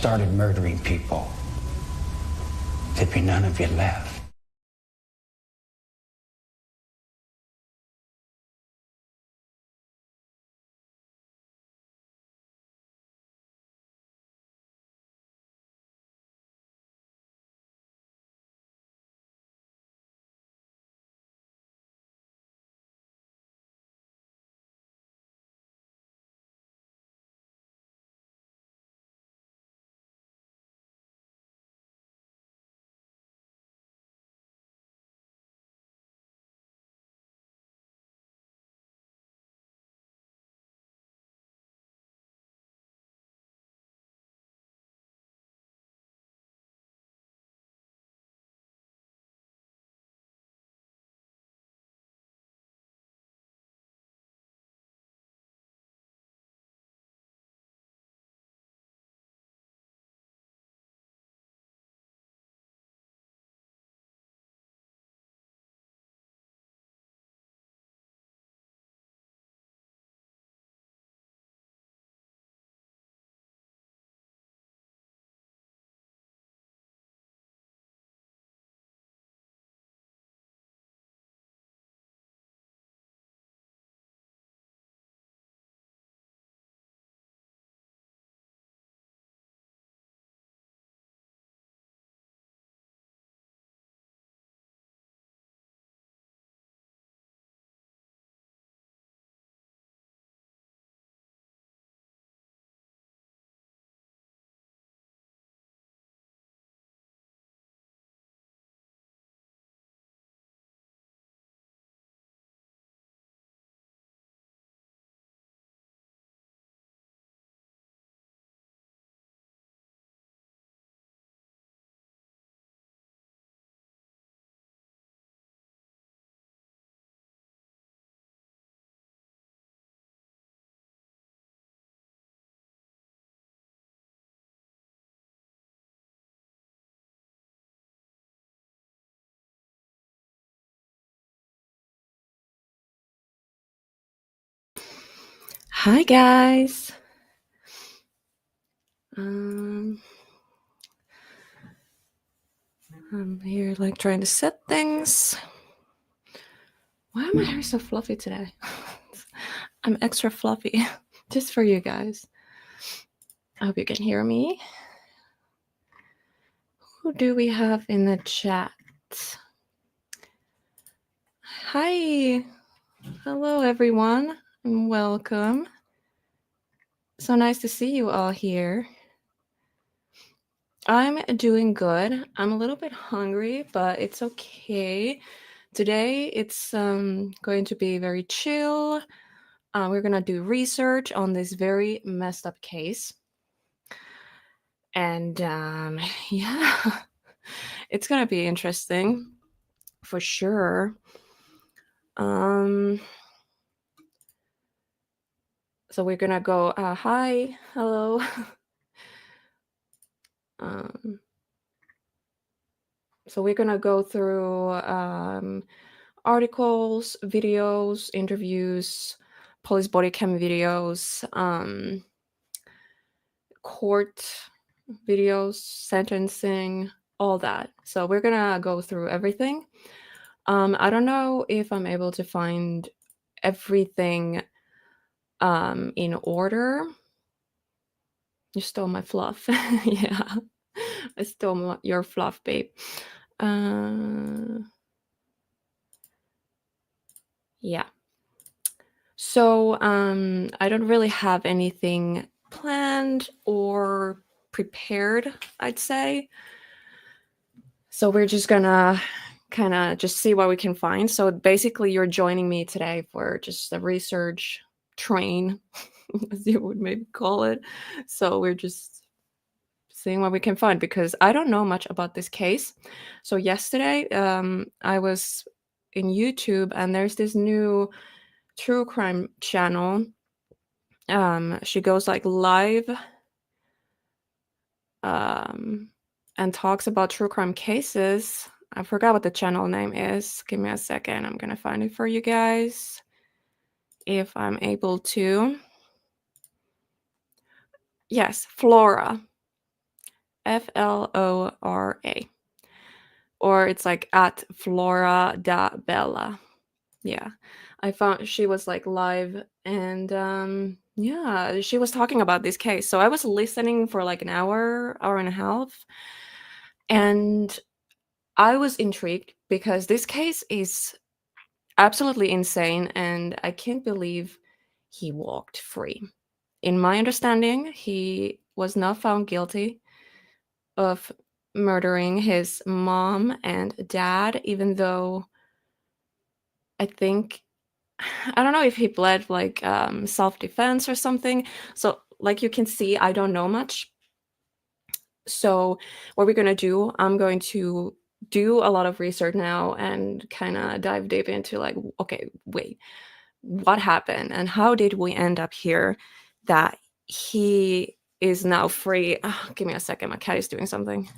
started murdering people, there'd be none of you left. Hi guys. I'm here like trying to set things. Why am my hair so fluffy today? I'm extra fluffy just for you guys. I hope you can hear me. Who do we have in the chat? Hi. Hello everyone and welcome. So nice to see you all here. I'm doing good. I'm a little bit hungry, but it's okay. Today it's going to be very chill. We're gonna do research on this very messed up case. And yeah, it's gonna be interesting for sure. So we're gonna go, hi, hello. So we're gonna go through articles, videos, interviews, police body cam videos, court videos, sentencing, all that. So we're gonna go through everything. I don't know if I'm able to find everything in order. You stole my fluff. Yeah, I stole your fluff, babe. Yeah. So I don't really have anything planned or prepared, I'd say. So we're just gonna kind of just see what we can find. So basically you're joining me today for just a research train, as you would maybe call it. So we're just seeing what we can find because I don't know much about this case. So yesterday I was in YouTube and there's this new true crime channel. She goes like live and talks about true crime cases. I forgot what the channel name is. Give me a second. I'm gonna find it for you guys if I'm able to. Yes, Flora. Flora, or it's like at Flora da Bella. Yeah, I found she was like live, and yeah, she was talking about this case. So I was listening for like an hour and a half, and I was intrigued because this case is absolutely insane, and I can't believe he walked free. In my understanding, he was not found guilty of murdering his mom and dad, even though I think I don't know if he pled like self-defense or something. So like you can see, I don't know much. So what we're gonna do, I'm going to do a lot of research now and kind of dive deep into like, okay, wait, what happened and how did we end up here that he is now free. Oh, give me a second, my cat is doing something.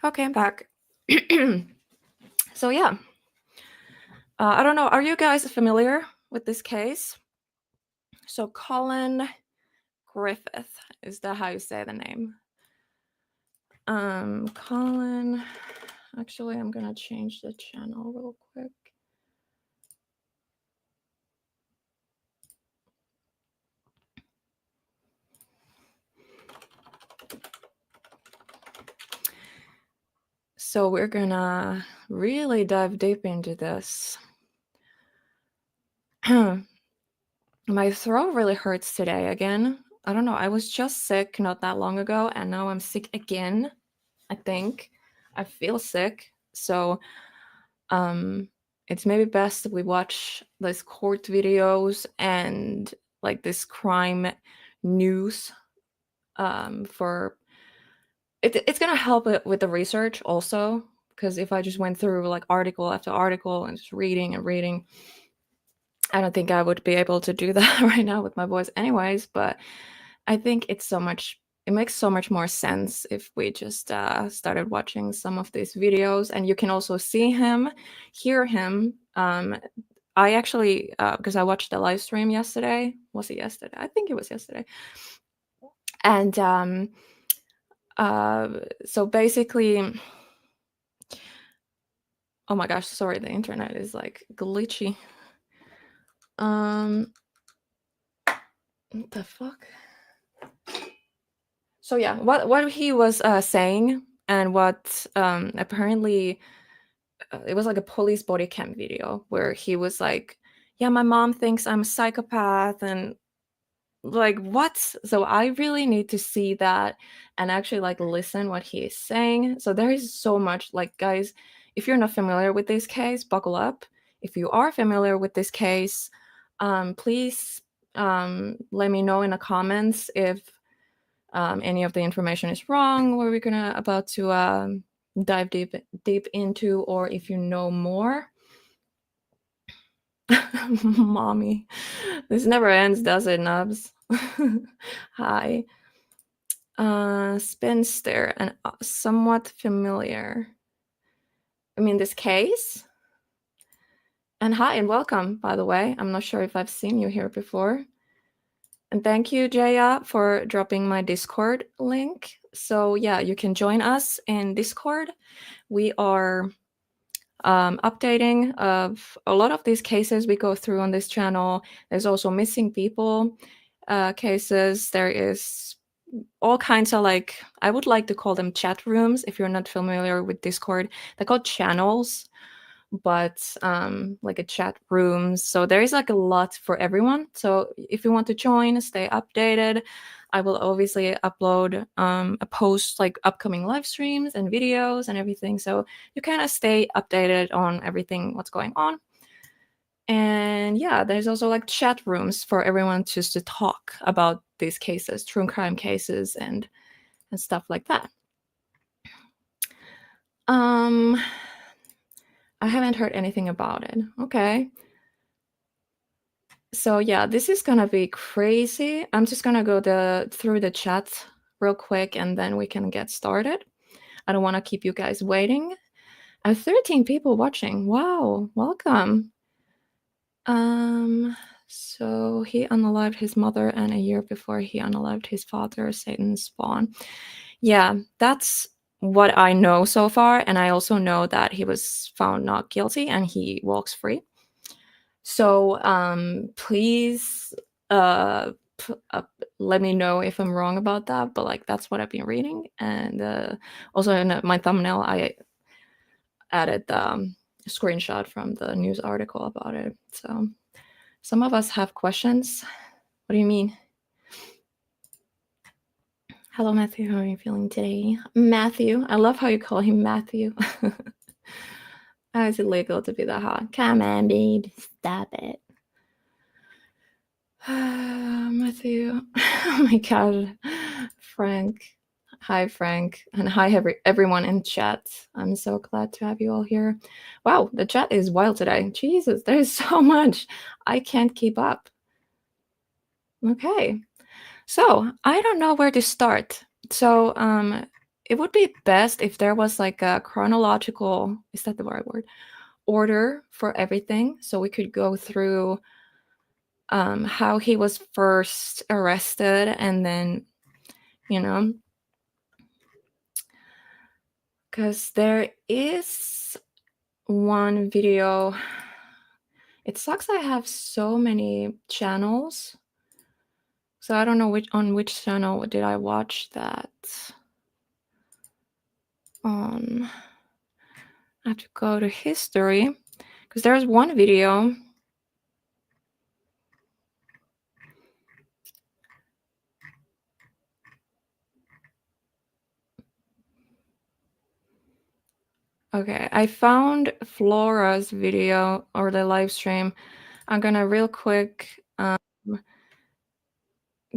Okay, I'm back. So yeah, I don't know, are you guys familiar with this case? So Collin Griffith, is that how you say the name? Collin, actually I'm gonna change the channel real quick. So we're gonna really dive deep into this. My throat really hurts today again. I don't know, I was just sick not that long ago, and now I'm sick again, I think. I feel sick. So it's maybe best we watch these court videos and like this crime news for it's gonna help it with the research also, because if I just went through like article after article and just reading and reading, I don't think I would be able to do that right now with my voice anyways. But I think it makes so much more sense if we just started watching some of these videos, and you can also see him, hear him. I actually, because I watched the live stream yesterday. Was it yesterday? I think it was yesterday. And so basically, oh my gosh, sorry, the internet is like glitchy. What the fuck? So yeah, what he was saying, and what apparently it was like a police body cam video where he was like, yeah, my mom thinks I'm a psychopath, and like what? So I really need to see that and actually like listen what he is saying. So there is so much, like, guys, if you're not familiar with this case, buckle up. If you are familiar with this case, please let me know in the comments if any of the information is wrong, what we're gonna about to dive deep into, or if you know more. Mommy, this never ends, does it, Nubs? Hi. Spinster and somewhat familiar. I mean, this case. And hi and welcome, by the way. I'm not sure if I've seen you here before. And thank you, Jaya, for dropping my Discord link. So yeah, you can join us in Discord. We are updating of a lot of these cases we go through on this channel. There's also missing people cases. There is all kinds of, like, I would like to call them chat rooms. If you're not familiar with Discord, they're called channels, but like a chat room. So there is like a lot for everyone. So if you want to join, stay updated. I will obviously upload a post like upcoming live streams and videos and everything. So you kind of stay updated on everything, what's going on. And yeah, there's also like chat rooms for everyone just to talk about these cases, true crime cases and stuff like that. I haven't heard anything about it. Okay. So yeah, this is gonna be crazy. I'm just gonna go through the chat real quick and then we can get started. I don't want to keep you guys waiting. 13 people watching. Wow, welcome. So he unalived his mother, and a year before he unalived his father, Satan's spawn. Yeah, that's what I know so far, and I also know that he was found not guilty and he walks free. So please let me know if I'm wrong about that, but like that's what I've been reading. And also in my thumbnail I added the screenshot from the news article about it. So some of us have questions. What do you mean? Hello, Matthew. How are you feeling today? Matthew. I love how you call him Matthew. How is it legal to be that hot? Come on, babe. Stop it. Matthew. Oh my god. Frank. Hi, Frank. And hi, everyone in chat. I'm so glad to have you all here. Wow, the chat is wild today. Jesus, there's so much. I can't keep up. Okay. So I don't know where to start. So it would be best if there was like a chronological, is that the right word? Order for everything. So we could go through how he was first arrested and then, you know, because there is one video. It sucks I have so many channels. So I don't know on which channel did I watch that. I have to go to history because there's one video. Okay, I found Flora's video or the live stream. I'm gonna real quick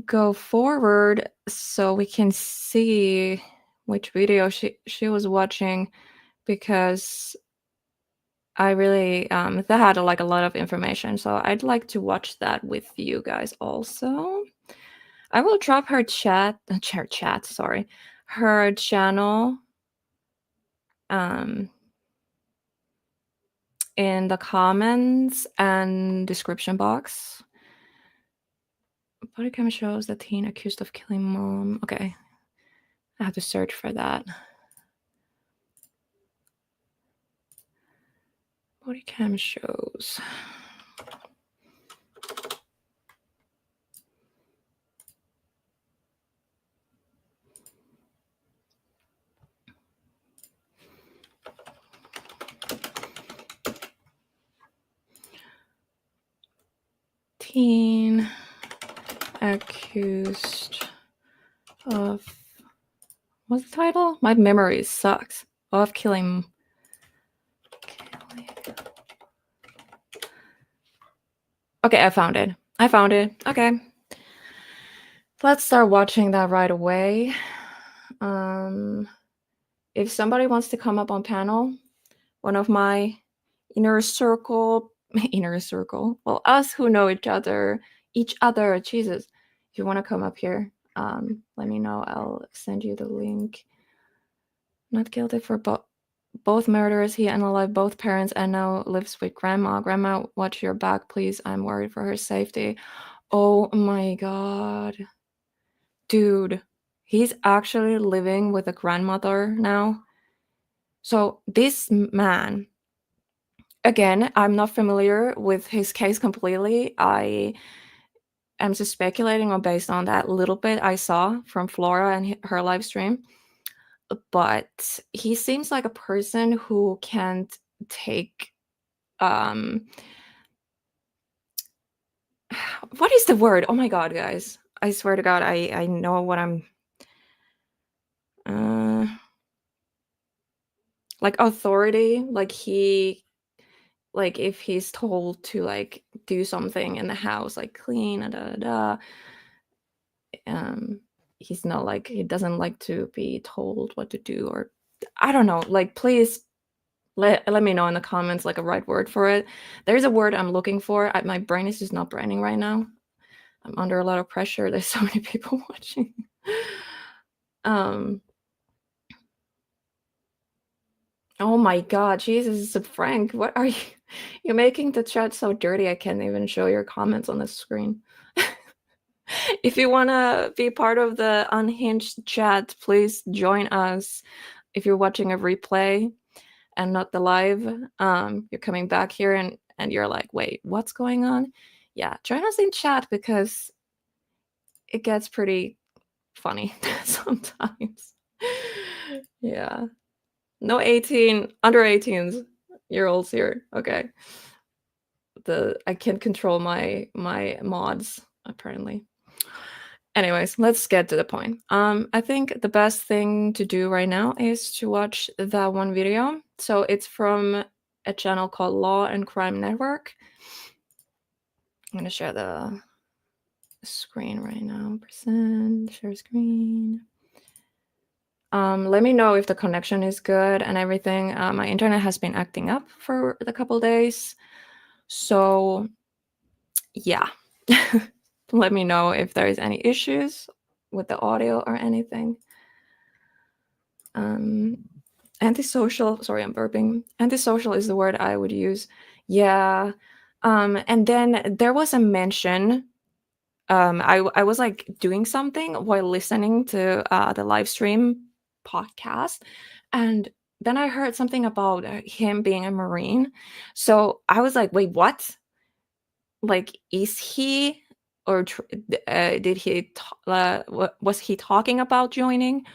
go forward so we can see which video she was watching, because I really that had like a lot of information, so I'd like to watch that with you guys also. I will drop her her channel in the comments and description box. Body cam shows the teen accused of killing mom. Okay, I have to search for that. Body cam shows. Teen accused of, what's the title? My memory sucks. Of killing. Okay, I found it. Okay. Let's start watching that right away. If somebody wants to come up on panel, one of my inner circle, well, us who know each other, Jesus. If you want to come up here, let me know. I'll send you the link. Not guilty for both murders. He unalived both parents and now lives with grandma. Grandma, watch your back, please. I'm worried for her safety. Oh my god. Dude, he's actually living with a grandmother now. So this man, again, I'm not familiar with his case completely. I am just speculating on based on that little bit I saw from Flora and her live stream. But he seems like a person who can't take what is the word? Oh my god, guys. I swear to god, I know what I'm like authority, like he, like if he's told to like do something in the house, like clean, he's not like, he doesn't like to be told what to do, or I don't know, like please let me know in the comments like a right word for it. There's a word I'm looking for. My brain is just not braining right now. I'm under a lot of pressure. There's so many people watching. Oh my god, Jesus, Frank, what are you? You're making the chat so dirty I can't even show your comments on the screen. If you want to be part of the unhinged chat, please join us. If you're watching a replay and not the live, you're coming back here and you're like, wait, what's going on? Yeah, join us in chat because it gets pretty funny sometimes. Yeah. No under 18s year olds here. Okay. I can't control my mods apparently. Anyways, let's get to the point. I think the best thing to do right now is to watch that one video. So it's from a channel called Law and Crime Network. I'm gonna share the screen right now. Share screen. Let me know if the connection is good and everything. My internet has been acting up for a couple days. So yeah. Let me know if there is any issues with the audio or anything. Antisocial, sorry, I'm burping. Antisocial is the word I would use. Yeah. And then there was a mention. I was like doing something while listening to the live stream podcast, and then I heard something about him being a Marine. So I was like, wait, what? Like, is he or did he was he talking about joining,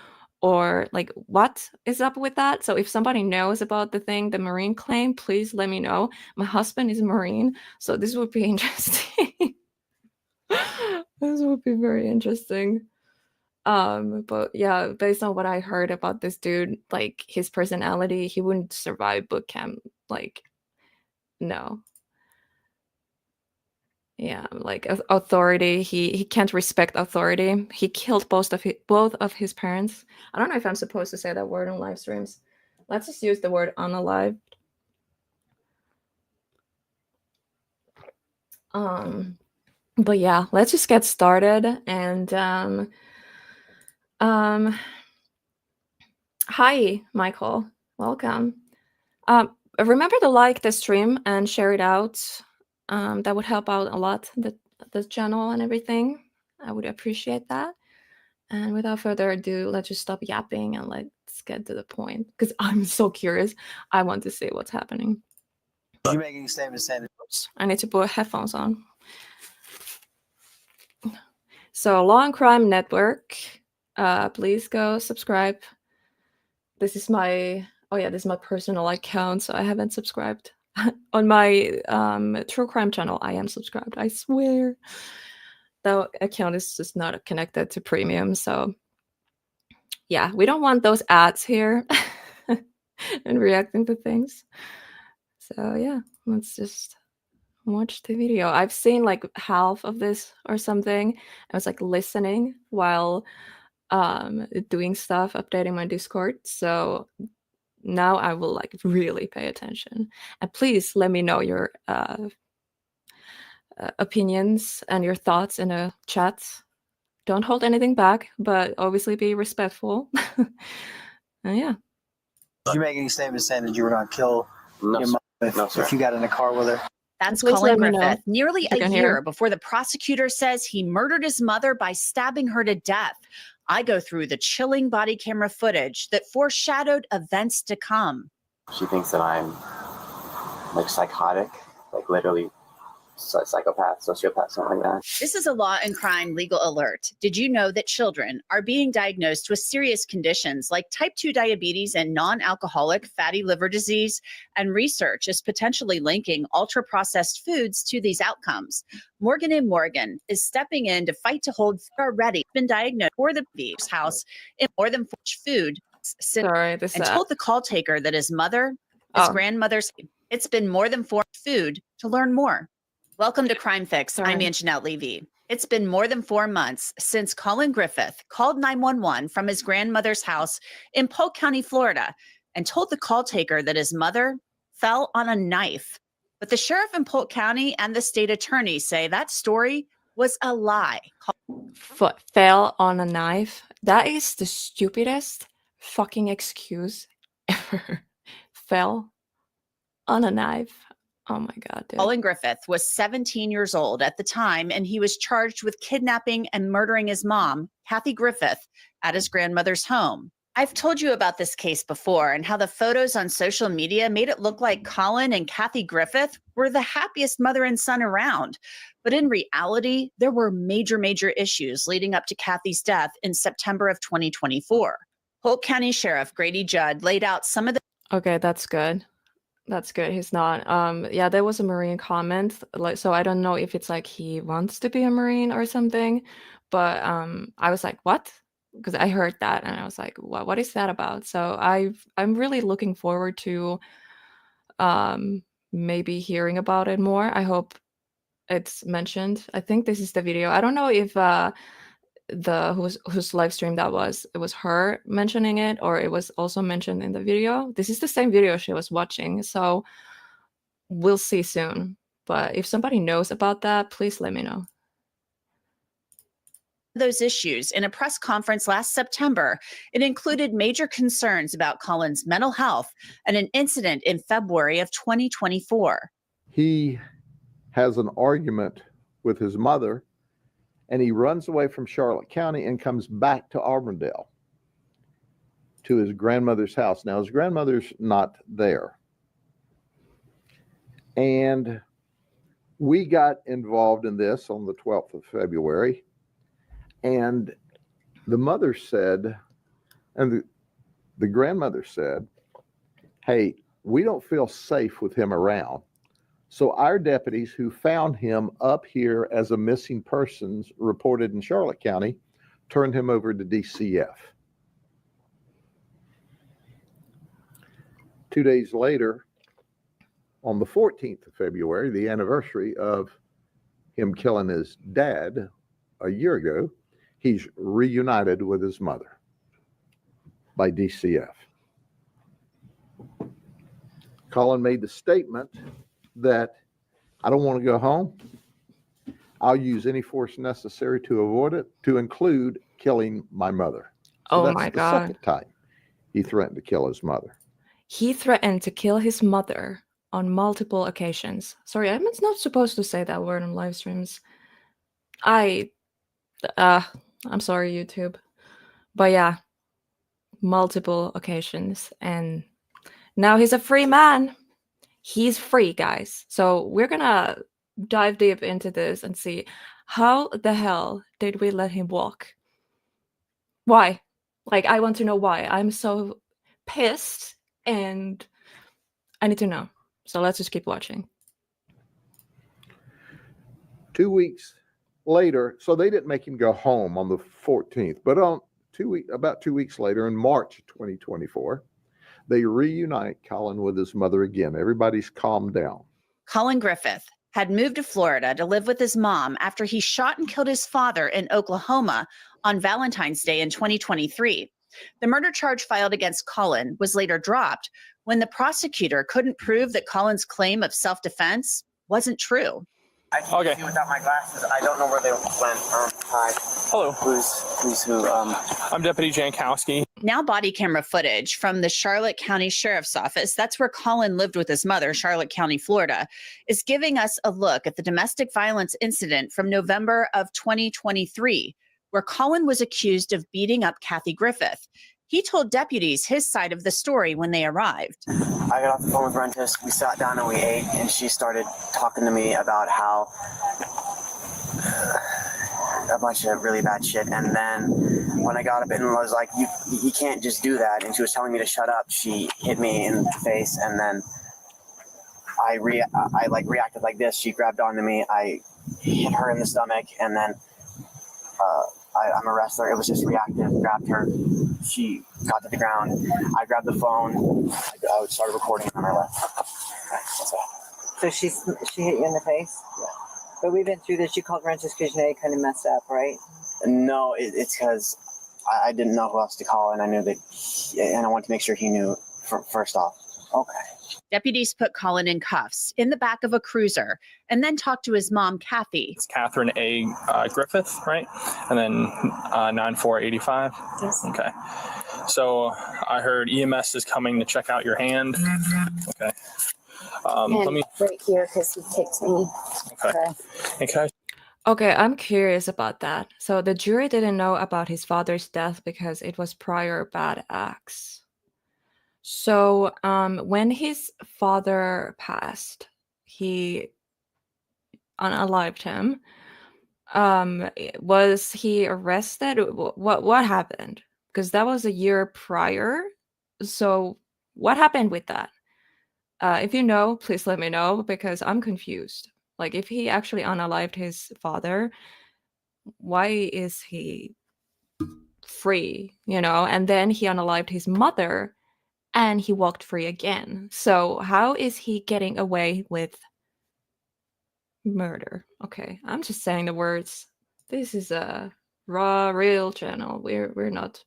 or like what is up with that? So if somebody knows about the Marine claim, please let me know. My husband is a Marine, so this would be interesting. This would be very interesting. But yeah, based on what I heard about this dude, like his personality, he wouldn't survive boot camp. Like, no. Yeah, like authority. He can't respect authority. He killed both of his parents. I don't know if I'm supposed to say that word on live streams. Let's just use the word unalive. But yeah, let's just get started. And hi, Michael. Welcome. Remember to like the stream and share it out. That would help out a lot, the channel and everything. I would appreciate that. And without further ado, let's just stop yapping and let's get to the point, because I'm so curious. I want to see what's happening. Did you make any statements saying that? I need to put headphones on. So, Law and Crime Network. Please go subscribe. This is my personal account, so I haven't subscribed. On my true crime channel, I am subscribed. I swear. The account is just not connected to premium, so yeah, we don't want those ads here and reacting to things. So yeah, let's just watch the video. I've seen like half of this or something. I was like listening while doing stuff, updating my Discord. So now I will like really pay attention. And please let me know your opinions and your thoughts in a chat. Don't hold anything back, but obviously be respectful. And yeah. Did you make any statements saying that you were going to kill your mom if you got in a car with her? That's Please Collin let me know. Griffith, nearly You a can year hear. before the prosecutor says he murdered his mother by stabbing her to death. I go through the chilling body camera footage that foreshadowed events to come. She thinks that I'm like psychotic, like literally psychopath, sociopath, something like that. This is a Law and Crime legal alert. Did you know that children are being diagnosed with serious conditions like type 2 diabetes and non-alcoholic fatty liver disease? And research is potentially linking ultra-processed foods to these outcomes. Morgan & Morgan is stepping in to fight to hold already been diagnosed for the Beef's house in more than 4 food. Sorry, this and told the call taker that his mother, his grandmother's, it's been more than 4 food to learn more. Welcome to Crime Fix. Sorry. I'm Anjanette Levy. It's been more than 4 months since Collin Griffith called 911 from his grandmother's house in Polk County, Florida, and told the call taker that his mother fell on a knife. But the sheriff in Polk County and the state attorney say that story was a lie. Fell on a knife. That is the stupidest fucking excuse ever. fell on a knife. Oh my God, dude. Collin Griffith was 17 years old at the time, and he was charged with kidnapping and murdering his mom, Kathy Griffith, at his grandmother's home. I've told you about this case before and how the photos on social media made it look like Collin and Kathy Griffith were the happiest mother and son around. But in reality, there were major issues leading up to Kathy's death in September of 2024. Polk County Sheriff Grady Judd laid out some of the— Okay, that's good. That's good. He's not. Yeah, there was a Marine comment. Like, so I don't know if it's like he wants to be a Marine or something, but I was like, what? Because I heard that and I was like, what is that about? So I'm really looking forward to maybe hearing about it more. I hope it's mentioned. I think this is the video. I don't know if whose live stream that was, it was her mentioning it or it was also mentioned in the video. This is the same video she was watching, so we'll see soon. But if somebody knows about that, please let me know. Those issues in a press conference last September. It included major concerns about Collin's mental health and an incident in February of 2024. He has an argument with his mother, and he runs away from Charlotte County and comes back to Auburndale to his grandmother's house. Now, his grandmother's not there. And we got involved in this on the 12th of February. And the mother said, and the grandmother said, hey, we don't feel safe with him around. So our deputies who found him up here as a missing persons reported in Charlotte County turned him over to DCF. 2 days later, on the 14th of February, the anniversary of him killing his dad a year ago, he's reunited with his mother by DCF. Collin made the statement that I don't want to go home. I'll use any force necessary to avoid it, to include killing my mother. So Oh that's my the God. second time he threatened to kill his mother. He threatened to kill his mother on multiple occasions. Sorry, I'm not supposed to say that word on live streams. I'm sorry, YouTube. But yeah, multiple occasions. And now he's a free man. He's free, guys. So we're gonna dive deep into this and see how the hell did we let him walk? Why? Like, I want to know why. I'm so pissed and I need to know. So let's just keep watching. 2 weeks later, so they didn't make him go home on the 14th, but on about 2 weeks later, in March 2024, they reunite Collin with his mother again. Everybody's calmed down. Collin Griffith had moved to Florida to live with his mom after he shot and killed his father in Oklahoma on Valentine's Day in 2023. The murder charge filed against Collin was later dropped when the prosecutor couldn't prove that Collin's claim of self-defense wasn't true. I can't see without my glasses. I don't know where they went. Hi. Hello. Who's who? I'm Deputy Jankowski. Now body camera footage from the Charlotte County Sheriff's Office, that's where Collin lived with his mother, Charlotte County, Florida, is giving us a look at the domestic violence incident from November of 2023, where Collin was accused of beating up Kathy Griffith. He told deputies his side of the story when they arrived. I got off the phone with Rentis. We sat down and we ate, and she started talking to me about how a bunch of really bad shit. And then when I got up and was like, you can't just do that, and she was telling me to shut up, she hit me in the face, and then I reacted like this. She grabbed onto me. I hit her in the stomach, and then I'm a wrestler. It was just reactive. Grabbed her. She got to the ground. I grabbed the phone. I started recording on my left. Okay, that's it. So she hit you in the face? Yeah. But we've been through this. You called Rentis because you know you kind of messed up, right? No, it's because I didn't know who else to call, and I knew that, and I wanted to make sure he knew first off. Okay. Deputies put Collin in cuffs in the back of a cruiser and then talked to his mom, Kathy. It's Catherine A. Griffith, right? And then 9485. Yes. Okay. So I heard EMS is coming to check out your hand. Okay. Let me. Right here because he kicked me. Okay. And can I Okay, I'm curious about that. So the jury didn't know about his father's death because it was prior bad acts. So when his father passed, he unalived him. Was he arrested? What happened? Because that was a year prior. So what happened with that? If you know, please let me know because I'm confused. Like if he actually unalived his father, why is he free? And then he unalived his mother and he walked free again. So how is he getting away with murder? Okay, I'm just saying the words. This is a raw, real channel. We're not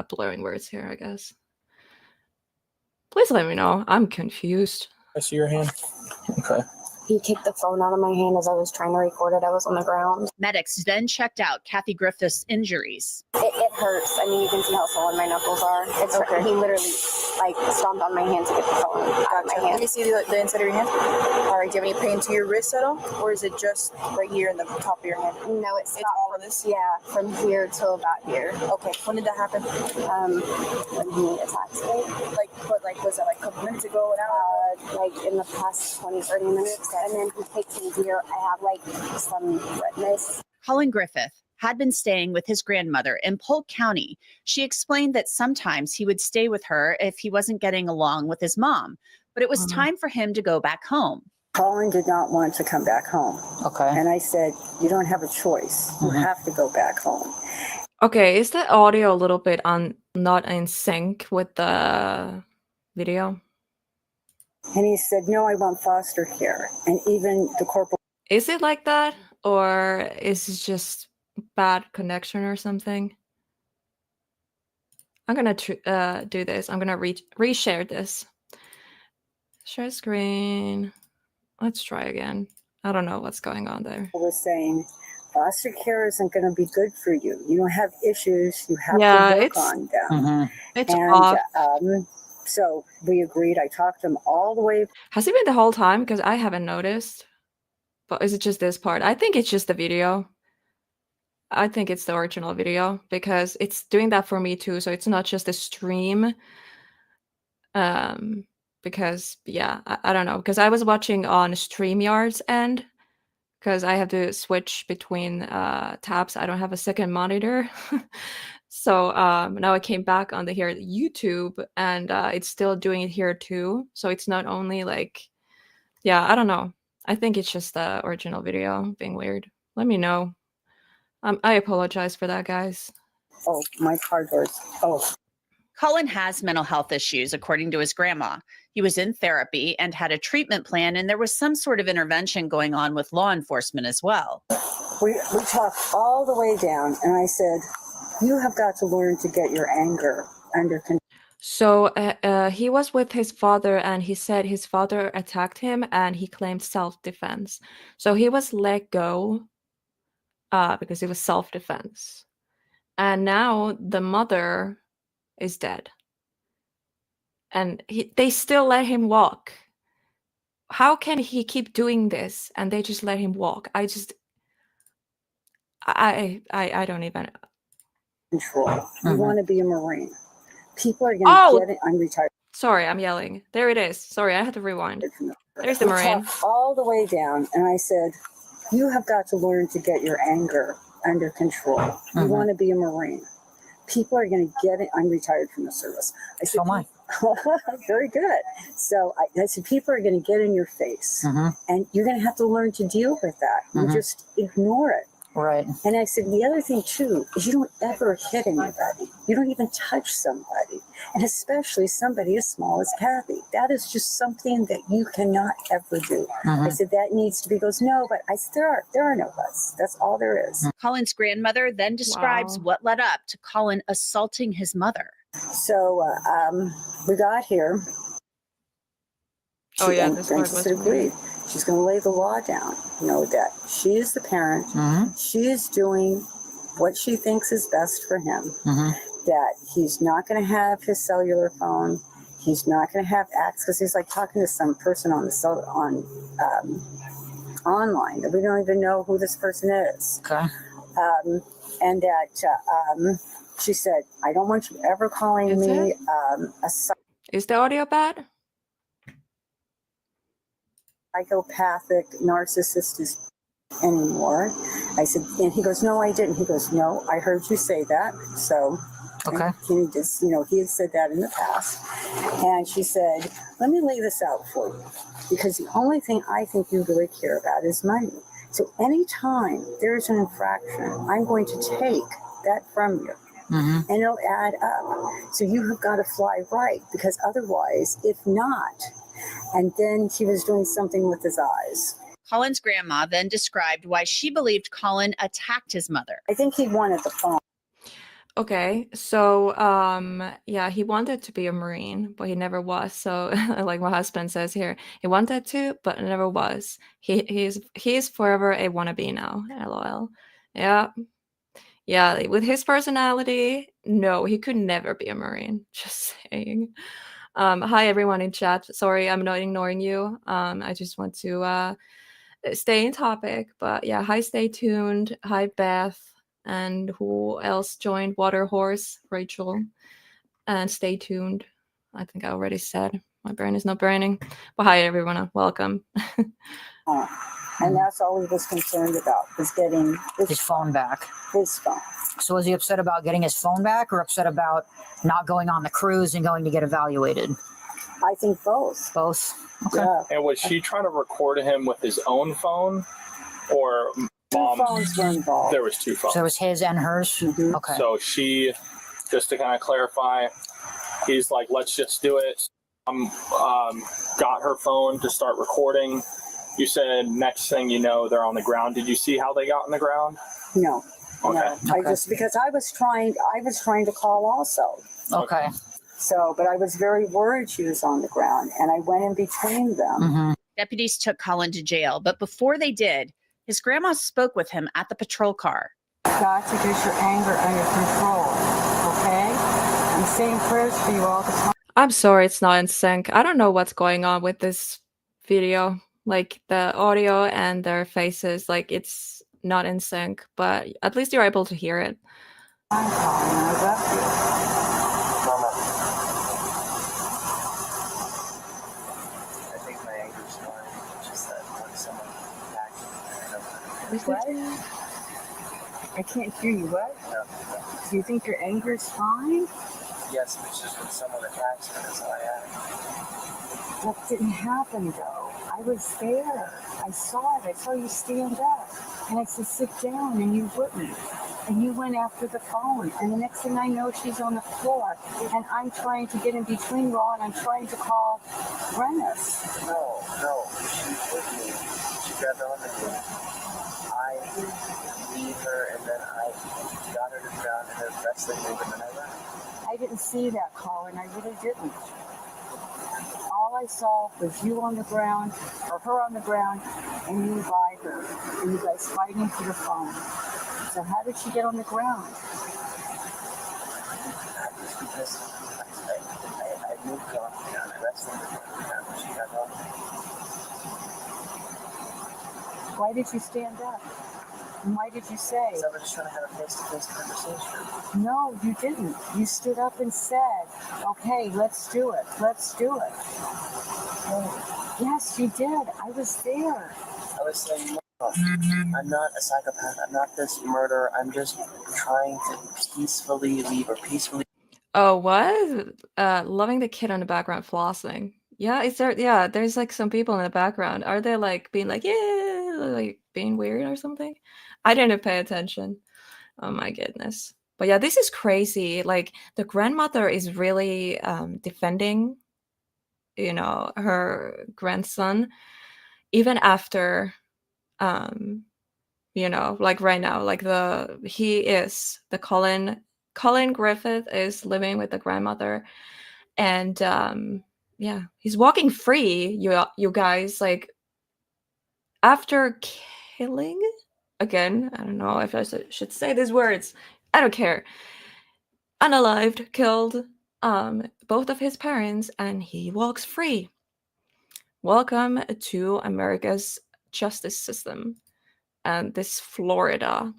blurring words here, I guess. Please let me know. I'm confused. see your hand? Okay. He kicked the phone out of my hand as I was trying to record it. I was on the ground. Medics then checked out Kathy Griffith's injuries. It hurts. I mean, you can see how swollen my knuckles are. It's okay. He literally stomped on my hand to get the phone out of my hand. Let me see the inside of your hand. All right, do you have any pain to your wrist at all? Or is it just right here in the top of your hand? No, it's all of this. Yeah, from here till about here. Okay, when did that happen? When he attacked me. Was that a couple minutes ago, an hour? In the past 20, 30 minutes. And then he kicked me here. I have some redness. Collin Griffith had been staying with his grandmother in Polk County. She explained that sometimes he would stay with her if he wasn't getting along with his mom, but it was time for him to go back home. Collin did not want to come back home. Okay. And I said, you don't have a choice. You have to go back home. Okay, is the audio a little bit not in sync with the video? And he said, no, I want foster care. And even the corporal. Is it like that? Or is it just bad connection or something? I'm going to do this. I'm going to reshare this. Share screen. Let's try again. I don't know what's going on there. Was saying, foster care isn't going to be good for you. You don't have issues. You have to work on them. It's off. So we agreed. I talked to him all the way. Has he been the whole time? Because I haven't noticed. But is it just this part? I think it's just the video. I think it's the original video because it's doing that for me too. So it's not just a stream. Because yeah, I don't know. Because I was watching on StreamYard's end. Because I have to switch between tabs. I don't have a second monitor. So now I came back on here YouTube and it's still doing it here too. So it's not only yeah, I don't know. I think it's just the original video being weird. Let me know. I apologize for that, guys. Oh, my car doors. Oh. Collin has mental health issues, according to his grandma. He was in therapy and had a treatment plan, and there was some sort of intervention going on with law enforcement as well. We talked all the way down, and I said, you have got to learn to get your anger under control. So he was with his father and he said his father attacked him and he claimed self-defense. So he was let go because it was self-defense. And now the mother is dead. And they still let him walk. How can he keep doing this and they just let him walk? I don't even... Control. You want to be a Marine. People are going to get it. I'm retired. Sorry, I'm yelling. There it is. Sorry, I had to rewind. There's the Marine. All the way down, and I said, you have got to learn to get your anger under control. You want to be a Marine. People are going to get it. I'm retired from the service. I said, so am I. Very good. So I said, people are going to get in your face, and you're going to have to learn to deal with that. You just ignore it. Right. And I said, the other thing, too, is you don't ever hit anybody. You don't even touch somebody. And especially somebody as small as Kathy. That is just something that you cannot ever do. I said, that needs to be. He goes, no, but I said, there are no buts. That's all there is. Collin's grandmother then describes what led up to Collin assaulting his mother. So we got here. Oh, yeah, this part was agreed. She's going to lay the law down. Know that she is the parent. She is doing what she thinks is best for him. that he's not going to have his cellular phone. He's not going to have access because he's like talking to some person on online that we don't even know who this person is. Okay. And that she said, I don't want you ever calling Is me it? Is the audio bad? psychopathic narcissist anymore. I said, and he goes, no, I didn't. He goes, no, I heard you say that. So, Okay. He just, he had said that in the past. And she said, let me lay this out for you, because the only thing I think you really care about is money. So anytime there's an infraction, I'm going to take that from you. Mm-hmm. And it'll add up. So you have got to fly right, because otherwise, if not, and then he was doing something with his eyes. Collin's grandma then described why she believed Collin attacked his mother. I think he wanted the phone. Okay, so yeah, he wanted to be a Marine, but he never was. So like my husband says here, he wanted to, but never was. He is forever a wannabe now. LOL. Yeah. Yeah, with his personality, no, he could never be a Marine. Just saying. Hi everyone in chat. Sorry, I'm not ignoring you. I just want to stay in topic. But yeah, hi, stay tuned. Hi, Beth. And who else joined? Water Horse, Rachel. And stay tuned. I think I already said. My brain is not burning. But hi everyone, welcome. And that's all he was concerned about, was getting His phone back. his phone. So was he upset about getting his phone back, or upset about not going on the cruise and going to get evaluated? I think both. Both. Okay. Yeah. And was she trying to record him with his own phone, or Two phones were involved. there was two phones? So it was his and hers? Mhm. Okay. So she, just to kind of clarify, he's like, let's just do it. Got her phone to start recording. You said next thing you know, they're on the ground. Did you see how they got on the ground? No. Okay. No. I just, because I was trying to call also. Okay. So, but I was very worried she was on the ground, and I went in between them. Mm-hmm. Deputies took Collin to jail, but before they did, his grandma spoke with him at the patrol car. Got to get your anger under control, okay? I'm saying prayers for you all the time. I'm sorry it's not in sync. I don't know what's going on with this video. Like the audio and their faces, like it's not in sync, but at least you're able to hear it. I'm calling. I love you. Mama. I think my anger's fine. It's just that when someone attacks me, What? I can't hear you. What? No. Do you think your anger's fine? Yes, but it's just when someone attacks me, that's how I act. That didn't happen, though. I was there. I saw it. I saw you stand up. And I said, sit down, and you wouldn't. And you went after the phone. And the next thing I know, she's on the floor. And I'm trying to get in between Raw, and I'm trying to call Rennis. No. She hit me. She grabbed onto me. I beat her, and then I got her to the ground, and they're wrestling me, and then I left. I didn't see that, Collin. I really didn't. All I saw was you on the ground, or her on the ground, and you by her, and you guys fighting for the phone. So how did she get on the ground? Because I moved her off the ground. I wrestled her off the ground when she got off. Why did you stand up? And why did you say? Because I was just trying to have a face-to-face conversation. No, you didn't. You stood up and said, okay, let's do it. Let's do it. Yes, you did. I was there. I was saying, no, I'm not a psychopath. I'm not this murderer. I'm just trying to peacefully leave or peacefully. Oh, what? Loving the kid on the background flossing. Yeah, is there? Yeah, there's like some people in the background. Are they like being like, yeah, like being weird or something? I didn't pay attention. Oh my goodness. But yeah, this is crazy. Like the grandmother is really defending, her grandson, even after, like right now, like Collin Griffith is living with the grandmother, and yeah, he's walking free. You guys, like after killing. Again, I don't know if I should say these words. I don't care. unalived, killed both of his parents, and he walks free. Welcome to America's justice system and this Florida.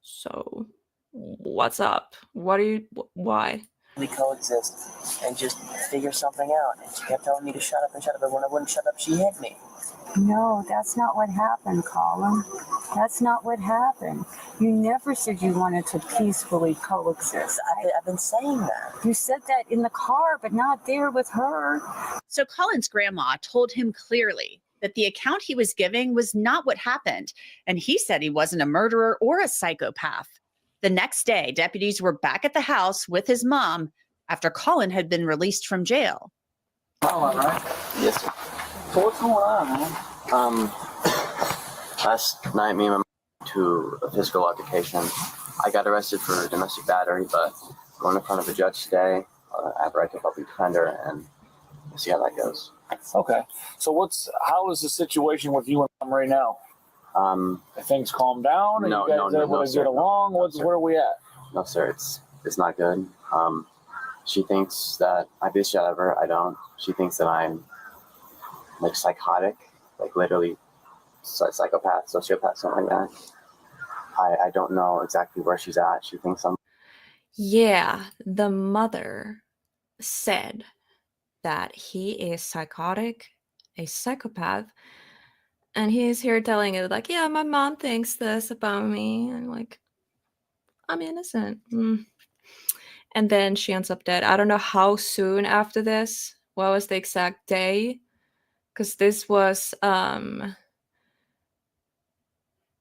So, what's up? Why? We coexist and just figure something out. And she kept telling me to shut up and shut up, but when I wouldn't shut up, she hit me. No, that's not what happened, Collin. That's not what happened. You never said you wanted to peacefully coexist. I've been saying that. You said that in the car, but not there with her. So Collin's grandma told him clearly that the account he was giving was not what happened, and he said he wasn't a murderer or a psychopath. The next day, deputies were back at the house with his mom after Collin had been released from jail. Collin, right? Yes, sir. So what's going on, man? Last night, me and my mom went to a physical altercation. I got arrested for domestic battery, but going in front of a judge today, I have a right to public defender, and we'll see how that goes. Okay. So how is the situation with you and mom right now? Have things calmed down? Are you guys able to get along? Where are we at? No, sir. It's not good. She thinks that I beat the shit out of her. I don't. She thinks that I'm like psychotic, like literally psychopath, sociopath, something like that. I don't know exactly where she's at. She thinks I'm. Yeah, the mother said that he is psychotic, a psychopath, and he's here telling it like, yeah, my mom thinks this about me, and like, I'm innocent. And then she ends up dead. I don't know how soon after this. What was the exact day? Because this was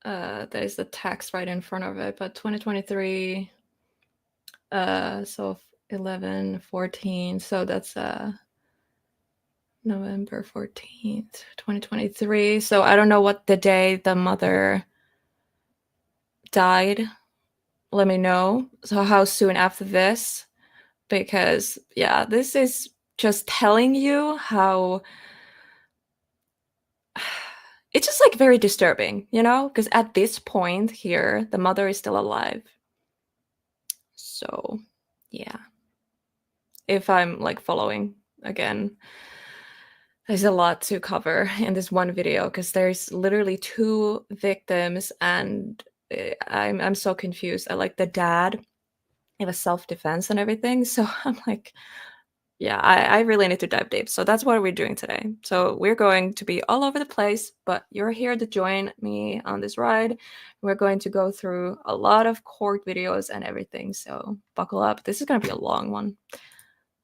there's the text right in front of it, but 2023, so 11/14, so that's November 14th, 2023. So I don't know what the day the mother died. Let me know. So how soon after this? Because yeah, this is just telling you how it's just like very disturbing, you know? Because at this point here, the mother is still alive. So yeah. If I'm like following again, there's a lot to cover in this one video because there's literally 2 victims, and I'm so confused. I like the dad, it was self-defense and everything. So I'm like, yeah, I really need to dive deep. So that's what we're doing today. So we're going to be all over the place, but you're here to join me on this ride. We're going to go through a lot of court videos and everything. So buckle up. This is going to be a long one.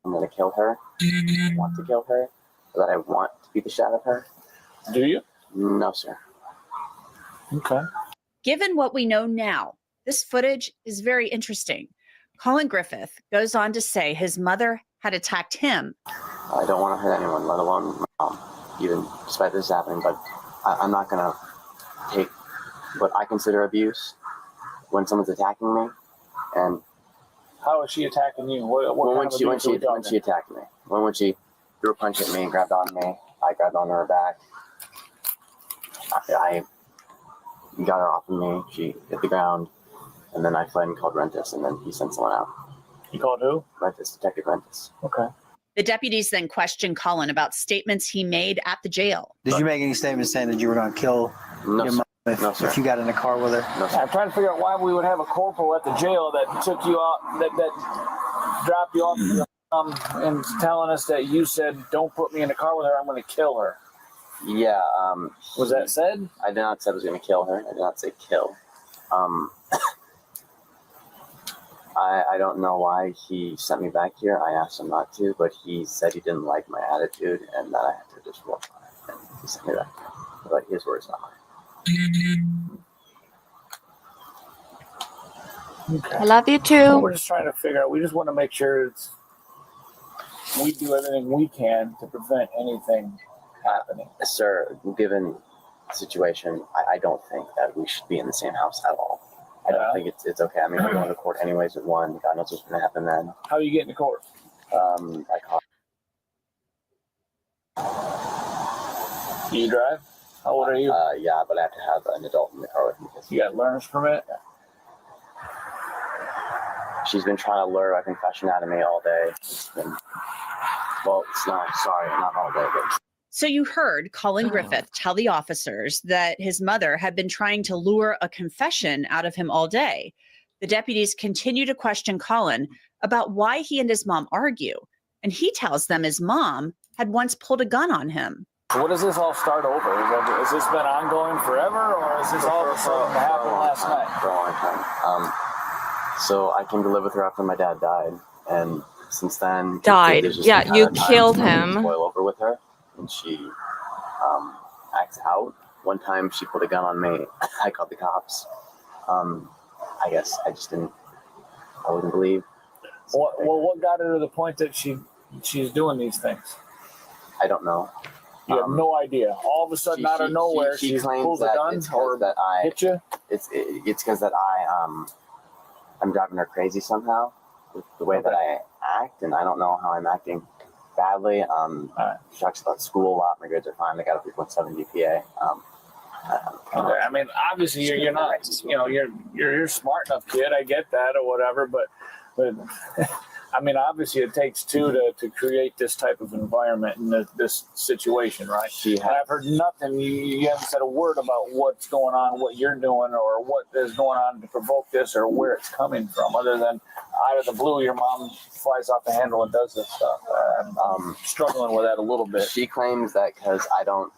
I'm going to kill her. I want to kill her. That I want to beat the shit out of her. Do you? No, sir. Okay. Given what we know now, this footage is very interesting. Collin Griffith goes on to say his mother had attacked him. I don't want to hurt anyone, let alone my mom, even despite this happening, but I'm not going to take what I consider abuse when someone's attacking me. And how is she attacking you? When she attacked me. When she threw a punch at me and grabbed on me, I grabbed onto her back. I got her off of me. She hit the ground, and then I fled and called Rentis, and then he sent someone out. You called who? Rentis, Detective Rentis. Okay. The deputies then questioned Collin about statements he made at the jail. Did you make any statements saying that you were going to kill your mom if you got in a car with her? No, sir. I'm trying to figure out why we would have a corporal at the jail that took you out, that dropped you off and telling us that you said, don't put me in the car with her, I'm going to kill her. Yeah. Was that said? I did not say I was going to kill her. I did not say kill. I don't know why he sent me back here. I asked him not to, but he said he didn't like my attitude and that I had to just work on it. And he sent me back here. But his words, not mine. Okay. I love you too. Well, we're just trying to figure out. We just want to make sure we do everything we can to prevent anything happening. Sir, given the situation, I don't think that we should be in the same house at all. I don't think it's okay. I mean, we're going to court anyways with one. God knows what's going to happen then. How are you getting to court? I call. Do you drive? How old are you? Yeah, but I have to have an adult in the car with me. You got a learner's permit? Yeah. she's been trying to lure a confession out of me all day. Well, it's not, sorry, not all day, but. So you heard Collin Griffith tell the officers that his mother had been trying to lure a confession out of him all day. The deputies continue to question Collin about why he and his mom argue. And he tells them his mom had once pulled a gun on him. What does this all start over? Has this been ongoing forever, or is this all of a sudden happened last night? For a long time. So I came to live with her after my dad died. And since then... Died. Yeah, you killed him. Boil over with her. And she acts out. One time she put a gun on me. I called the cops. I guess I just didn't. I wouldn't believe. Well, what got her to the point that she's doing these things? I don't know. You have no idea. All of a sudden, out of nowhere, she pulls a gun or that I hit you. It's because that I'm driving her crazy somehow with the way that I act, and I don't know how I'm acting badly. She talks about school a lot. My grades are fine. I got a 3.7 GPA. Okay. I mean, obviously you're not, you're smart enough kid. I get that or whatever, but I mean, obviously it takes two to create this type of environment in this situation, right? And I've heard nothing. You haven't said a word about what's going on, what you're doing, or what is going on to provoke this, or where it's coming from, other than out of the blue, your mom flies off the handle and does this stuff. I'm struggling with that a little bit. She claims that because I don't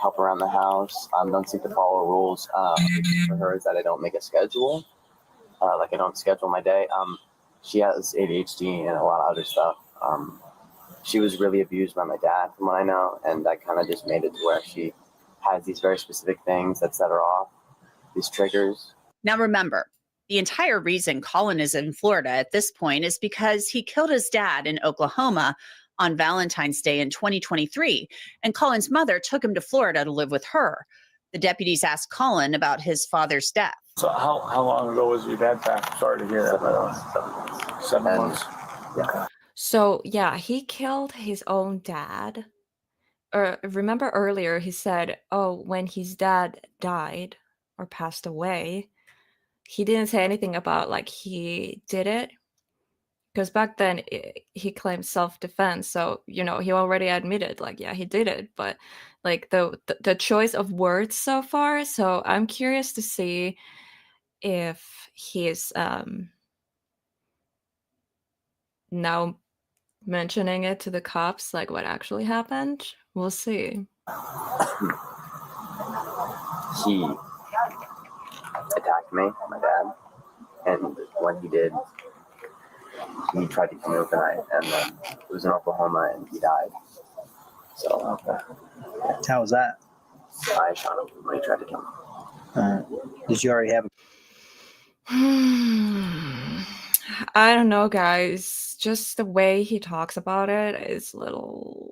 help around the house, don't seem to follow rules. For her is that I don't make a schedule, I don't schedule my day. She has ADHD and a lot of other stuff. She was really abused by my dad, from what I know, and I kind of just made it to where she has these very specific things that set her off, these triggers. Now remember, the entire reason Collin is in Florida at this point is because he killed his dad in Oklahoma on Valentine's Day in 2023, and Collin's mother took him to Florida to live with her. The deputies asked Collin about his father's death. So how long ago was your dad passed? Sorry to hear that. 7 months. Yeah. So yeah, he killed his own dad. Remember earlier he said, oh, when his dad died or passed away, he didn't say anything about he did it. Because back then he claimed self-defense, so he already admitted yeah, he did it. But the choice of words so far, so I'm curious to see if he's now mentioning it to the cops, what actually happened. We'll see. He attacked me, my dad, and when he did, he tried to kill me overnight, and then it was in Oklahoma, and he died. So, How was that? I shot him when he tried to kill me. Did you already have? I don't know, guys. Just the way he talks about it is a little.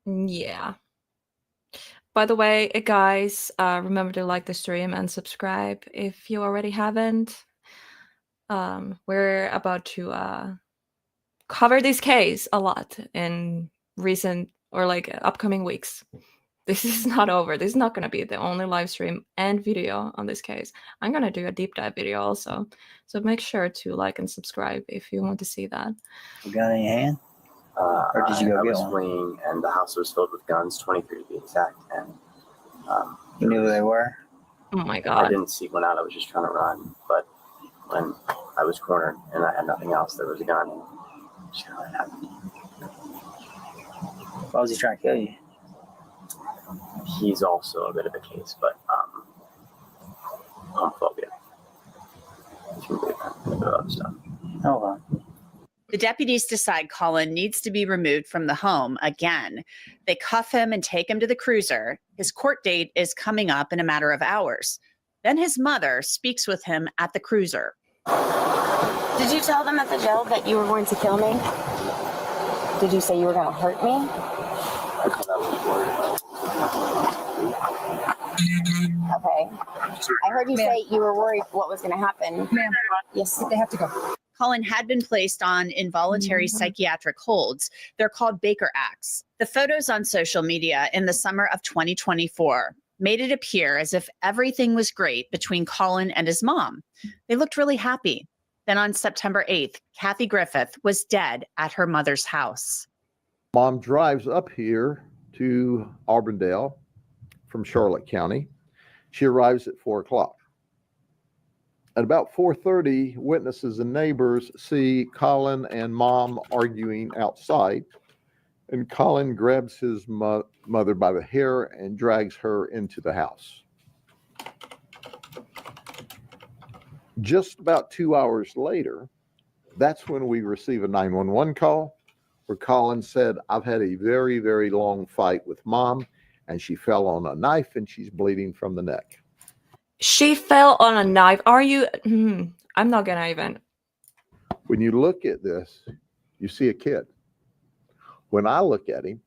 Yeah. By the way, guys, remember to like the stream and subscribe if you already haven't. We're about to cover this case a lot in recent or upcoming weeks. This is not over. This is not going to be the only live stream and video on this case. I'm going to do a deep dive video also. So make sure to like and subscribe if you want to see that. You got any hand? Or did you go I get was one? fleeing, and the house was filled with guns, 23 to be exact. And you knew who they were? Oh my God. I didn't seek one out. I was just trying to run. But when I was cornered and I had nothing else, there was a gun. Just kind of happened. Why was he trying to kill you? He's also a bit of a case, but homophobia. If you believe that, a bit of other stuff. Hold on. The deputies decide Collin needs to be removed from the home again. They cuff him and take him to the cruiser. His court date is coming up in a matter of hours. Then his mother speaks with him at the cruiser. Did you tell them at the jail that you were going to kill me? Did you say you were going to hurt me? Okay. I heard you say you were worried what was going to happen. Ma'am. Yes. They have to go. Collin had been placed on involuntary psychiatric holds. They're called Baker Acts. The photos on social media in the summer of 2024. made it appear as if everything was great between Collin and his mom. They looked really happy. Then on September 8th, Kathy Griffith was dead at her mother's house. Mom drives up here to Auburndale from Charlotte County. She arrives at 4 o'clock. At about 4:30, witnesses and neighbors see Collin and Mom arguing outside, and Collin grabs his mother by the hair and drags her into the house. Just about 2 hours later, that's when we receive a 911 call where Collin said, "I've had a very, very long fight with Mom, and she fell on a knife and she's bleeding from the neck." She fell on a knife. Are you? I'm not gonna even. When you look at this, you see a kid. When I look at him,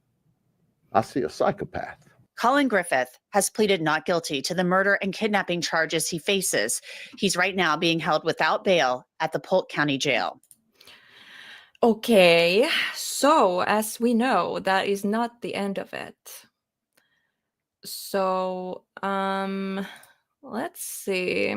I see a psychopath. Collin Griffith has pleaded not guilty to the murder and kidnapping charges he faces. He's right now being held without bail at the Polk County Jail. Okay, so as we know, that is not the end of it. So, let's see.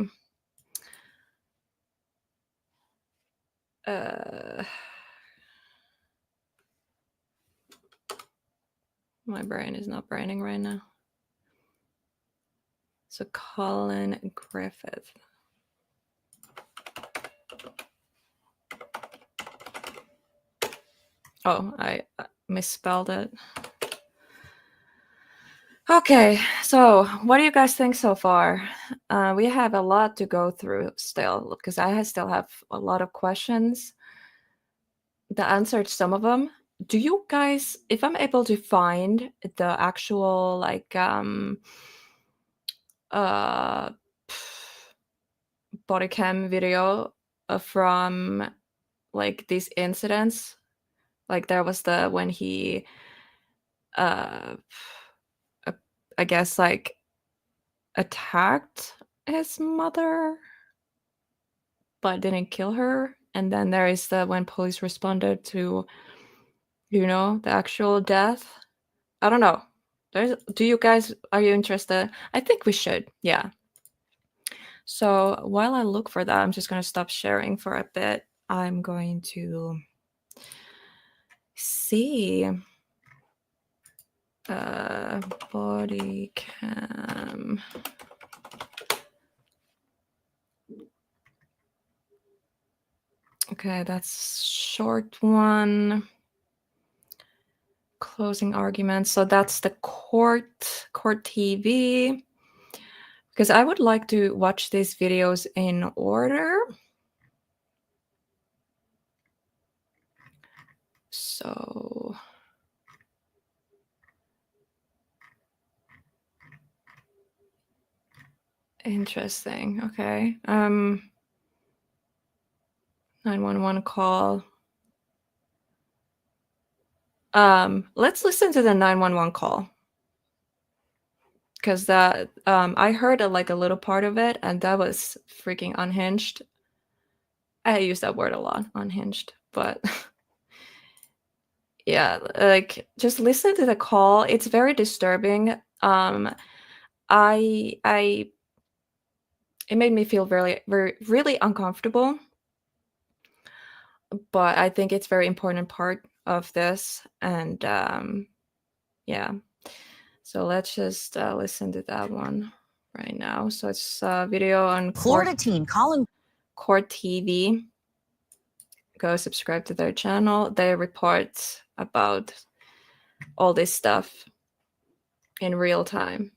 My brain is not braining right now. So Collin Griffith. Oh, I misspelled it. Okay, so what do you guys think so far? We have a lot to go through still, because I still have a lot of questions. The answer to some of them. Do you guys, if I'm able to find the actual body cam video from like these incidents, like there was the when he I guess like attacked his mother but didn't kill her, and then there is the when police responded to, you know, the actual death. I don't know. Do you guys, are you interested? I think we should, yeah. So while I look for that, I'm just going to stop sharing for a bit. I'm going to see body cam. Okay, that's short one. Closing arguments. So that's the court TV. Because I would like to watch these videos in order. So interesting. Okay. 911 call. Let's listen to the 911 call. Because that I heard a little part of it, and that was freaking unhinged. I use that word a lot, unhinged, but yeah, like just listen to the call. It's very disturbing. It made me feel really uncomfortable, but I think it's very important part of this, and yeah. So let's just listen to that one right now. So it's a video on Florida teen Collin Court TV. Go subscribe to their channel. They report about all this stuff in real time.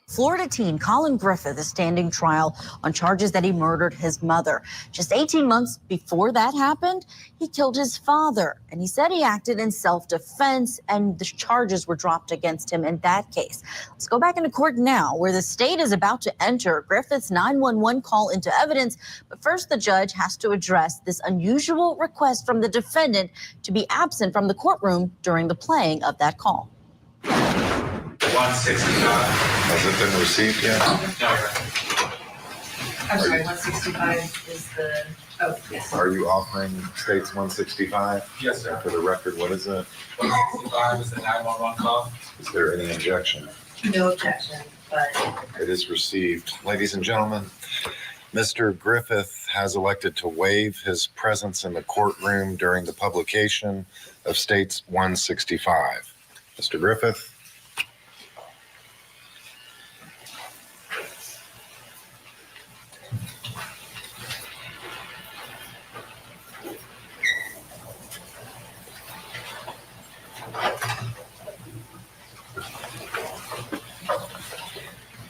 Florida teen Collin Griffith is standing trial on charges that he murdered his mother. Just 18 months before that happened, he killed his father, and he said he acted in self-defense, and the charges were dropped against him in that case. Let's go back into court now, where the state is about to enter Griffith's 911 call into evidence. But first, the judge has to address this unusual request from the defendant to be absent from the courtroom during the playing of that call. 165. Has it been received yet? No. I'm sorry, 165 is the Oh, yes. Are you offering states 165? Yes, sir. For the record, what is it? 165 is the 911 call. Is there any objection? No objection, but It is received. Ladies and gentlemen, Mr. Griffith has elected to waive his presence in the courtroom during the publication of States 165. Mr. Griffith?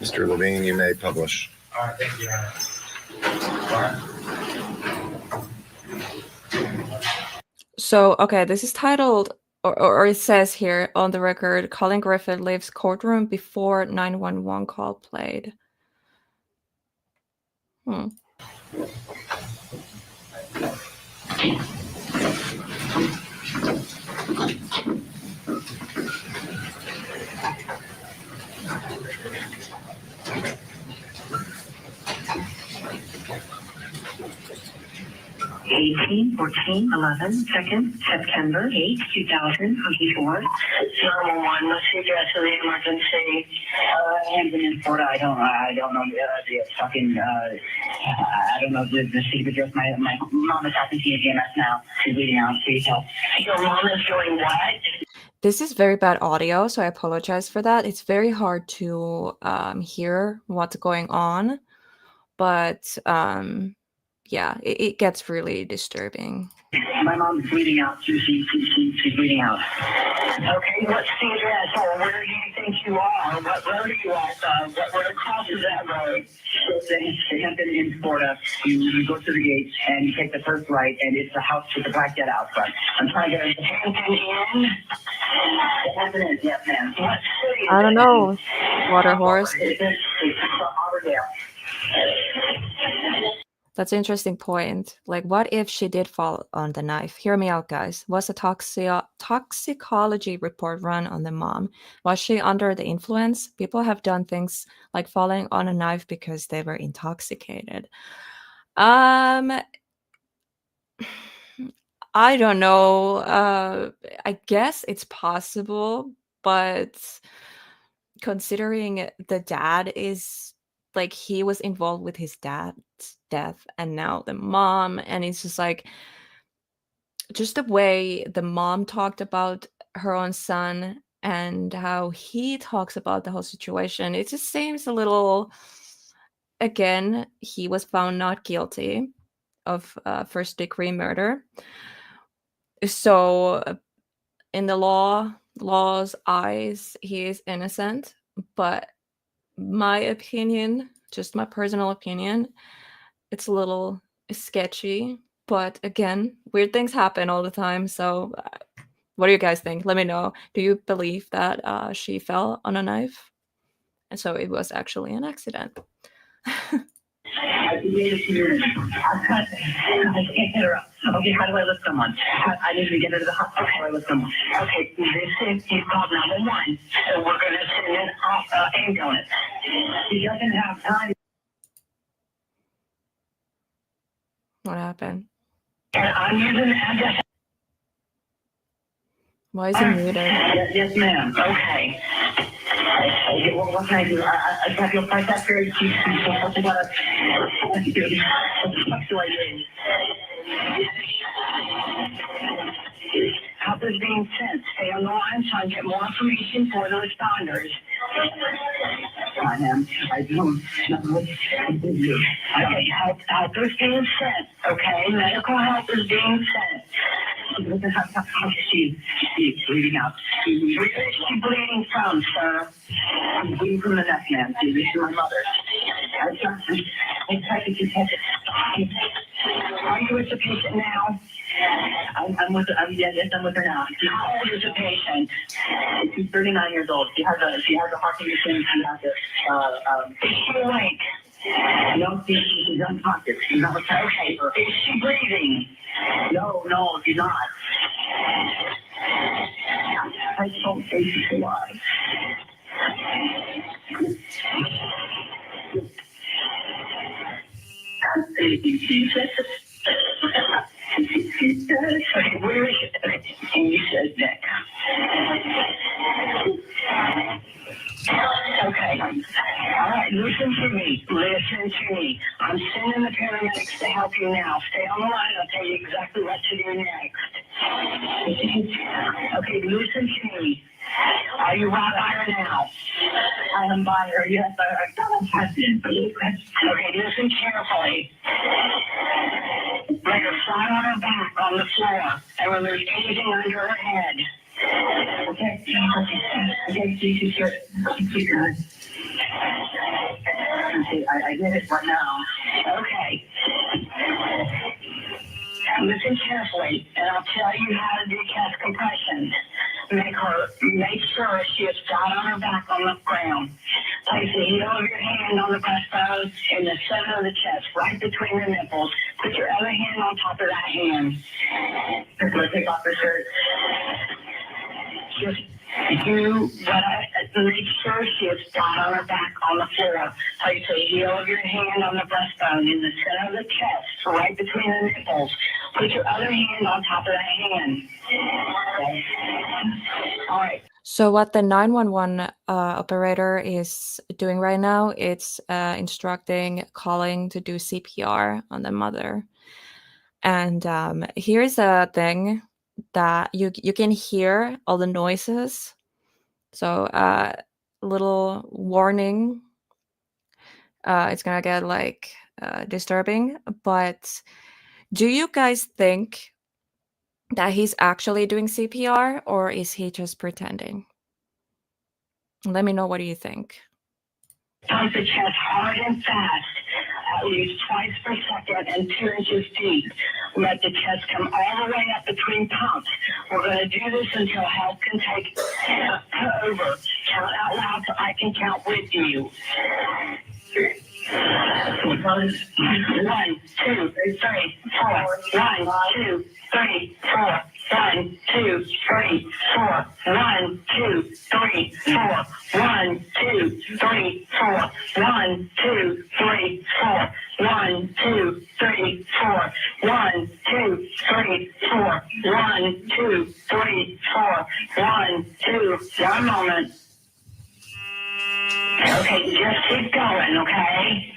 Mr. Levine, you may publish. all right, thank you, Your Honor. So, okay, this is titled, or it says here on the record, Collin Griffith leaves courtroom before 911 call played. Hmm. 18/14/11, 2nd September 8, 2024. 911, what's the address of the emergency? Hampton in Florida. I don't know the fucking, I don't know the city address. My mom is talking to EMS now. She's leaving out. Please help. Your mom is doing what? This is very bad audio, so I apologize for that. It's very hard to hear what's going on, but yeah, it gets really disturbing. My mom's bleeding out. She's bleeding out. Okay, what's the address? Or where do you think you are? What road are you at? What crosses that road? The Hampton in Florida. You go to the gate and you take the first right, and it's a house with a black dead out front. I'm trying to get the Hampton in. The Hampton in, yes, ma'am. What city is I don't it? know, water horse. It's Auburndale. That's an interesting point. Like, what if she did fall on the knife? Hear me out, guys. Was a toxicology report run on the mom? Was she under the influence? People have done things like falling on a knife because they were intoxicated. I don't know. I guess it's possible, but considering the dad is like, he was involved with his dad's death and now the mom, and it's just like, just the way the mom talked about her own son and how he talks about the whole situation, it just seems a little, again, he was found not guilty of first-degree murder, so in the law's eyes, he is innocent. But my opinion, just my personal opinion, it's a little sketchy. But again, weird things happen all the time. So what do you guys think? Let me know. Do you believe that she fell on a knife? And so it was actually an accident. I can't get her up. Okay, how do I lift someone? I need to get her to the hospital. How do I lift someone? Okay, this is called 911, and we're going to send an ambulance. He doesn't have time. What happened? And I'm using the address. Why is it muted? Yes, ma'am. Okay. What can I do? I have your price after you what do I do? Help is being sent. Stay on the line so I get more information for the responders. I am. I don't know what to do. Okay, help is being sent. Okay, medical help is being sent. She's bleeding out. Where is she bleeding from, sir? I'm bleeding from the neck, ma'am. This is my mother. I tried to catch it. Are you with the patient now? I'm with her. Yes, I'm with her now. How old is the patient? She's 39 years old. She has a heart condition. She has a. Is she awake? No, she's unconscious. She's not okay. Is she breathing? No, she's not. I don't think she's alive. Thank you, Jesus. Okay, where is it? And you said Nick. Okay. All right, listen to me. Listen to me. I'm sending the paramedics to help you now. Stay on the line. I'll tell you exactly what to do next. Okay, listen to me. Are you right by her now? I am by her, yes. Okay, listen carefully. Let her flat on her back on the floor and remove anything under her head. Okay, keep good. I did it for now. Okay. Listen carefully, and I'll tell you how to do chest compressions. Make sure she is flat on her back on the ground. Place the heel of your hand on the breastbone in the center of the chest, right between the nipples. Put your other hand on top of that hand. Let's take off the shirt. Just make sure she is flat on her back on the floor. Place the heel of your hand on the breastbone in the center of the chest, right between the nipples. Put your other hand on top of that hand. Okay. All right. So what the 911 operator is doing right now, it's instructing Collin to do CPR on the mother. And here's a thing that you can hear all the noises. So little warning. It's gonna get like disturbing. But do you guys think that he's actually doing CPR, or is he just pretending? Let me know, what do you think? Pump the chest hard and fast, at least twice per second and 2 inches deep. Let the chest come all the way up between pumps. We're going to do this until help can take over. Count out loud so I can count with you. 1, 2, 3, 4. 1, 2, 3, 4. 1, 2, 3, 4. 1, 2, 3, 4. 1, 2, 3, 4. 1, 2, 3, 4. 1, 2, 3, 4. 1, 2, 3, 4. 1, 2, 3, 4. 1, 2. 1 moment. Okay, just keep going, okay?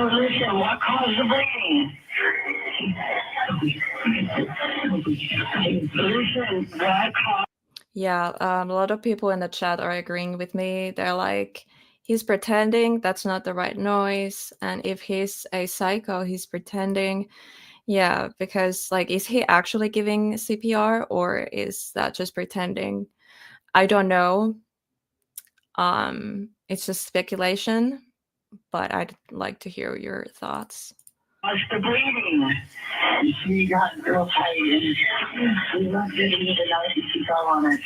Listen, what caused the bleeding? Listen, what caused... Yeah, a lot of people in the chat are agreeing with me. They're like, he's pretending, that's not the right noise. And if he's a psycho, he's pretending. Yeah, because like, is he actually giving CPR, or is that just pretending? I don't know. It's just speculation, but I'd like to hear your thoughts. What's the bleeding? She got real tight and she was getting me the knife and she fell on it.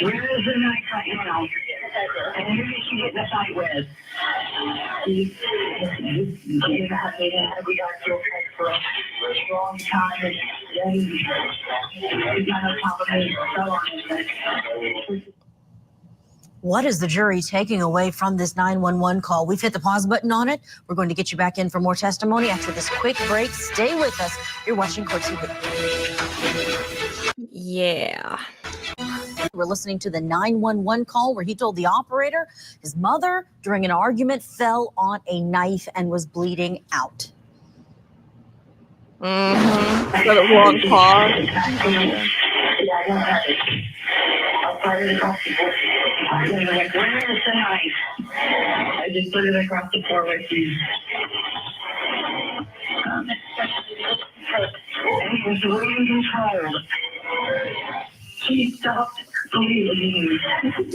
Where is the knife right now? And who did she get in a fight with? We got your face for a long time, and then he got on top of me and fell on it. What is the jury taking away from this 911 call? We've hit the pause button on it. We're going to get you back in for more testimony after this quick break. Stay with us. You're watching Court TV. Yeah. We're listening to the 911 call where he told the operator his mother, during an argument, fell on a knife and was bleeding out. Mm-hmm. For the wrong cause. And I'm like, where is the knife? I just put it across the floor with you. And he was really controlled. She stopped bleeding.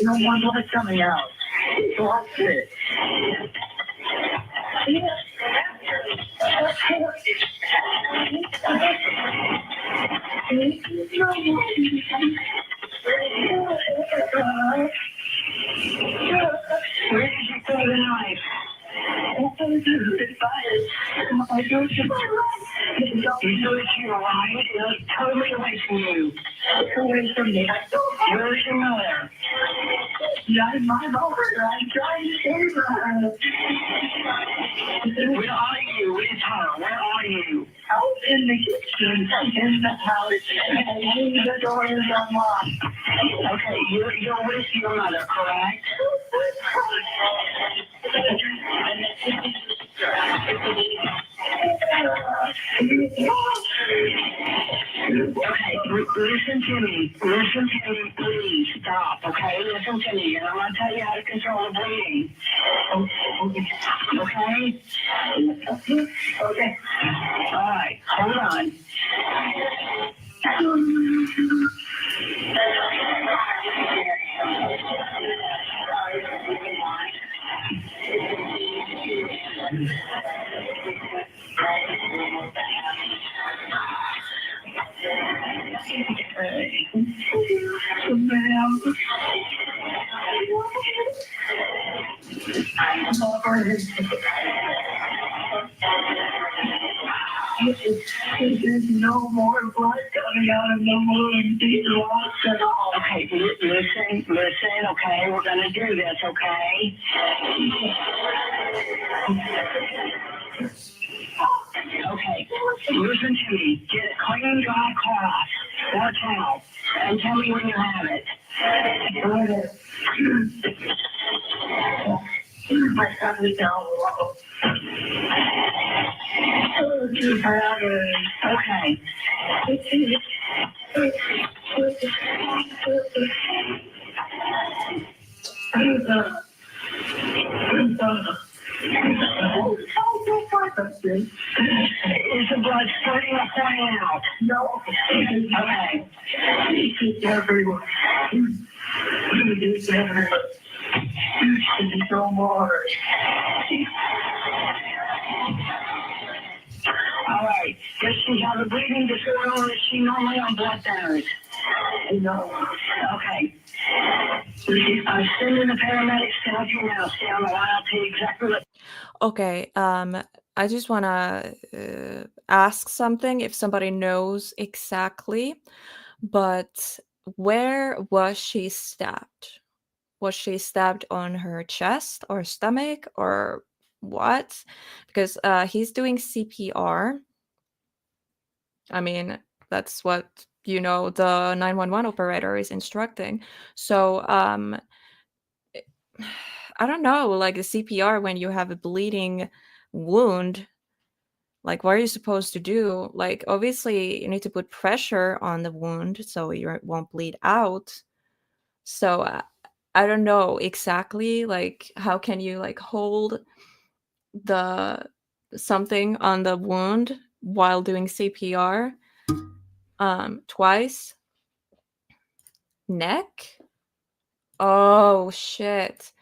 No one was coming out. She lost it. Where did you throw the knife? I don't know. You're right. It's totally away from you. Away from me. Where's your mother? Not my mother. I'm trying to save her. Where are you? Where's her? Where are you? Out in the kitchen. In the house. And the door is unlocked. Okay, you're with your mother, correct? Okay, listen to me. Listen to me, please. Stop, okay? Listen to me, and I'm going to tell you how to control the bleeding. Okay? Okay. All right, hold on. There's no more blood coming out of the wound. He's lost it all. Okay, listen, okay? We're going to do this, okay? Okay, listen to me. Get a clean, dry cloth or towel and tell me when you have it. My son is down low. Okay. Is the blood starting or pouring out? No. Okay. It's everywhere. It's everywhere. It's no more. All right. Does she have a breathing disorder or is she normally on blood thinners? No. Okay. I'm sending the paramedics to help you now. Stay on the line. I'll tell you exactly what. Okay, I just want to ask something if somebody knows exactly, but where was she stabbed? Was she stabbed on her chest or stomach or what? Because he's doing CPR. I mean, that's what, the 911 operator is instructing. So, I don't know, like the CPR when you have a bleeding wound, like what are you supposed to do? Like obviously you need to put pressure on the wound so you won't bleed out. So I don't know exactly like how can you like hold the something on the wound while doing CPR twice. Neck? Oh shit.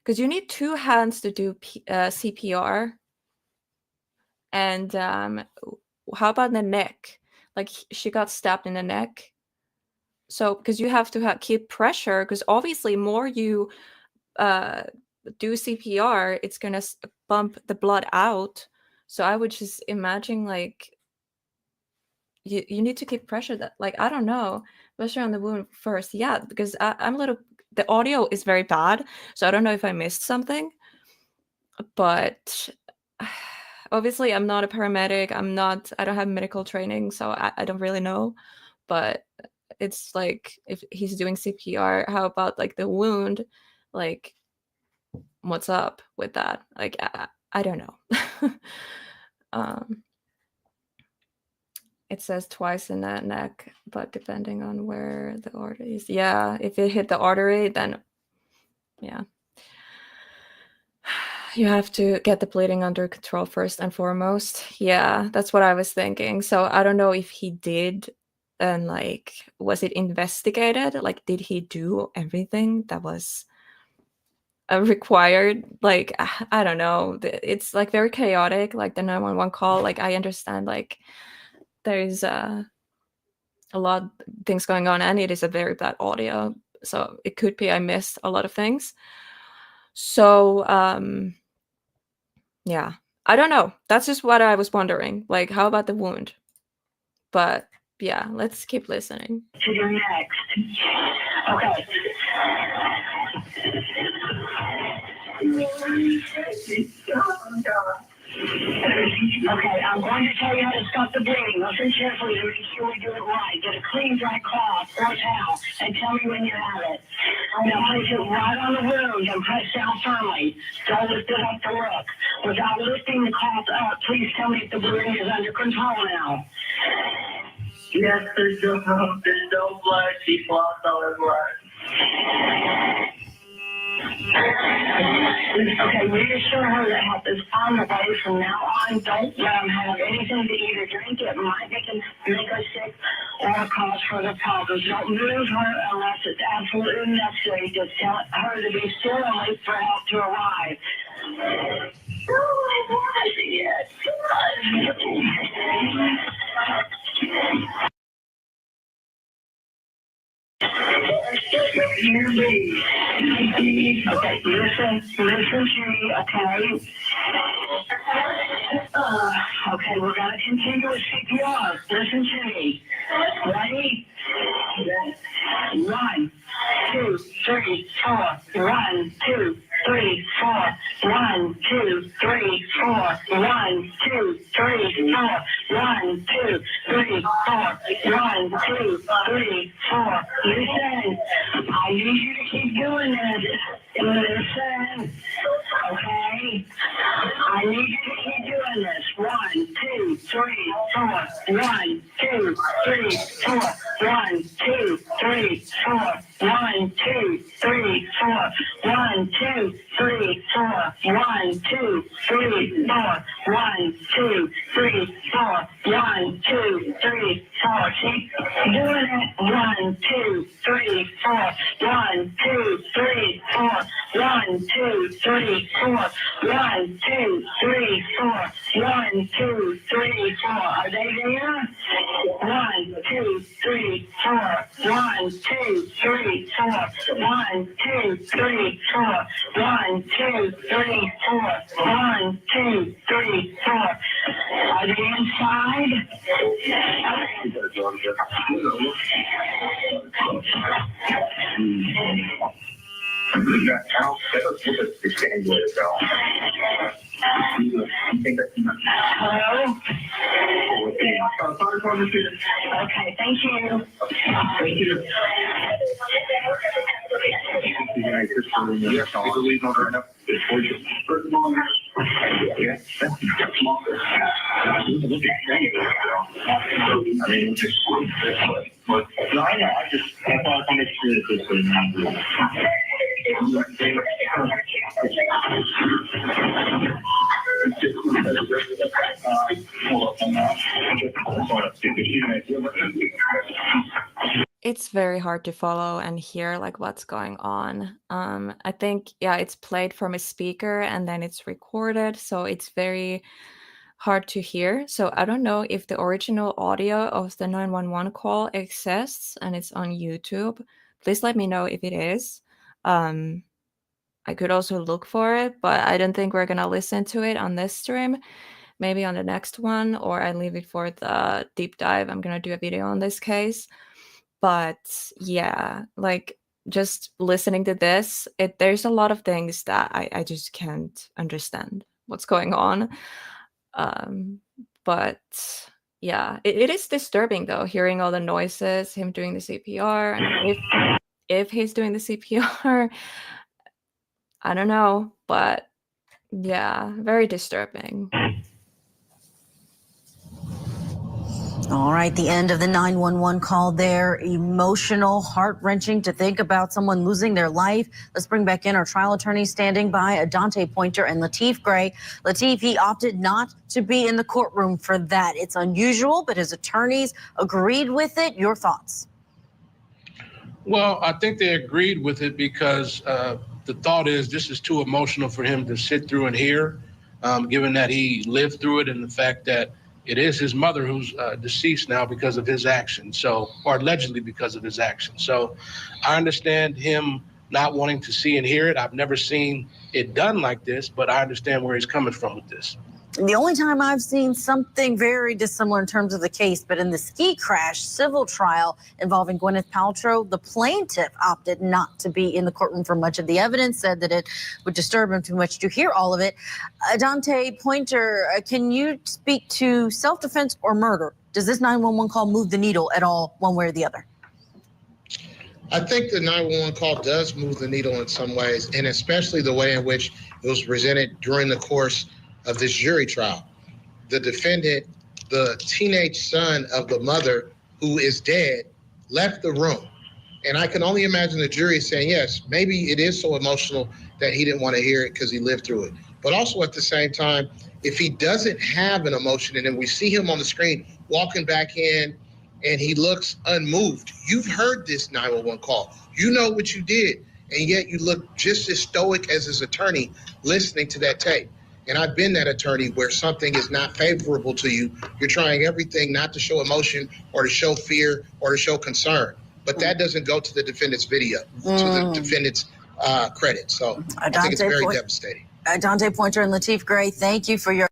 Because you need two hands to do CPR. And how about the neck? Like she got stabbed in the neck. So because you have to keep pressure, because obviously more you do CPR, it's gonna bump the blood out. So I would just imagine like you need to keep pressure that like I don't know, pressure on the wound first. Yeah, because I'm a little. The audio is very bad, so I don't know if I missed something. But obviously, I'm not a paramedic. I don't have medical training, so I don't really know. But it's like if he's doing CPR, how about like the wound? Like, what's up with that? Like, I don't know. It says twice in that neck, but depending on where the artery is. Yeah, if it hit the artery, then Yeah. You have to get the bleeding under control first and foremost. Yeah, that's what I was thinking. So I don't know if he did, and like, was it investigated? Like, did he do everything that was required? Like, I don't know. It's like very chaotic, like the 911 call. Like, I understand, like, there's a lot of things going on, and it is a very bad audio. So it could be I missed a lot of things. So, yeah, I don't know. That's just what I was wondering. Like, how about the wound? But yeah, let's keep listening. To your next. Okay. Okay, I'm going to tell you how to stop the bleeding. Listen carefully to make sure we do it right. Get a clean, dry cloth or a towel and tell me when you have it. Now place it right on the wound and press down firmly. Don't lift it up to look. Without lifting the cloth up, please tell me if the bleeding is under control now. Yes, there's no blood. She lost all her blood. Okay, reassure her that help is on the way from now on. Don't let them have anything to eat or drink. It might make her sick or cause further problems. Don't move her unless it's absolutely necessary. Just tell her to be still and wait for help to arrive. Oh my God, Okay, listen to me, okay? Okay, we're gonna continue with CPR. Listen to me. Ready? 1, 2, 3, 4. 1, 2, 3, 4. 1, 2, 3, 4. 1, 2, 3, 4. 1, 2, 3, 4. 1, 2, 3, 4. Listen, I need you to keep doing this. Listen, okay? I need you to keep doing this. 1, 2, 3, 4. 1, 2, 3, 4. 1, 2, 3, 4. 1, 2, 3, 4. 1, 2, 3, 4. 1, 2, 3, 4. 1, 2, 3, 4. 1, 2, 3, 4. Keep doing it. 1, 2, 3, 4. 1, 2, 3, 4. 1, 2, 3, 4. 1, 2, 3, 4. 1, 2, 3, 4. Are they there? 1, 2, 3, 4. 1, 2, 3, 4. 1, 2, 3, 4. 1, 2, 3, 4. 1, 2, 3, 4. Are they inside? Hello? Okay, thank you. Thank you. It's very hard to follow and hear like what's going on. I think, yeah, it's played from a speaker and then it's recorded, so it's very hard to hear. So I don't know if the original audio of the 911 call exists and it's on YouTube. Please let me know if it is. I could also look for it, but I don't think we're gonna listen to it on this stream. Maybe on the next one, or I leave it for the deep dive. I'm gonna do a video on this case. But yeah, like just listening to this, there's a lot of things that I just can't understand what's going on. But yeah, it is disturbing though, hearing all the noises, him doing the CPR, and if he's doing the CPR, I don't know, but yeah, very disturbing. All right, the end of the 911 call there. Emotional, heart-wrenching to think about someone losing their life. Let's bring back in our trial attorneys standing by, Adante Pointer and Lateef Gray. Lateef, he opted not to be in the courtroom for that. It's unusual, but his attorneys agreed with it. Your thoughts? Well, I think they agreed with it because the thought is this is too emotional for him to sit through and hear, given that he lived through it and the fact that it is his mother who's deceased now because of his actions, or allegedly because of his actions. So I understand him not wanting to see and hear it. I've never seen it done like this, but I understand where he's coming from with this. The only time I've seen something very dissimilar in terms of the case, but in the ski crash civil trial involving Gwyneth Paltrow, the plaintiff opted not to be in the courtroom for much of the evidence, said that it would disturb him too much to hear all of it. Adante Pointer, can you speak to self-defense or murder? Does this 911 call move the needle at all, one way or the other? I think the 911 call does move the needle in some ways, and especially the way in which it was presented during the course of this jury trial. The defendant, the teenage son of the mother who is dead, left the room. And I can only imagine the jury saying, yes, maybe it is so emotional that he didn't want to hear it because he lived through it. But also at the same time, if he doesn't have an emotion and then we see him on the screen walking back in and he looks unmoved, you've heard this 911 call. You know what you did, and yet you look just as stoic as his attorney listening to that tape. And I've been that attorney where something is not favorable to you. You're trying everything not to show emotion or to show fear or to show concern. But that doesn't go to the defendant's video, to the defendant's credit. So I think it's very devastating. Adante Pointer and Lateef Gray, thank you for your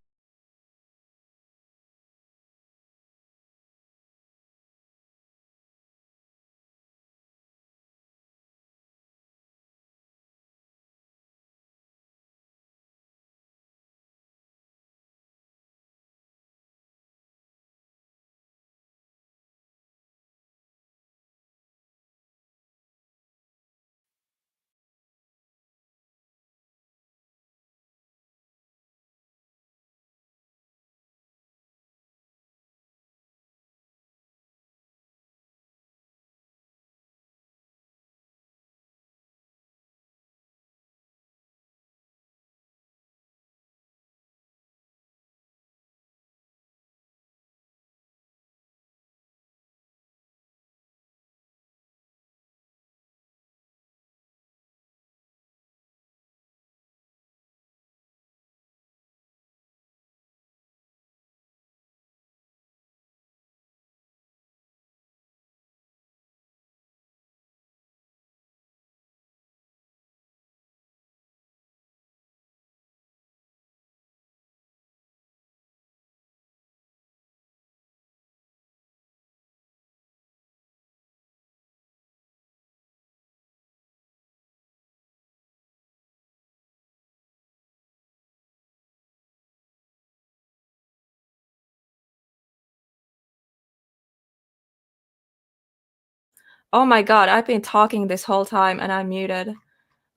Oh my god, I've been talking this whole time and I'm muted.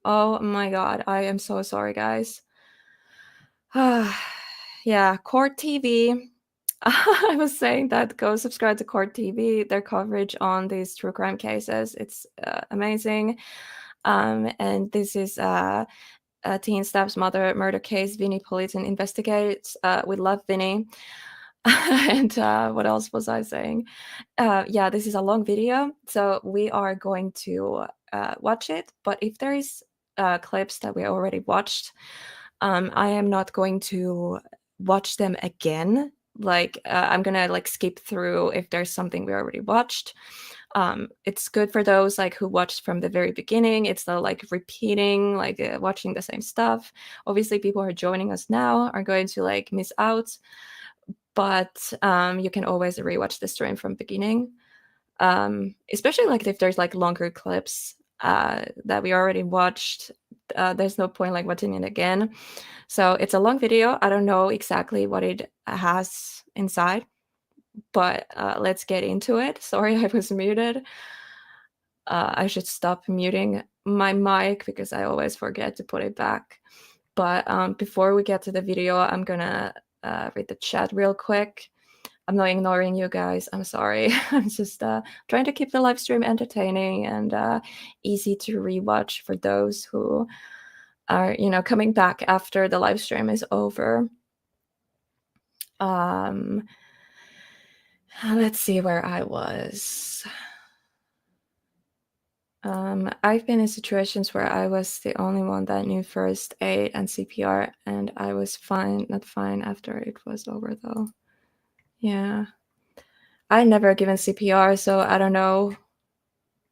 Oh my god, I am so sorry, guys. Yeah, Court TV. I was saying that go subscribe to Court TV. Their coverage on these true crime cases, it's amazing. And this is a teen stabs mother murder case. Vinnie Politan investigates. We love Vinnie. And what else was I saying? Yeah, this is a long video, so we are going to watch it. But if there is clips that we already watched, I am not going to watch them again. Like I'm gonna like skip through if there's something we already watched. It's good for those like who watched from the very beginning. It's not like repeating, like watching the same stuff. Obviously, people who are joining us now are going to like miss out. But you can always rewatch the stream from beginning, especially like if there's like longer clips that we already watched. There's no point like watching it again. So it's a long video. I don't know exactly what it has inside, but let's get into it. Sorry, I was muted. I should stop muting my mic because I always forget to put it back. But before we get to the video, I'm gonna read the chat real quick. I'm not ignoring you guys. I'm sorry. I'm just trying to keep the live stream entertaining and easy to rewatch for those who are, coming back after the live stream is over. Let's see where I was. I've been in situations where I was the only one that knew first aid and CPR, and I was not fine after it was over, though. Yeah. I never given CPR, so I don't know.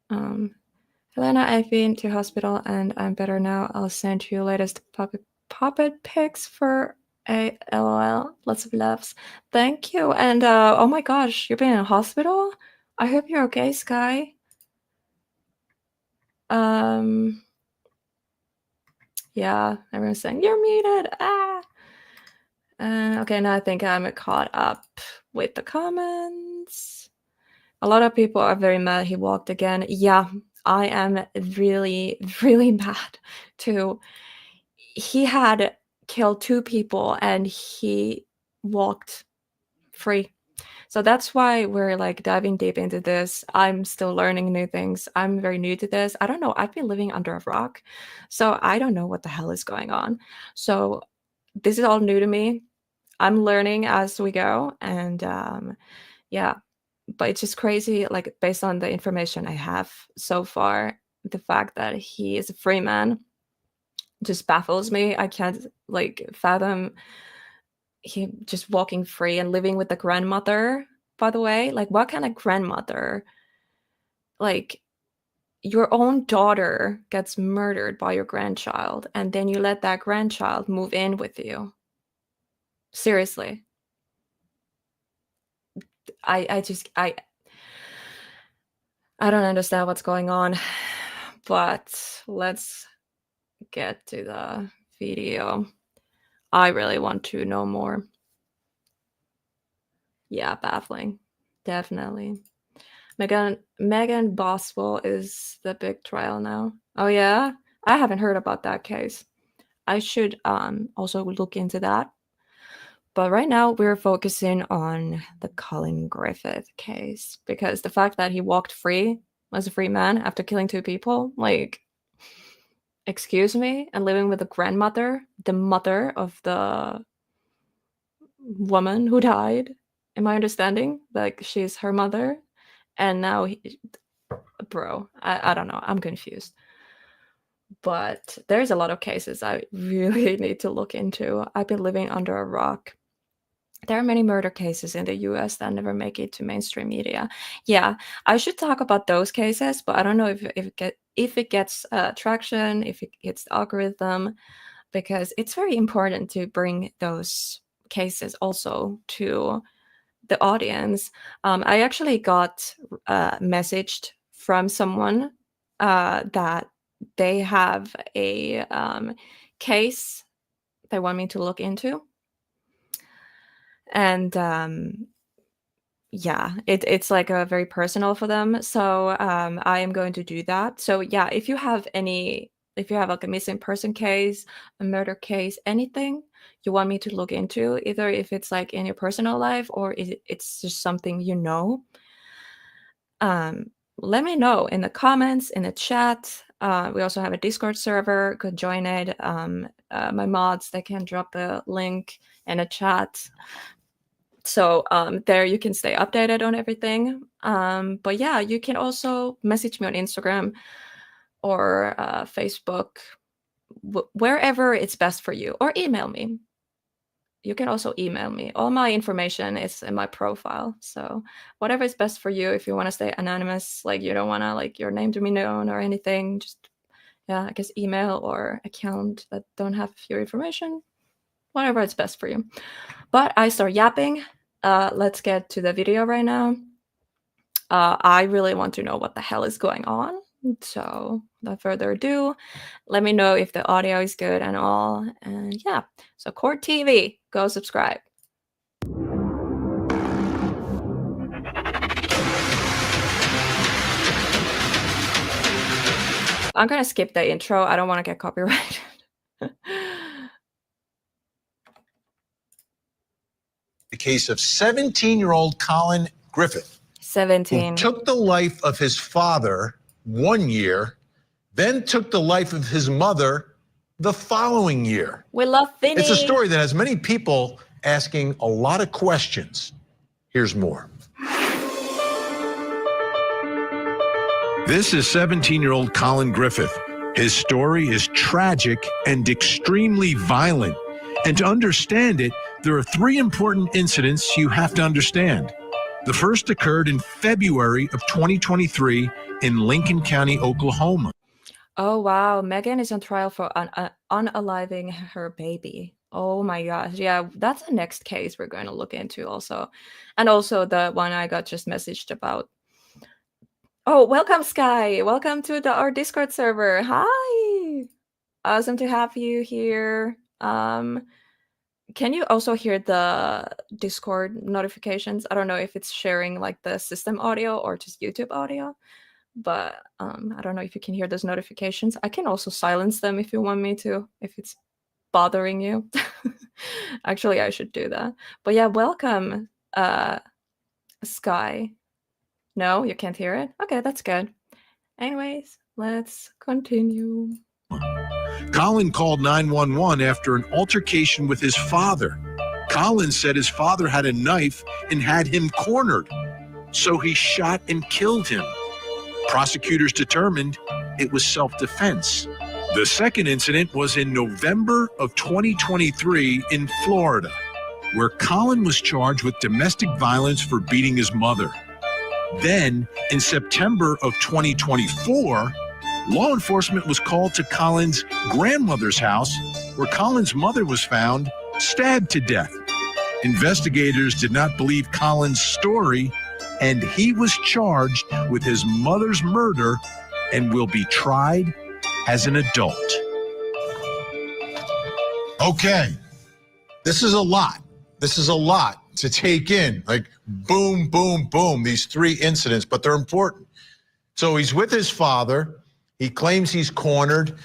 Helena, I've been to hospital and I'm better now. I'll send you latest puppet pics for a LOL. Lots of loves. Thank you. And oh my gosh, you've been in a hospital? I hope you're okay, Sky. Yeah, everyone's saying you're muted. Okay, now I think I'm caught up with the comments. A lot of people are very mad he walked again. Yeah, I am really, really mad too. He had killed 2 people and he walked free. So that's why we're like diving deep into this. I'm still learning new things. I'm very new to this. I don't know. I've been living under a rock. So I don't know what the hell is going on. So this is all new to me. I'm learning as we go. And yeah, but it's just crazy, like based on the information I have so far, the fact that he is a free man just baffles me. I can't like fathom him just walking free and living with the grandmother, by the way. Like, what kind of grandmother? Like, your own daughter gets murdered by your grandchild, and then you let that grandchild move in with you. Seriously. I don't understand what's going on, but let's get to the video. I really want to know more. Yeah, baffling. Definitely. Megan Boswell is the big trial now. Oh yeah? I haven't heard about that case. I should also look into that. But right now we're focusing on the Collin Griffith case, because the fact that he walked free as a free man after killing 2 people, like, excuse me, and living with the grandmother, the mother of the woman who died, in my understanding, like she's her mother, and now bro, I don't know, I'm confused. But there's a lot of cases I really need to look into. I've been living under a rock. There are many murder cases in the US that never make it to mainstream media. Yeah, I should talk about those cases, but I don't know if it gets traction, if it gets the algorithm, because it's very important to bring those cases also to the audience. I actually got messaged from someone that they have a case they want me to look into. And yeah, it's like a very personal for them. So I am going to do that. So yeah, if you have like a missing person case, a murder case, anything you want me to look into, either if it's like in your personal life or it's just something let me know in the comments, in the chat. We also have a Discord server. Could join it. My mods, they can drop the link in a chat. So there you can stay updated on everything. But yeah, you can also message me on Instagram or Facebook, wherever it's best for you, or email me. You can also email me. All my information is in my profile. So whatever is best for you, if you want to stay anonymous, like you don't want to like your name to be known or anything, just, yeah, I guess email or account that don't have your information, whatever is best for you. But I start yapping. Let's get to the video right now. I really want to know what the hell is going on. So without further ado, let me know if the audio is good and all. And yeah, so Court TV, go subscribe. I'm gonna skip the intro. I don't want to get copyrighted. case of 17-year-old Collin Griffith, 17. who took the life of his father 1 year, then took the life of his mother the following year. We love Vinny. It's a story that has many people asking a lot of questions. Here's more. This is 17-year-old Collin Griffith. His story is tragic and extremely violent. And to understand it, there are 3 important incidents you have to understand. The first occurred in February of 2023 in Lincoln County, Oklahoma. Oh, wow. Megan is on trial for unaliving her baby. Oh, my gosh. Yeah, that's the next case we're going to look into also. And also the one I got just messaged about. Oh, welcome, Sky. Welcome to our Discord server. Hi. Awesome to have you here. Can you also hear the Discord notifications? I don't know if it's sharing like the system audio or just YouTube audio. But I don't know if you can hear those notifications. I can also silence them if you want me to, if it's bothering you. Actually, I should do that. But yeah, welcome, Sky. No, you can't hear it? Okay, that's good. Anyways, let's continue. Collin called 911 after an altercation with his father. Collin said his father had a knife and had him cornered, so he shot and killed him. Prosecutors determined it was self-defense. The second incident was in November of 2023 in Florida, where Collin was charged with domestic violence for beating his mother. Then, in September of 2024, law enforcement was called to Collin's grandmother's house, where Collin's mother was found stabbed to death. Investigators did not believe Collin's story, and he was charged with his mother's murder and will be tried as an adult. Okay, this is a lot. This is a lot to take in. Like, boom, boom, boom, these 3 incidents, but they're important. So he's with his father. He claims he's cornered,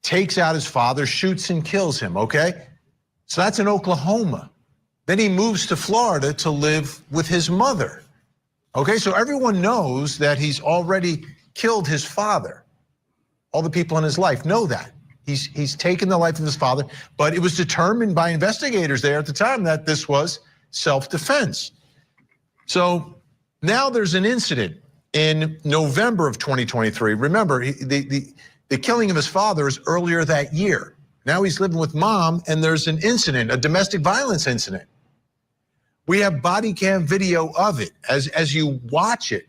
takes out his father, shoots and kills him, okay? So that's in Oklahoma. Then he moves to Florida to live with his mother. Okay, so everyone knows that he's already killed his father. All the people in his life know that. He's taken the life of his father, but it was determined by investigators there at the time that this was self-defense. So now there's an incident in November of 2023. Remember, the killing of his father is earlier that year. Now he's living with mom, and there's an incident, a domestic violence incident. We have body cam video of it. As you watch it,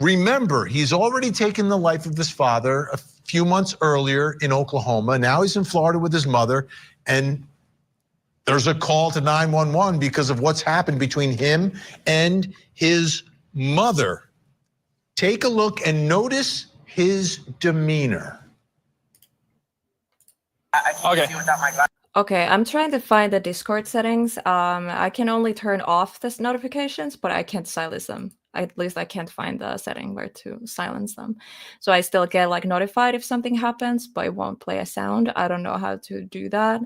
remember, he's already taken the life of his father a few months earlier in Oklahoma. Now he's in Florida with his mother, and there's a call to 911 because of what's happened between him and his mother. Take a look and notice his demeanor. Okay, I'm trying to find the Discord settings. I can only turn off the notifications, but I can't silence them. At least I can't find the setting where to silence them. So I still get like notified if something happens, but it won't play a sound. I don't know how to do that.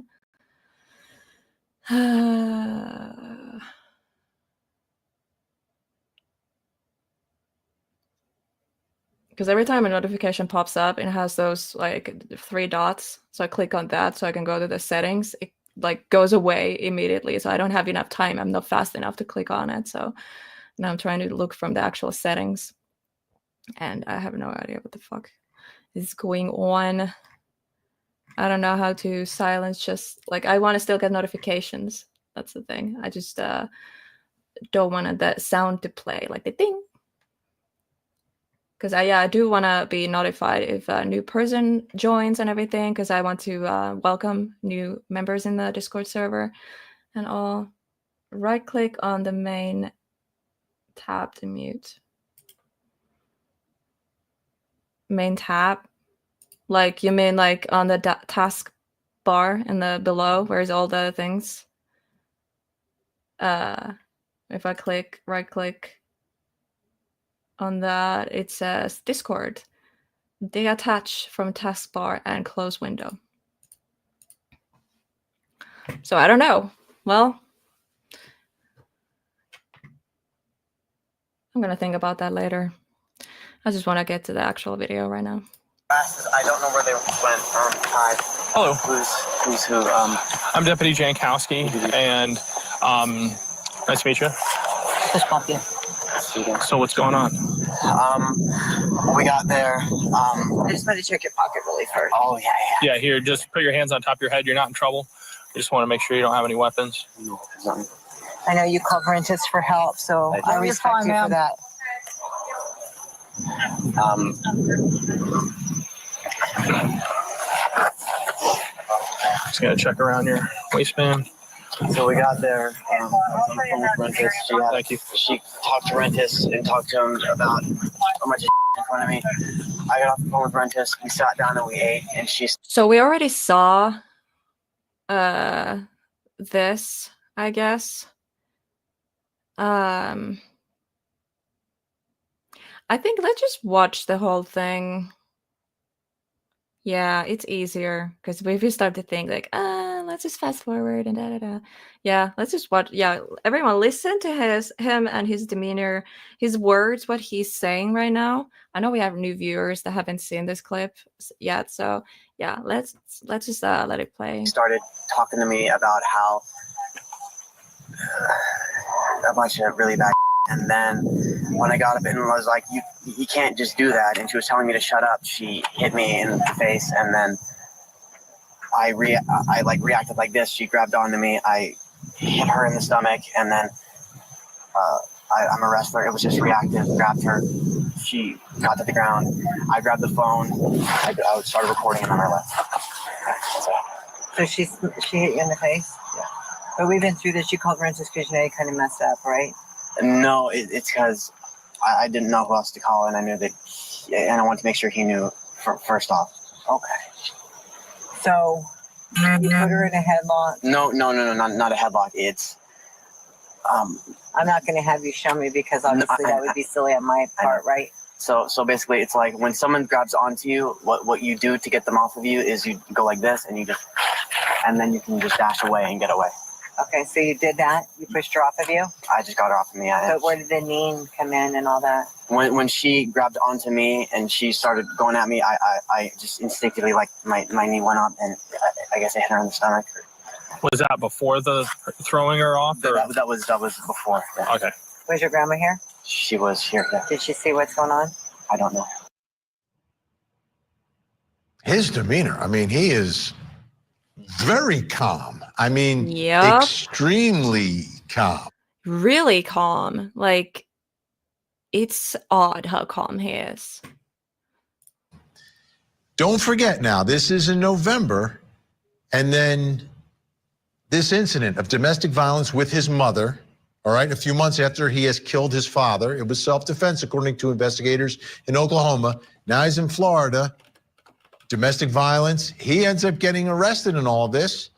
Because every time a notification pops up, it has those like 3 dots. So I click on that so I can go to the settings. It like goes away immediately. So I don't have enough time. I'm not fast enough to click on it. So now I'm trying to look from the actual settings. And I have no idea what the fuck is going on. I don't know how to silence, just like I want to still get notifications. That's the thing. I just don't want that sound to play, like the ding. Because I do want to be notified if a new person joins and everything, because I want to welcome new members in the Discord server and all. Right click on the main tab to mute. Main tab? Like, you mean like on the task bar in the below, where's all the things? If I right click on that, it says Discord. Detach from taskbar and close window. So I don't know. Well, I'm gonna think about that later. I just want to get to the actual video right now. I don't know where they went. Hi. Hello. Who's who? I'm Deputy Jankowski, and nice to meet you. Just bump you. So what's going on? We got there. I just wanted to check your pocket really first. Oh, yeah. Yeah, here, just put your hands on top of your head. You're not in trouble. I just want to make sure you don't have any weapons. No, there's nothing. I know you called Rentis for help, so I respect you for that. Just gonna check around your waistband. So we got there. Rentis. Thank you. She talked to Rentis and talked to him about a bunch of in front of me. I got off the phone with Rentis. We sat down and we ate, and she. So we already saw this, I guess. I think let's just watch the whole thing. Yeah, it's easier because if we start to think like, let's just fast forward and da. Yeah, let's just watch. Yeah, everyone listen to him and his demeanor, his words, what he's saying right now. I know we have new viewers that haven't seen this clip yet, so yeah, let's just let it play. Started talking to me about how a bunch of really bad. And then when I got up and was like, you can't just do that. And she was telling me to shut up. She hit me in the face. And then I reacted like this. She grabbed onto me. I hit her in the stomach. And then I'm a wrestler. It was just reactive. Grabbed her. She got to the ground. I grabbed the phone. I started recording and then I left. So she hit you in the face? Yeah. But we've been through this. You called Rentis because you know you kind of messed up, right? No, it's because I didn't know who else to call, and I knew that, and I wanted to make sure he knew first off. Okay. So you put her in a headlock? No, not a headlock. It's I'm not going to have you show me because obviously that would be silly on my part, right? So basically, it's like when someone grabs onto you, what you do to get them off of you is you go like this, and then you can just dash away and get away. Okay, so you did that? You pushed her off of you? I just got her off of me. Yeah. But where did the knee come in and all that? When she grabbed onto me and she started going at me, I just instinctively, like, my knee went up and I guess I hit her in the stomach. Was that before the throwing her off? Or? That was before. Yeah. Okay. Was your grandma here? She was here. Yeah. Did she see what's going on? I don't know. His demeanor, I mean, he is very calm. I mean, Yep. extremely calm. Really calm. Like, it's odd how calm he is. Don't forget now, this is in November, and then this incident of domestic violence with his mother, all right, a few months after he has killed his father. It was self-defense, according to investigators in Oklahoma. Now he's in Florida. Domestic violence. He ends up getting arrested in all of this,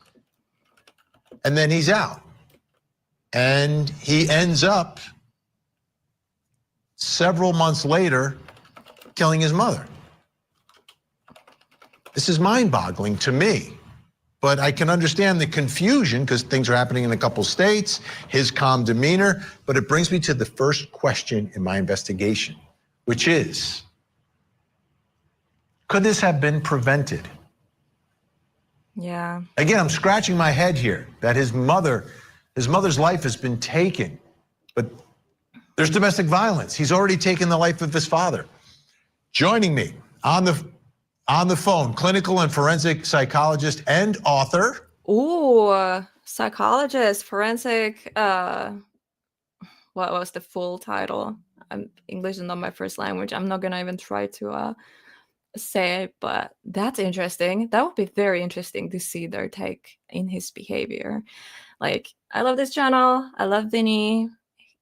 and then he's out. And he ends up several months later killing his mother. This is mind-boggling to me, but I can understand the confusion because things are happening in a couple states, his calm demeanor, but it brings me to the first question in my investigation, which is, could this have been prevented? Yeah. Again, I'm scratching my head here that his mother's life has been taken, but there's domestic violence. He's already taken the life of his father. Joining me on the phone, clinical and forensic psychologist and author. Ooh, psychologist, forensic, what was the full title? English is not my first language. I'm not gonna even try to say it, but that's interesting. That would be very interesting to see their take in his behavior. Like, I love this channel. I love Vinny.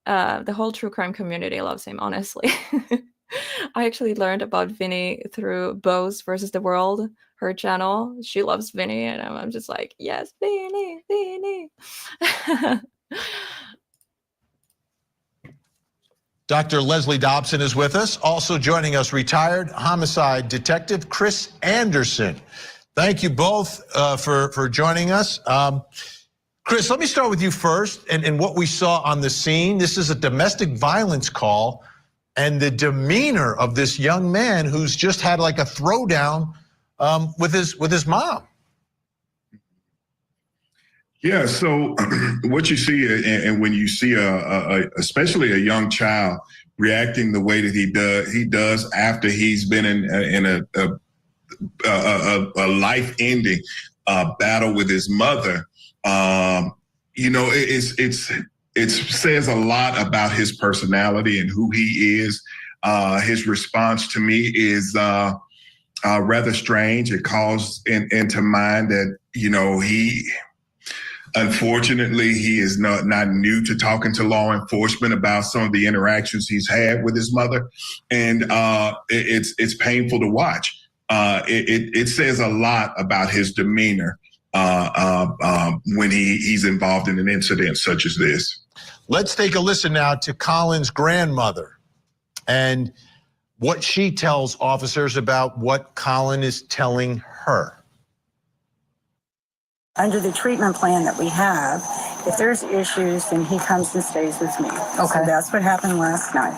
The whole true crime community loves him, honestly. I actually learned about Vinny through Bose versus the World, her channel. She loves Vinny, and I'm just like, yes, Vinny, Vinny. Dr. Leslie Dobson is with us. Also joining us, retired homicide detective Chris Anderson. Thank you both for joining us. Chris, let me start with you first and what we saw on the scene. This is a domestic violence call, and the demeanor of this young man who's just had like a throwdown with his mom. Yeah, so what you see, and when you see especially a young child reacting the way that he does after he's been in a life-ending battle with his mother, it says a lot about his personality and who he is. His response to me is rather strange. It calls into mind that unfortunately, he is not new to talking to law enforcement about some of the interactions he's had with his mother, and it's painful to watch. It says a lot about his demeanor when he's involved in an incident such as this. Let's take a listen now to Collin's grandmother and what she tells officers about what Collin is telling her. Under the treatment plan that we have, if there's issues, then he comes and stays with me. Okay. So that's what happened last night.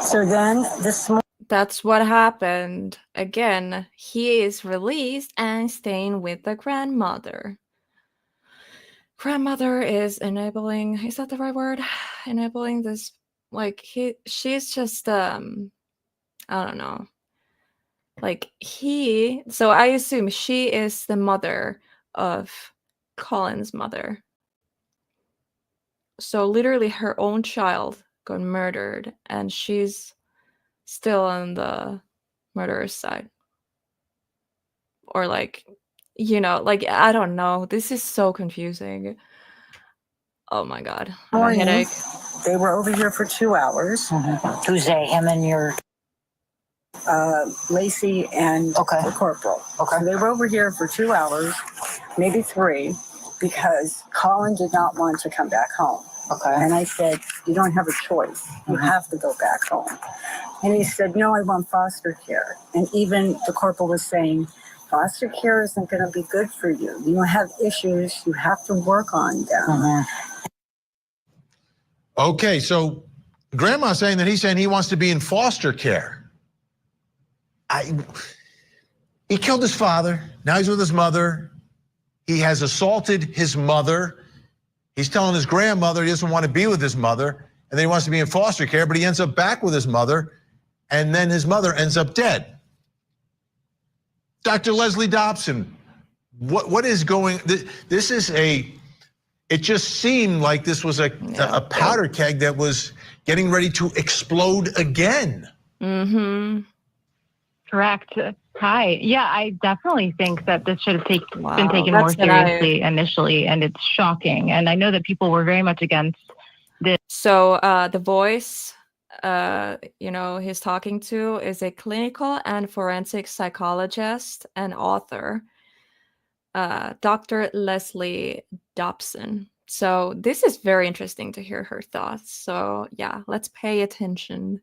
So then this morning. That's what happened. Again, he is released and staying with the grandmother. Grandmother is enabling, is that the right word? Enabling this, like she's just, I don't know. So I assume she is the mother of Collin's mother. So literally her own child got murdered and she's still on the murderer's side. Or I don't know. This is so confusing. Oh my God. I have a headache. They were over here for 2 hours. Mm-hmm. Who's they? Him and your... Lacey and the corporal. Okay. So they were over here for 2 hours, maybe 3, because Collin did not want to come back home. Okay. And I said, you don't have a choice. You have to go back home. And he said, no, I want foster care. And even the corporal was saying, foster care isn't going to be good for you. You have issues. You have to work on them. Okay, so Grandma's saying that he's saying he wants to be in foster care. He killed his father. Now he's with his mother. He has assaulted his mother. He's telling his grandmother he doesn't want to be with his mother, and then he wants to be in foster care, but he ends up back with his mother, and then his mother ends up dead. Dr. Leslie Dobson, what is going? This is it just seemed like this was a powder keg that was getting ready to explode again. Mm-hmm. Correct. Hi. Yeah, I definitely think that this should have been taken more seriously initially, and it's shocking. And I know that people were very much against this. So the voice, he's talking to is a clinical and forensic psychologist and author, Dr. Leslie Dobson. So this is very interesting to hear her thoughts. So yeah, let's pay attention.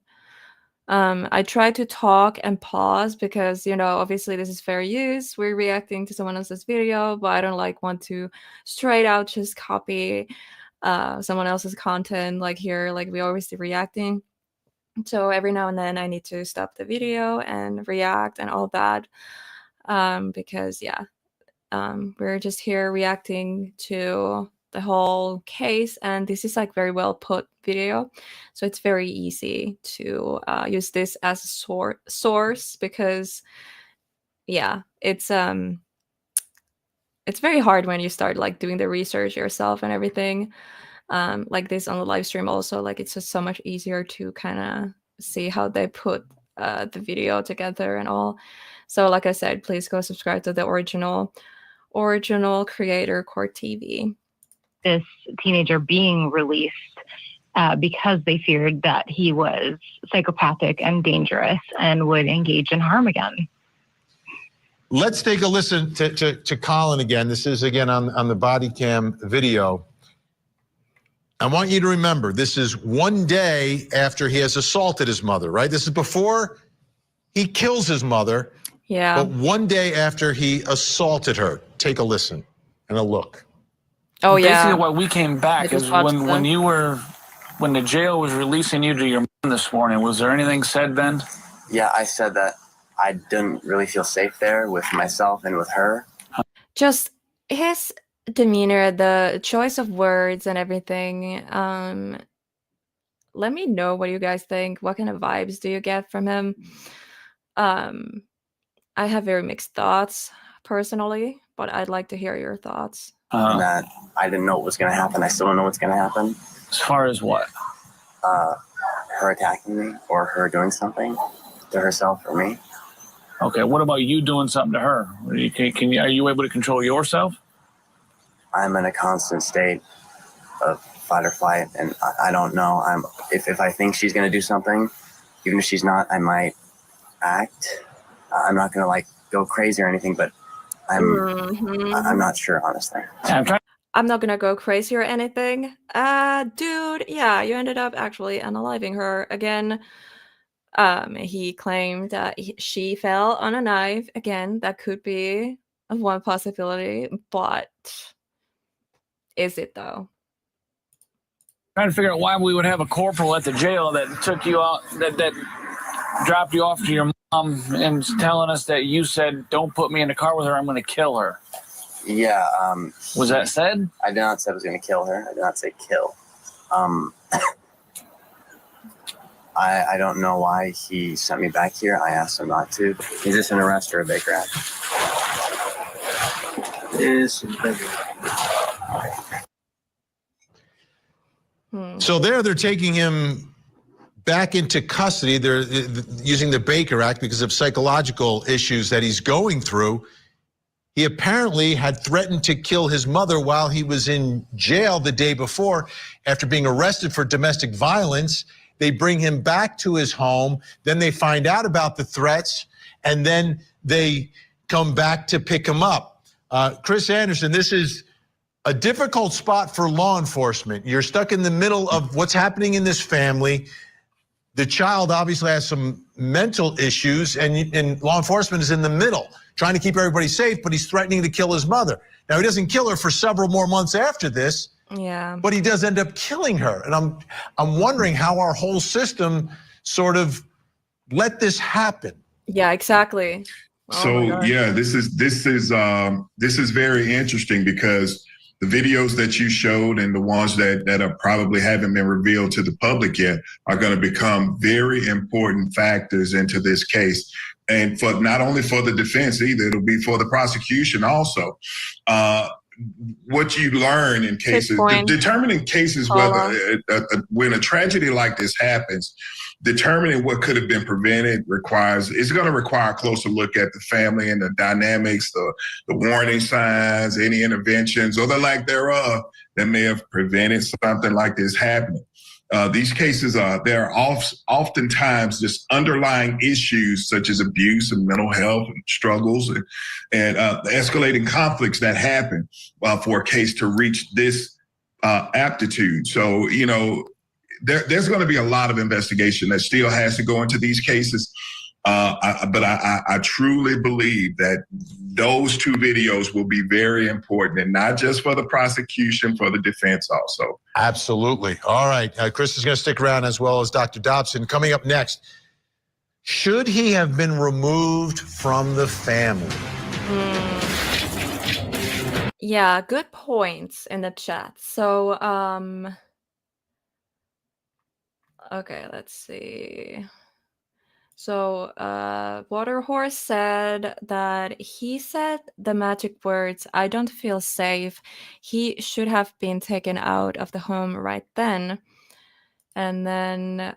I try to talk and pause because, obviously this is fair use. We're reacting to someone else's video, but I don't want to straight out just copy someone else's content we always do reacting. So every now and then I need to stop the video and react and all that because we're just here reacting to the whole case, and this is very well put video, so it's very easy to use this as a source because it's very hard when you start doing the research yourself and everything like this on the live stream. Also, it's just so much easier to kind of see how they put the video together and all. So like I said, please go subscribe to the original creator, Court TV. This teenager being released because they feared that he was psychopathic and dangerous and would engage in harm again. Let's take a listen to Collin again. This is again on the body cam video. I want you to remember, this is 1 day after he has assaulted his mother, right? This is before he kills his mother. Yeah. But 1 day after he assaulted her. Take a listen and a look. Oh, basically yeah. why we came I back just is watched when the jail was releasing you to your mom this morning. Was there anything said then? Yeah, I said that I didn't really feel safe there with myself and with her. just his demeanor, the choice of words and everything. Let me know what you guys think. What kind of vibes do you get from him? I have very mixed thoughts personally, but I'd like to hear your thoughts. That I didn't know what was going to happen. I still don't know what's going to happen. As far as what? Her attacking me or her doing something to herself or me. Okay, what about you doing something to her? Are you able to control yourself? I'm in a constant state of fight or flight, and I don't know. If I think she's going to do something, even if she's not, I might act. I'm not going to like go crazy or anything, but I'm not sure, honestly. I'm not gonna go crazy or anything. Dude, yeah, you ended up actually unaliving her again. He claimed that she fell on a knife. Again, that could be one possibility, but is it though? Trying to figure out why we would have a corporal at the jail that took you out, that dropped you off to your mom and telling us that you said, "Don't put me in the car with her. I'm going to kill her." Yeah. Was that said? I did not say I was going to kill her. I did not say kill. I don't know why he sent me back here. I asked him not to. Is this an arrest or a Baker Act? So they're taking him back into custody. They're using the Baker Act because of psychological issues that he's going through. He apparently had threatened to kill his mother while he was in jail the day before after being arrested for domestic violence. They bring him back to his home. Then they find out about the threats, and then they come back to pick him up. Chris Anderson, this is a difficult spot for law enforcement. You're stuck in the middle of what's happening in this family. The child obviously has some mental issues, and law enforcement is in the middle, trying to keep everybody safe, but he's threatening to kill his mother. Now, he doesn't kill her for several more months after this, but he does end up killing her. And I'm wondering how our whole system sort of let this happen. Yeah, exactly. So yeah, this is very interesting because the videos that you showed and the ones that are probably haven't been revealed to the public yet are going to become very important factors into this case. And for not only for the defense either, it'll be for the prosecution also. What you learn in cases, determining cases whether when a tragedy like this happens, determining what could have been prevented it's going to require a closer look at the family and the dynamics, the warning signs, any interventions or the lack thereof that may have prevented something like this happening. These cases there are oftentimes just underlying issues such as abuse and mental health and struggles and escalating conflicts that happen for a case to reach this aptitude. So, you know, there's going to be a lot of investigation that still has to go into these cases. But I truly believe that those two videos will be very important, and not just for the prosecution, for the defense also. Absolutely. All right. Chris is going to stick around as well as Dr. Dobson. Coming up next, should he have been removed from the family? Yeah, good points in the chat. So, okay, let's see. So, Waterhorse said that he said the magic words, "I don't feel safe." He should have been taken out of the home right then. And then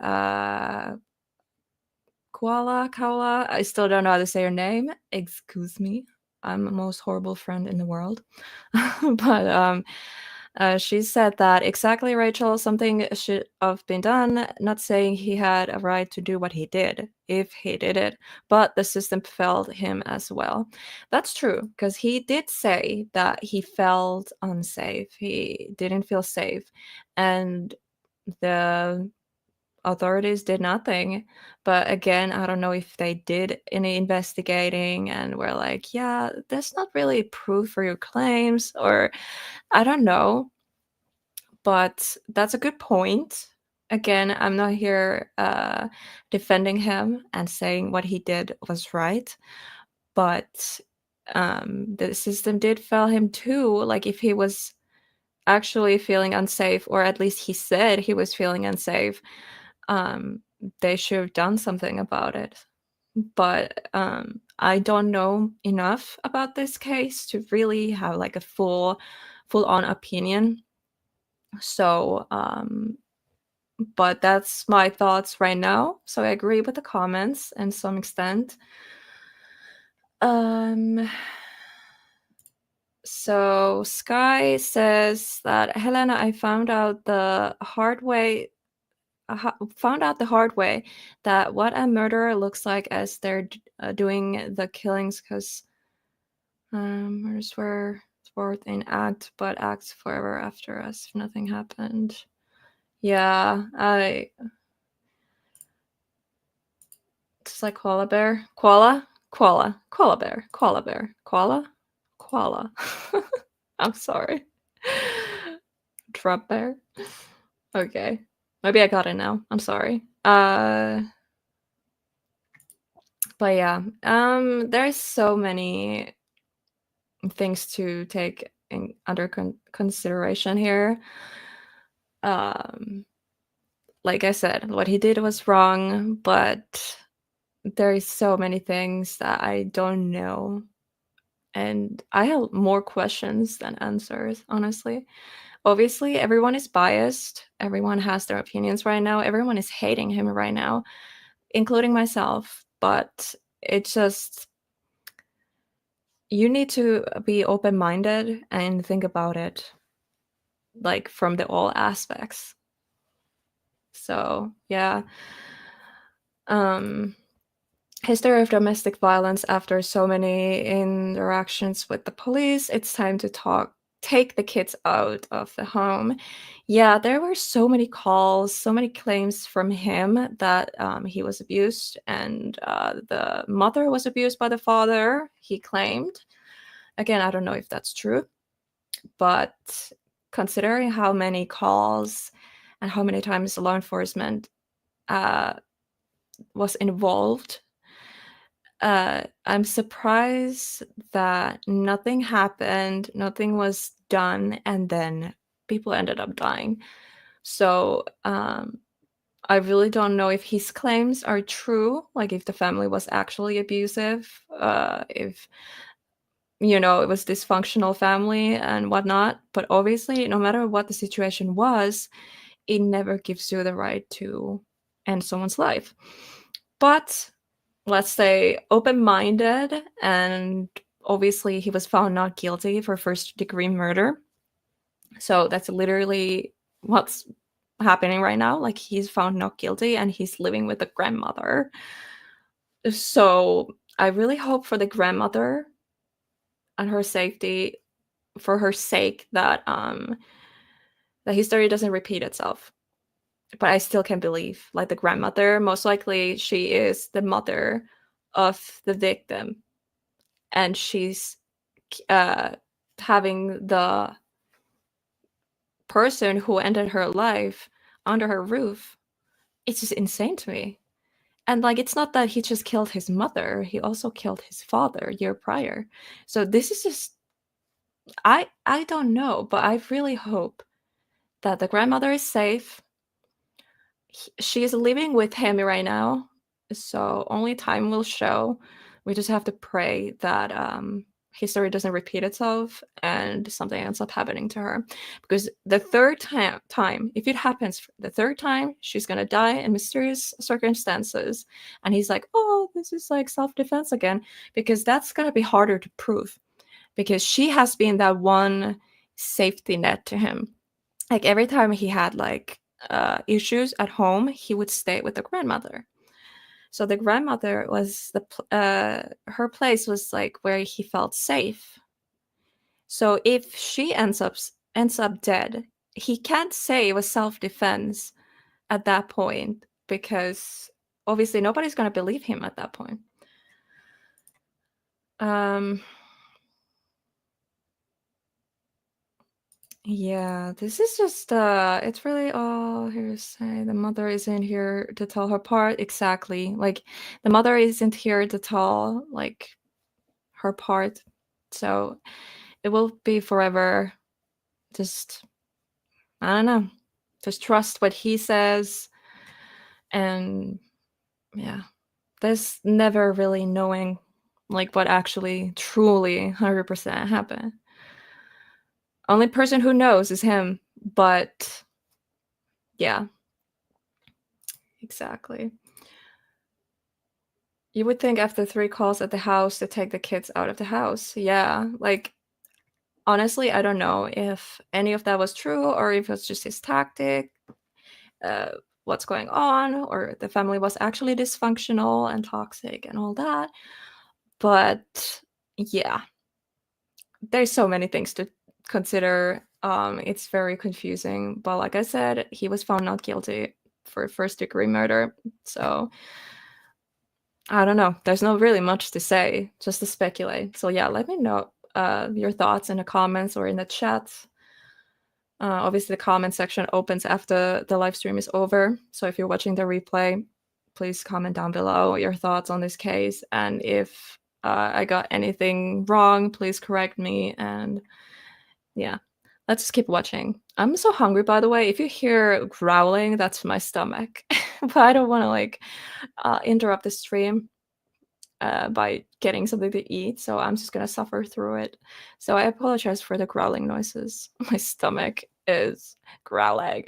Kaula, I still don't know how to say her name. Excuse me. I'm the most horrible friend in the world. But she said that, exactly, Rachel, something should have been done. Not saying he had a right to do what he did, if he did it, but the system failed him as well. That's true, because he did say that he felt unsafe. He didn't feel safe. And the authorities did nothing. But again, I don't know if they did any investigating and were like, yeah, there's not really proof for your claims, or I don't know. But that's a good point. Again, I'm not here defending him and saying what he did was right, but the system did fail him too. Like, if he was actually feeling unsafe, or at least he said he was feeling unsafe, they should have done something about it. But I don't know enough about this case to really have like a full-on opinion. So but that's my thoughts right now. So I agree with the comments in some extent. So Sky says that, Helena, I found out the hard way that what a murderer looks like as they're doing the killings, because murders were worth in act, but acts forever after us if nothing happened. Yeah, it's like koala bear. Koala bear. I'm sorry. Drop bear. Okay. Maybe I got it now. I'm sorry. But yeah, there's so many things to take under consideration here. Like I said, what he did was wrong, but there is so many things that I don't know. And I have more questions than answers, honestly. Obviously, everyone is biased. Everyone has their opinions right now. Everyone is hating him right now, including myself. But it's just, you need to be open-minded and think about it, like, from all aspects. So, yeah. History of domestic violence. After so many interactions with the police, it's time to take the kids out of the home. Yeah, there were so many calls, so many claims from him that he was abused, and the mother was abused by the father, he claimed. Again, I don't know if that's true, but considering how many calls and how many times law enforcement was involved, I'm surprised that nothing happened, nothing was done, and then people ended up dying. So I really don't know if his claims are true, like if the family was actually abusive, if, you know, it was dysfunctional family and whatnot. But obviously, no matter what the situation was, it never gives you the right to end someone's life. But let's stay open-minded, and obviously he was found not guilty for first-degree murder. So that's literally what's happening right now. Like, he's found not guilty and he's living with the grandmother. So I really hope for the grandmother and her safety, for her sake, that the history doesn't repeat itself. But I still can't believe, like, the grandmother, most likely she is the mother of the victim, and she's having the person who ended her life under her roof. It's just insane to me. And, like, it's not that he just killed his mother, he also killed his father a year prior. So this is just, I don't know, but I really hope that the grandmother is safe. She's living with him right now, so only time will show. We just have to pray that history doesn't repeat itself and something ends up happening to her. Because the third time, if it happens the third time, she's gonna die in mysterious circumstances, and he's like, oh, this is like self-defense again, because that's gonna be harder to prove, because she has been that one safety net to him. Like, every time he had like issues at home, he would stay with the grandmother. So the grandmother was her place was like where he felt safe. So if she ends up dead, he can't say it was self-defense at that point. because obviously nobody's going to believe him at that point. Yeah, this is just it's really all hearsay. The mother isn't here to tell her part. Exactly. Like, the mother isn't here to tell like her part. So it will be forever just, I don't know, just trust what he says. And yeah, there's never really knowing like what actually truly 100% happened. Only person who knows is him, but yeah, exactly. You would think after 3 calls at the house to take the kids out of the house. Yeah, like, honestly, I don't know if any of that was true or if it was just his tactic, what's going on, or the family was actually dysfunctional and toxic and all that. But yeah, there's so many things to consider. It's very confusing, but like I said, he was found not guilty for first-degree murder. So I don't know. There's not really much to say, just to speculate. So yeah, let me know your thoughts in the comments or in the chat. Obviously, the comment section opens after the live stream is over. So if you're watching the replay, please comment down below your thoughts on this case. And if I got anything wrong, please correct me. And yeah, let's just keep watching. I'm so hungry, by the way. If you hear growling, that's my stomach. But I don't want to like interrupt the stream by getting something to eat, so I'm just gonna suffer through it. So I apologize for the growling noises. My stomach is growling.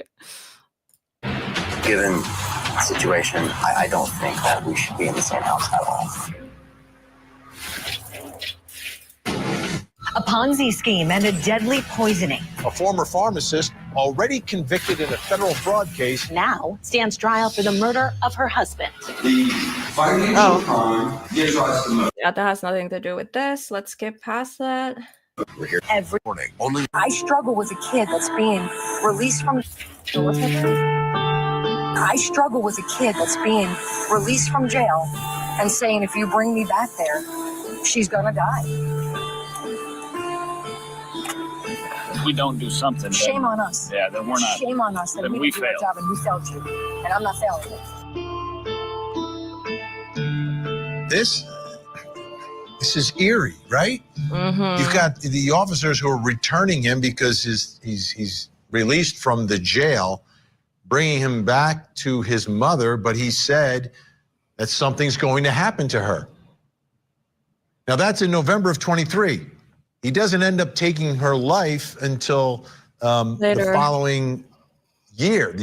Given the situation, I don't think that we should be in the same house at all. A Ponzi scheme and a deadly poisoning. A former pharmacist already convicted in a federal fraud case Now stands trial for the murder of her husband. The financial crime gives rise to murder. Yeah, that has nothing to do with this. Let's skip past that. We're here every morning. Only I struggle with a kid that's being released from. What's happening? I struggle with a kid that's being released from jail and saying, if you bring me back there, she's gonna die. We don't do something. Shame on us. Yeah, then we're not. Shame on us that then we we didn't do our failed. job and we failed you. And I'm not failing it. this is eerie, right? Mm-hmm. You've got the officers who are returning him because he's released from the jail, bringing him back to his mother, but he said that something's going to happen to her. Now that's in November of 23. He doesn't end up taking her life until the following year.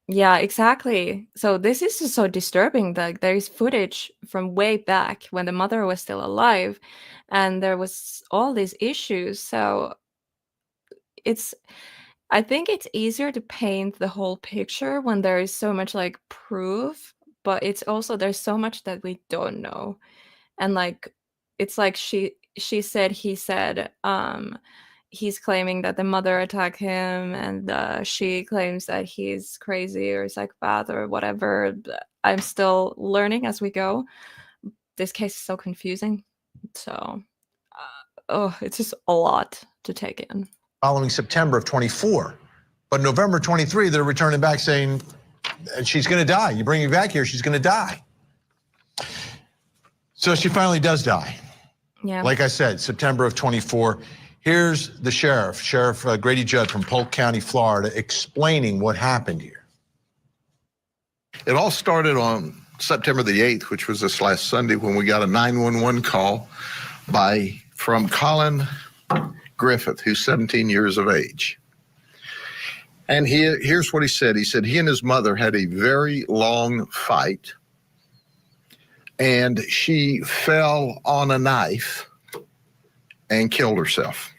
Yeah, exactly. So this is just so disturbing that there is footage from way back when the mother was still alive and there was all these issues. So I think it's easier to paint the whole picture when there is so much like proof, but it's also there's so much that we don't know. And like it's like she said, he said, he's claiming that the mother attacked him, and she claims that he's crazy or a psychopath or whatever. I'm still learning as we go. This case is so confusing. So, it's just a lot to take in. Following September of 24. But November 23, they're returning back saying, she's going to die. You bring me back here, she's going to die. So she finally does die. Yeah. Like I said, September of 24. Here's the Sheriff Grady Judd from Polk County, Florida, explaining what happened here. It all started on September the 8th, which was this last Sunday, when we got a 911 call from Collin Griffith, who's 17 years of age. And here's what he said. He said he and his mother had a very long fight, and she fell on a knife and killed herself.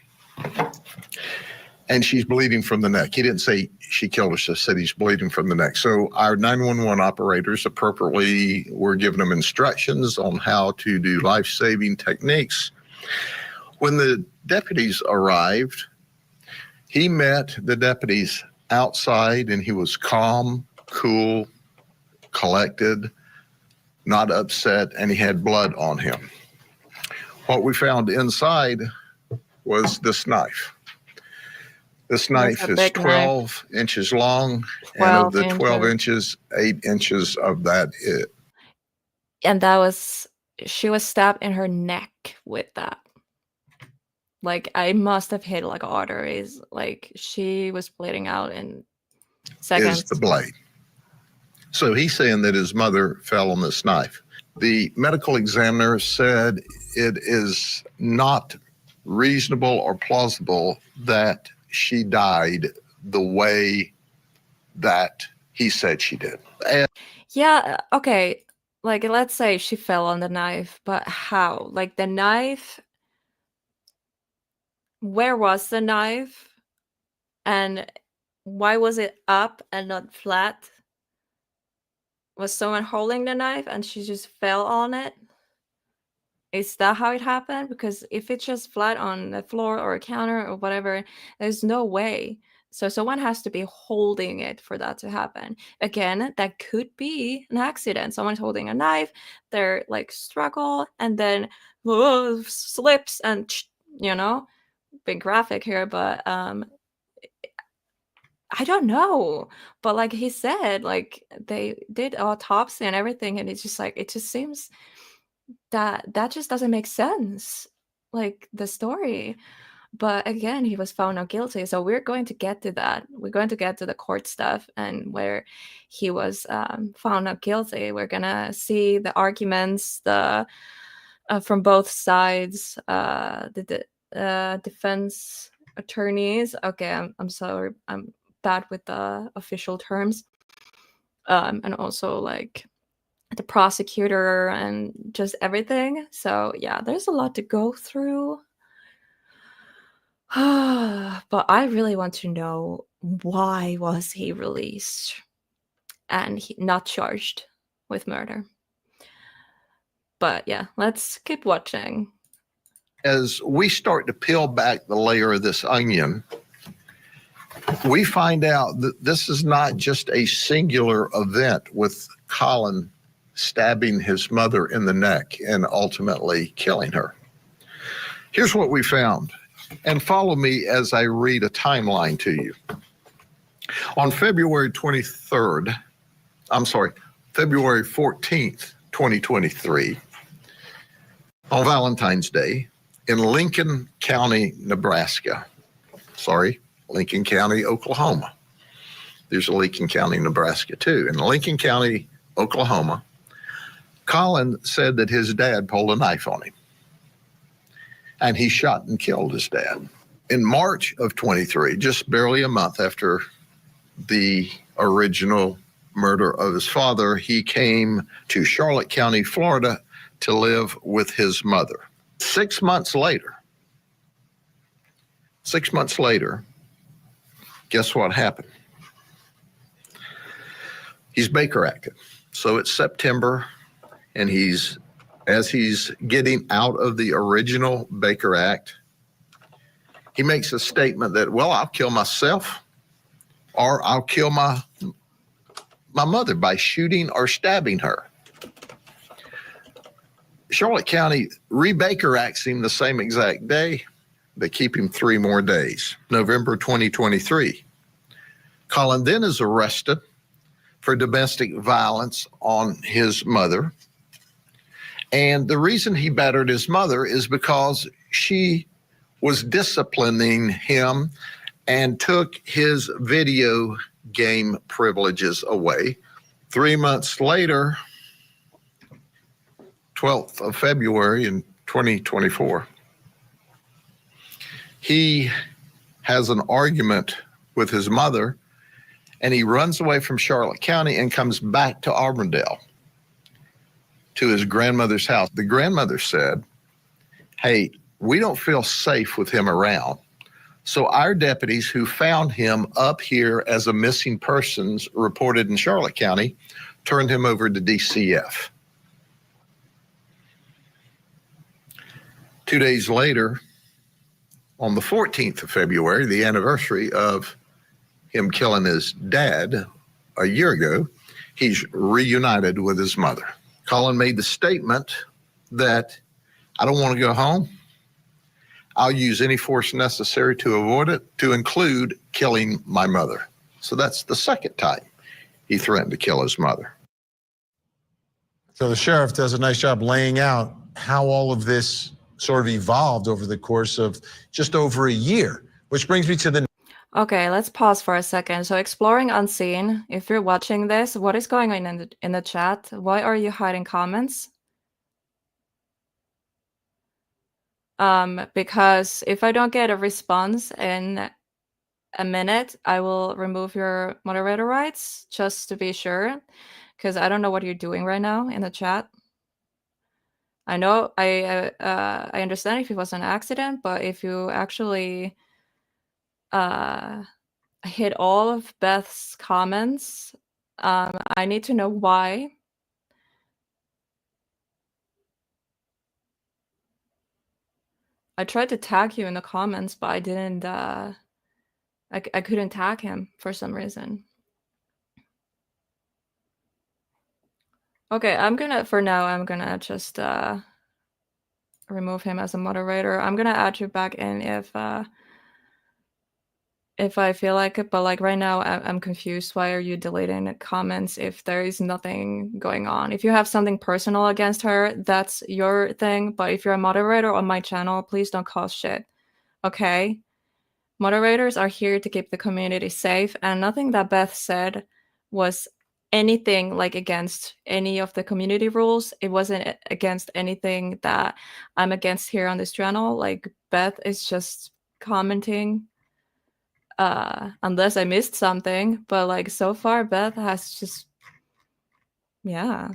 And she's bleeding from the neck. He didn't say she killed herself, said he's bleeding from the neck. So our 911 operators appropriately were giving them instructions on how to do life-saving techniques. When the deputies arrived, he met the deputies outside, and he was calm, cool, collected, not upset, and he had blood on him. What we found inside was this knife. This knife is 12 inches long, and of the 12 inches, 8 inches of that is. And she was stabbed in her neck with that. Like, I must have hit like arteries. Like, she was bleeding out in seconds. Is the blade. So he's saying that his mother fell on this knife. The medical examiner said it is not reasonable or plausible that she died the way that he said she did. Yeah, okay. Like, let's say she fell on the knife, but how? Like, the knife, where was the knife? And why was it up and not flat? Was someone holding the knife and she just fell on it? Is that how it happened? Because if it's just flat on the floor or a counter or whatever, there's no way. So someone has to be holding it for that to happen. Again, that could be an accident. Someone's holding a knife, they're like struggle, and then slips and, you know, big graphic here, but I don't know. But like he said, like they did autopsy and everything, and it's just like, it just seems that just doesn't make sense, like the story. But again, he was found not guilty, so we're going to get to that. We're going to get to the court stuff and where he was found not guilty. We're gonna see the arguments, from both sides, the defense attorneys. Okay, I'm sorry, I'm bad with the official terms, and also like the prosecutor and just everything. So yeah, there's a lot to go through. But I really want to know, why was he released and not charged with murder? But yeah, let's keep watching. As we start to peel back the layer of this onion, we find out that this is not just a singular event with Collin stabbing his mother in the neck and ultimately killing her. Here's what we found, and follow me as I read a timeline to you. On February 14th, 2023, on Valentine's Day, in Lincoln County, Oklahoma. There's a Lincoln County, Nebraska too. In Lincoln County, Oklahoma, Collin said that his dad pulled a knife on him, and he shot and killed his dad. In March of 23, just barely a month after the original murder of his father, he came to Charlotte County, Florida to live with his mother. 6 months later, guess what happened? He's Baker acted. So it's September, and as he's getting out of the original Baker Act, he makes a statement that, well, I'll kill myself, or I'll kill my mother by shooting or stabbing her. Charlotte County re-Baker acts him the same exact day. They keep him 3 more days. November 2023. Collin then is arrested for domestic violence on his mother. And the reason he battered his mother is because she was disciplining him and took his video game privileges away. 3 months later, 12th of February in 2024, he has an argument with his mother, and he runs away from Charlotte County and comes back to Auburndale to his grandmother's house. The grandmother said, hey, we don't feel safe with him around. So our deputies who found him up here as a missing persons reported in Charlotte County turned him over to DCF. 2 days later, on the 14th of February, the anniversary of him killing his dad a year ago, he's reunited with his mother. Collin made the statement that I don't want to go home. I'll use any force necessary to avoid it, to include killing my mother. So that's the second time he threatened to kill his mother. So the sheriff does a nice job laying out how all of this sort of evolved over the course of just over a year, which brings me to the... Okay, let's pause for a second. So exploring unseen, if you're watching this, what is going on in the chat? Why are you hiding comments? Because if I don't get a response in a minute, I will remove your moderator rights just to be sure, because I don't know what you're doing right now in the chat. I know I understand if it was an accident, but if you actually hit all of Beth's comments, I need to know why. I tried to tag you in the comments, but I didn't. I couldn't tag him for some reason. Okay, for now, I'm gonna just remove him as a moderator. I'm gonna add you back in if I feel like it, but like right now I'm confused. Why are you deleting the comments if there is nothing going on? If you have something personal against her, that's your thing, but if you're a moderator on my channel, please don't cause shit, okay? Moderators are here to keep the community safe, and nothing that Beth said was anything like against any of the community rules. It wasn't against anything that I'm against here on this channel. Like, Beth is just commenting unless I missed something, but like so far Beth has just, yeah,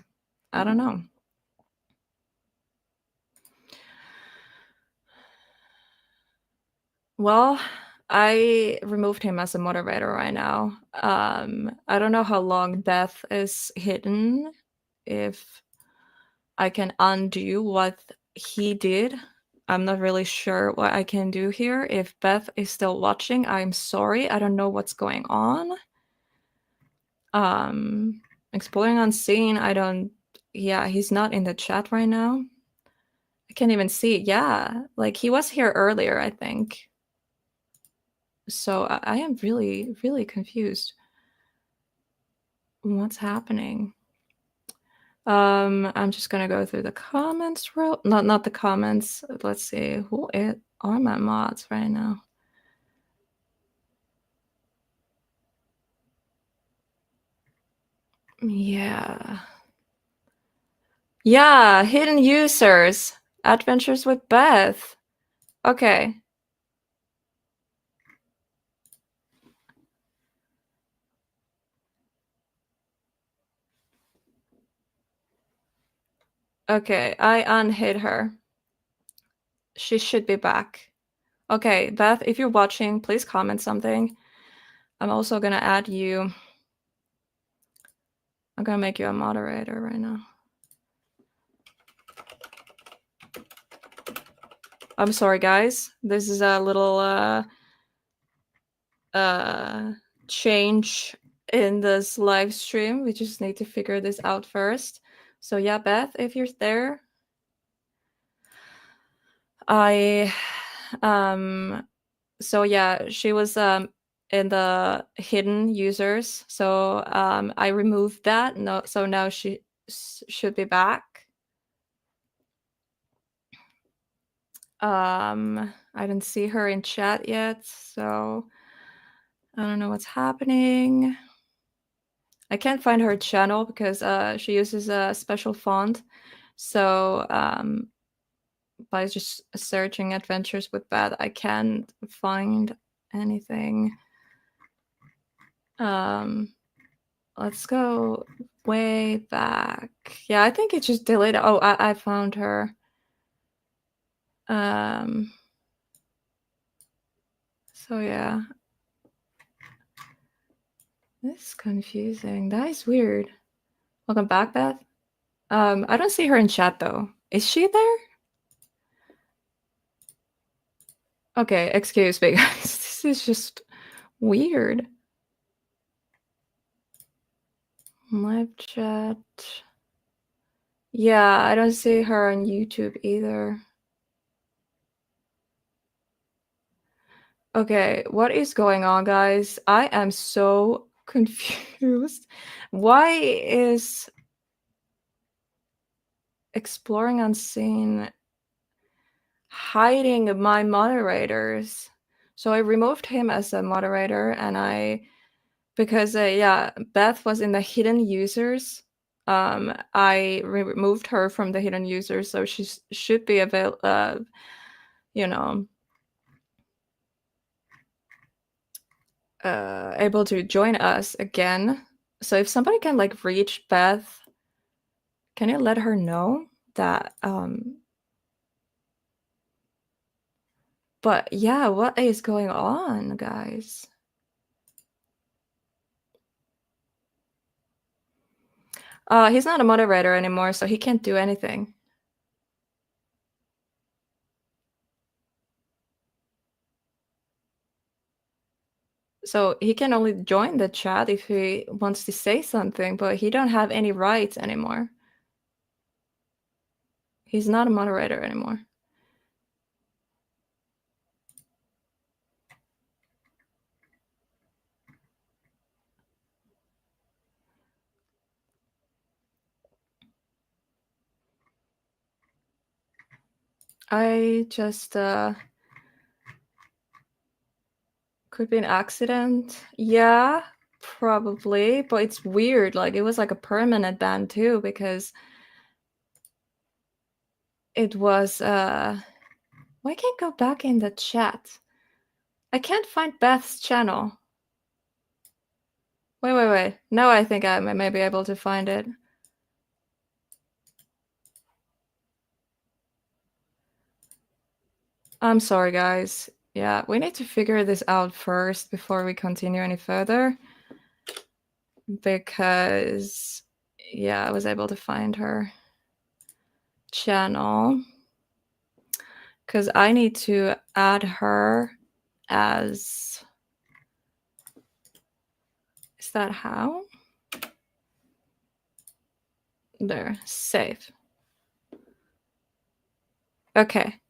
I don't know. Well, I removed him as a moderator right now. I don't know how long Beth is hidden, if I can undo what he did. I'm not really sure what I can do here. If Beth is still watching, I'm sorry. I don't know what's going on. Exploring unseen, yeah, he's not in the chat right now. I can't even see. Yeah, like he was here earlier, I think. So I am really, really confused. What's happening? I'm just gonna go through the comments not the comments. Let's see, who are my mods right now? Yeah, hidden users, adventures with Beth. Okay. Okay, I unhid her. She should be back. Okay, Beth, if you're watching, please comment something. I'm also gonna add you. I'm gonna make you a moderator right now. I'm sorry, guys. This is a little change in this live stream. We just need to figure this out first. So yeah, Beth, if you're there, so yeah, she was in the hidden users. So I removed that. No, so now she should be back. I didn't see her in chat yet, so I don't know what's happening. I can't find her channel because she uses a special font. So by just searching adventures with Beth, I can't find anything. Let's go way back. Yeah, I think it just deleted. Oh, I found her. So yeah. This is confusing. That is weird. Welcome back, Beth. I don't see her in chat though. Is she there? Okay, excuse me, guys. This is just weird. Live chat. Yeah, I don't see her on YouTube either. Okay, what is going on, guys? I am so confused. Why is Exploring Unseen hiding my moderators? So I removed him as a moderator, and because yeah, Beth was in the hidden users. I removed her from the hidden users, so she should be available. You know, able to join us again. So if somebody can like reach Beth, can you let her know that? But yeah, what is going on, guys? He's not a moderator anymore, so he can't do anything. So he can only join the chat if he wants to say something, but he don't have any rights anymore. He's not a moderator anymore. I just could be an accident. Yeah, probably, but it's weird. Like it was like a permanent ban too, because it was why can't I go back in the chat? I can't find Beth's channel. Wait. Now I think I may be able to find it. I'm sorry, guys. Yeah, we need to figure this out first before we continue any further. Because, yeah, I was able to find her channel. Because I need to add her as... Is that how? There, save. Okay.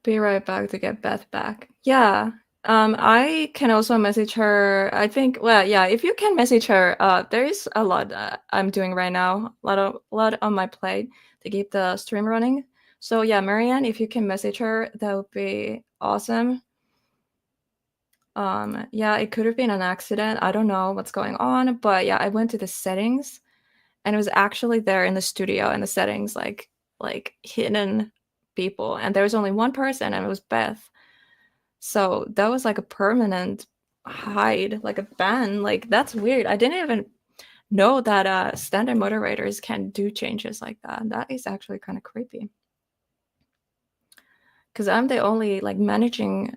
Be right back to get Beth back. Yeah. I can also message her. I think, well, yeah, if you can message her, there is a lot I'm doing right now. A lot on my plate to keep the stream running. So yeah, Marianne, if you can message her, that would be awesome. Yeah, it could have been an accident. I don't know what's going on, but yeah, I went to the settings and it was actually there in the studio and the settings, like hidden people, and there was only one person, and it was Beth. So that was like a permanent hide, like a ban. Like that's weird. I didn't even know that standard moderators can do changes like that. That is actually kind of creepy. Because I'm the only like managing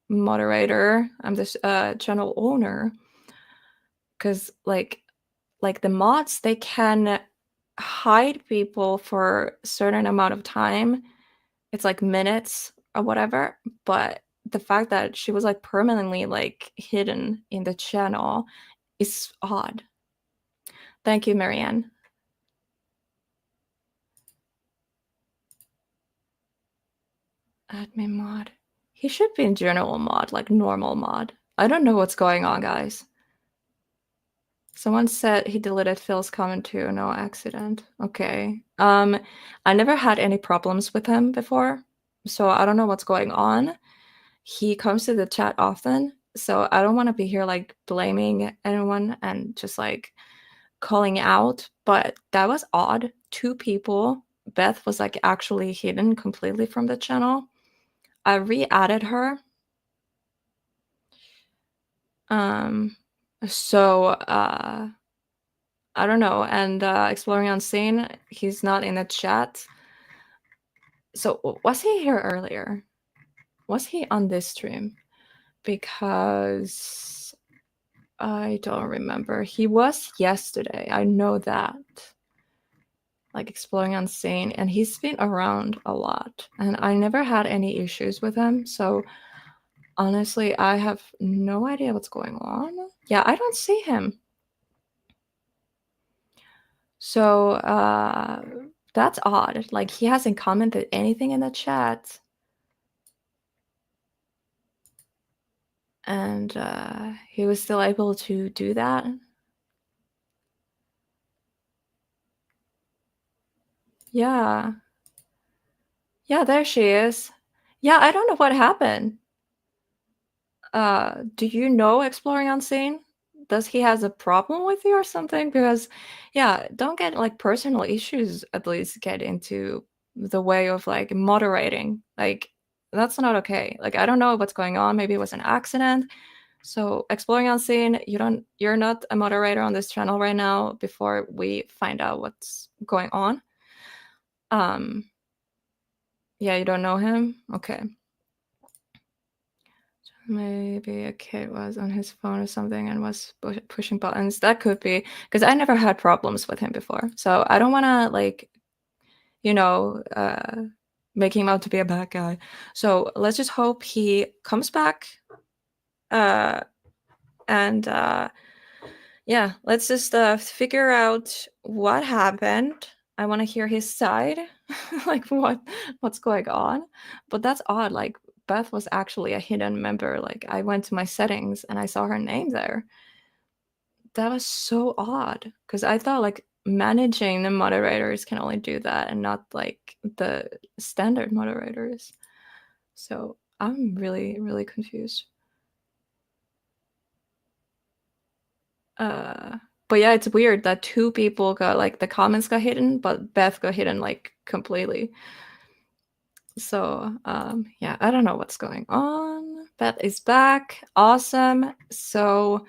moderator. I'm this channel owner. Because like the mods, they can hide people for a certain amount of time. It's like minutes or whatever, but the fact that she was like permanently like hidden in the channel is odd. Thank you, Marianne. Admin mod. He should be in general mod, like normal mod. I don't know what's going on, guys. Someone said he deleted Phil's comment too. No accident. Okay. I never had any problems with him before, so I don't know what's going on. He comes to the chat often, so I don't want to be here like blaming anyone and just like calling out, but that was odd. 2 people. Beth was like actually hidden completely from the channel. I re-added her. So I don't know. And Exploring Unseen, he's not in the chat. So was he here earlier? Was he on this stream? Because I don't remember. He was yesterday. I know that. like Exploring Unseen, and he's been around a lot, and I never had any issues with him. So honestly, I have no idea what's going on. Yeah, I don't see him. So that's odd. Like, he hasn't commented anything in the chat. And he was still able to do that. Yeah. Yeah, there she is. Yeah, I don't know what happened. Do you know Exploring Unseen? Does he has a problem with you or something? Because, yeah, don't get like personal issues, at least get into the way of like moderating. Like, that's not okay. Like, I don't know what's going on. Maybe it was an accident. So Exploring Unseen, you're not a moderator on this channel right now before we find out what's going on. Yeah, you don't know him? Okay. Maybe a kid was on his phone or something and was pushing buttons. That could be, because I never had problems with him before. So I don't want to, like, you know, make him out to be a bad guy. So let's just hope he comes back. Yeah, let's just figure out what happened. I want to hear his side, like what's going on. But that's odd. Like, Beth was actually a hidden member. Like, I went to my settings and I saw her name there. That was so odd, because I thought like managing the moderators can only do that and not like the standard moderators. So I'm really, really confused. But yeah, it's weird that two people got, like, the comments got hidden, but Beth got hidden like completely. So yeah, I don't know what's going on. Beth is back. Awesome. So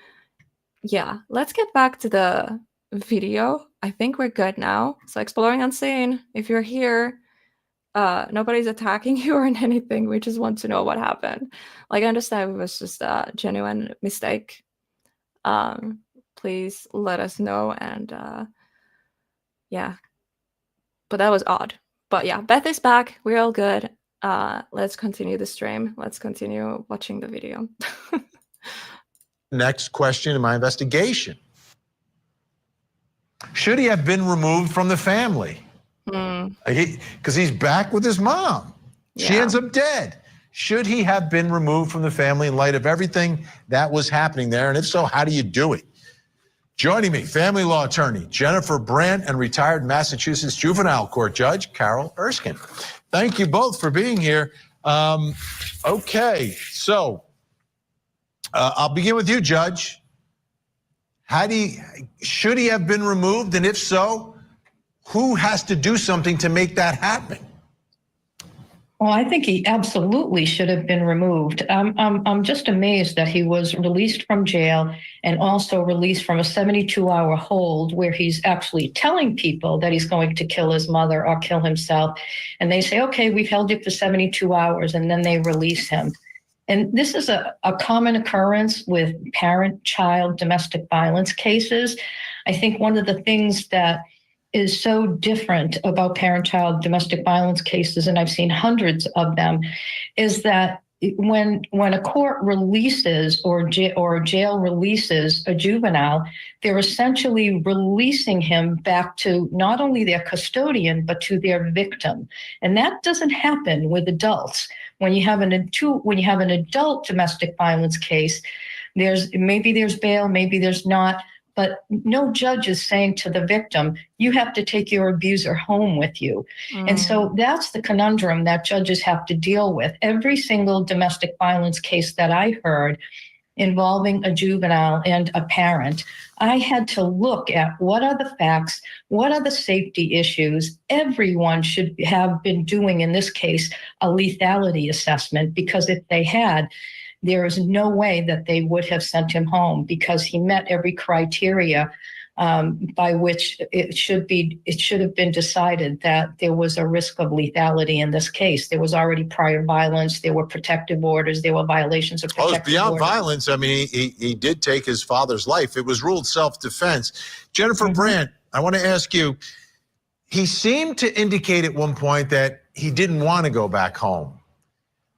yeah, let's get back to the video. I think we're good now. So Exploring Unseen, if you're here, nobody's attacking you or anything. We just want to know what happened. Like, I understand it was just a genuine mistake. Please let us know. And yeah, but that was odd. But yeah, Beth is back. We're all good. Let's continue the stream. Let's continue watching the video. Next question in my investigation. Should he have been removed from the family? Because he's back with his mom. She ends up dead. Should he have been removed from the family in light of everything that was happening there? And if so, how do you do it? Joining me, family law attorney Jennifer Brandt and retired Massachusetts juvenile court judge Carol Erskine. Thank you both for being here. Okay, so I'll begin with you, Judge. Should he have been removed? And if so, who has to do something to make that happen? Well, I think he absolutely should have been removed. I'm just amazed that he was released from jail and also released from a 72-hour hold where he's actually telling people that he's going to kill his mother or kill himself. And they say, okay, we've held you for 72 hours, and then they release him. And this is a common occurrence with parent-child domestic violence cases. I think one of the things that is so different about parent-child domestic violence cases, and I've seen hundreds of them, is that when a court releases or jail releases a juvenile, they're essentially releasing him back to not only their custodian, but to their victim. And that doesn't happen with adults. When you have an adult domestic violence case, there's bail, maybe there's not. But no judge is saying to the victim, you have to take your abuser home with you. And so that's the conundrum that judges have to deal with. Every single domestic violence case that I heard involving a juvenile and a parent, I had to look at what are the facts, what are the safety issues. Everyone should have been doing, in this case, a lethality assessment, because if they had, there is no way that they would have sent him home, because he met every criteria by which it should have been decided that there was a risk of lethality in this case. There was already prior violence. There were protective orders. There were violations of protective orders. Beyond violence. I mean, he did take his father's life. It was ruled self-defense. Jennifer Brandt, I want to ask you, he seemed to indicate at one point that he didn't want to go back home.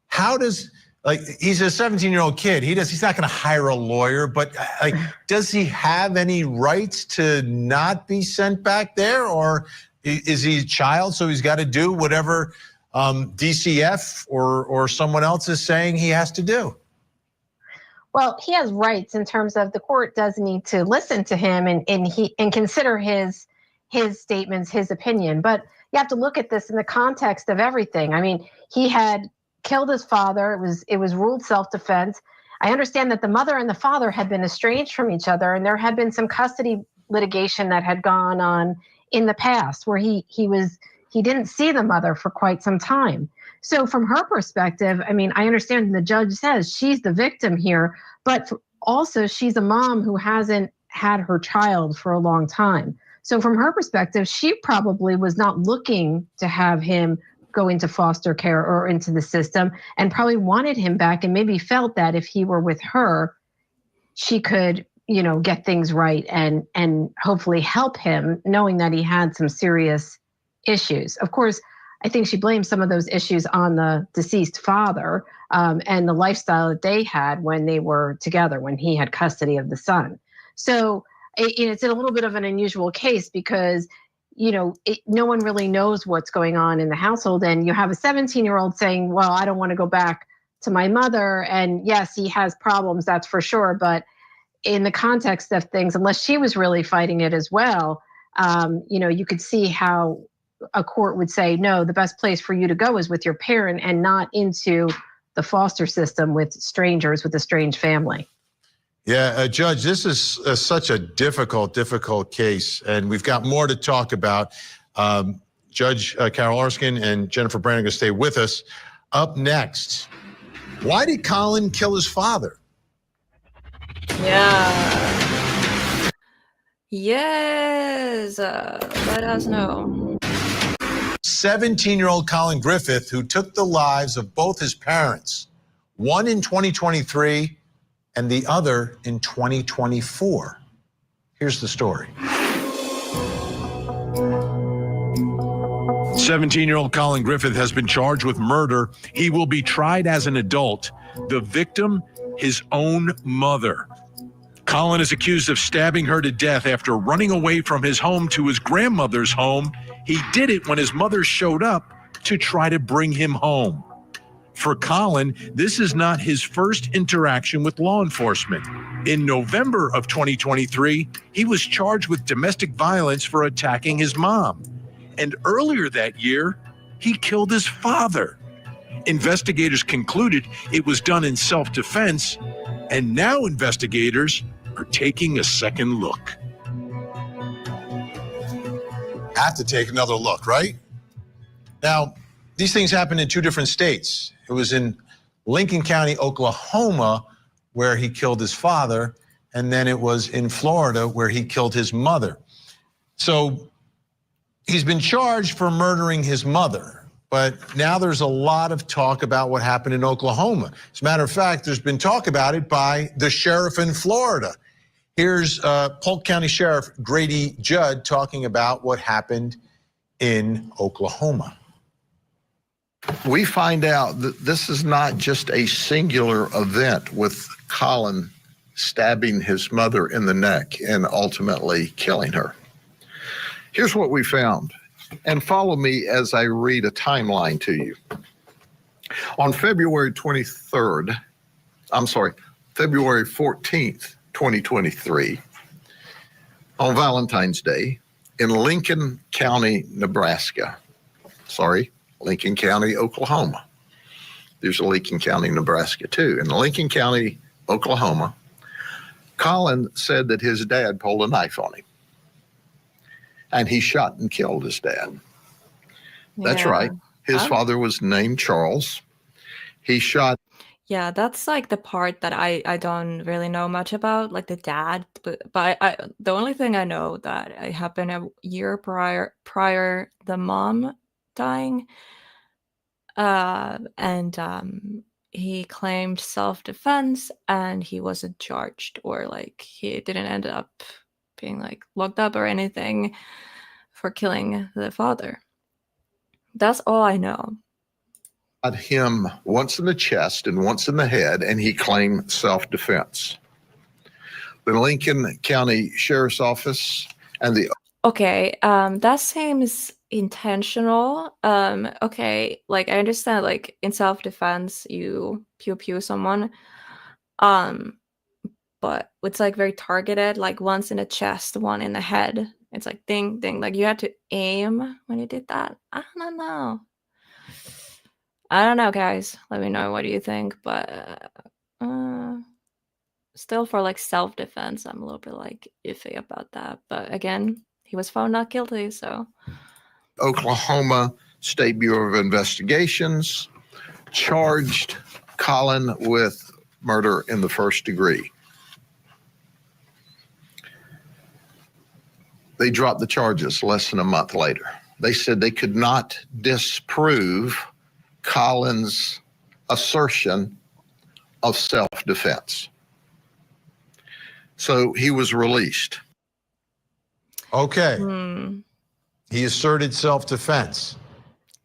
How does, like, he's a 17-year-old kid. He's not going to hire a lawyer, but like, does he have any rights to not be sent back there? Or is he a child, so he's got to do whatever DCF or someone else is saying he has to do? Well, he has rights in terms of the court does need to listen to him and consider his statements, his opinion. But you have to look at this in the context of everything. I mean, he had killed his father. It was ruled self-defense. I understand that the mother and the father had been estranged from each other, and there had been some custody litigation that had gone on in the past where he didn't see the mother for quite some time. So from her perspective, I mean, I understand the judge says she's the victim here, but also she's a mom who hasn't had her child for a long time. So from her perspective, she probably was not looking to have him go into foster care or into the system, and probably wanted him back, and maybe felt that if he were with her, she could, get things right and hopefully help him, knowing that he had some serious issues. Of course, I think she blames some of those issues on the deceased father and the lifestyle that they had when they were together, when he had custody of the son. So it's a little bit of an unusual case because, no one really knows what's going on in the household. And you have a 17-year-old saying, well, I don't want to go back to my mother. And yes, he has problems, that's for sure. But in the context of things, unless she was really fighting it as well, you could see how a court would say, no, the best place for you to go is with your parent and not into the foster system with strangers, with a strange family. Yeah, Judge, this is such a difficult case, and we've got more to talk about. Judge Carol Erskine and Jennifer Brand are going to stay with us. Up next, why did Collin kill his father? Yeah. Yes. Let us know. 17-year-old Collin Griffith, who took the lives of both his parents, one in 2023 and the other in 2024. Here's the story. 17-year-old Collin Griffith has been charged with murder. He will be tried as an adult. The victim, his own mother. Collin is accused of stabbing her to death after running away from his home to his grandmother's home. He did it when his mother showed up to try to bring him home. For Collin, this is not his first interaction with law enforcement. In November of 2023, he was charged with domestic violence for attacking his mom. And earlier that year, he killed his father. Investigators concluded it was done in self-defense, and now investigators are taking a second look. Have to take another look, right? Now, these things happened in two different states. It was in Lincoln County, Oklahoma, where he killed his father, and then it was in Florida where he killed his mother. So he's been charged for murdering his mother, but now there's a lot of talk about what happened in Oklahoma. As a matter of fact, there's been talk about it by the sheriff in Florida. Here's Polk County Sheriff Grady Judd talking about what happened in Oklahoma. We find out that this is not just a singular event with Collin stabbing his mother in the neck and ultimately killing her. Here's what we found, and follow me as I read a timeline to you. On February 14th, 2023, on Valentine's Day, in Lincoln County, Lincoln County, Oklahoma. There's a Lincoln County, Nebraska too. In Lincoln County, Oklahoma, Collin said that his dad pulled a knife on him. And he shot and killed his dad. That's right. His father was named Charles. He shot. Yeah, that's like the part that I don't really know much about, like the dad. But the only thing I know that it happened a year prior the mom dying. He claimed self-defense, and he wasn't charged, or like he didn't end up being like locked up or anything for killing the father. That's all I know. Shot him once in the chest and once in the head, and he claimed self-defense. The Lincoln County Sheriff's Office and the Okay, that seems intentional. Okay, like I understand, like in self-defense, you pew someone, but it's like very targeted, like once in the chest, one in the head. It's like ding, ding, like you had to aim when you did that. I don't know. I don't know, guys. Let me know what do you think, but still for like self-defense, I'm a little bit like iffy about that. But again, he was found not guilty, so. Oklahoma State Bureau of Investigations charged Collin with murder in the first degree. They dropped the charges less than a month later. They said they could not disprove Collin's assertion of self-defense. So he was released. Okay. He asserted self-defense.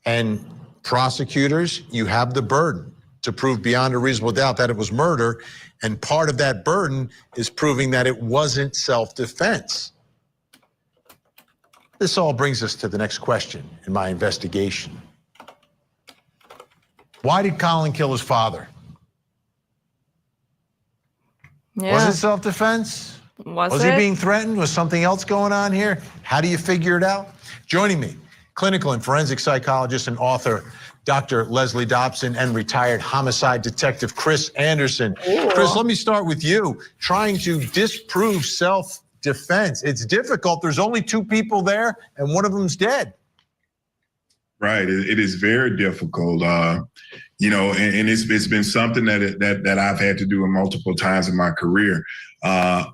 And prosecutors, you have the burden to prove beyond a reasonable doubt that it was murder. And part of that burden is proving that it wasn't self-defense. This all brings us to the next question in my investigation. Why did Collin kill his father? Yeah. Was it self-defense? Was he being threatened? Was something else going on here? How do you figure it out? Joining me, clinical and forensic psychologist and author, Dr. Leslie Dobson, and retired homicide detective Chris Anderson. Ooh. Chris, let me start with you. Trying to disprove self-defense. It's difficult. There's only two people there, and one of them's dead. Right. It is very difficult. You know, and it's been something that I've had to do multiple times in my career.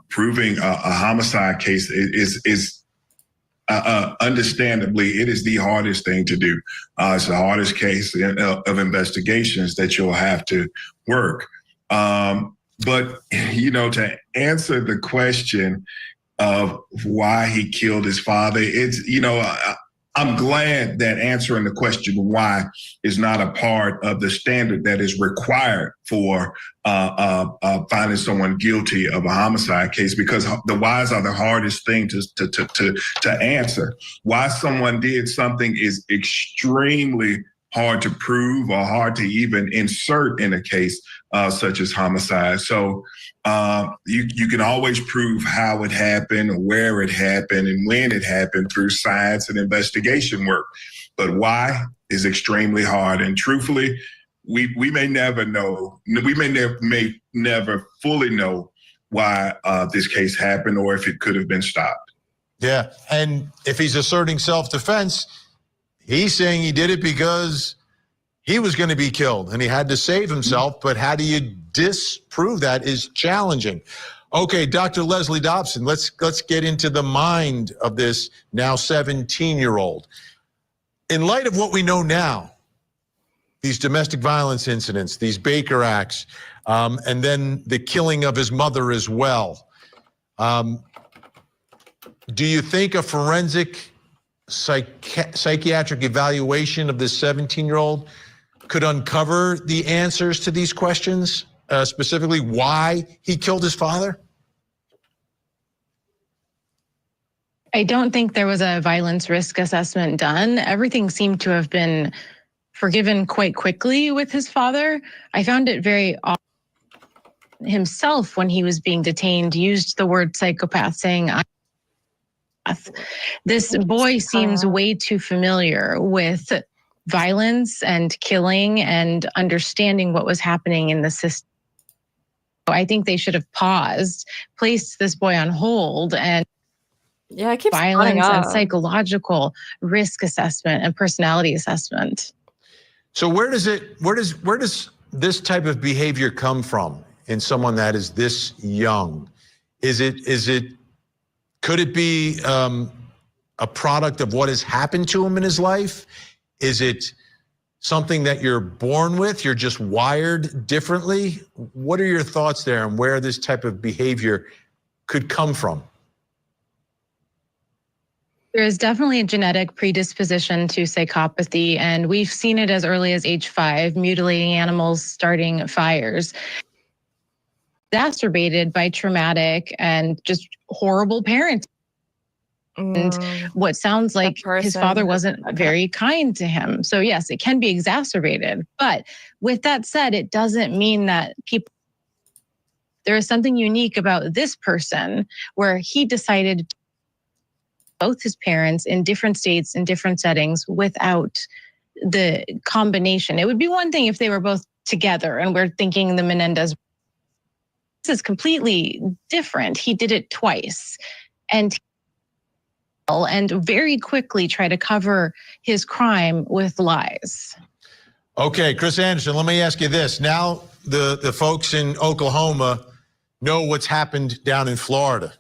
Proving a homicide case is understandably, it is the hardest thing to do. It's the hardest case of investigations that you'll have to work. But, you know, to answer the question of why he killed his father, it's, you know, I'm glad that answering the question why is not a part of the standard that is required for finding someone guilty of a homicide case, because the whys are the hardest thing to answer. Why someone did something is extremely hard to prove or hard to even insert in a case such as homicide. So you can always prove how it happened, or where it happened, and when it happened through science and investigation work. But why is extremely hard. And truthfully, we may never know. We may never fully know why this case happened or if it could have been stopped. Yeah, and if he's asserting self-defense, he's saying he did it because he was going to be killed and he had to save himself. But how do you disprove that is challenging. Okay, Dr. Leslie Dobson, let's get into the mind of this now 17-year-old. In light of what we know now, these domestic violence incidents, these Baker Acts, and then the killing of his mother as well, do you think a forensic psychiatric evaluation of this 17-year-old could uncover the answers to these questions, specifically why he killed his father? I don't think there was a violence risk assessment done. Everything seemed to have been forgiven quite quickly with his father. I found it very odd. Himself, when he was being detained, used the word psychopath, saying, this boy seems way too familiar with violence and killing and understanding what was happening in the system. I think they should have paused, placed this boy on hold, and violence and psychological risk assessment and personality assessment. So where does this type of behavior come from in someone that is this young? Could it be a product of what has happened to him in his life? Is it something that you're born with? You're just wired differently? What are your thoughts there on where this type of behavior could come from? There is definitely a genetic predisposition to psychopathy, and we've seen it as early as age 5, mutilating animals, starting fires. Exacerbated by traumatic and just horrible parenting. And what sounds like his father wasn't very kind to him. So yes, it can be exacerbated. But with that said, it doesn't mean that there is something unique about this person where he decided both his parents in different states, in different settings, without the combination. It would be one thing if they were both together and we're thinking the Menendez. This is completely different. He did it twice and very quickly try to cover his crime with lies. Okay, Chris Anderson, let me ask you this. Now the folks in Oklahoma know what's happened down in Florida.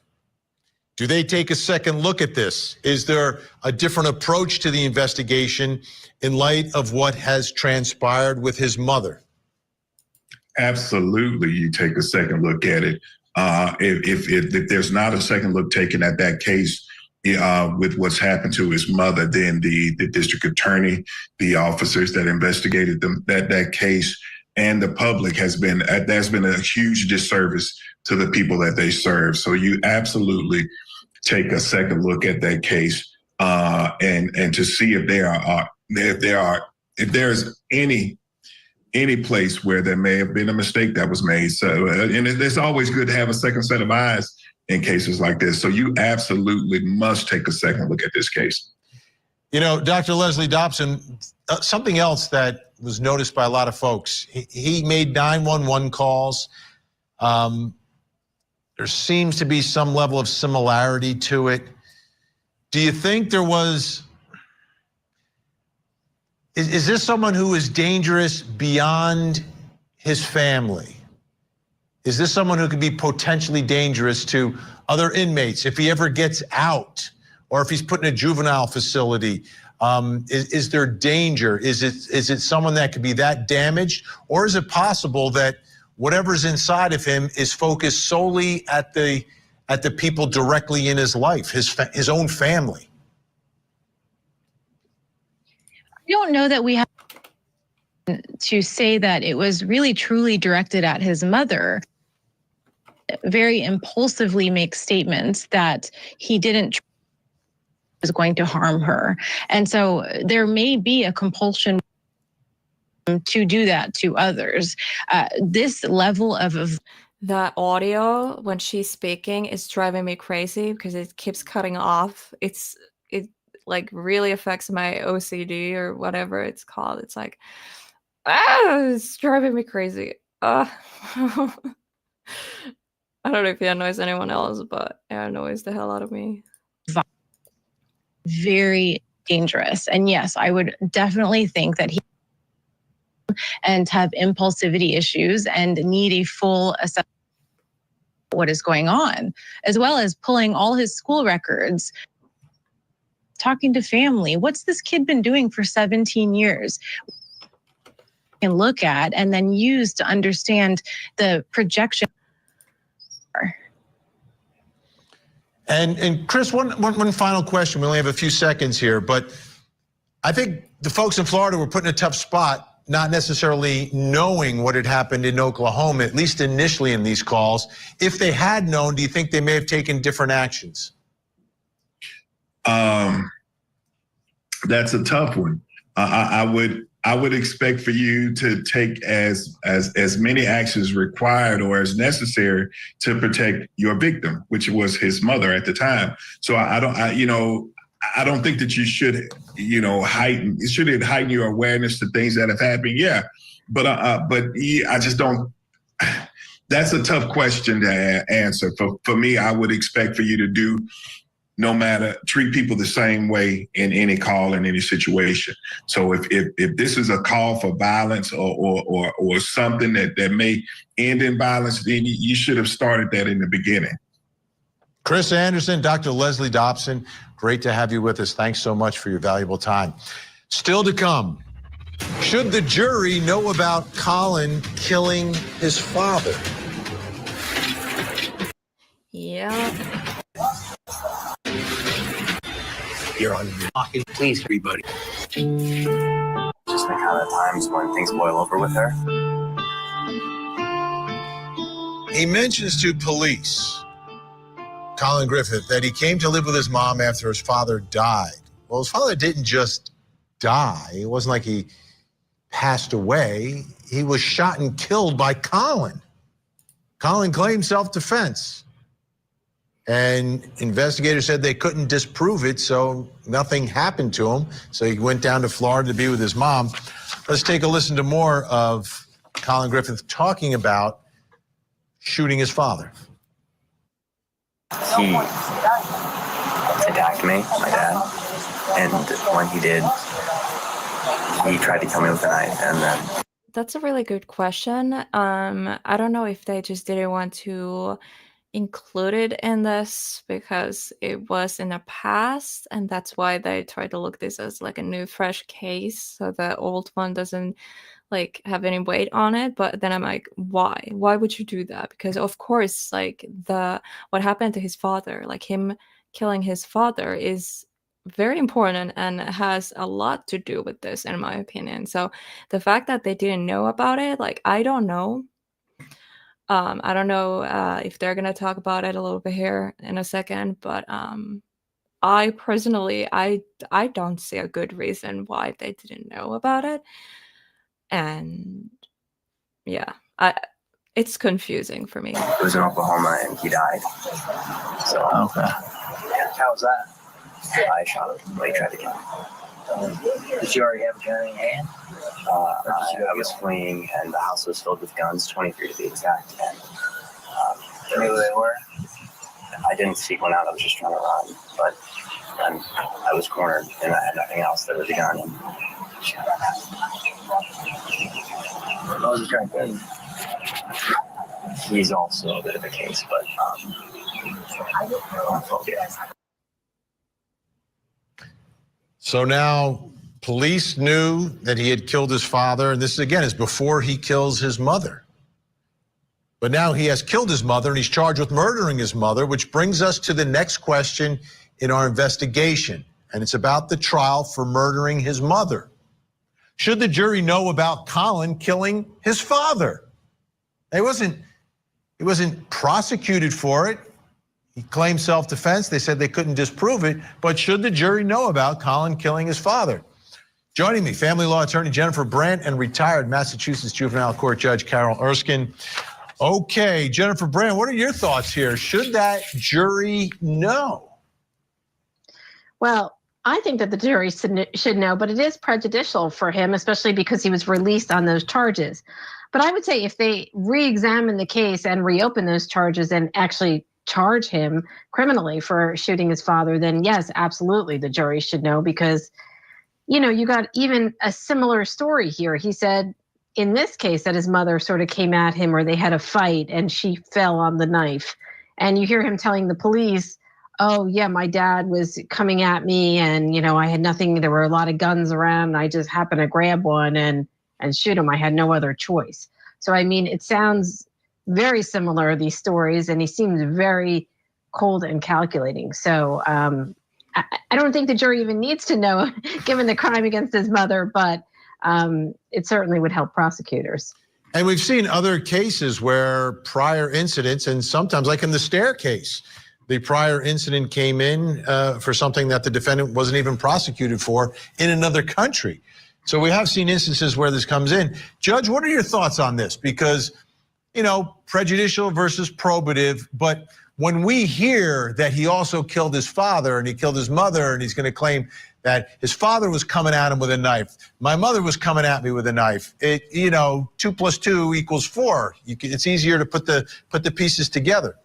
Do they take a second look at this? Is there a different approach to the investigation in light of what has transpired with his mother? Absolutely, you take a second look at it. If there's not a second look taken at that case with what's happened to his mother, then the district attorney, the officers that investigated that case, and the public that's been a huge disservice to the people that they serve. So you absolutely take a second look at that case and to see if there's any place where there may have been a mistake that was made. So, and it's always good to have a second set of eyes in cases like this. So you absolutely must take a second look at this case. You know, Dr. Leslie Dobson, something else that was noticed by a lot of folks, he made 911 calls. There seems to be some level of similarity to it. Do you think there was, is this someone who is dangerous beyond his family? Is this someone who could be potentially dangerous to other inmates if he ever gets out, or if he's put in a juvenile facility? Is there danger? Is it someone that could be that damaged, or is it possible that whatever's inside of him is focused solely at the people directly in his life, his own family? I don't know that we have to say that it was really truly directed at his mother. Very impulsively makes statements that he didn't was going to harm her. And so there may be a compulsion to do that to others. This level of that audio when she's speaking is driving me crazy because it keeps cutting off. It like really affects my OCD or whatever it's called. It's like, it's driving me crazy. I don't know if it annoys anyone else, but it annoys the hell out of me. Very dangerous. And yes, I would definitely think that he and have impulsivity issues and need a full assessment of what is going on, as well as pulling all his school records, talking to family. What's this kid been doing for 17 years? Can look at and then use to understand the projection. And Chris, one final question. We only have a few seconds here, but I think the folks in Florida were put in a tough spot, not necessarily knowing what had happened in Oklahoma, at least initially in these calls. If they had known, do you think they may have taken different actions? That's a tough one. I would expect for you to take as many actions required or as necessary to protect your victim, which was his mother at the time. So I don't think that you should, heighten your awareness to things that have happened. Yeah, but I just don't. That's a tough question to answer. For me, I would expect for you to do. Treat people the same way in any call, in any situation. So if this is a call for violence or something that may end in violence, then you should have started that in the beginning. Chris Anderson, Dr. Leslie Dobson, great to have you with us. Thanks so much for your valuable time. Still to come, should the jury know about Collin killing his father? Yeah. You're on your please, everybody. Just the kind of times when things boil over with her. He mentions to police, Collin Griffith, that he came to live with his mom after his father died. Well, his father didn't just die. It wasn't like he passed away. He was shot and killed by Collin. Collin claimed self-defense. And investigators said they couldn't disprove it, so nothing happened to him. So he went down to Florida to be with his mom. Let's take a listen to more of Collin Griffith talking about shooting his father. He attacked me, my dad, and when he did, he tried to kill me with a knife, and then... That's a really good question. I don't know if they just didn't want to include it in this because it was in the past, and that's why they tried to look this as like a new, fresh case, so the old one doesn't like have any weight on it. But then I'm like, why would you do that? Because of course, like what happened to his father, like him killing his father, is very important and has a lot to do with this, in my opinion. So the fact that they didn't know about it, like, I don't know if they're gonna talk about it a little bit here in a second, but I personally, I don't see a good reason why they didn't know about it. And yeah, it's confusing for me. It was in Oklahoma and he died. So, okay. Yeah, how was that? I shot him when he tried to kill me. Did you already have a gun in your hand? I was fleeing and the house was filled with guns, 23 to be exact. And You knew who they were? I didn't seek one out, I was just trying to run. But I was cornered and I had nothing else. There was a gun. And What was he trying to do? he's also a bit of a case, but yeah. So now police knew that he had killed his father, and this again is before he kills his mother. But now he has killed his mother and he's charged with murdering his mother, which brings us to the next question in our investigation. And it's about the trial for murdering his mother. Should the jury know about Collin killing his father? He wasn't prosecuted for it. He claimed self-defense. They said they couldn't disprove it, but should the jury know about Collin killing his father? Joining me, family law attorney Jennifer Brandt and retired Massachusetts juvenile court judge Carol Erskine. Okay, Jennifer Brandt, what are your thoughts here? Should that jury know? Well, I think that the jury should know, but it is prejudicial for him, especially because he was released on those charges. But I would say if they re-examine the case and reopen those charges and actually charge him criminally for shooting his father, then yes, absolutely, the jury should know, because, you know, you got even a similar story here. He said in this case that his mother sort of came at him, or they had a fight and she fell on the knife. And you hear him telling the police, oh yeah, my dad was coming at me and, you know, I had nothing, there were a lot of guns around and I just happened to grab one and shoot him. I had no other choice. So, I mean, it sounds very similar, these stories, and he seems very cold and calculating. So I don't think the jury even needs to know, given the crime against his mother, but it certainly would help prosecutors. And we've seen other cases where prior incidents, and sometimes like in the Stair case, the prior incident came in for something that the defendant wasn't even prosecuted for in another country. So we have seen instances where this comes in. Judge, what are your thoughts on this? Because, you know, prejudicial versus probative, but when we hear that he also killed his father and he killed his mother and he's going to claim that his father was coming at him with a knife, my mother was coming at me with a knife, it, you know, 2 + 2 = 4. It's easier to put the pieces together.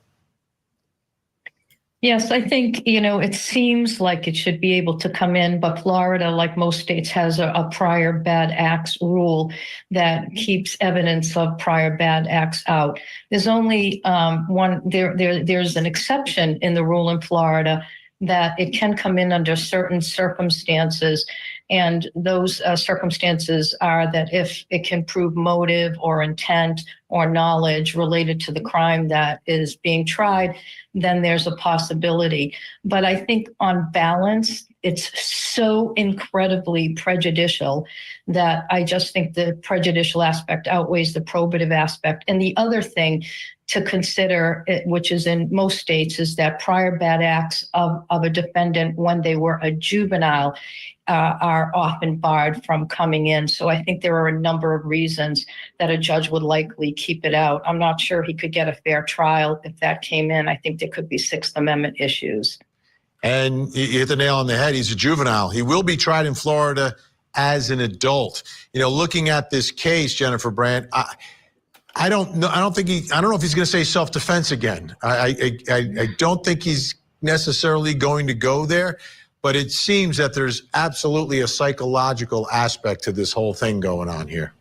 Yes, I think, you know, it seems like it should be able to come in, but Florida, like most states, has a prior bad acts rule that keeps evidence of prior bad acts out. There's only there's an exception in the rule in Florida that it can come in under certain circumstances. And those circumstances are that if it can prove motive or intent or knowledge related to the crime that is being tried, then there's a possibility. But I think on balance, it's so incredibly prejudicial that I just think the prejudicial aspect outweighs the probative aspect. And the other thing to consider, which is in most states, is that prior bad acts of a defendant when they were a juvenile are often barred from coming in. So I think there are a number of reasons that a judge would likely keep it out. I'm not sure he could get a fair trial if that came in. I think there could be Sixth Amendment issues. And you hit the nail on the head. He's a juvenile. He will be tried in Florida as an adult. You know, looking at this case, Jennifer Brandt, I don't know. I don't know if he's going to say self-defense again. I don't think he's necessarily going to go there, but it seems that there's absolutely a psychological aspect to this whole thing going on here.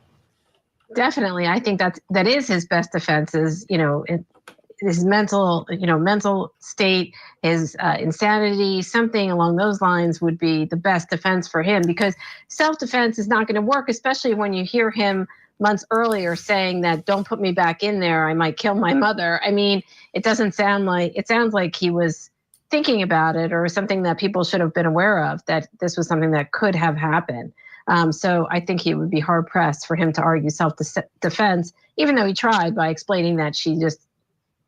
Definitely. I think that is his best defense is, his mental state, his insanity, something along those lines would be the best defense for him, because self-defense is not going to work, especially when you hear him months earlier saying that, don't put me back in there, I might kill my mother. I mean, it sounds like he was thinking about it, or something that people should have been aware of, that this was something that could have happened. So I think he would be hard pressed for him to argue self-defense, even though he tried by explaining that she just,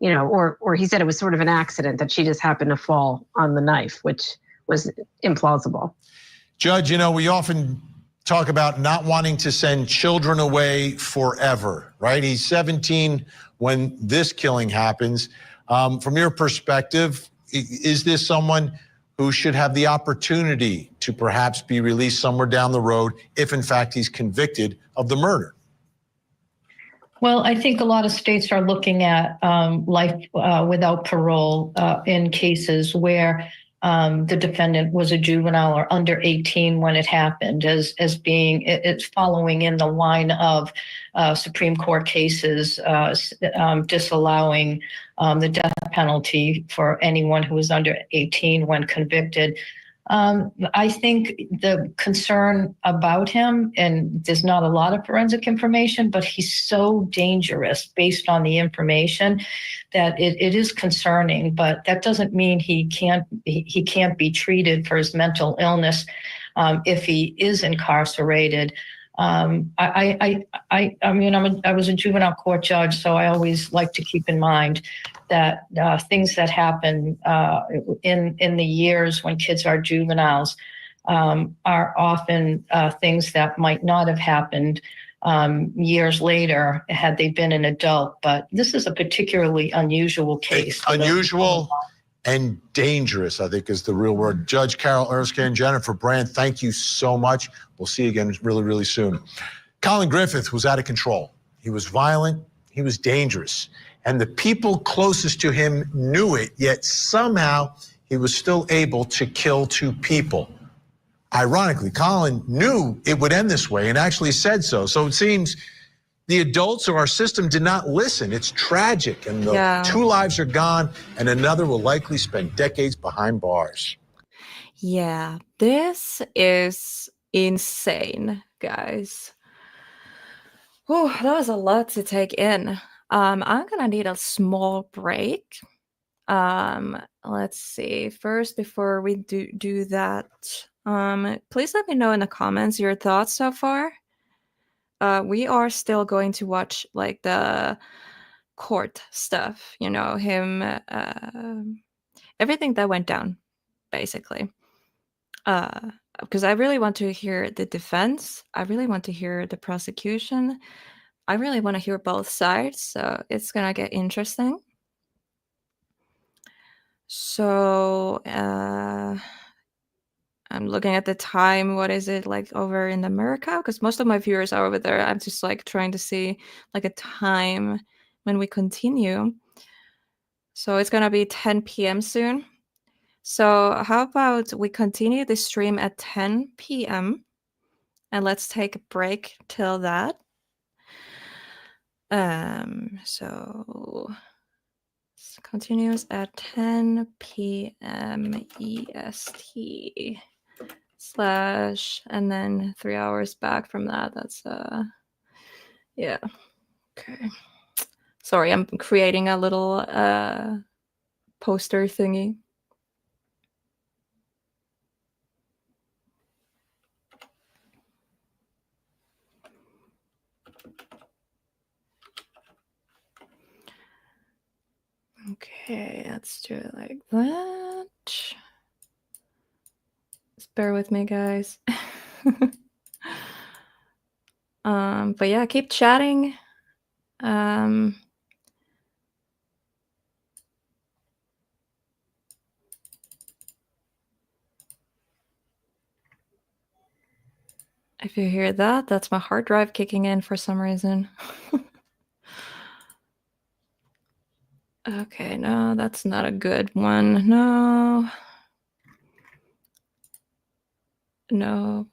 or he said it was sort of an accident, that she just happened to fall on the knife, which was implausible. Judge, we often talk about not wanting to send children away forever, right? He's 17 when this killing happens. From your perspective, is this someone who should have the opportunity to perhaps be released somewhere down the road if, in fact, he's convicted of the murder? Well, I think a lot of states are looking at life without parole in cases where the defendant was a juvenile or under 18 when it happened, as being it's following in the line of Supreme Court cases disallowing the death penalty for anyone who was under 18 when convicted. I think the concern about him, and there's not a lot of forensic information, but he's so dangerous based on the information that it is concerning. But that doesn't mean he can't be treated for his mental illness if he is incarcerated. I was a juvenile court judge, so I always like to keep in mind that things that happen in the years when kids are juveniles are often things that might not have happened years later had they been an adult. But this is a particularly unusual case. Unusual and dangerous, I think, is the real word. Judge Carol Erskine, Jennifer Brandt, thank you so much. We'll see you again really, really soon. Collin Griffith was out of control. He was violent. He was dangerous. And the people closest to him knew it, yet somehow he was still able to kill two people. Ironically, Collin knew it would end this way and actually said so. So it seems the adults of our system did not listen. It's tragic. And the two lives are gone, and another will likely spend decades behind bars. Yeah, this is insane, guys. Oh, that was a lot to take in. I'm gonna need a small break. Let's see. First, before we do that, please let me know in the comments your thoughts so far. We are still going to watch like the court stuff, him, everything that went down, basically. Because I really want to hear the defense. I really want to hear the prosecution. I really want to hear both sides. So it's going to get interesting. So I'm looking at the time. What is it like over in America? Because most of my viewers are over there. I'm just like trying to see like a time when we continue. So it's going to be 10 p.m. soon. So how about we continue the stream at 10 p.m. and let's take a break till that. So continues at 10 p.m. EST / and then 3 hours back from that. That's yeah. Okay. Sorry, I'm creating a little poster thingy. Okay, let's do it like that. Just bear with me, guys. But yeah, keep chatting. If you hear that, that's my hard drive kicking in for some reason. Okay, no, that's not a good one. No. No.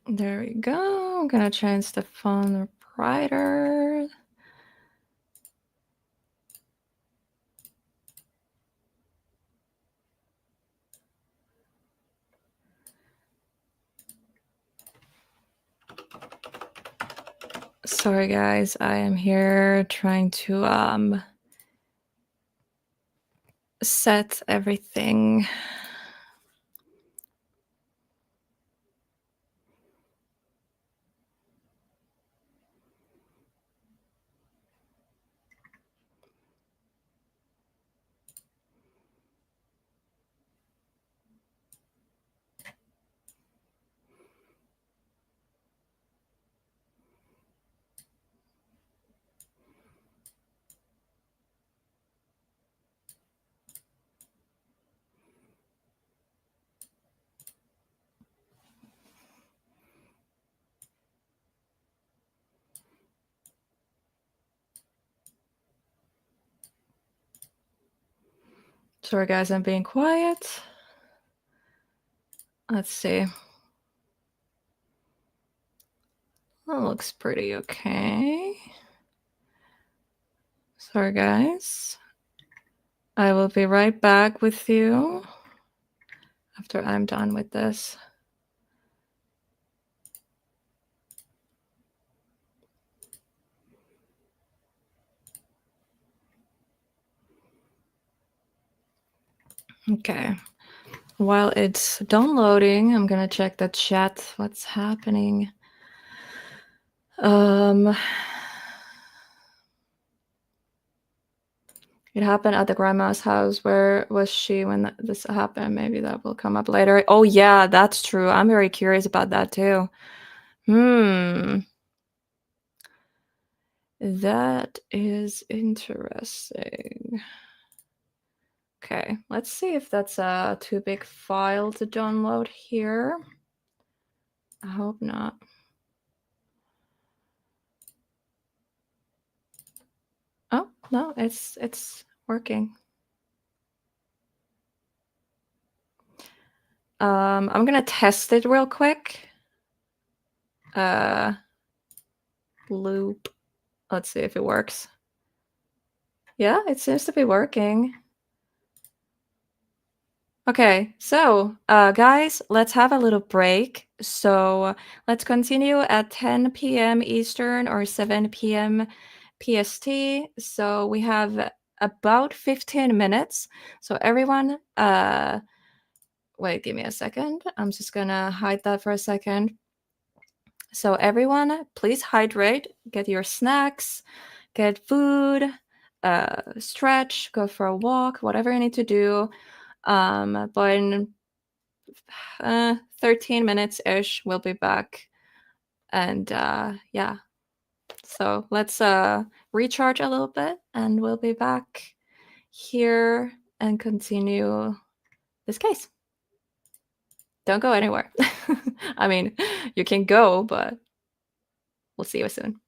There we go. I'm gonna change the font brighter. Sorry guys, I am here trying to set everything. Sorry guys, I'm being quiet. Let's see. That looks pretty okay. Sorry guys. I will be right back with you after I'm done with this. Okay. While it's downloading, I'm gonna check the chat. What's happening? It happened at the grandma's house. Where was she when this happened? Maybe that will come up later. Oh yeah, that's true. I'm very curious about that too. That is interesting. Okay, let's see if that's a too big file to download here. I hope not. Oh, no, it's working. I'm gonna test it real quick. Loop. Let's see if it works. Yeah, it seems to be working. Okay, so guys, let's have a little break. So let's continue at 10 p.m. Eastern or 7 p.m. PST. So we have about 15 minutes. So everyone, wait, give me a second. I'm just gonna hide that for a second. So everyone, please hydrate, get your snacks, get food, stretch, go for a walk, whatever you need to do. But in 13 minutes-ish, we'll be back. And yeah, so let's recharge a little bit and we'll be back here and continue this case. Don't go anywhere. I mean, you can go, but we'll see you soon.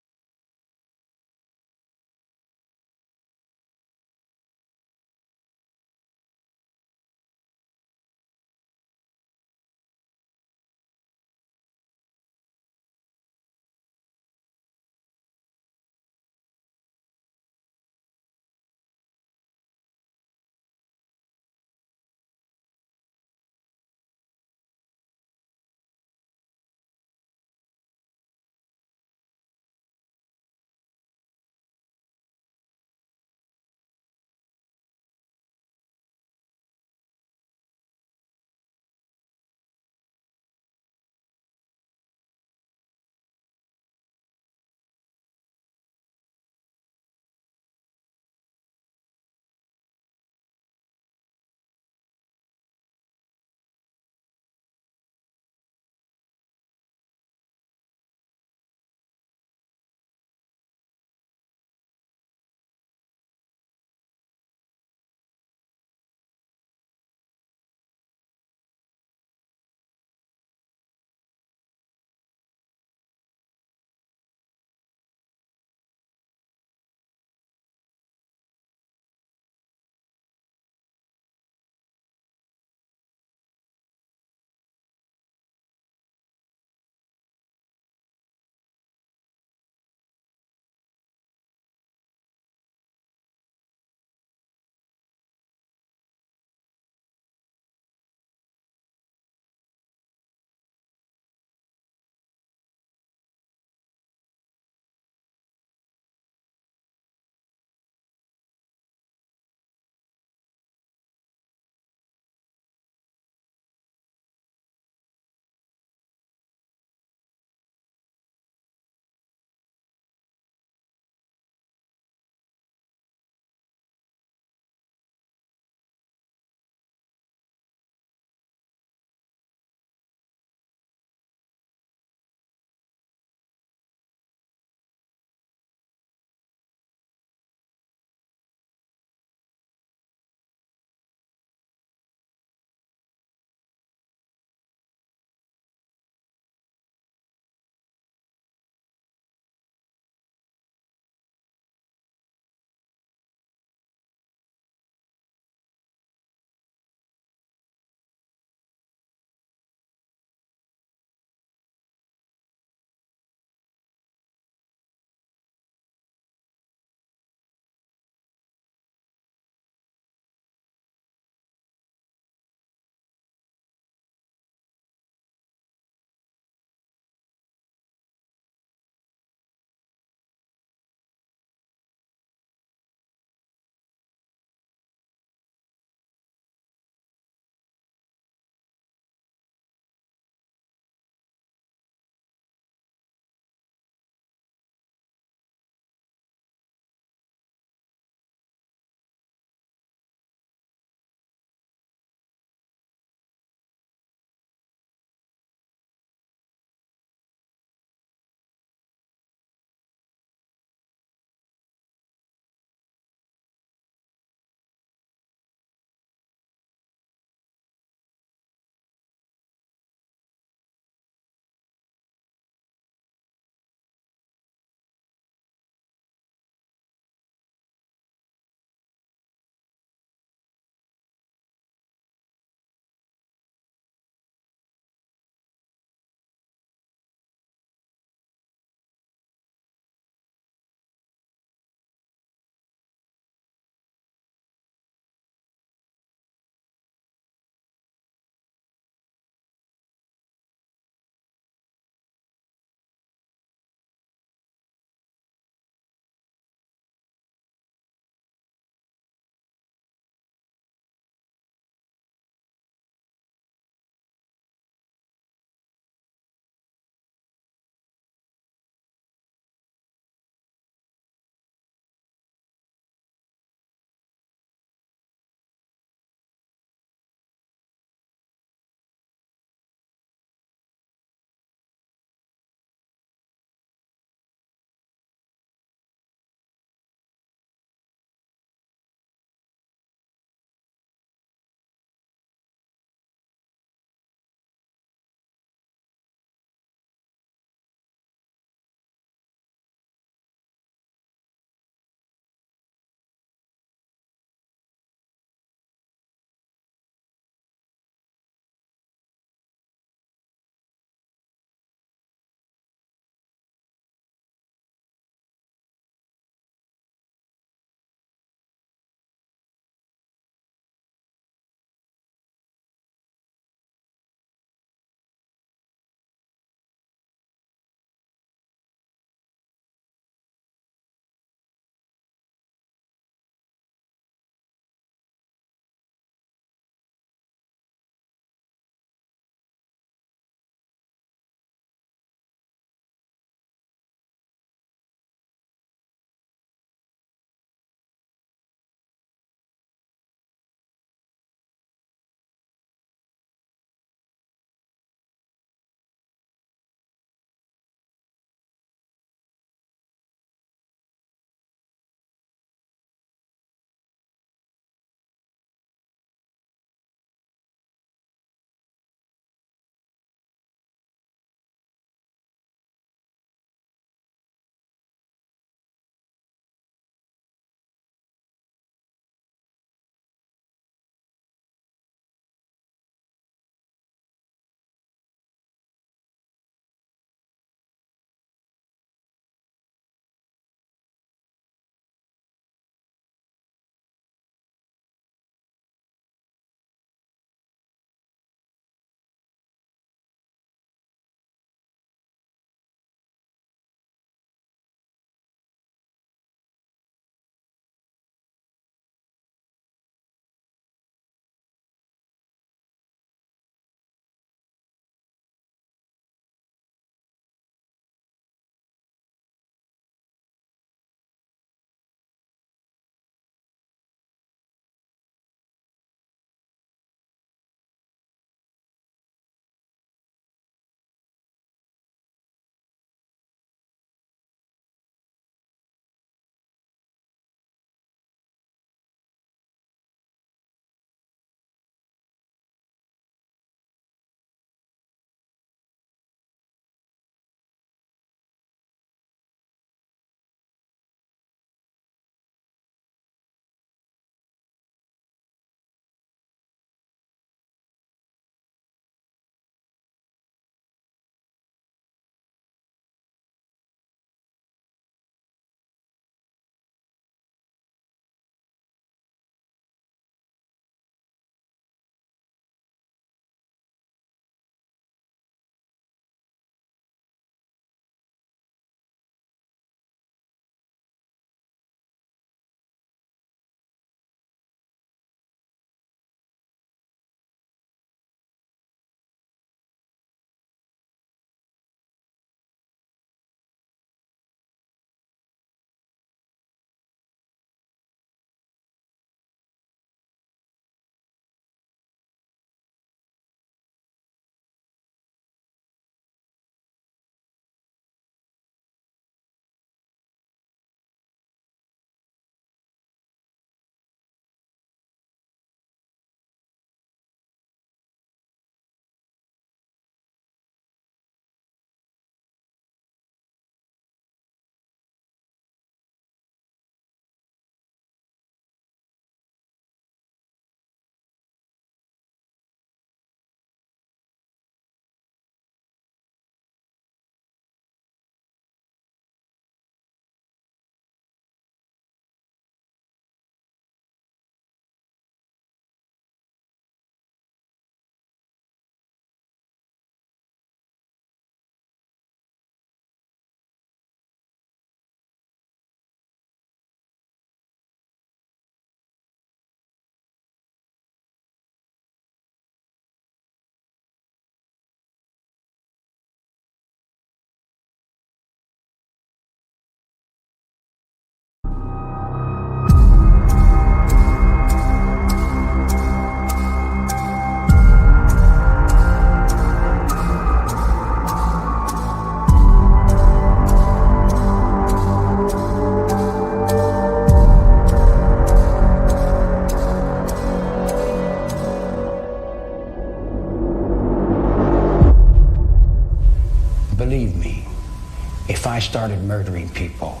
I started murdering people,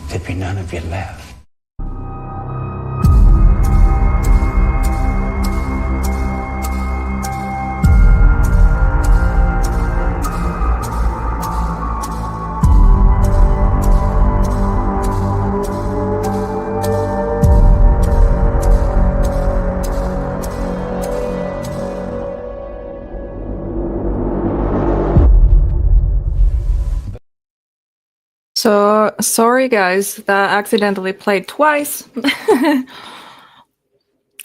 there'd be none of you left. So sorry guys, that accidentally played twice.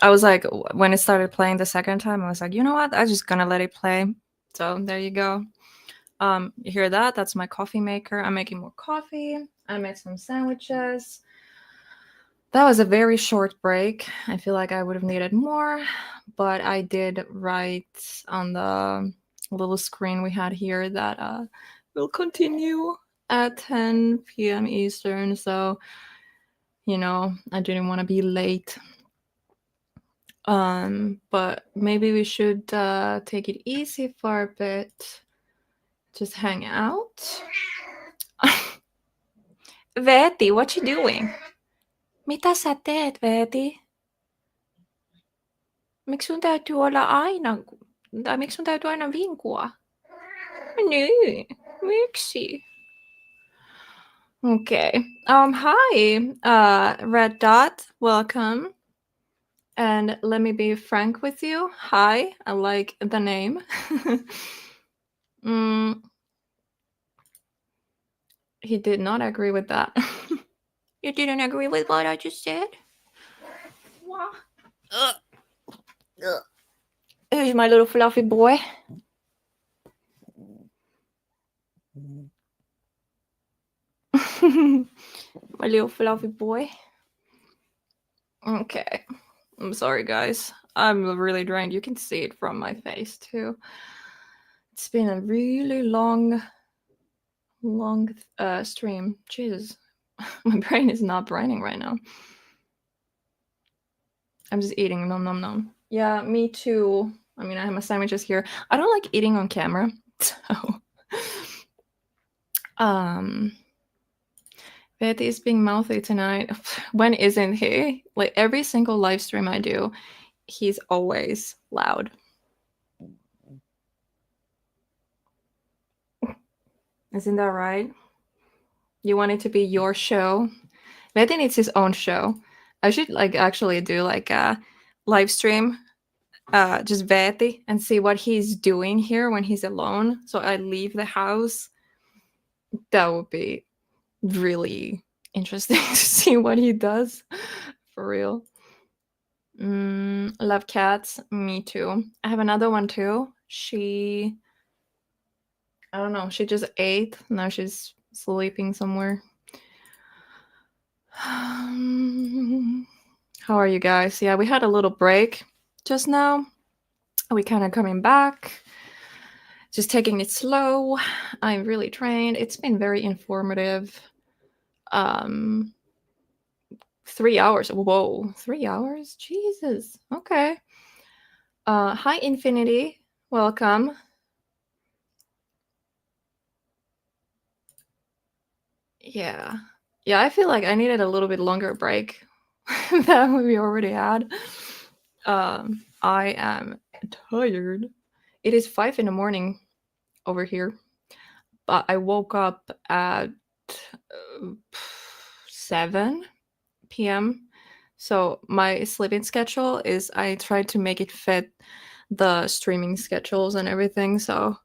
I was like, when it started playing the second time, I was like, you know what? I'm just gonna let it play. So there you go. You hear that? That's my coffee maker. I'm making more coffee. I made some sandwiches. That was a very short break. I feel like I would have needed more, but I did write on the little screen we had here that we'll continue at 10 p.m. Eastern. So, you know, I didn't want to be late. But maybe we should take it easy for a bit. Just hang out. Veti, what you doing? Mitä sä teet, Veti? Miksi sun täytyy olla aina, tai miksi sun täytyy aina vinkua? Niin, miksi? Okay. Hi, Red Dot, welcome. And let me be frank with you. Hi, I like the name. He did not agree with that. You didn't agree with what I just said? What? Here's my little fluffy boy. My little fluffy boy. Okay. I'm sorry, guys. I'm really drained. You can see it from my face, too. It's been a really long stream. Jesus. My brain is not braining right now. I'm just eating. Nom, nom, nom. Yeah, me too. I mean, I have my sandwiches here. I don't like eating on camera. So... Betty is being mouthy tonight. When isn't he? Like every single live stream I do, he's always loud. Isn't that right? You want it to be your show? Betty needs his own show. I should like actually do like a live stream, just Betty, and see what he's doing here when he's alone. So I leave the house. That would be really interesting to see what he does. For real. Love cats. Me too. I have another one too. I don't know. She just ate. Now she's sleeping somewhere. How are you guys? Yeah, we had a little break just now. We kind of coming back. Just taking it slow. I'm really trained. It's been very informative. 3 hours. Whoa, 3 hours? Jesus. Okay. Hi, Infinity. Welcome. Yeah. Yeah, I feel like I needed a little bit longer break than we already had. I am tired. It is 5 in the morning over here. But I woke up at 7 p.m. So my sleeping schedule is I try to make it fit the streaming schedules and everything. So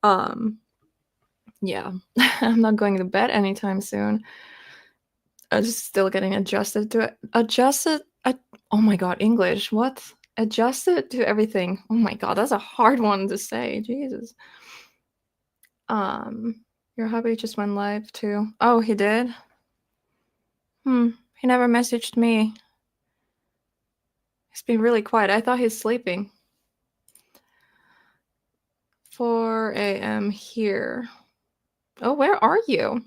yeah, I'm not going to bed anytime soon. I'm just still getting adjusted to it. Oh my god, English. What? Adjusted to everything. Oh my god, that's a hard one to say. Jesus. Your hubby just went live too. Oh, he did? He never messaged me. He's been really quiet. I thought he's sleeping. 4 a.m. here. Oh, where are you?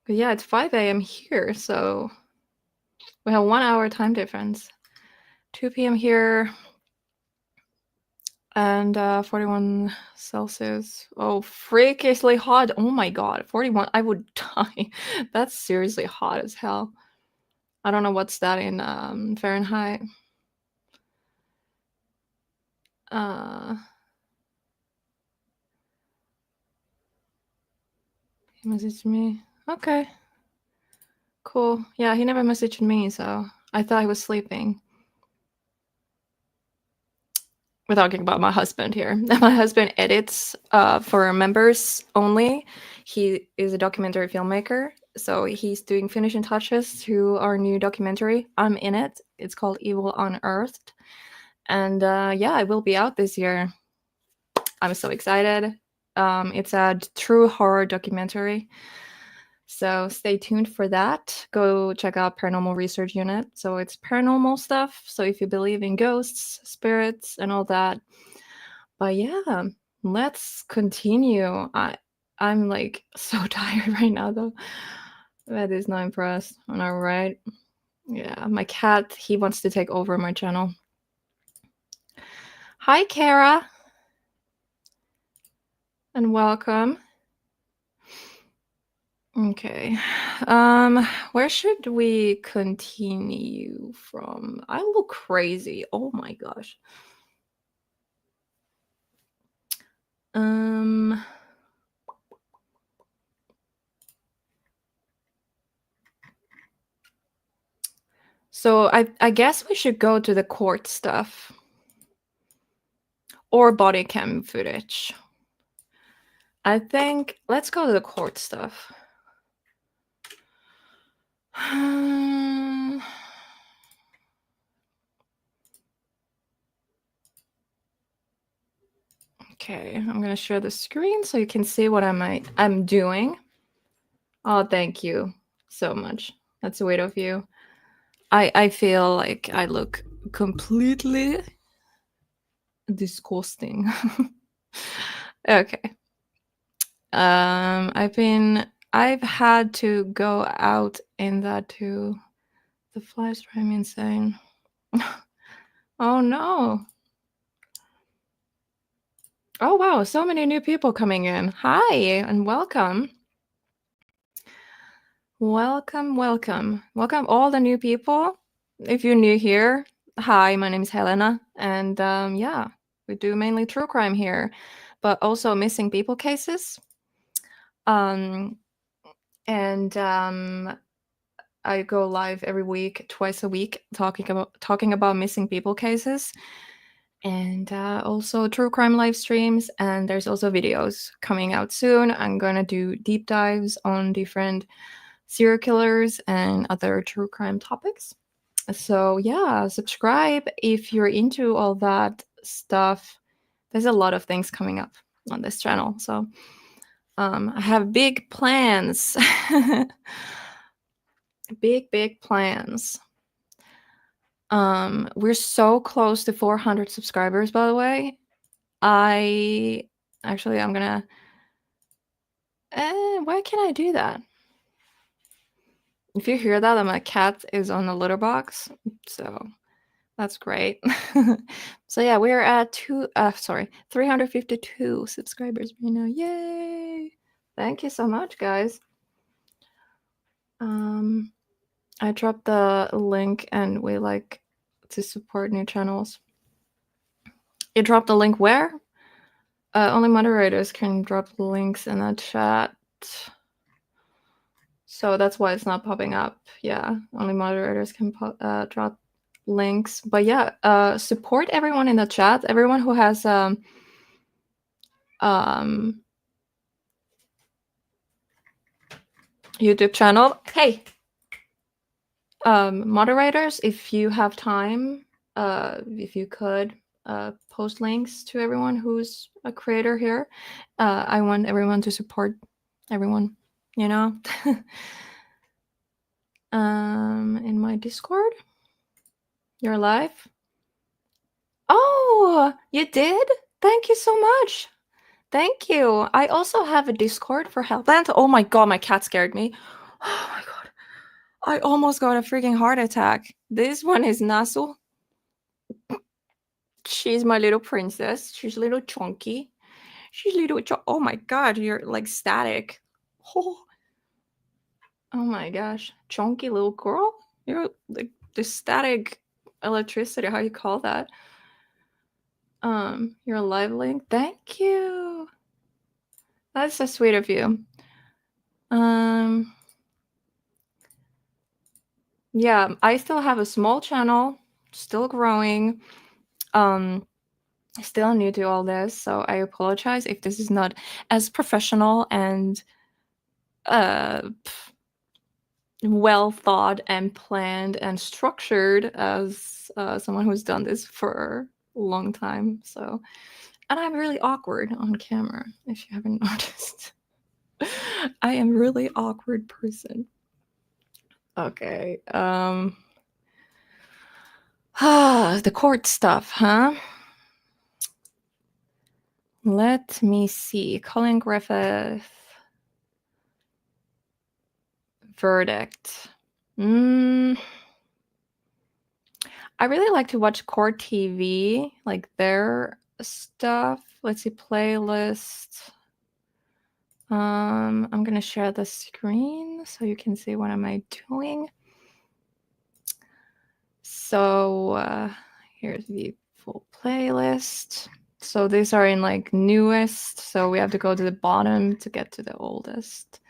Yeah, it's 5 a.m. here, so we have 1 hour time difference. 2 p.m. here. And 41 Celsius. Oh, freakishly hot. Oh my god. 41. I would die. That's seriously hot as hell. I don't know what's that in Fahrenheit. He messaged me. Okay. Cool. Yeah, he never messaged me, so I thought he was sleeping. We're talking about my husband here. My husband edits for members only. He is a documentary filmmaker, so he's doing finishing touches to our new documentary. I'm in it. It's called Evil Unearthed. And yeah, it will be out this year. I'm so excited. It's a true horror documentary. So stay tuned for that. Go check out Paranormal Research Unit. So it's paranormal stuff. So if you believe in ghosts, spirits, and all that. But yeah, let's continue. I'm like so tired right now though. That is not impressed. Am I right? Yeah, my cat, he wants to take over my channel. Hi, Kara. And welcome. Okay. Where should we continue from? I look crazy. Oh my gosh. So I guess we should go to the court stuff. Or body cam footage. I think let's go to the court stuff. Okay, I'm gonna share the screen so you can see what I'm doing. Oh, thank you so much. That's sweet of you. I feel like I look completely disgusting. Okay. I've had to go out in that too. The flies drive me insane. Oh no. Oh wow, so many new people coming in. Hi and welcome. Welcome all the new people. If you're new here, hi, my name is Helena, and yeah, we do mainly true crime here, but also missing people cases. I go live every week, twice a week, talking about missing people cases, and also true crime live streams. And there's also videos coming out soon. I'm gonna do deep dives on different serial killers and other true crime topics. So yeah, subscribe if you're into all that stuff. There's a lot of things coming up on this channel, so I have big plans. big plans. We're so close to 400 subscribers, by the way. I'm gonna why can't I do that? If you hear that, my cat is on the litter box, so that's great. So yeah, we're at 352 subscribers right now. Yay! Thank you so much, guys. I dropped the link, and we like to support new channels. You dropped the link where? Only moderators can drop the links in the chat. So that's why it's not popping up. Yeah, only moderators can drop links. But yeah, support everyone in the chat. Everyone who has YouTube channel. Hey, moderators, if you have time, if you could post links to everyone who's a creator here. I want everyone to support everyone, you know. In my Discord, you're live. Oh, you did? Thank you so much. Thank you. I also have a Discord for HelBent. Oh my god, my cat scared me. Oh my god. I almost got a freaking heart attack. This one is Nasu. She's my little princess. She's a little chunky. She's little. Oh my god, you're like static. Oh, oh my gosh, chunky little girl. You're like the static electricity. How you call that? You're a live link. Thank you. That's so sweet of you. Yeah, I still have a small channel, still growing. Still new to all this, so I apologize if this is not as professional and well thought and planned and structured as someone who's done this for a long time. So, and I'm really awkward on camera, if you haven't noticed. I am really awkward person. Okay. The court stuff, huh? Let me see. Collin Griffith. Verdict. I really like to watch court TV, like their stuff. Let's see, playlist. I'm gonna share the screen so you can see what am I doing. So here's the full playlist. So these are in like newest, so we have to go to the bottom to get to the oldest.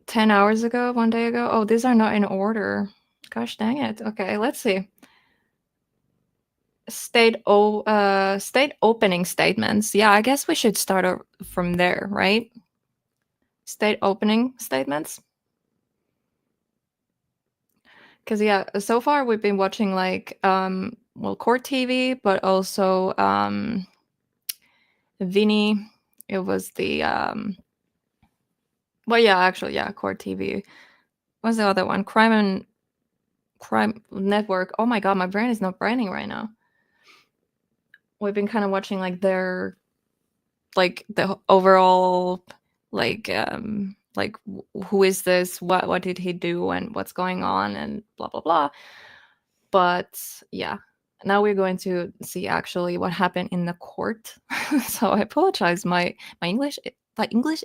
10 hours ago, 1 day ago. Oh, these are not in order. Gosh dang it. Okay, let's see. State opening statements. Yeah, I guess we should start from there, right? State opening statements. Because yeah, so far we've been watching like court TV, but also Vinny. It was the well, yeah, actually, yeah, court TV. What's the other one? Crime Network. Oh my god, my brain is not braining right now. We've been kind of watching like their, like the overall, like who is this? What did he do? And what's going on? And blah blah blah. But yeah, now we're going to see actually what happened in the court. So I apologize. My English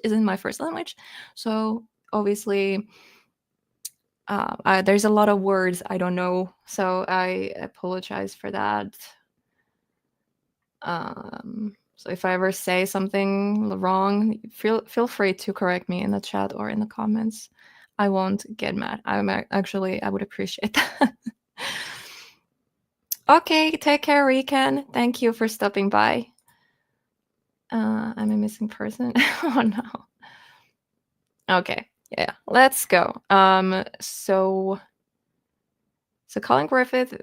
isn't my first language, so obviously there's a lot of words I don't know, so I apologize for that. So if I ever say something wrong, feel free to correct me in the chat or in the comments. I won't get mad. I would appreciate that. Okay, take care, Rican. Thank you for stopping by. I'm a missing person. Oh no. Okay, yeah, let's go. So Collin Griffith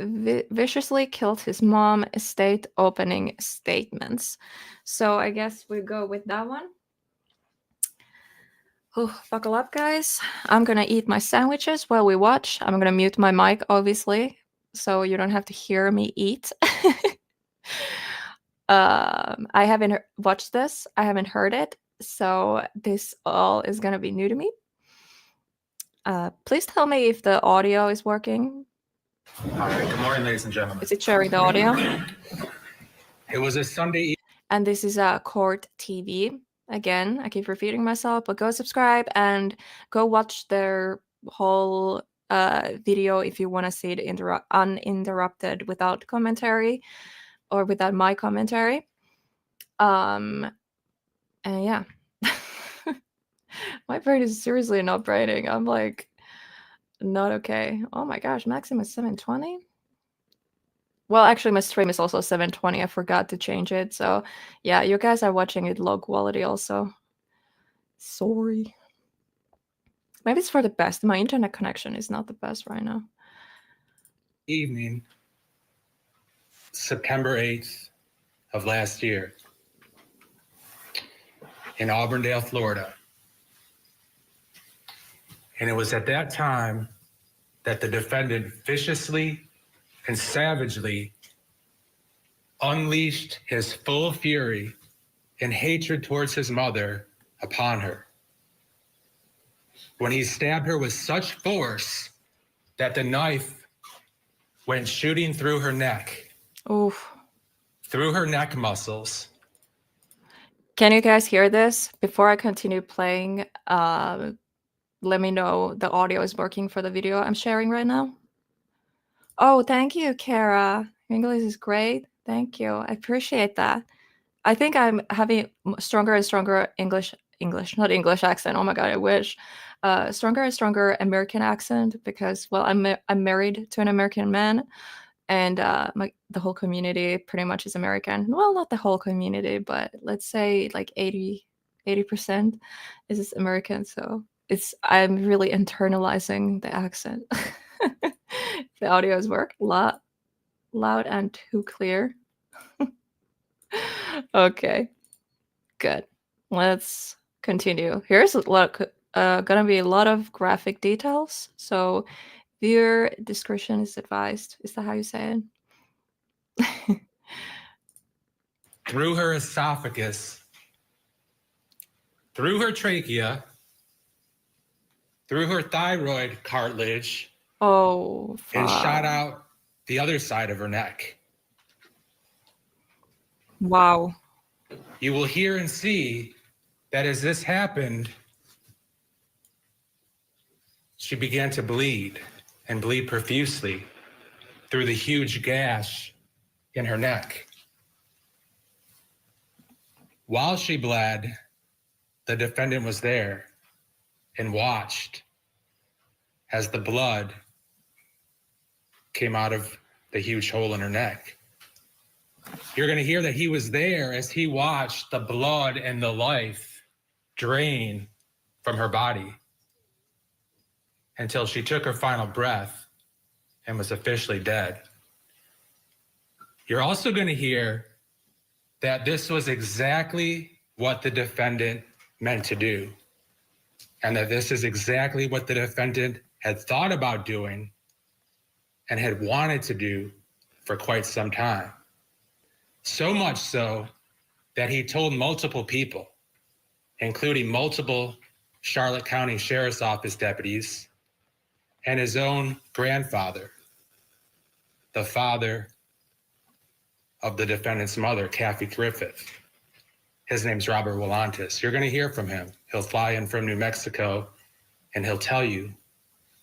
viciously killed his mom. State opening statements. So I guess we go with that one. Oh, buckle up, guys. I'm gonna eat my sandwiches while we watch. I'm gonna mute my mic, obviously, so you don't have to hear me eat. I haven't watched this. I haven't heard it. So this all is going to be new to me. Please tell me if the audio is working. All right. Good morning, ladies and gentlemen. Is it sharing the audio? It was a Sunday. And this is court TV. Again, I keep repeating myself, but go subscribe and go watch their whole video if you want to see it uninterrupted without commentary or without my commentary. And yeah. My brain is seriously not braining. I'm like not okay. Oh my gosh, maximum is 720. Well, actually my stream is also 720. I forgot to change it. So yeah, you guys are watching it low quality also. Sorry. Maybe it's for the best. My internet connection is not the best right now. Evening, September 8th of last year in Auburndale, Florida. And it was at that time that the defendant viciously and savagely unleashed his full fury and hatred towards his mother upon her. When he stabbed her with such force that the knife went shooting through her neck Oof. through her neck muscles. Can you guys hear this? Before I continue playing, let me know the audio is working for the video I'm sharing right now. Oh, thank you, Kara. Your English is great. Thank you. I appreciate that. I think I'm having stronger and stronger not English accent. Oh my God, I wish. Stronger and stronger American accent because, well, I'm married to an American man, and the whole community pretty much is American. Well, not the whole community, but let's say like 80% is American. So I'm really internalizing the accent. The audio is loud and too clear. Okay, good. Let's continue. Here's gonna be a lot of graphic details, so viewer discretion is advised. Is that how you say it? Through her esophagus, through her trachea, through her thyroid cartilage, Oh, and shot fuck. out the other side of her neck. Wow. You will hear and see that as this happened, she began to bleed and bleed profusely through the huge gash in her neck. While she bled, the defendant was there and watched as the blood came out of the huge hole in her neck. You're going to hear that he was there as he watched the blood and the life drain from her body until she took her final breath and was officially dead. You're also going to hear that this was exactly what the defendant meant to do, and that this is exactly what the defendant had thought about doing and had wanted to do for quite some time. So much so that he told multiple people, including multiple Charlotte County Sheriff's Office deputies and his own grandfather, the father of the defendant's mother, Collin Griffith. His name's Robert Willantis. You're going to hear from him. He'll fly in from New Mexico and he'll tell you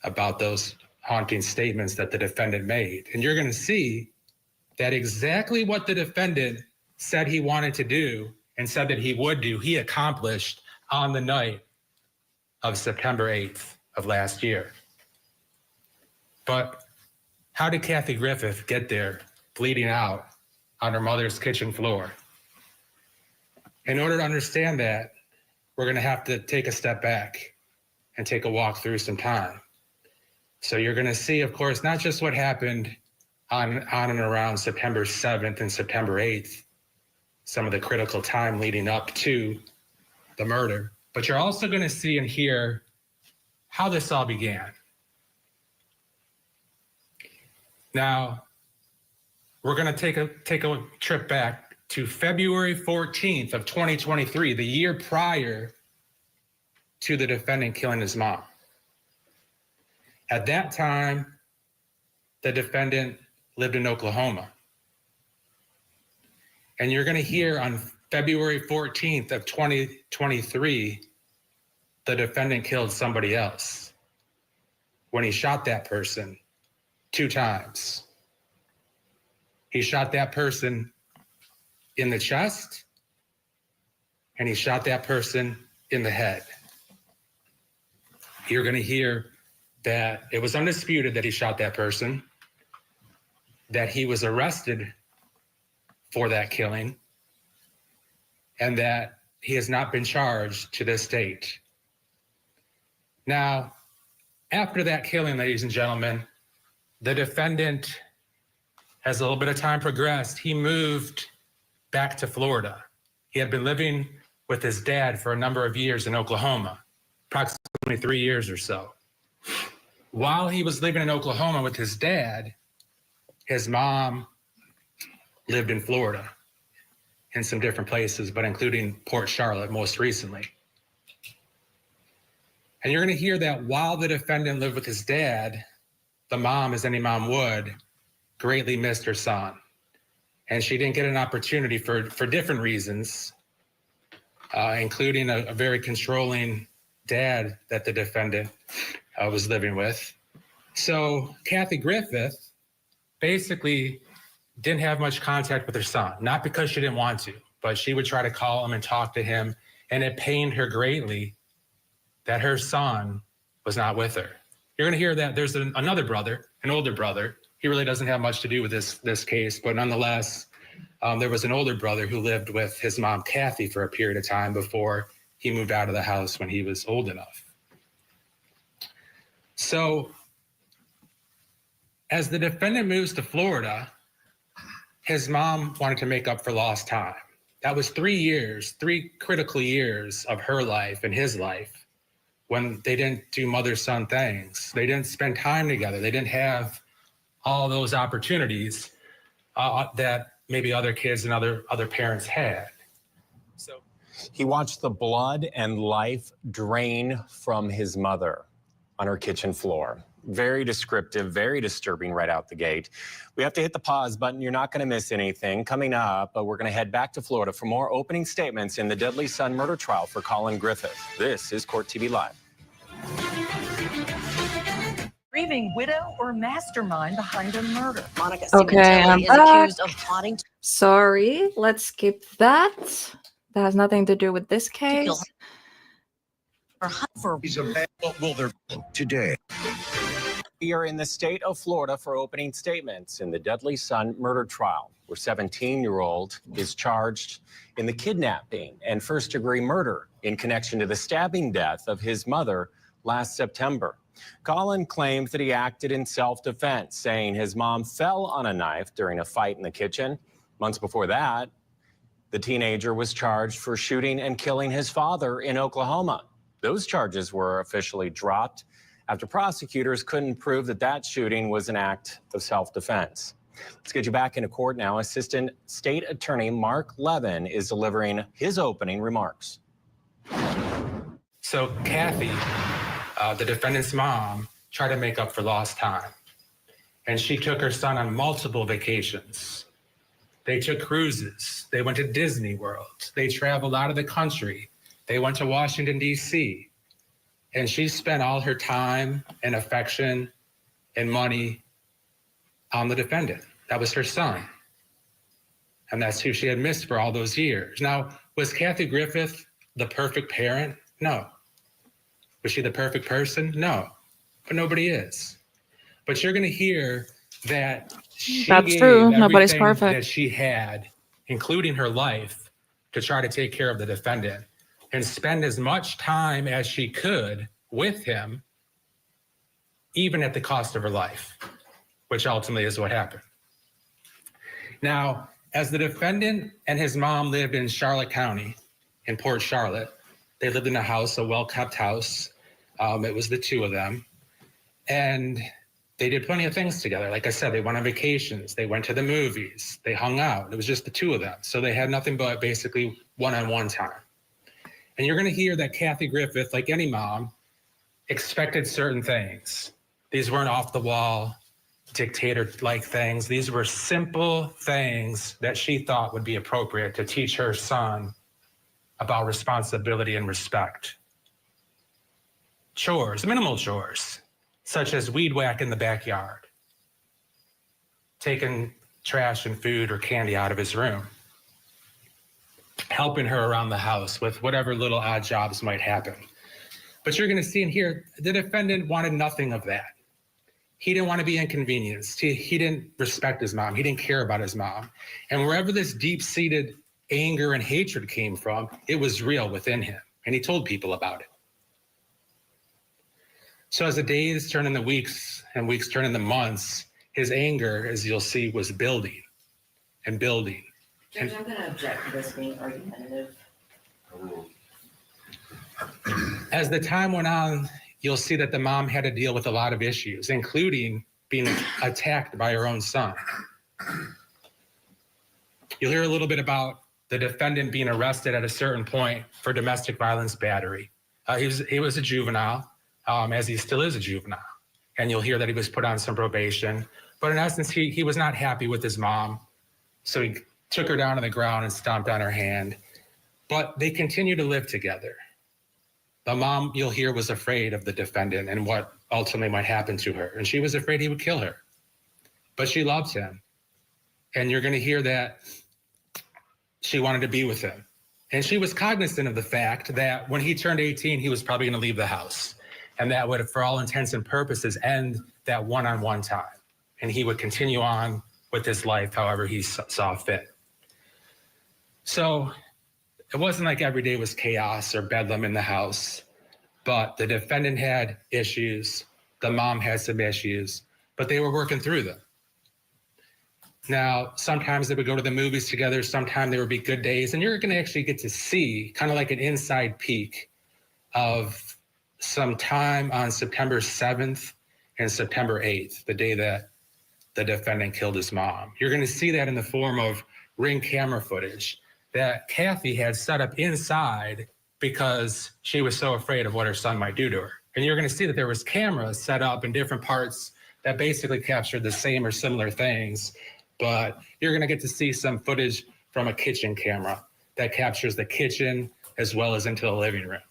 about those haunting statements that the defendant made. And you're going to see that exactly what the defendant said he wanted to do and said that he would do, he accomplished on the night of September 8th of last year. But how did Collin Griffith get there bleeding out on her mother's kitchen floor? In order to understand that, we're going to have to take a step back and take a walk through some time. So you're going to see, of course, not just what happened on and around September 7th and September 8th, some of the critical time leading up to the murder, but you're also going to see and hear how this all began. Now, we're going to take a trip back to February 14th of 2023, the year prior to the defendant killing his mom. At that time, the defendant lived in Oklahoma. And you're going to hear on February 14th of 2023, the defendant killed somebody else when he shot that person 2 times. He shot that person in the chest, and he shot that person in the head. You're going to hear that it was undisputed that he shot that person, that he was arrested for that killing, and that he has not been charged to this date. Now, after that killing, ladies and gentlemen, the defendant, as a little bit of time progressed, he moved back to Florida. He had been living with his dad for a number of years in Oklahoma, approximately 3 years or so. While he was living in Oklahoma with his dad, his mom lived in Florida in some different places, but including Port Charlotte most recently. And you're going to hear that while the defendant lived with his dad, the mom, as any mom would, greatly missed her son and she didn't get an opportunity for different reasons, including a very controlling dad that the defendant was living with. So Kathy Griffith basically didn't have much contact with her son, not because she didn't want to, but she would try to call him and talk to him, and it pained her greatly that her son was not with her. You're going to hear that there's another brother, an older brother. He really doesn't have much to do with this case, but nonetheless, there was an older brother who lived with his mom, Kathy, for a period of time before he moved out of the house when he was old enough. So as the defendant moves to Florida, his mom wanted to make up for lost time. That was 3 years, 3 critical years of her life and his life when they didn't do mother-son things. They didn't spend time together. They didn't have all those opportunities that maybe other kids and other parents had. So he watched the blood and life drain from his mother on her kitchen floor. Very descriptive, very disturbing right out the gate. We have to hit the pause button. You're not going to miss anything. Coming up, we're going to head back to Florida for more opening statements in the deadly son murder trial for Collin Griffith. This is Court TV Live. Grieving widow or mastermind behind a murder. Monica Okay, I'm is back. accused of plotting Sorry, let's skip that. That has nothing to do with this case. He's a man. What will there be today? We are in the state of Florida for opening statements in the deadly son murder trial, where 17-year-old is charged in the kidnapping and first-degree murder in connection to the stabbing death of his mother last September. Collin claims that he acted in self-defense, saying his mom fell on a knife during a fight in the kitchen. Months before that, the teenager was charged for shooting and killing his father in Oklahoma. Those charges were officially dropped after prosecutors couldn't prove that that shooting was an act of self-defense. Let's get you back into court now. Assistant State Attorney Mark Levin is delivering his opening remarks. So Kathy, the defendant's mom, tried to make up for lost time. And she took her son on multiple vacations. They took cruises. They went to Disney World. They traveled out of the country. They went to Washington, D.C. And she spent all her time and affection and money on the defendant. That was her son. And that's who she had missed for all those years. Now, was Kathy Griffith the perfect parent? No. Was she the perfect person? No. But nobody is. But you're going to hear that she That's gave true. Nobody's everything perfect. that she had, including her life, to try to take care of the defendant and spend as much time as she could with him, even at the cost of her life, which ultimately is what happened. Now, as the defendant and his mom lived in Charlotte County, in Port Charlotte, they lived in a house, a well-kept house. It was the two of them. And they did plenty of things together. Like I said, they went on vacations. They went to the movies. They hung out. It was just the two of them. So they had nothing but basically one-on-one time. And you're going to hear that Kathy Griffith, like any mom, expected certain things. These weren't off-the-wall, dictator-like things. These were simple things that she thought would be appropriate to teach her son about responsibility and respect. Chores, minimal chores, such as weed whack in the backyard, taking trash and food or candy out of his room, helping her around the house with whatever little odd jobs might happen. But you're going to see in here, the defendant wanted nothing of that. He didn't want to be inconvenienced. He didn't respect his mom. He didn't care about his mom. And wherever this deep-seated anger and hatred came from, it was real within him. And he told people about it. So as the days turn into weeks and weeks turn into months, his anger, as you'll see, was building and building. Judge, I'm going to object to this being argumentative. As the time went on, you'll see that the mom had to deal with a lot of issues, including being attacked by her own son. You'll hear a little bit about the defendant being arrested at a certain point for domestic violence battery. He was a juvenile, as he still is a juvenile. And you'll hear that he was put on some probation. But in essence, he was not happy with his mom. So he took her down to the ground and stomped on her hand. But they continue to live together. The mom, you'll hear, was afraid of the defendant and what ultimately might happen to her. And she was afraid he would kill her. But she loved him. And you're going to hear that she wanted to be with him. And she was cognizant of the fact that when he turned 18, he was probably going to leave the house. And that would, for all intents and purposes, end that one-on-one time. And he would continue on with his life however he saw fit. So it wasn't like every day was chaos or bedlam in the house, but the defendant had issues, the mom had some issues, but they were working through them. Now, sometimes they would go to the movies together, sometimes there would be good days, and you're going to actually get to see kind of like an inside peek of some time on September 7th and September 8th, the day that the defendant killed his mom. You're going to see that in the form of Ring camera footage that Kathy had set up inside because she was so afraid of what her son might do to her. And you're going to see that there was cameras set up in different parts that basically captured the same or similar things. But you're going to get to see some footage from a kitchen camera that captures the kitchen as well as into the living room.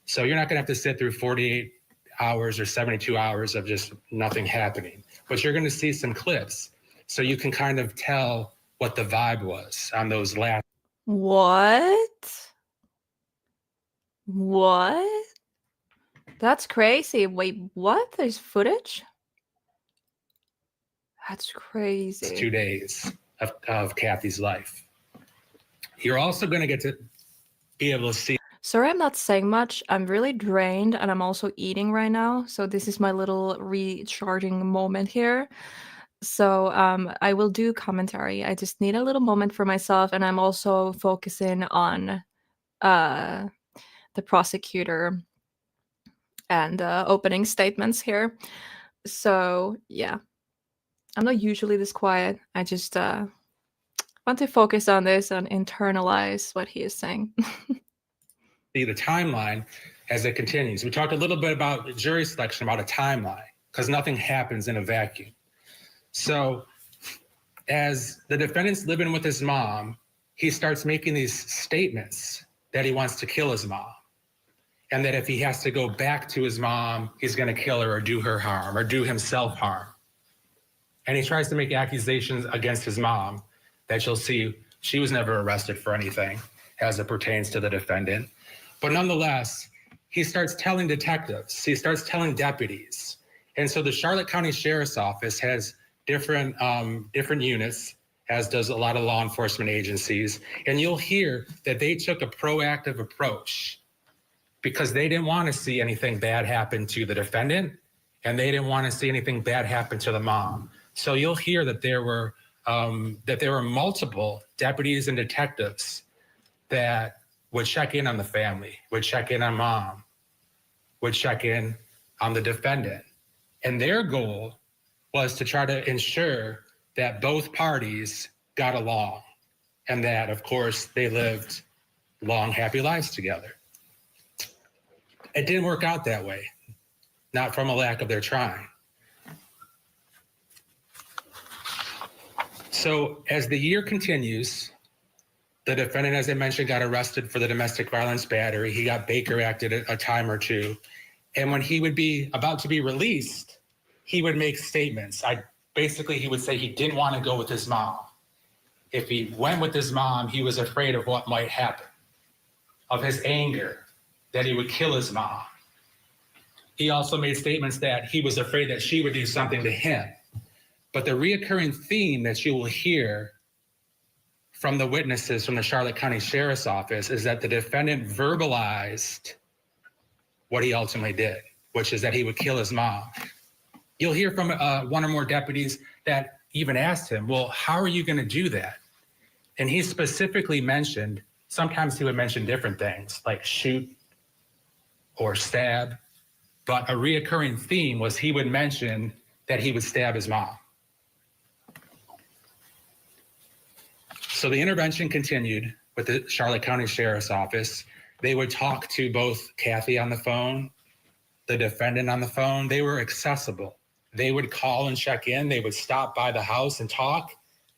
So you're not going to have to sit through 48 hours or 72 hours of just nothing happening. But you're going to see some clips so you can kind of tell what the vibe was on those last. What? What? That's crazy. Wait, what? There's footage? That's crazy. 2 days of Kathy's life. You're also going to get to be able to see. Sorry, I'm not saying much. I'm really drained and I'm also eating right now. So this is my little recharging moment here. So I will do commentary. I just need a little moment for myself. And I'm also focusing on the prosecutor and opening statements here. So yeah, I'm not usually this quiet. I just want to focus on this and internalize what he is saying. See the timeline as it continues. We talked a little bit about jury selection, about a timeline, because nothing happens in a vacuum. So as the defendant's living with his mom, he starts making these statements that he wants to kill his mom. And that if he has to go back to his mom, he's going to kill her or do her harm or do himself harm. And he tries to make accusations against his mom that you'll see she was never arrested for anything as it pertains to the defendant. But nonetheless, he starts telling detectives, he starts telling deputies. And so the Charlotte County Sheriff's Office has different units, as does a lot of law enforcement agencies. And you'll hear that they took a proactive approach because they didn't want to see anything bad happen to the defendant, and they didn't want to see anything bad happen to the mom. So you'll hear that there were multiple deputies and detectives that would check in on the family, would check in on mom, would check in on the defendant. And their goal was to try to ensure that both parties got along and that, of course, they lived long, happy lives together. It didn't work out that way, not from a lack of their trying. So as the year continues, the defendant, as I mentioned, got arrested for the domestic violence battery. He got Baker acted a time or two. And when he would be about to be released, he would make statements. Basically, he would say he didn't want to go with his mom. If he went with his mom, he was afraid of what might happen, of his anger, that he would kill his mom. He also made statements that he was afraid that she would do something to him. But the reoccurring theme that you will hear from the witnesses from the Charlotte County Sheriff's Office is that the defendant verbalized what he ultimately did, which is that he would kill his mom. You'll hear from one or more deputies that even asked him, well, how are you going to do that? And he specifically mentioned, sometimes he would mention different things like shoot or stab, but a reoccurring theme was he would mention that he would stab his mom. So the intervention continued with the Charlotte County Sheriff's Office. They would talk to both Kathy on the phone, the defendant on the phone. They were accessible. They would call and check in. They would stop by the house and talk.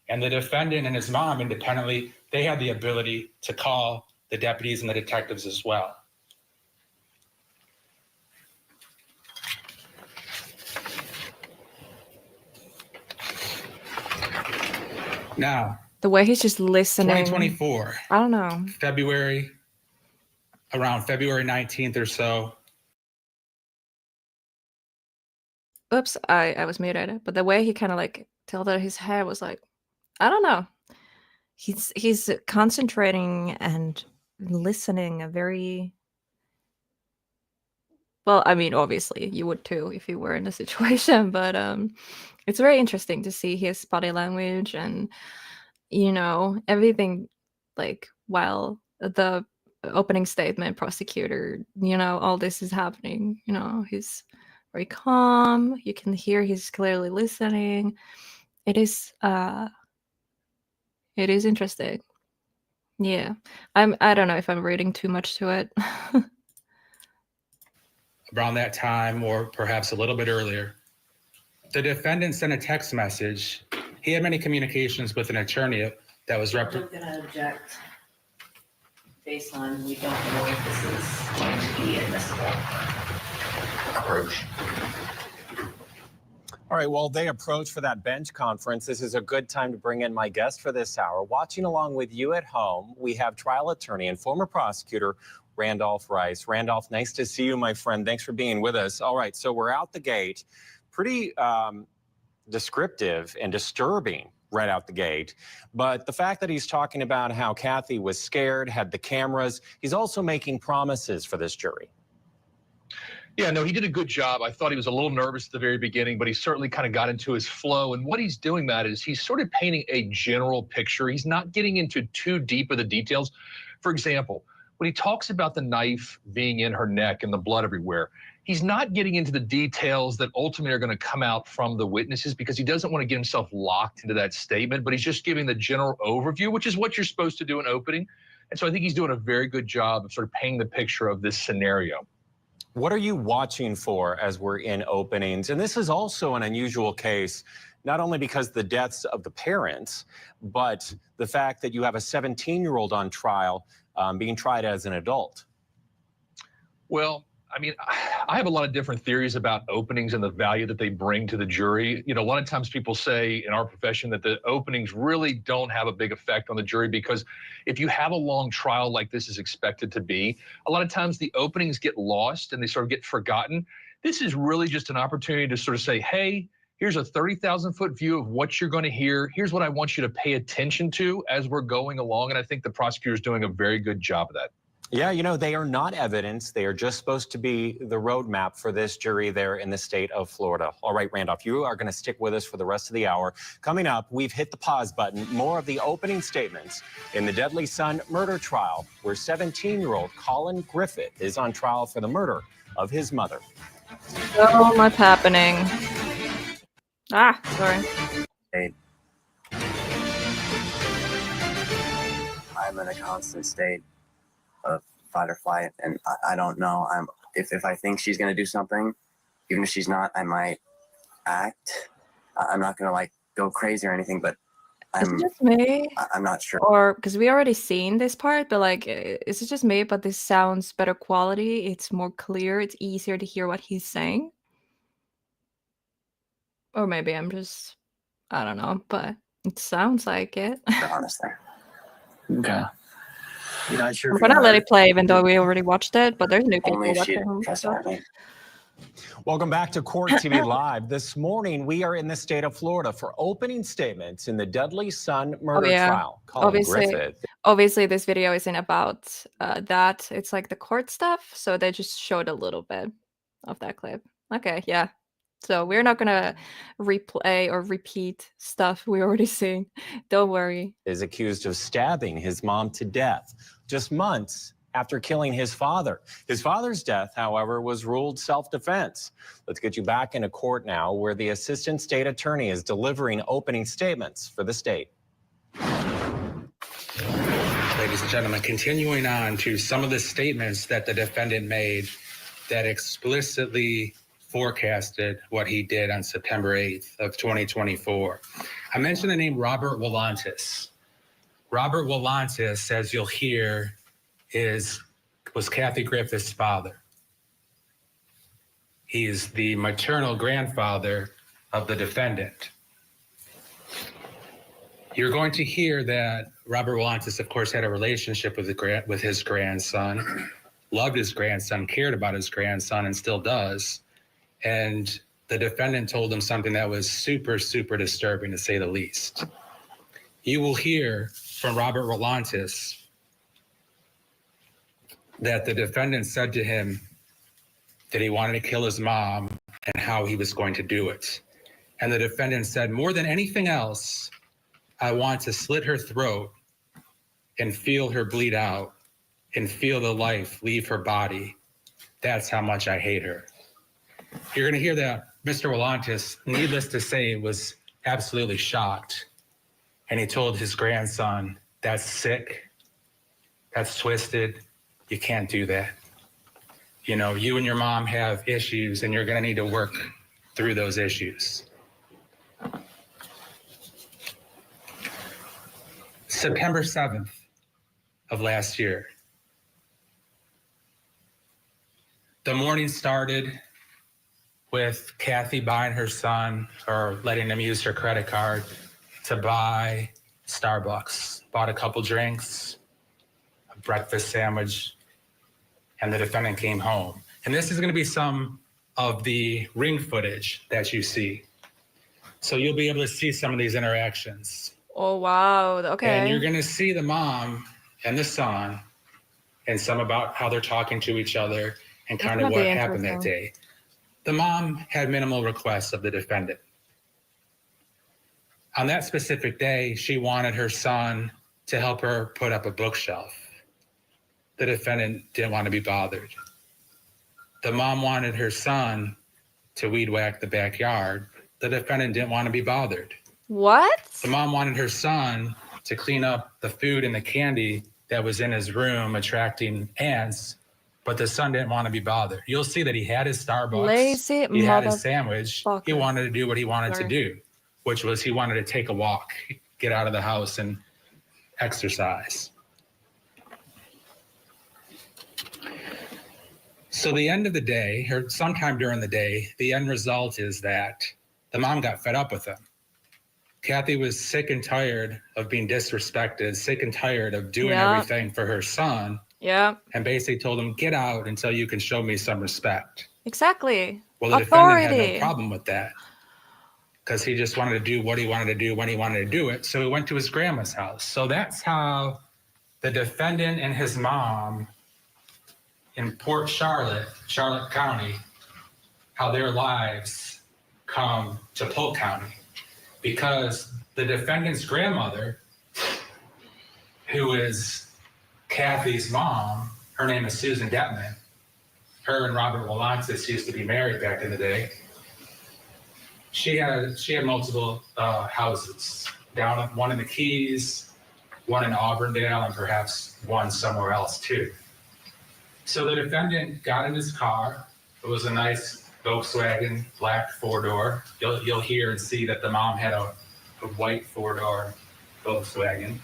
And the defendant and his mom independently, they had the ability to call the deputies and the detectives as well. Now, The way he's just listening. 2024. I don't know. Around February 19th or so. Oops, I was muted. But the way he kind of like tilted his head was like, I don't know. He's concentrating and listening a very well. I mean, obviously you would too if you were in a situation, but it's very interesting to see his body language and everything, like while the opening statement, prosecutor, all this is happening. He's very calm. You can hear he's clearly listening. It is interesting. Yeah. I don't know if I'm reading too much to it. Around that time, or perhaps a little bit earlier, the defendant sent a text message. He had many communications with an attorney that was I'm going to object based on we don't know if this is going to be admissible. Approach. All right, well, they approach for that bench conference. This is a good time to bring in my guest for this hour. Watching along with you at home, we have trial attorney and former prosecutor Randolph Rice. Randolph, nice to see you, my friend. Thanks for being with us. All right, so we're out the gate. Pretty descriptive and disturbing right out the gate. But the fact that he's talking about how Kathy was scared, had the cameras, he's also making promises for this jury. Yeah, no, he did a good job. I thought he was a little nervous at the very beginning, but he certainly kind of got into his flow. And what he's doing, Matt, is he's sort of painting a general picture. He's not getting into too deep of the details. For example, when he talks about the knife being in her neck and the blood everywhere, he's not getting into the details that ultimately are going to come out from the witnesses because he doesn't want to get himself locked into that statement, but he's just giving the general overview, which is what you're supposed to do in opening. And so I think he's doing a very good job of sort of painting the picture of this scenario. What are you watching for as we're in openings? And this is also an unusual case, not only because the deaths of the parents, but the fact that you have a 17-year-old on trial being tried as an adult. Well, I mean, I have a lot of different theories about openings and the value that they bring to the jury. A lot of times people say in our profession that the openings really don't have a big effect on the jury because if you have a long trial like this is expected to be, a lot of times the openings get lost and they sort of get forgotten. This is really just an opportunity to sort of say, hey, here's a 30,000-foot view of what you're going to hear. Here's what I want you to pay attention to as we're going along. And I think the prosecutor is doing a very good job of that. Yeah, they are not evidence. They are just supposed to be the roadmap for this jury there in the state of Florida. All right, Randolph, you are going to stick with us for the rest of the hour. Coming up, we've hit the pause button. More of the opening statements in the deadly son murder trial, where 17-year-old Collin Griffith is on trial for the murder of his mother. So much happening. Sorry. Hey. I'm in a constant state of fight or flight, and I don't know. If I think she's gonna do something, even if she's not, I might act. I'm not gonna like go crazy or anything, but Is it just me? I'm not sure. Or because we already seen this part, but like, is it just me? But this sounds better quality. It's more clear. It's easier to hear what he's saying. Or maybe I'm just, I don't know, but it sounds like it. Honestly. Okay. You're not sure. I'm gonna let it play, even though we already watched it. But there's new people watching. Welcome back to Court TV Live. This morning, we are in the state of Florida for opening statements in the deadly son murder trial. Collin Griffith. Obviously, this video isn't about that. It's like the court stuff. So they just showed a little bit of that clip. Okay, yeah. So we're not gonna replay or repeat stuff we already seen. Don't worry. Is accused of stabbing his mom to death just months after killing his father. His father's death, however, was ruled self-defense. Let's get you back into court now, where the assistant state attorney is delivering opening statements for the state. Ladies and gentlemen, continuing on to some of the statements that the defendant made that explicitly forecasted what he did on September 8th of 2024. I mentioned the name Robert Willantis. Robert Willantis, as you'll hear, was Kathy Griffith's father. He is the maternal grandfather of the defendant. You're going to hear that Robert Willantis, of course, had a relationship with his grandson, loved his grandson, cared about his grandson, and still does. And the defendant told him something that was super, super disturbing, to say the least. You will hear from Robert Willantis that the defendant said to him that he wanted to kill his mom and how he was going to do it. And the defendant said, more than anything else, I want to slit her throat and feel her bleed out and feel the life leave her body. That's how much I hate her. You're going to hear that Mr. Willantis, needless to say, was absolutely shocked. And he told his grandson, that's sick, that's twisted, you can't do that. You know, you and your mom have issues and you're going to need to work through those issues. September 7th of last year. The morning started with Kathy buying her son, or letting him use her credit card to buy Starbucks. Bought a couple drinks, a breakfast sandwich, and the defendant came home. And this is going to be some of the ring footage that you see. So you'll be able to see some of these interactions. Oh, wow. Okay. And you're going to see the mom and the son and some about how they're talking to each other and kind of what happened that day. The mom had minimal requests of the defendant. On that specific day, she wanted her son to help her put up a bookshelf. The defendant didn't want to be bothered. The mom wanted her son to weed whack the backyard. The defendant didn't want to be bothered. What? The mom wanted her son to clean up the food and the candy that was in his room, attracting ants, but the son didn't want to be bothered. You'll see that he had his Starbucks. Lazy he had his sandwich. He wanted to do what he wanted to Sorry. do, which was he wanted to take a walk, get out of the house and exercise. So the end of the day, or sometime during the day, the end result is that the mom got fed up with him. Kathy was sick and tired of being disrespected, sick and tired of doing everything for her son. Yeah. And basically told him, get out until you can show me some respect. Exactly. Well, the defendant had no problem with that because he just wanted to do what he wanted to do when he wanted to do it. So he went to his grandma's house. So that's how the defendant and his mom in Port Charlotte, Charlotte County, how their lives come to Polk County. Because the defendant's grandmother, who is Kathy's mom, her name is Susan Detman. Her and Robert Willantis used to be married back in the day. She had multiple houses, one in the Keys, one in Auburndale, and perhaps one somewhere else too. So the defendant got in his car. It was a nice Volkswagen black four-door. You'll hear and see that the mom had a white four-door Volkswagen.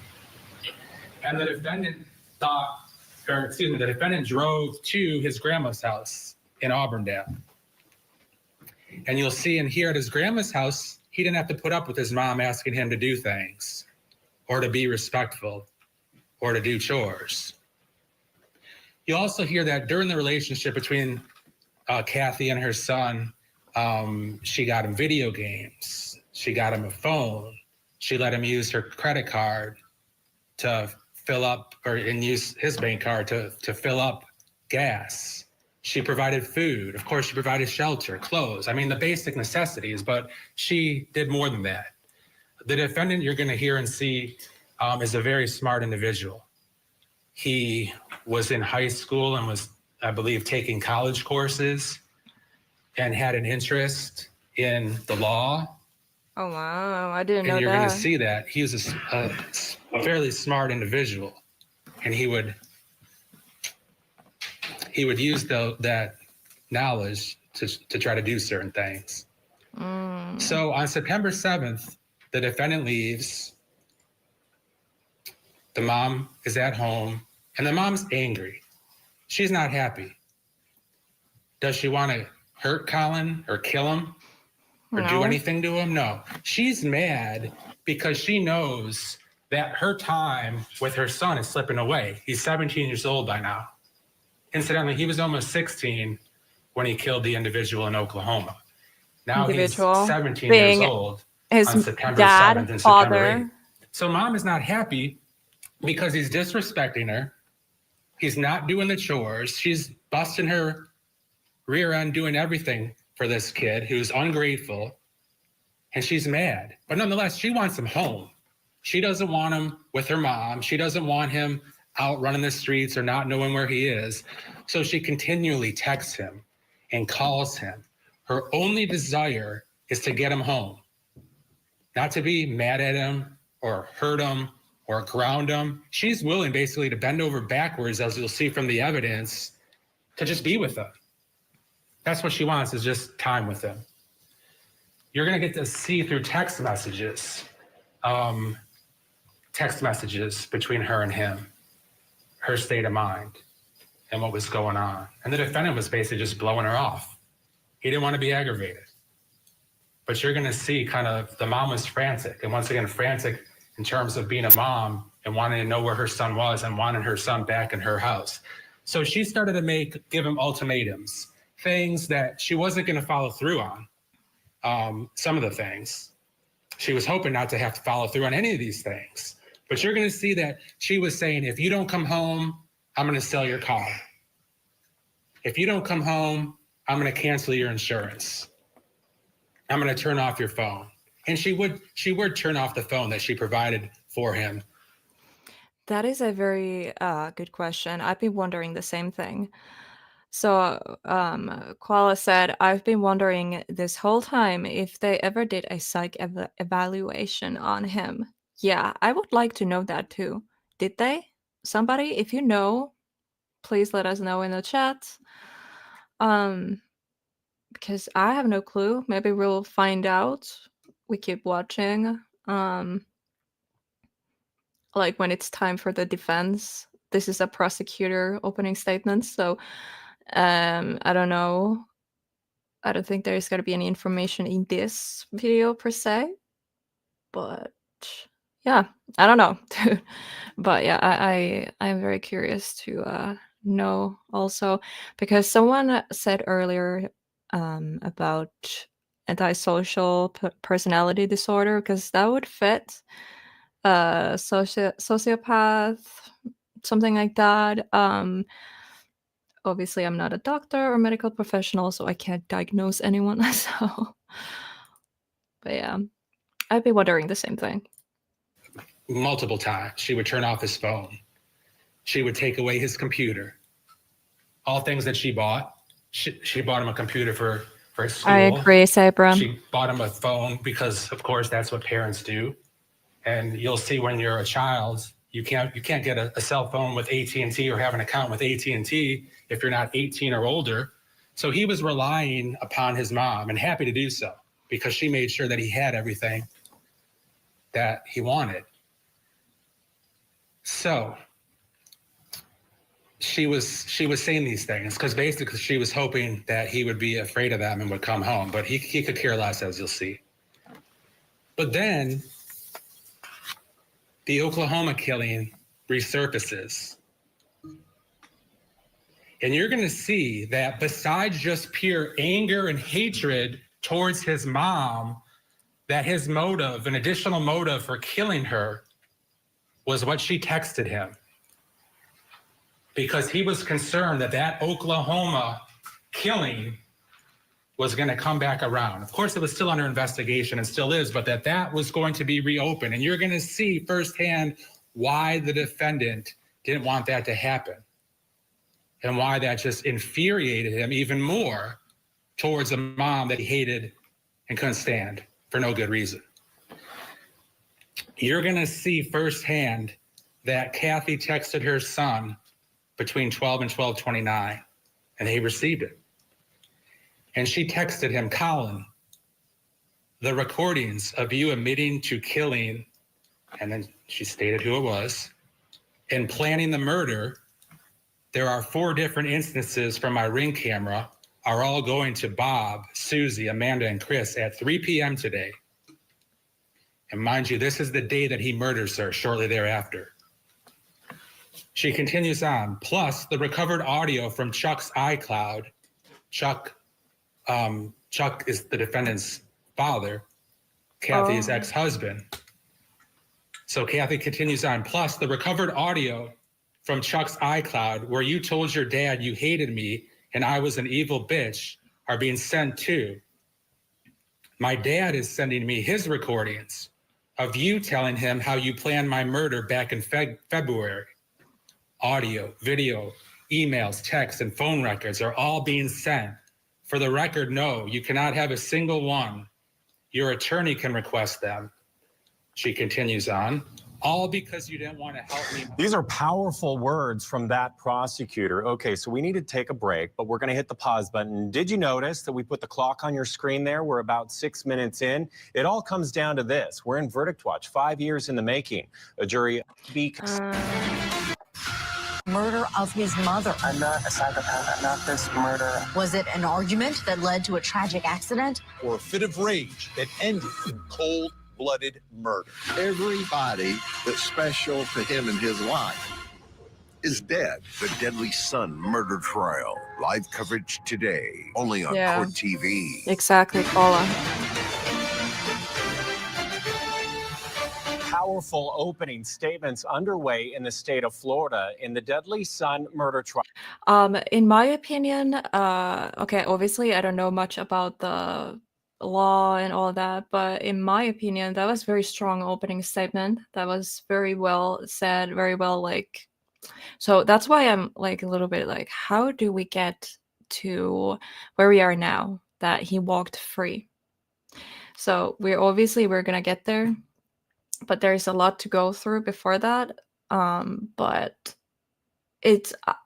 And the defendant the defendant drove to his grandma's house in Auburndale. And you'll see and hear at his grandma's house, he didn't have to put up with his mom asking him to do things or to be respectful or to do chores. You also hear that during the relationship between Kathy and her son, she got him video games. She got him a phone. She let him use her credit card to fill up and use his bank card to fill up gas. She provided food. Of course, she provided shelter, clothes. I mean, the basic necessities, but she did more than that. The defendant you're going to hear and see is a very smart individual. He was in high school and was, I believe, taking college courses and had an interest in the law. Oh, wow. I didn't know that. And you're going to see that. He was a fairly smart individual. And he would use that knowledge to try to do certain things. So on September 7th, the defendant leaves. The mom is at home, and the mom's angry. She's not happy. Does she want to hurt Collin or kill him or do No. anything to him? No. She's mad because she knows that her time with her son is slipping away. He's 17 years old by now. Incidentally, he was almost 16 when he killed the individual in Oklahoma. Now Individual he's 17 being years old his on September dad, 7th and father. September 8th. So mom is not happy because he's disrespecting her. He's not doing the chores. She's busting her rear end doing everything for this kid who's ungrateful. And she's mad. But nonetheless, she wants him home. She doesn't want him with her mom. She doesn't want him out running the streets or not knowing where he is. So she continually texts him and calls him. Her only desire is to get him home, not to be mad at him or hurt him or ground him. She's willing basically to bend over backwards, as you'll see from the evidence, to just be with him. That's what she wants, is just time with him. You're gonna get to see through text messages between her and him, her state of mind and what was going on. And the defendant was basically just blowing her off. He didn't want to be aggravated. But you're gonna see kind of the mom was frantic, and once again, frantic in terms of being a mom and wanting to know where her son was and wanting her son back in her house. So she started to give him ultimatums, things that she wasn't gonna follow through on. Some of the things. She was hoping not to have to follow through on any of these things. But you're gonna see that she was saying, if you don't come home, I'm gonna sell your car. If you don't come home, I'm gonna cancel your insurance. I'm gonna turn off your phone. And she would turn off the phone that she provided for him. That is a very good question. I've been wondering the same thing. So Koala said, I've been wondering this whole time if they ever did a psych evaluation on him. Yeah, I would like to know that too. Did they? Somebody, if you know, please let us know in the chat. Because I have no clue. Maybe we'll find out. We keep watching. Like when it's time for the defense. This is a prosecutor opening statement, so I don't know. I don't think there's going to be any information in this video per se, but yeah, I don't know. But yeah, I'm very curious to know also, because someone said earlier about antisocial personality disorder, because that would fit sociopath, something like that. Obviously, I'm not a doctor or medical professional, so I can't diagnose anyone. So, but yeah, I'd be wondering the same thing. Multiple times, she would turn off his phone. She would take away his computer. All things that she bought. She bought him a computer for school. I agree, Sabra. She bought him a phone because, of course, that's what parents do. And you'll see when you're a child, you can't get a cell phone with AT&T or have an account with AT&T if you're not 18 or older. So he was relying upon his mom, and happy to do so, because she made sure that he had everything that he wanted. So she was saying these things because basically she was hoping that he would be afraid of them and would come home, but he could care less, as you'll see. But then the Oklahoma killing resurfaces. And you're going to see that besides just pure anger and hatred towards his mom, that his motive, an additional motive for killing her, was what she texted him. Because he was concerned that that Oklahoma killing was going to come back around. Of course, it was still under investigation and still is, but that was going to be reopened. And you're going to see firsthand why the defendant didn't want that to happen and why that just infuriated him even more towards a mom that he hated and couldn't stand for no good reason. You're going to see firsthand that Kathy texted her son between 12 and 12:29, and he received it. And she texted him, Collin, the recordings of you admitting to killing, and then she stated who it was, and planning the murder. There are 4 different instances from my Ring camera are all going to Bob, Susie, Amanda, and Chris at 3 p.m. today. And mind you, this is the day that he murders her shortly thereafter. She continues on, plus the recovered audio from Chuck's iCloud. Chuck is the defendant's father, Kathy's ex-husband. So Kathy continues on, plus the recovered audio from Chuck's iCloud where you told your dad you hated me and I was an evil bitch are being sent too. My dad is sending me his recordings of you telling him how you planned my murder back in February. Audio, video, emails, texts, and phone records are all being sent. For the record, no, you cannot have a single one. Your attorney can request them. She continues on, all because you didn't want to help me. These are powerful words from that prosecutor. Okay, so we need to take a break, but we're going to hit the pause button. Did you notice that we put the clock on your screen there? We're about 6 minutes in. It all comes down to this. We're in verdict watch, 5 years in the making. A jury Murder of his mother. I'm not a psychopath. I'm not this murderer. Was it an argument that led to a tragic accident? Or a fit of rage that ended in cold-blooded murder? Everybody that's special to him in his life is dead. The Deadly Son murder trial. Live coverage today, only on Court TV. Exactly, Paula. powerful opening statements underway in the state of Florida in the Deadly Son murder trial. In my opinion, okay, obviously I don't know much about the law and all that, but in my opinion, that was very strong opening statement. That was very well said, very well so that's why I'm a little bit how do we get to where we are now that he walked free? So we're gonna get there, but there's a lot to go through before that. But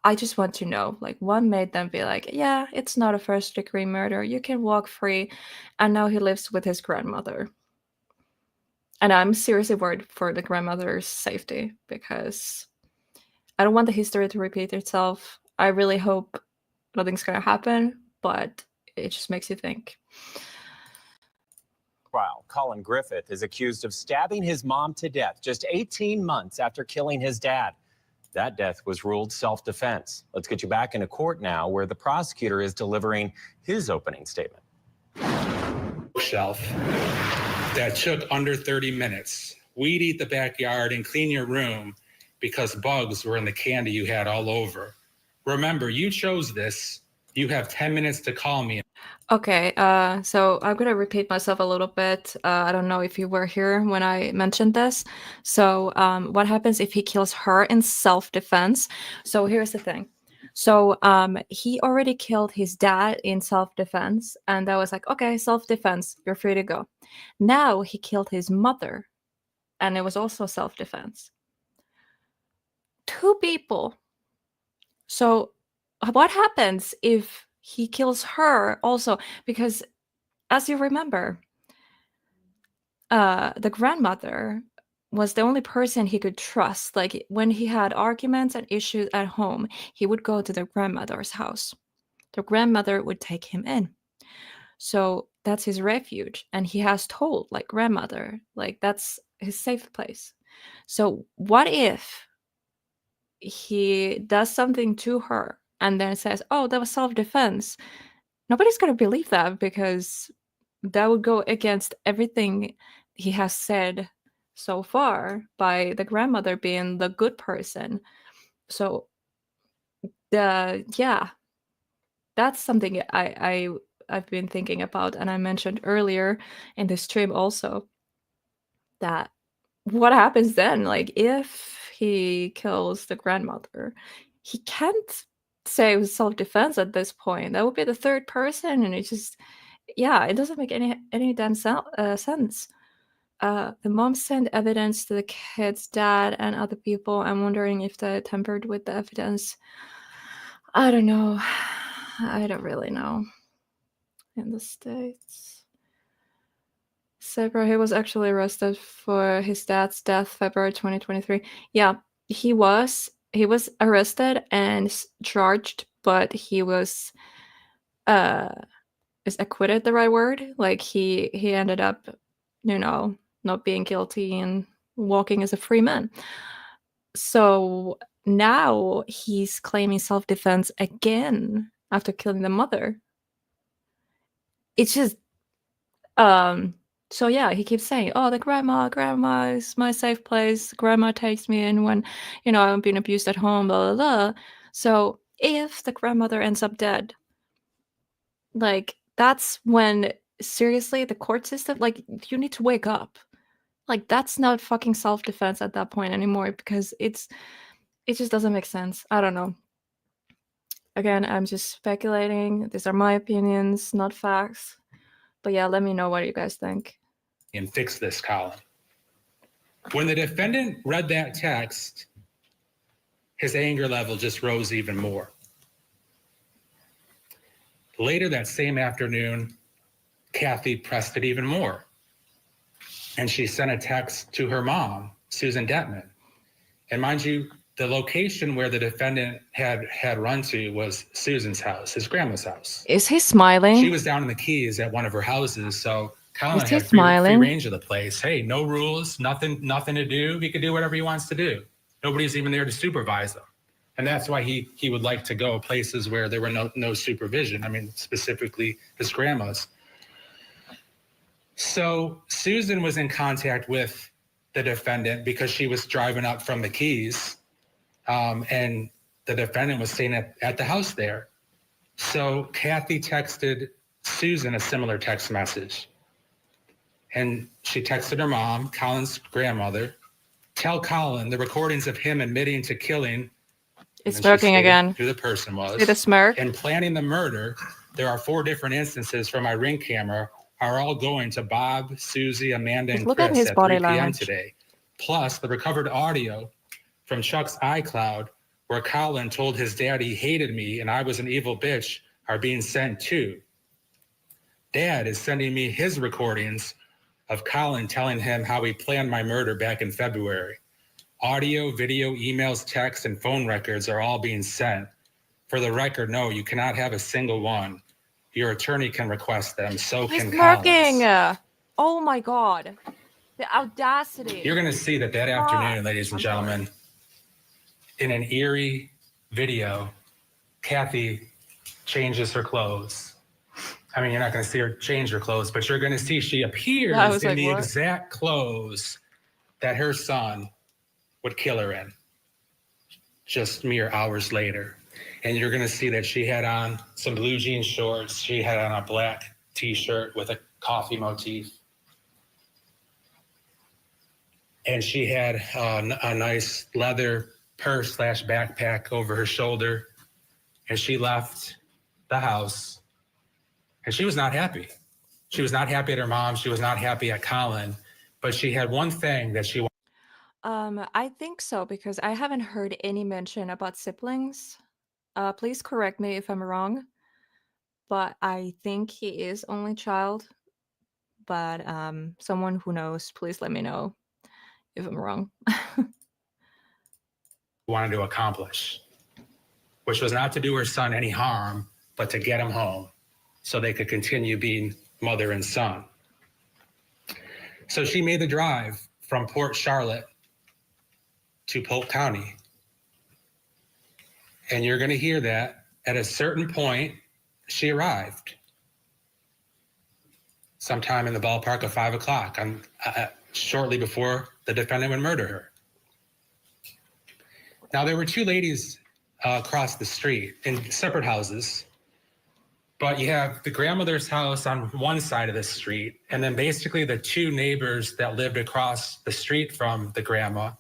I just want to know, what made them be yeah, it's not a first-degree murder. You can walk free. And now he lives with his grandmother. And I'm seriously worried for the grandmother's safety because I don't want the history to repeat itself. I really hope nothing's going to happen, but it just makes you think. Trial. Collin Griffith is accused of stabbing his mom to death just 18 months after killing his dad. That death was ruled self-defense. Let's get you back into court now, where the prosecutor is delivering his opening statement. Shelf that took under 30 minutes. Weed eat the backyard and clean your room because bugs were in the candy you had all over. Remember, you chose this. You have 10 minutes to call me. Okay, so I'm going to repeat myself a little bit. I don't know if you were here when I mentioned this. So what happens if he kills her in self-defense? So here's the thing. So he already killed his dad in self-defense, and that was okay, self-defense, you're free to go. Now he killed his mother, and it was also self-defense. 2 people. So what happens if he kills her also? Because as you remember, the grandmother was the only person he could trust. When he had arguments and issues at home, he would go to the grandmother's house. The grandmother would take him in. So that's his refuge. And he has told grandmother, that's his safe place. So what if he does something to her and then says, oh, that was self-defense? Nobody's going to believe that, because that would go against everything he has said so far by the grandmother being the good person. So yeah, that's something I've been thinking about, and I mentioned earlier in the stream also that what happens then? If he kills the grandmother, he can't say it was self-defense at this point. That would be the third person, and it just, yeah, it doesn't make any damn sense. The mom sent evidence to the kid's dad and other people. I'm wondering if they tampered with the evidence. I don't know. I don't really know. In the States. Cyber, he was actually arrested for his dad's death, February 2023. Yeah, he was arrested and charged, but he was is acquitted the right word? Like he ended up, not being guilty and walking as a free man. So now he's claiming self-defense again after killing the mother. It's just so yeah, he keeps saying, "Oh, the grandma is my safe place. Grandma takes me in when, I'm being abused at home, blah, blah, blah." So if the grandmother ends up dead, like, that's when, seriously, the court system, like, you need to wake up. Like, that's not fucking self-defense at that point anymore, because it just doesn't make sense. I don't know. Again, I'm just speculating. These are my opinions, not facts. But yeah, let me know what you guys think. And fix this, Collin. When the defendant read that text, his anger level just rose even more. Later that same afternoon, Kathy pressed it even more. And she sent a text to her mom, Susan Detman. And mind you, the location where the defendant had run to was Susan's house, his grandma's house. Is he smiling? She was down in the Keys at one of her houses, so Collin Is he had free smiling? range of the place. Hey, no rules, nothing to do. He could do whatever he wants to do. Nobody's even there to supervise him. And that's why he would like to go places where there were no supervision. I mean, specifically his grandma's. So Susan was in contact with the defendant because she was driving up from the Keys, and the defendant was staying at the house there. So Kathy texted Susan a similar text message. And she texted her mom, Collin's grandmother, "Tell Collin the recordings of him admitting to killing," It's and she smirking stated again. who the person was, See the smirk? "and planning the murder. There are 4 different instances from my Ring camera are all going to Bob, Susie, Amanda, and Look at Chris his at body 3 p.m. language. today. Plus the recovered audio from Chuck's iCloud where Collin told his dad he hated me and I was an evil bitch are being sent too. Dad is sending me his recordings of Collin telling him how he planned my murder back in February. Audio, video, emails, texts, and phone records are all being sent. For the record, no, you cannot have a single one. Your attorney can request them, so He's can smirking. Collin's." Oh my god. The audacity. You're going to see that afternoon, ladies and gentlemen, in an eerie video, Kathy changes her clothes. I mean, you're not going to see her change her clothes, but you're going to see she appears in the exact clothes that her son would kill her in just mere hours later. And you're going to see that she had on some blue jean shorts. She had on a black t-shirt with a coffee motif. And she had a nice leather purse / backpack over her shoulder. And she left the house. And she was not happy. She was not happy at her mom. She was not happy at Collin. But she had one thing that she I think so, because I haven't heard any mention about siblings. Please correct me if I'm wrong, but I think he is only child. But someone who knows, please let me know if I'm wrong. wanted to accomplish, which was not to do her son any harm, but to get him home so they could continue being mother and son. So she made the drive from Port Charlotte to Polk County. And you're going to hear that at a certain point, she arrived sometime in the ballpark of 5 o'clock, shortly before the defendant would murder her. Now, there were 2 ladies across the street in separate houses, but you have the grandmother's house on one side of the street, and then basically the 2 neighbors that lived across the street from the grandma,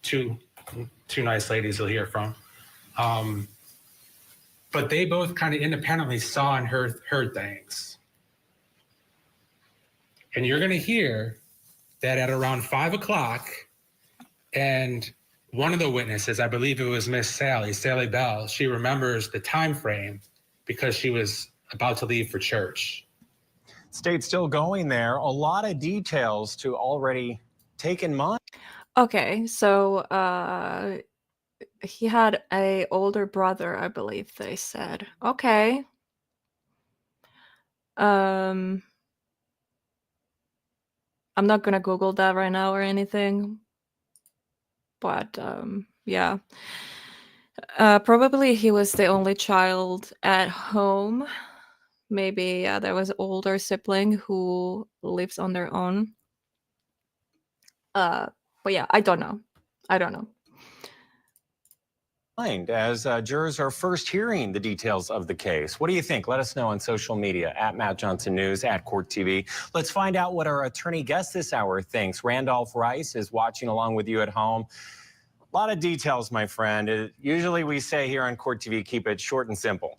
two nice ladies you'll hear from. But they both kind of independently saw and heard things. And you're going to hear that at around 5 o'clock, and one of the witnesses, I believe it was Miss Sally Bell, she remembers the time frame because she was about to leave for church. State's still going there. A lot of details to already take in mind. Okay, so he had a older brother, I believe they said. Okay. I'm not gonna Google that right now or anything, but yeah. Probably he was the only child at home. Maybe there was an older sibling who lives on their own. But yeah, I don't know. As jurors are first hearing the details of the case. What do you think? Let us know on social media at Matt Johnson News, at Court TV. Let's find out what our attorney guest this hour thinks. Randolph Rice is watching along with you at home. A lot of details, my friend. Usually we say here on Court TV, keep it short and simple.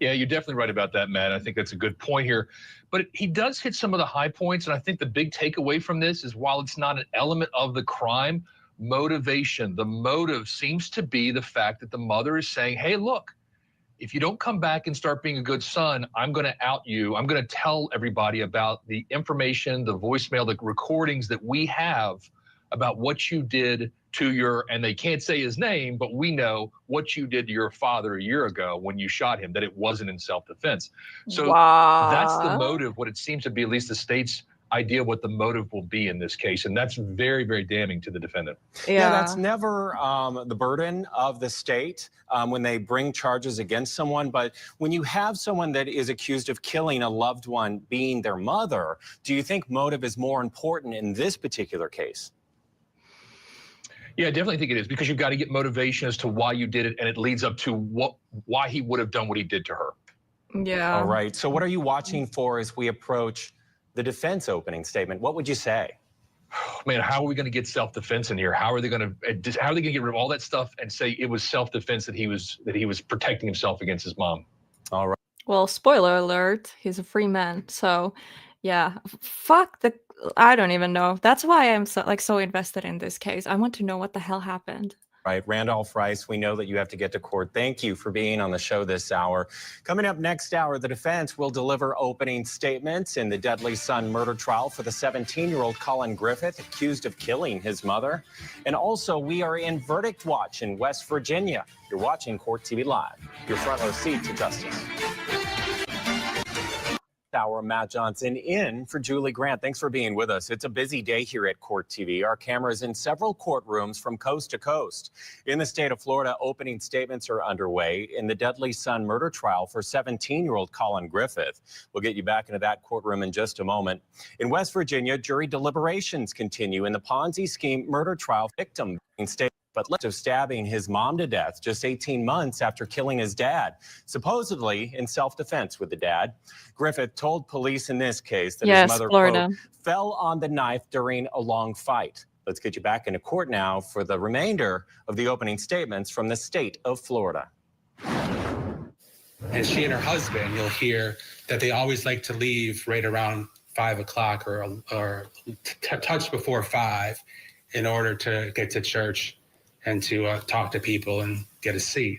Yeah, you're definitely right about that, Matt. I think that's a good point here. But he does hit some of the high points, and I think the big takeaway from this is while it's not an element of the crime, motivation. The motive seems to be the fact that the mother is saying, hey, look, if you don't come back and start being a good son, I'm going to out you. I'm going to tell everybody about the information, the voicemail, the recordings that we have about what you did to your, and they can't say his name, but we know what you did to your father a year ago when you shot him, that it wasn't in self-defense. So that's the motive, what it seems to be, at least the state's idea of what the motive will be in this case. And that's very, very damning to the defendant. Yeah, that's never the burden of the state when they bring charges against someone. But when you have someone that is accused of killing a loved one being their mother, do you think motive is more important in this particular case? Yeah, I definitely think it is, because you've got to get motivation as to why you did it, and it leads up to why he would have done what he did to her. Yeah. All right. So what are you watching for as we approach the defense opening statement? What would you say? Man, how are we going to get self-defense in here? How are they going to get rid of all that stuff and say it was self-defense, that he was protecting himself against his mom? All right. Well, spoiler alert, he's a free man. So, yeah, I don't even know. That's why I'm so invested in this case. I want to know what the hell happened. Right. Randolph Rice, we know that you have to get to court. Thank you for being on the show this hour. Coming up next hour, the defense will deliver opening statements in the deadly son murder trial for the 17-year-old Collin Griffith, accused of killing his mother. And also, we are in verdict watch in West Virginia. You're watching Court TV Live, your front row seat to justice. Hour, Matt Johnson in for Julie Grant. Thanks for being with us. It's a busy day here at Court TV. Our cameras in several courtrooms from coast to coast. In the state of Florida, opening statements are underway in the deadly son murder trial for 17-year-old Collin Griffith. We'll get you back into that courtroom in just a moment. In West Virginia, jury deliberations continue in the Ponzi scheme murder trial victim state. But left of stabbing his mom to death just 18 months after killing his dad, supposedly in self-defense with the dad. Griffith told police in this case that his mother, quote, fell on the knife during a long fight. Let's get you back into court now for the remainder of the opening statements from the state of Florida. And she and her husband, you'll hear that they always like to leave right around 5 o'clock or touch before 5 in order to get to church and to talk to people and get a seat.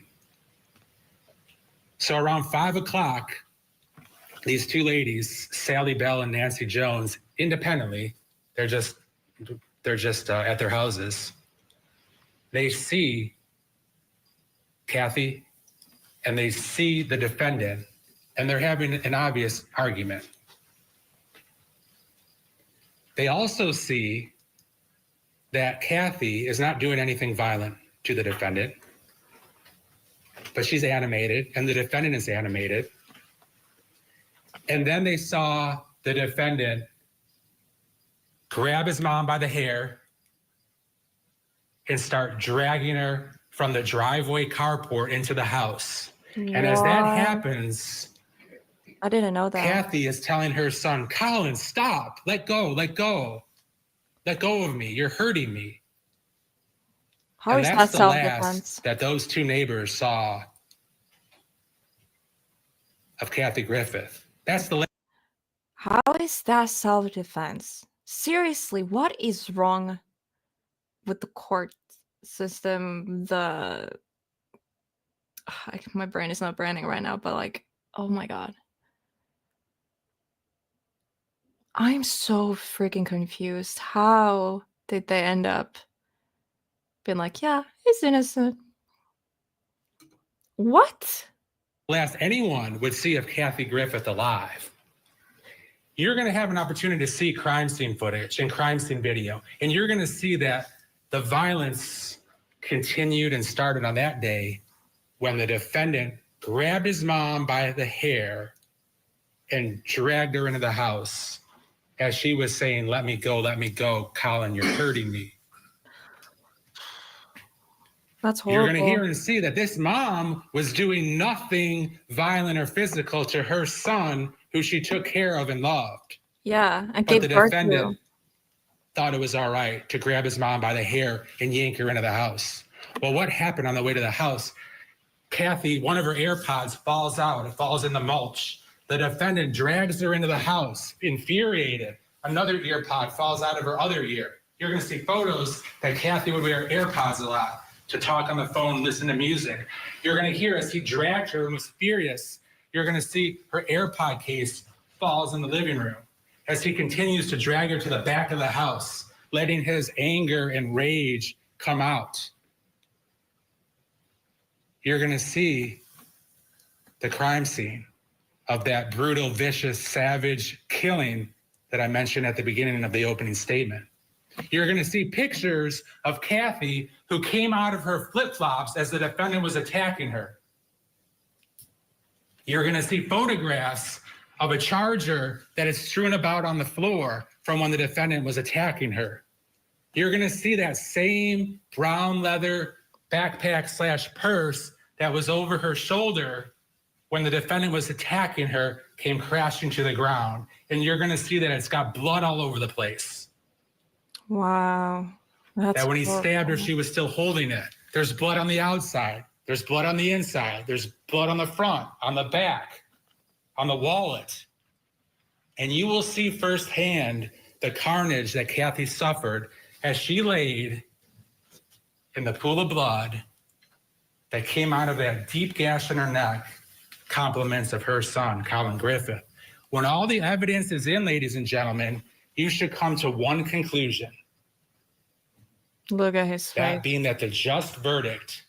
So around 5 o'clock, these two ladies, Sally Bell and Nancy Jones, independently, they're just at their houses. They see Kathy and they see the defendant, and they're having an obvious argument. They also see that Kathy is not doing anything violent to the defendant, but she's animated and the defendant is animated. And then they saw the defendant grab his mom by the hair and start dragging her from the driveway carport into the house. And as that happens, I didn't know that. Kathy is telling her son, Collin, stop, let go, let go. Let go of me. You're hurting me. How is that self-defense? Last that those two neighbors saw of Kathy Griffith. That's the last. How is that self-defense? Seriously, what is wrong with the court system? My brain is not branding right now, but like, oh my God. I'm so freaking confused. How did they end up being like, yeah, he's innocent? What? Last anyone would see of Kathy Griffith alive. You're going to have an opportunity to see crime scene footage and crime scene video, and you're going to see that the violence continued and started on that day when the defendant grabbed his mom by the hair and dragged her into the house as she was saying, let me go, Collin, you're hurting me. That's You're horrible. going to hear and see that this mom was doing nothing violent or physical to her son, who she took care of and loved. Yeah, and But gave the birth to. defendant thought it was all right to grab his mom by the hair and yank her into the house. Well, what happened on the way to the house? Kathy, one of her AirPods falls out. It falls in the mulch. The defendant drags her into the house, infuriated. Another earpod falls out of her other ear. You're going to see photos that Kathy would wear AirPods a lot to talk on the phone, listen to music. You're going to hear as he dragged her and was furious. You're going to see her AirPod case falls in the living room as he continues to drag her to the back of the house, letting his anger and rage come out. You're going to see the crime scene of that brutal, vicious, savage killing that I mentioned at the beginning of the opening statement. You're going to see pictures of Kathy who came out of her flip-flops as the defendant was attacking her. You're going to see photographs of a charger that is strewn about on the floor from when the defendant was attacking her. You're going to see that same brown leather backpack / purse that was over her shoulder when the defendant was attacking her came crashing to the ground. And you're going to see that it's got blood all over the place. Wow. That's That when he horrible. stabbed her, she was still holding it. There's blood on the outside. There's blood on the inside. There's blood on the front, on the back, on the wallet. And you will see firsthand the carnage that Kathy suffered as she laid in the pool of blood that came out of that deep gash in her neck, compliments of her son, Collin Griffith. When all the evidence is in, ladies and gentlemen, you should come to one conclusion. Look at his face. That being that the just verdict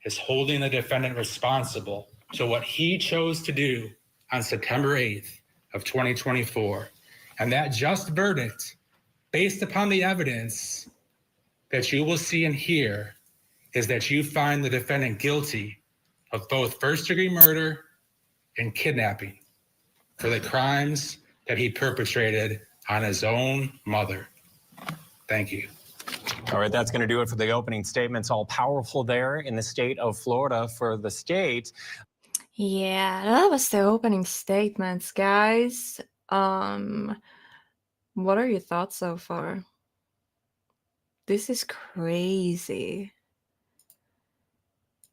is holding the defendant responsible to what he chose to do on September 8th of 2024. And that just verdict, based upon the evidence that you will see and hear, is that you find the defendant guilty of both first-degree murder and kidnapping for the crimes that he perpetrated on his own mother. Thank you. All right, that's going to do it for the opening statements. All powerful there in the state of Florida for the state. Yeah, that was the opening statements, guys. What are your thoughts so far? This is crazy.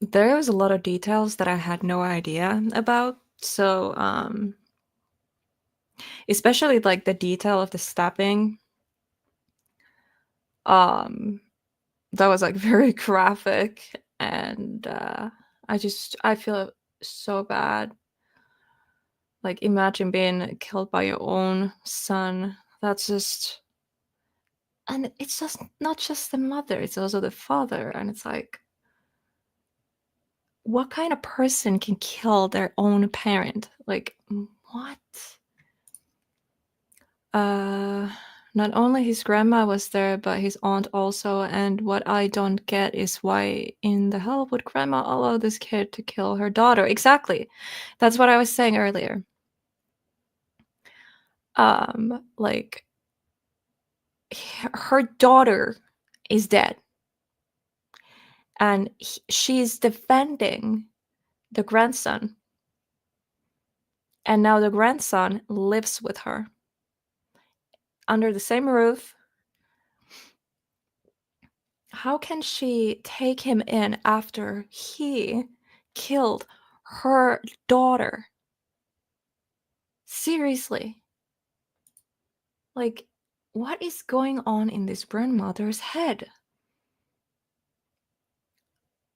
There was a lot of details that I had no idea about. So, especially like the detail of the stabbing. That was like very graphic, and I feel so bad. Like, imagine being killed by your own son. That's just, and it's just not just the mother, it's also the father. And it's like, what kind of person can kill their own parent? Like, what? Not only his grandma was there, but his aunt also. And what I don't get is why in the hell would grandma allow this kid to kill her daughter? Exactly. That's what I was saying earlier. Like, her daughter is dead. And she's defending the grandson. And now the grandson lives with her under the same roof. How can she take him in after he killed her daughter? Seriously. Like, what is going on in this grandmother's head?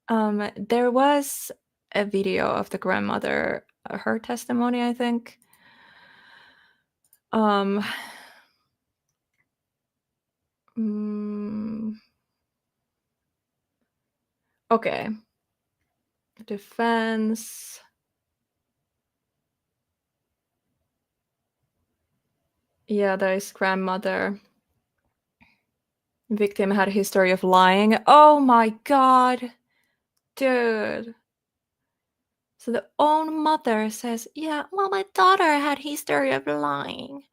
There was a video of the grandmother, her testimony, I think. Okay. Defense. Yeah, there is grandmother. Victim had a history of lying. Oh my god. Dude. So the own mother says, yeah, well, my daughter had history of lying.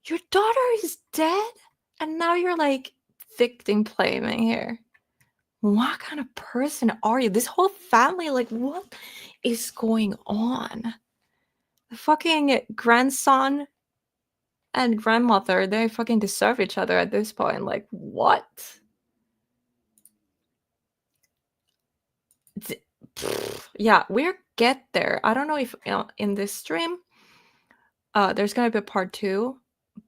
Your daughter is dead? And now you're like victim blaming here. What kind of person are you? This whole family, like, what is going on? The fucking grandson and grandmother, they fucking deserve each other at this point. Like, what? Yeah, we'll get there. I don't know if in this stream there's gonna be a part 2,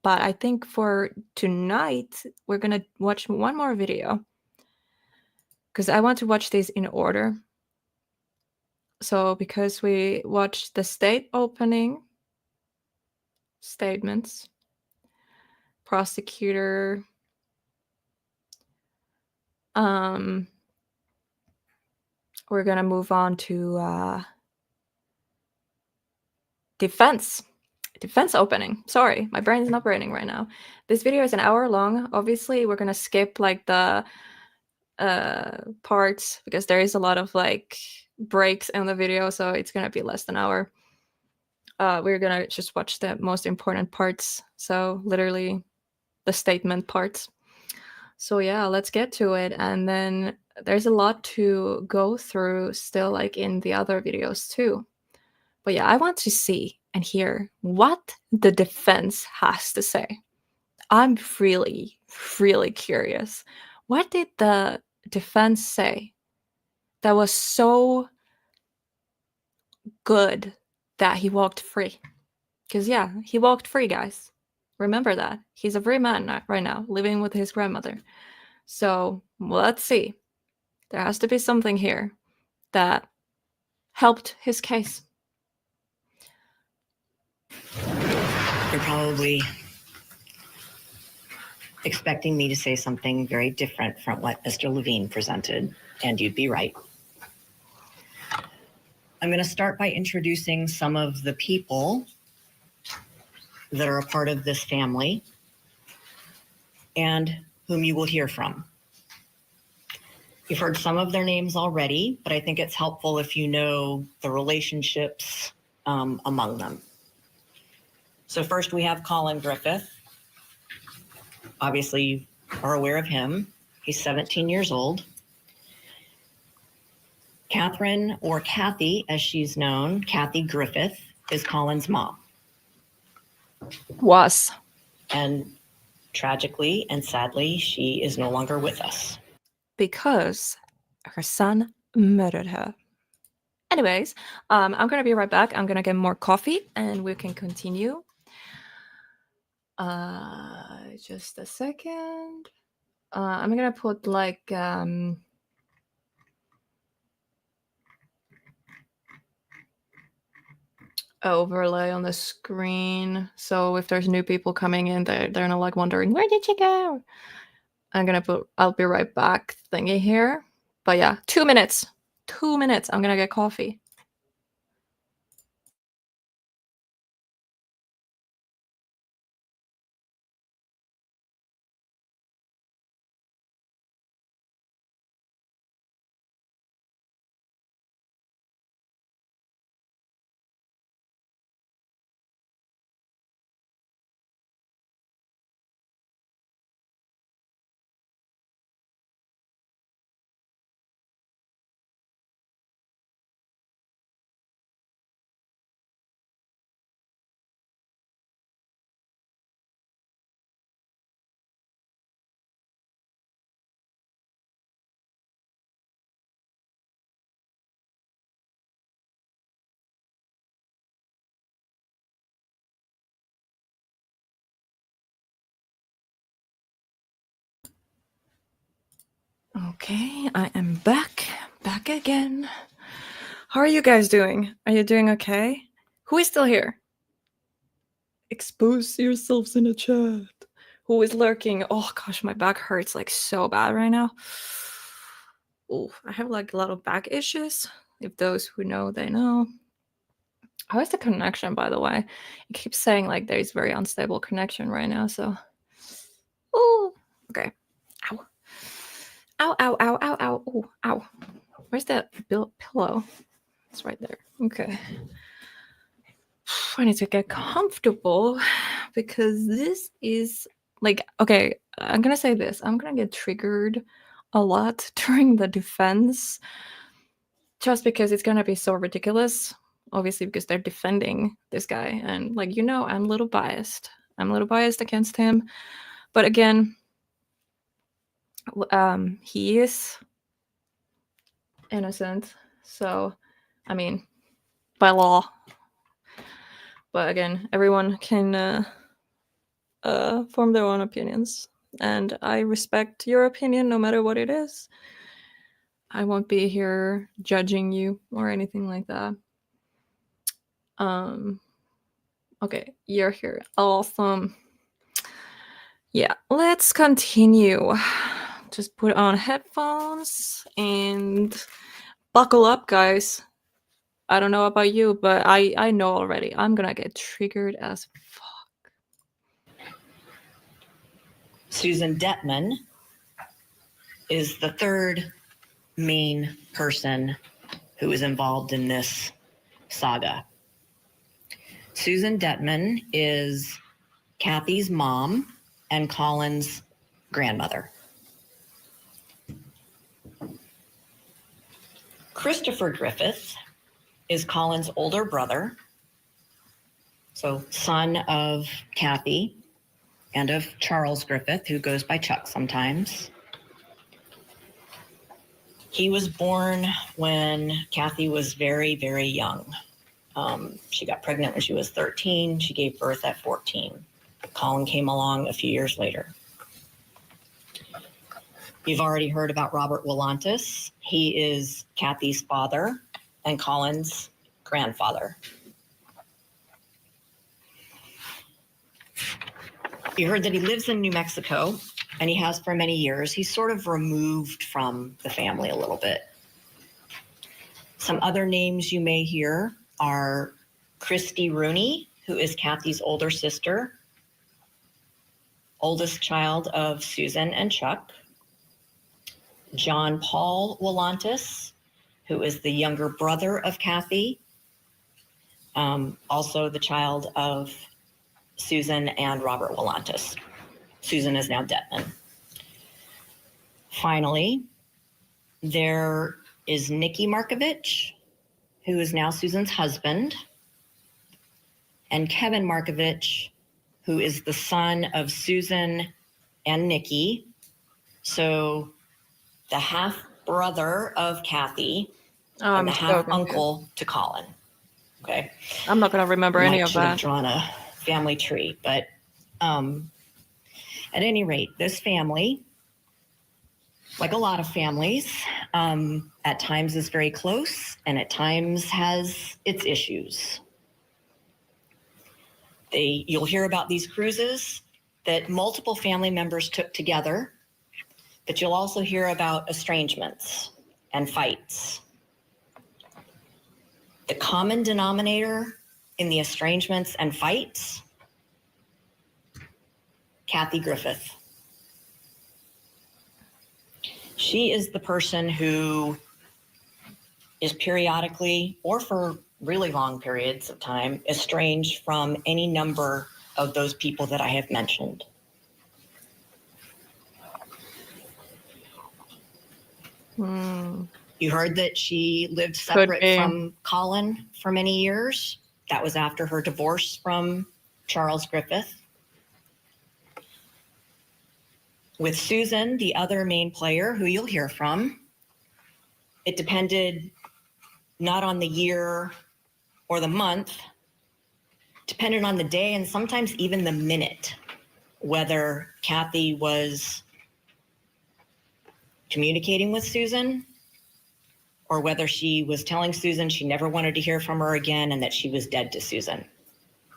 but I think for tonight we're gonna watch one more video because I want to watch these in order. So because we watched the state opening statements, prosecutor, we're gonna move on to defense opening. Sorry, my brain's not operating right now. This video is an hour long. Obviously, we're gonna skip like the parts because there is a lot of like breaks in the video, so it's gonna be less than an hour. We're gonna just watch the most important parts, so literally the statement parts. So yeah, let's get to it. And then there's a lot to go through still, like in the other videos too. But yeah, I want to see and hear what the defense has to say. I'm really, really curious. What did the defense say that was so good that he walked free? Because yeah, he walked free, guys. Remember that. He's a free man right now, living with his grandmother. So let's see. There has to be something here that helped his case. You're probably expecting me to say something very different from what Mr. Levine presented, and you'd be right. I'm going to start by introducing some of the people that are a part of this family and whom you will hear from. You've heard some of their names already, but I think it's helpful if you know the relationships among them. So first we have Collin Griffith. Obviously, you are aware of him. He's 17 years old. Catherine, or Kathy, as she's known, Kathy Griffith, is Collin's mom. Was. And tragically and sadly, she is no longer with us. Because her son murdered her. Anyways, I'm going to be right back. I'm going to get more coffee and we can continue. Just a second. I'm going to put like... overlay on the screen, so if there's new people coming in, they're not like wondering where did you go. I'm gonna put I'll be right back thingy here, but yeah, 2 minutes. I'm gonna get coffee. Okay, I am back again. How are you guys doing? Are you doing okay? Who is still here? Expose yourselves in the chat. who is lurking. Oh gosh, my back hurts like so bad right now. Oh, I have like a lot of back issues. If those who know, they know. How is the connection, by the way? It keeps saying like there is very unstable connection right now. So, oh, okay. Ow. Ow, ow, ow, ow, ow. Ooh, ow. Where's that pillow? It's right there. Okay. I need to get comfortable because this is like, okay, I'm going to say this. I'm going to get triggered a lot during the defense just because it's going to be so ridiculous. Obviously, because they're defending this guy. And like, I'm a little biased. I'm a little biased against him. But again, he is innocent. So, I mean, by law. But again, everyone can form their own opinions. And I respect your opinion no matter what it is. I won't be here judging you or anything like that. Okay, you're here. Awesome. Yeah, let's continue. Just put on headphones and buckle up, guys. I don't know about you, but I know already. I'm gonna get triggered as fuck. Susan Detman is the third main person who is involved in this saga. Susan Detman is Kathy's mom and Collin's grandmother. Christopher Griffith is Collin's older brother, so son of Kathy and of Charles Griffith, who goes by Chuck sometimes. He was born when Kathy was very, very young. She got pregnant when she was 13. She gave birth at 14. Collin came along a few years later. You've already heard about Robert Willantis. He is Kathy's father and Collin's grandfather. You heard that he lives in New Mexico, and he has for many years. He's sort of removed from the family a little bit. Some other names you may hear are Christy Rooney, who is Kathy's older sister, oldest child of Susan and Chuck. John Paul Willantis, who is the younger brother of Kathy, also the child of Susan and Robert Willantis. Susan is now Detman. Finally, there is Nikki Markovich, who is now Susan's husband, and Kevin Markovich, who is the son of Susan and Nikki. So the half brother of Kathy and the half uncle to Collin. Okay. I'm not going to remember any of Should have that. drawn a family tree, but at any rate, this family, like a lot of families, at times is very close and at times has its issues. You'll hear about these cruises that multiple family members took together, but you'll also hear about estrangements and fights. The common denominator in the estrangements and fights, Kathy Griffith. She is the person who is periodically, or for really long periods of time, estranged from any number of those people that I have mentioned. You heard that she lived separate from Collin for many years. That was after her divorce from Charles Griffith. With Susan, the other main player who you'll hear from, it depended not on the year or the month, depended on the day and sometimes even the minute, whether Kathy was communicating with Susan or whether she was telling Susan she never wanted to hear from her again and that she was dead to Susan,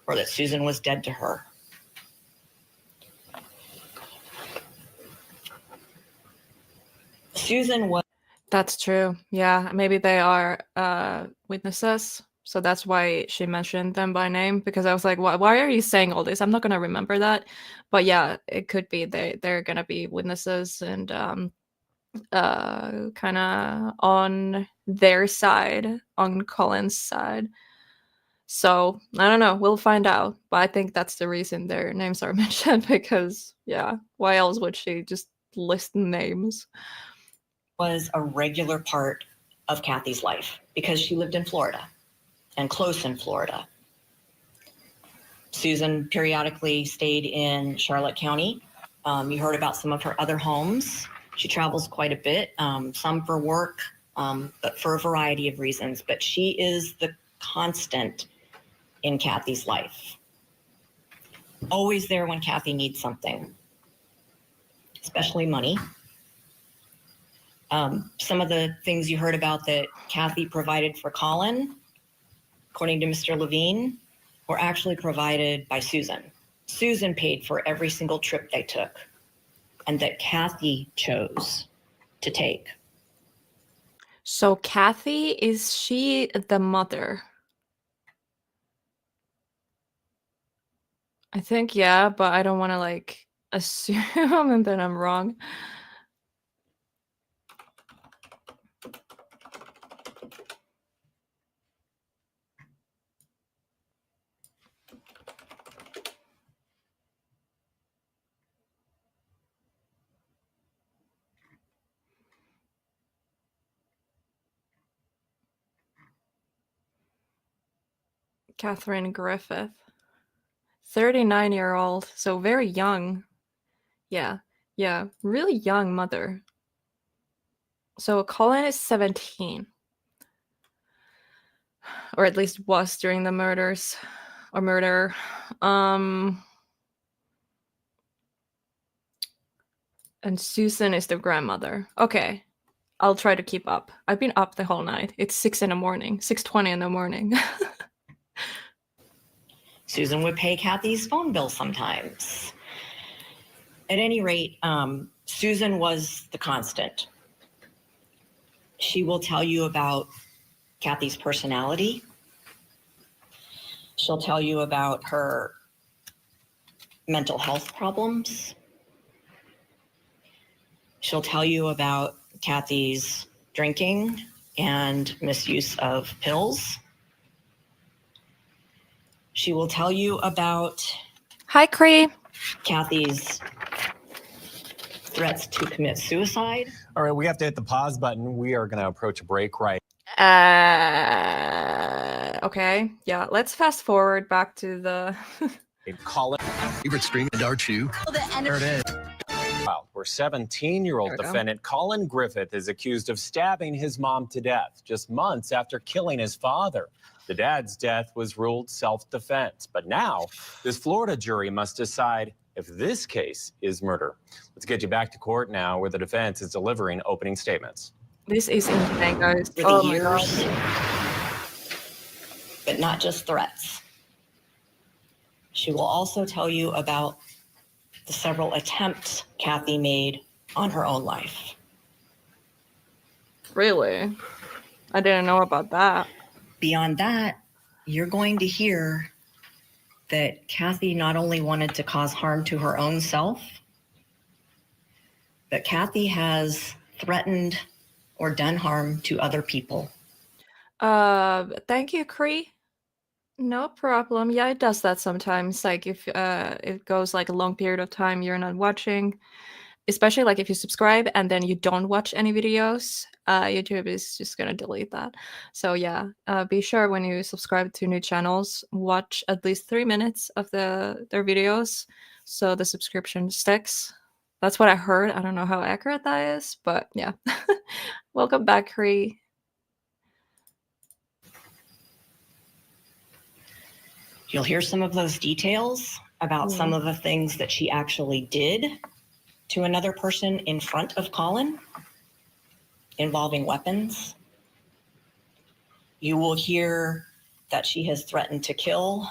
or that Susan was dead to her. Susan was. That's true. Yeah, maybe they are witnesses. So that's why she mentioned them by name, because I was like, why are you saying all this? I'm not going to remember that. But yeah, it could be they're going to be witnesses and kind of on their side, on Colin's side. So I don't know. We'll find out. But I think that's the reason their names are mentioned, because, yeah, why else would she just list names? Was a regular part of Kathy's life because she lived in Florida and close in Florida. Susan periodically stayed in Charlotte County. You heard about some of her other homes. She travels quite a bit, some for work, but for a variety of reasons. But she is the constant in Kathy's life. Always there when Kathy needs something, especially money. Some of the things you heard about that Kathy provided for Collin, according to Mr. Levine, were actually provided by Susan. Susan paid for every single trip they took, and that Kathy chose to take. So Kathy, is she the mother? I think, yeah, but I don't want to like assume and then I'm wrong. Collin Griffith, 39-year-old, so very young. Yeah, really young mother. So Collin is 17, or at least was during the murders or murder. And Susan is the grandmother. Okay, I'll try to keep up. I've been up the whole night. It's 6 in the morning, 6:20 in the morning. Susan would pay Kathy's phone bill sometimes. At any rate, Susan was the constant. She will tell you about Kathy's personality. She'll tell you about her mental health problems. She'll tell you about Kathy's drinking and misuse of pills. She will tell you about Hi, Cree. Kathy's threats to commit suicide. All right, we have to hit the pause button. We are going to approach a break right. Okay, yeah, let's fast forward back to the Collin. Favorite stream and dart shoe. There it is. Where 17-year-old There we go. defendant Collin Griffith is accused of stabbing his mom to death just months after killing his father. The dad's death was ruled self-defense, but now this Florida jury must decide if this case is murder. Let's get you back to court now, where the defense is delivering opening statements. This is insane, guys. For Oh the my god. years, but not just threats. She will also tell you about the several attempts Kathy made on her own life. Really? I didn't know about that. Beyond that, you're going to hear that Kathy not only wanted to cause harm to her own self, but Kathy has threatened or done harm to other people. Thank you, Cree. No problem. Yeah, it does that sometimes. Like if it goes like a long period of time you're not watching, especially like if you subscribe and then you don't watch any videos, YouTube is just gonna delete that. So yeah, be sure when you subscribe to new channels, watch at least 3 minutes of their videos so the subscription sticks. That's what I heard. I don't know how accurate that is, but yeah. Welcome back, Cree. You'll hear some of those details about some of the things that she actually did to another person in front of Collin, involving weapons. You will hear that she has threatened to kill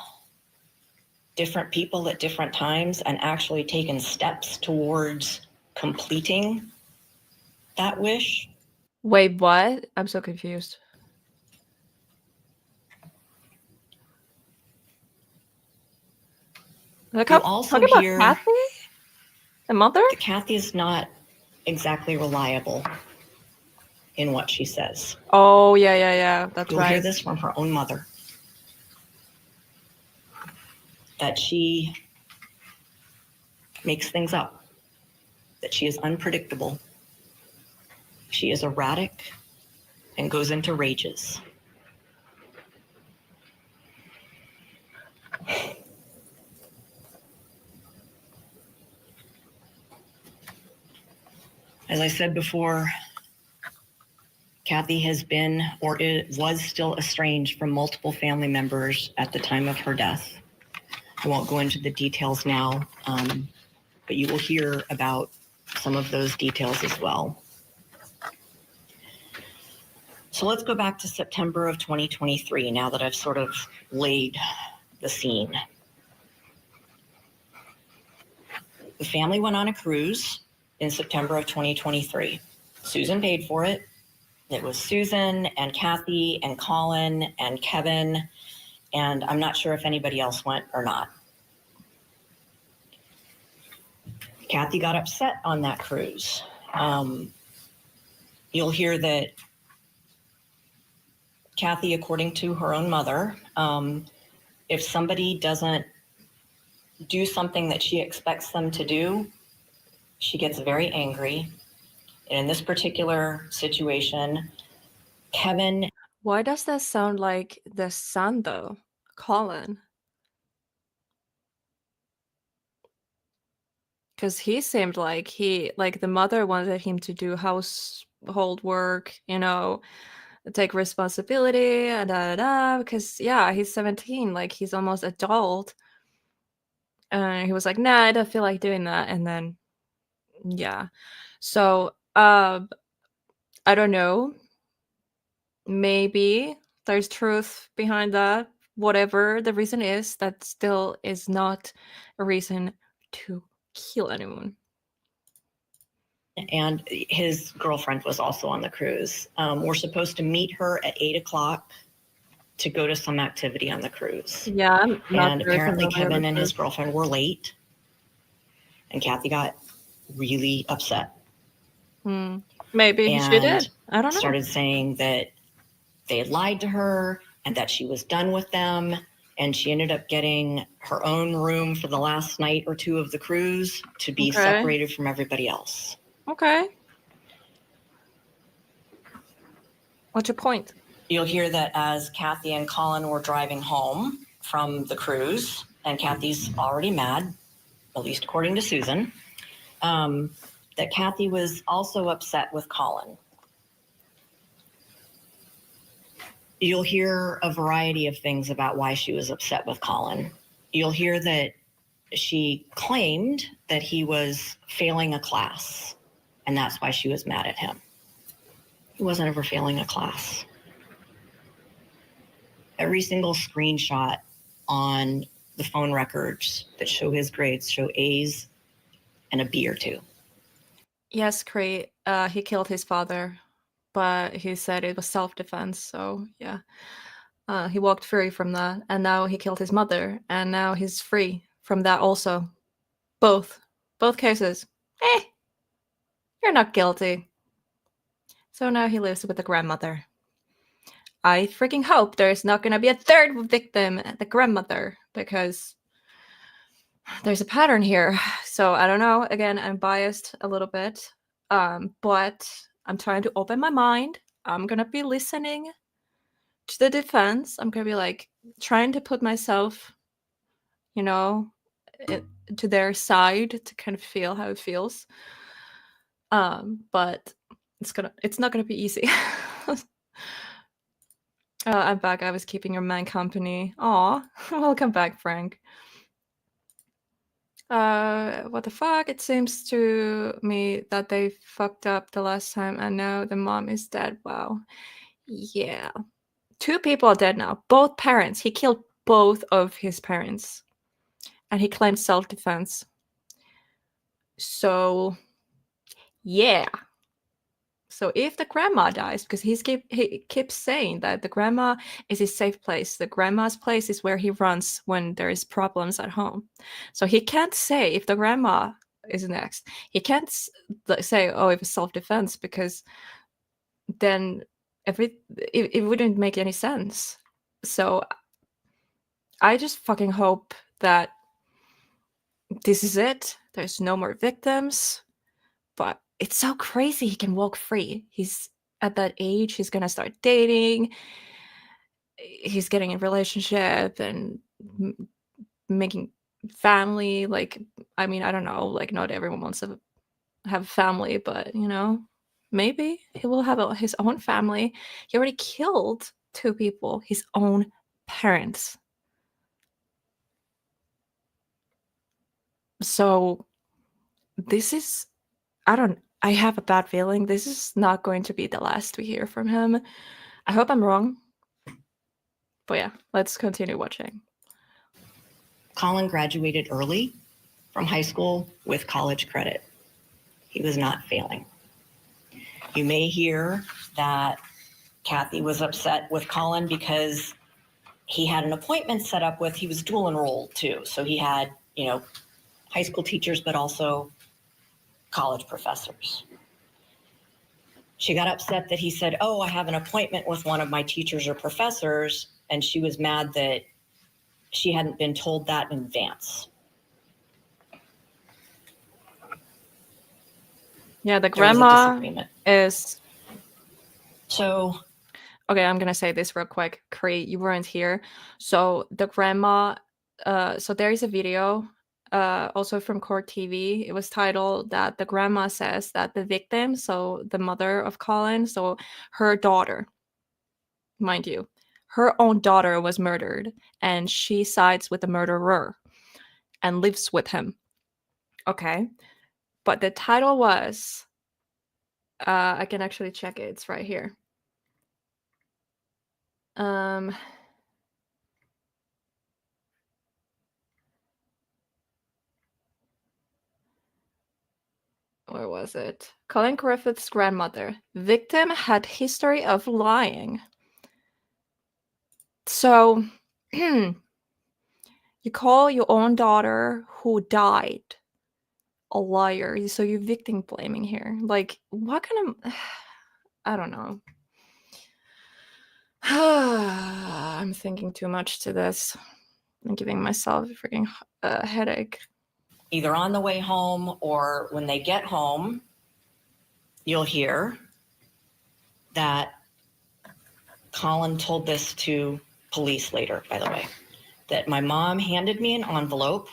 different people at different times and actually taken steps towards completing that wish. Wait, what? I'm so confused. Like, You also talking about hear Kathy? The mother? that Kathy is not exactly reliable in what she says. Oh, yeah. That's You'll right. hear this from her own mother. That she makes things up. That she is unpredictable. She is erratic and goes into rages. As I said before, Kathy has been or was still estranged from multiple family members at the time of her death. I won't go into the details now, but you will hear about some of those details as well. So let's go back to September of 2023, now that I've sort of laid the scene. The family went on a cruise in September of 2023. Susan paid for it. It was Susan and Kathy and Collin and Kevin, and I'm not sure if anybody else went or not. Kathy got upset on that cruise. You'll hear that Kathy, according to her own mother, if somebody doesn't do something that she expects them to do, she gets very angry. And in this particular situation, Kevin. Why does that sound like the son, though? Collin. Because he seemed like the mother wanted him to do household work, take responsibility, because, yeah, he's 17, like, he's almost adult. And he was like, nah, I don't feel like doing that. And then, yeah. So, I don't know. Maybe there's truth behind that. Whatever the reason is, that still is not a reason to kill anyone. And his girlfriend was also on the cruise. We're supposed to meet her at 8 o'clock to go to some activity on the cruise. Yeah, and apparently Kevin and his girlfriend were late, and Kathy got really upset. Maybe she did. I don't know. Started saying that they had lied to her and that she was done with them. And she ended up getting her own room for the last night or two of the cruise to be separated from everybody else. Okay. What's your point? You'll hear that as Kathy and Collin were driving home from the cruise, and Kathy's already mad, at least according to Susan, that Kathy was also upset with Collin. You'll hear a variety of things about why she was upset with Collin. You'll hear that she claimed that he was failing a class, and that's why she was mad at him. He wasn't ever failing a class. Every single screenshot on the phone records that show his grades show A's and a B or two. Yes, Cree. He killed his father, but he said it was self-defense. So yeah, he walked free from that, and now he killed his mother, and now he's free from that also. Both cases. You're not guilty. So now he lives with the grandmother. I freaking hope there's not going to be a third victim, the grandmother, because there's a pattern here. So I don't know. Again, I'm biased a little bit, but I'm trying to open my mind. I'm going to be listening to the defense. I'm going to be like trying to put myself, to their side to kind of feel how it feels. But it's not going to be easy. I'm back. I was keeping your man company. Aw, welcome back, Frank. What the fuck? It seems to me that they fucked up the last time and now the mom is dead. Wow. Yeah. 2 people are dead now. Both parents. He killed both of his parents. And he claimed self-defense. So, yeah. So if the grandma dies, because he keeps saying that the grandma is his safe place, the grandma's place is where he runs when there is problems at home. So he can't say if the grandma is next. He can't say, oh, it was self-defense, because then it wouldn't make any sense. So I just fucking hope that this is it. There's no more victims. But it's so crazy he can walk free. He's at that age, he's gonna start dating. He's getting a relationship and making family. Like, I mean, I don't know, like not everyone wants to have a family, but you know, maybe he will have his own family. He already killed 2 people, his own parents. So this is, I have a bad feeling this is not going to be the last we hear from him. I hope I'm wrong. But yeah, let's continue watching. Collin graduated early from high school with college credit. He was not failing. You may hear that Kathy was upset with Collin because he had an appointment set up with, he was dual enrolled too. So he had, you know, high school teachers, but also college professors. She got upset that he said, oh, I have an appointment with one of my teachers or professors. And she was mad that she hadn't been told that in advance. Yeah, the grandma is... So... Okay, I'm going to say this real quick. Cree, you weren't here. So the grandma... so there is a video also from Court TV. It was titled that the grandma says that the victim, so the mother of Collin, so her daughter, mind you, her own daughter was murdered, and she sides with the murderer and lives with him. Okay, but the title was, I can actually check it, it's right here. Where was it? Collin Griffith's grandmother. Victim had history of lying. So, you call your own daughter who died a liar. So you're victim blaming here. Like, what kind of... I don't know. I'm thinking too much to this. I'm giving myself a freaking headache. Either on the way home or when they get home, you'll hear that Collin told this to police later, by the way, that my mom handed me an envelope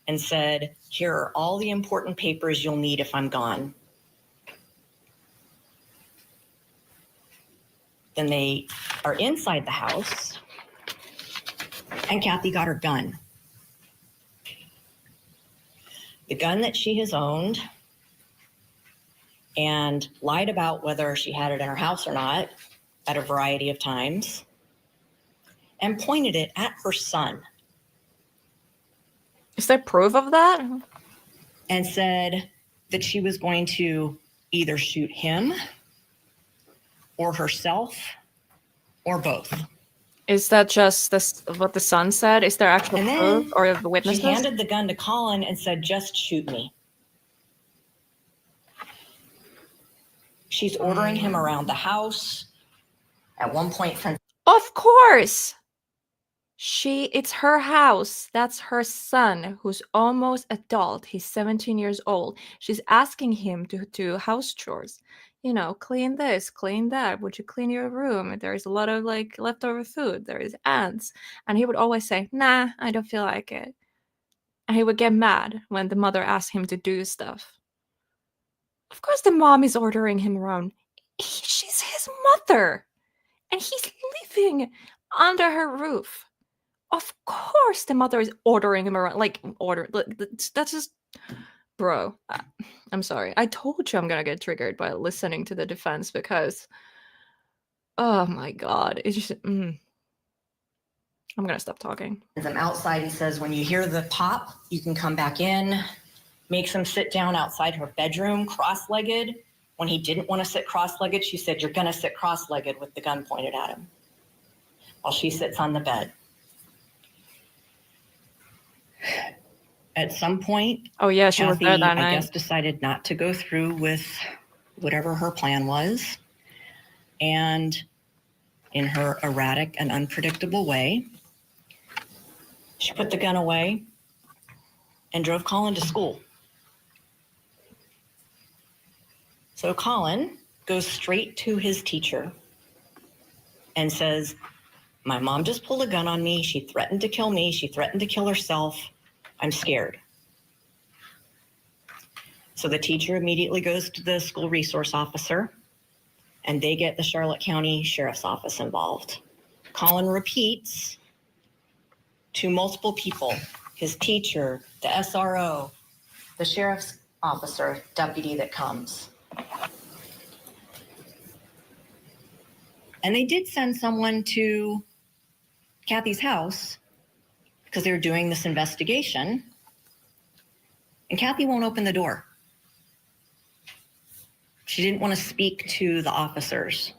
and said, here are all the important papers you'll need if I'm gone. Then they are inside the house and Kathy got her gun. The gun that she has owned and lied about whether she had it in her house or not at a variety of times, and pointed it at her son. Is there proof of that? And said that she was going to either shoot him or herself or both. Is that just what the son said? Is there actual proof or the witnesses? She handed the gun to Collin and said, just shoot me. She's ordering him around the house. At one point, of course. It's her house. That's her son, who's almost adult. He's 17 years old. She's asking him to do house chores. You know, clean this, clean that. Would you clean your room? There's a lot of like leftover food. There is ants. And he would always say, nah, I don't feel like it. And he would get mad when the mother asked him to do stuff. Of course the mom is ordering him around. She's his mother. And he's living under her roof. Of course the mother is ordering him around. That's just... Bro, I'm sorry. I told you I'm gonna get triggered by listening to the defense because... Oh my God. It's just... I'm gonna stop talking. As I'm outside, he says, when you hear the pop, you can come back in. Makes him sit down outside her bedroom, cross-legged, When he didn't want to sit cross-legged, she said, "You're going to sit cross-legged," with the gun pointed at him, while she sits on the bed. At some point, Oh yeah, she was Kathy, there that I night. guess, decided not to go through with whatever her plan was. And in her erratic and unpredictable way, she put the gun away and drove Collin to school. So Collin goes straight to his teacher and says, "My mom just pulled a gun on me. She threatened to kill me. She threatened to kill herself. I'm scared." So the teacher immediately goes to the school resource officer, and they get the Charlotte County Sheriff's Office involved. Collin repeats to multiple people, his teacher, the SRO, the sheriff's officer, deputy that comes. And they did send someone to Kathy's house because they were doing this investigation, and Kathy won't open the door. She didn't want to speak to the officers.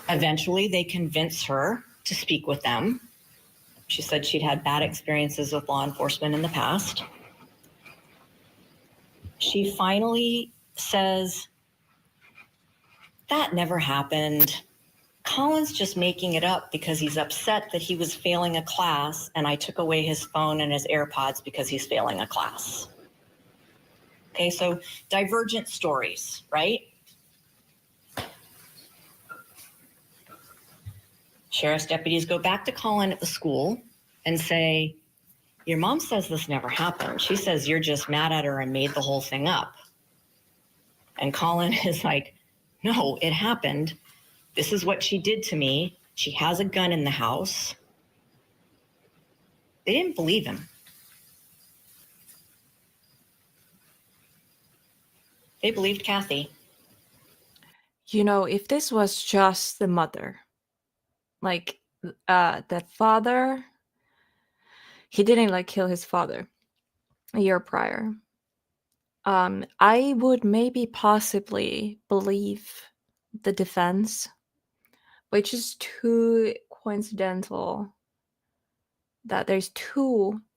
Eventually, they convinced her to speak with them. She said she'd had bad experiences with law enforcement in the past. She finally says, "That never happened. Collin's just making it up because he's upset that he was failing a class, and I took away his phone and his AirPods because he's failing a class." Okay, so divergent stories, right? Sheriff's deputies go back to Collin at the school and say, "Your mom says this never happened. She says you're just mad at her and made the whole thing up." And Collin is like, "No, it happened. This is what she did to me. She has a gun in the house." They didn't believe him. They believed Kathy. You know, if this was just the mother, like the father, he didn't like kill his father a year prior. I would maybe possibly believe the defense, which is too coincidental that there's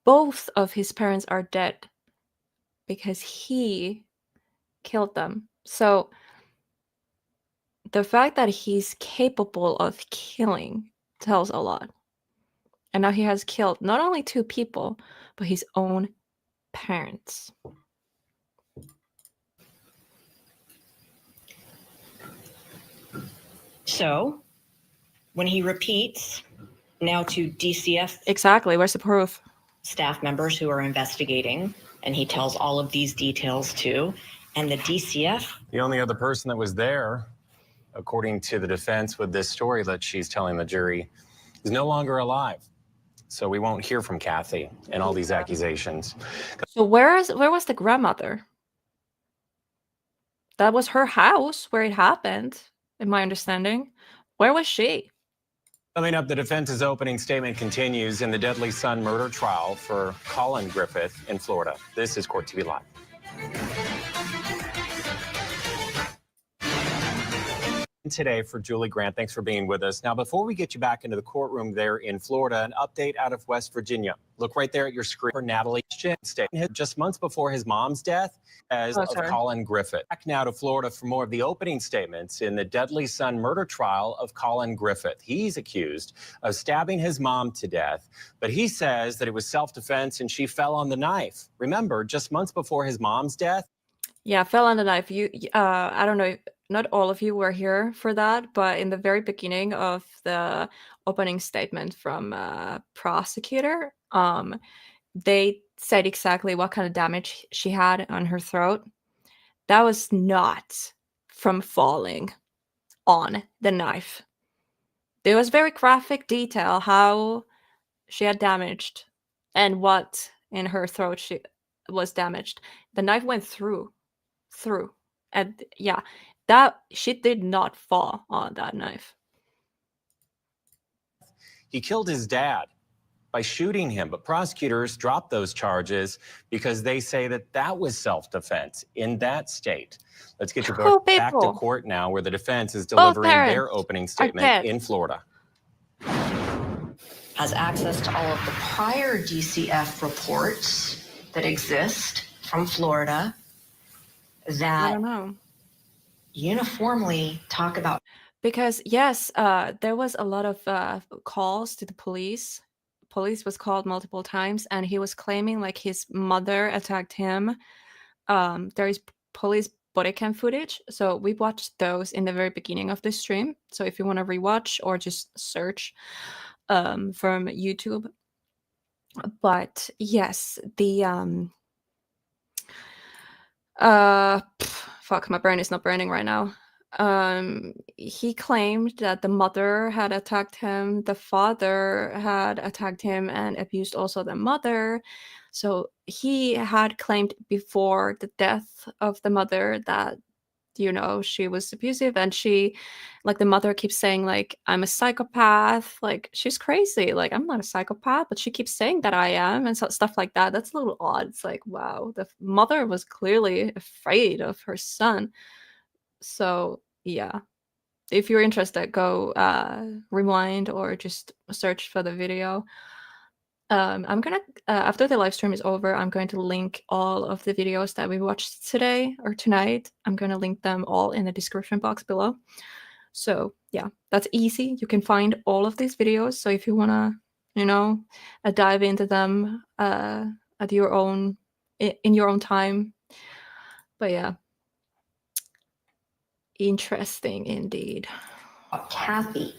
both of his parents are dead because he killed them. So the fact that he's capable of killing tells a lot. And now he has killed not only two people, but his own parents. So when he repeats now to DCF, exactly, where's the proof? Staff members who are investigating, and he tells all of these details too. And the DCF, The only other person that was there, according to the defense with this story that she's telling the jury, is no longer alive. So we won't hear from Kathy and all these accusations. So where was the grandmother? That was her house where it happened, in my understanding. Where was she? Coming up, the defense's opening statement continues in the deadly son murder trial for Collin Griffith in Florida. This is Court TV Live. Today for Julie Grant. Thanks for being with us. Now, before we get you back into the courtroom there in Florida, an update out of West Virginia. Look right there at your screen for Natalie Shinstead. Just months before his mom's death of Collin Griffith. Back now to Florida for more of the opening statements in the deadly son murder trial of Collin Griffith. He's accused of stabbing his mom to death, but he says that it was self-defense and she fell on the knife. Remember, just months before his mom's death. Yeah, fell on the knife. I don't know, not all of you were here for that, but in the very beginning of the opening statement from prosecutor, they said exactly what kind of damage she had on her throat. That was not from falling on the knife. There was very graphic detail how she had damaged and what in her throat she was damaged. The knife went through, and yeah, that she did not fall on that knife. He killed his dad by shooting him. But prosecutors dropped those charges because they say that that was self-defense in that state. Let's get you back to court now, where the defense is delivering their opening statement in Florida. Has access to all of the prior DCF reports that exist from Florida that uniformly talk about. Because yes, there was a lot of calls to the police. Police was called multiple times, and he was claiming like his mother attacked him. There is police body cam footage, so we watched those in the very beginning of the stream. So if you want to rewatch or just search from YouTube. But yes, the fuck, my brain is not burning right now. He claimed that the mother had attacked him, the father had attacked him and abused also the mother. So he had claimed before the death of the mother that, you know, she was abusive, and she, like, the mother keeps saying like, I'm a psychopath, like she's crazy, like I'm not a psychopath, but she keeps saying that I am, and so stuff like that. That's a little odd. It's like, wow, the mother was clearly afraid of her son. So yeah, if you're interested, go rewind or just search for the video. I'm gonna after the live stream is over, I'm going to link all of the videos that we watched today or tonight. I'm going to link them all in the description box below. So yeah, that's easy. You can find all of these videos. So if you want to, you know, dive into them at your own in your own time. But yeah, interesting indeed. Kathy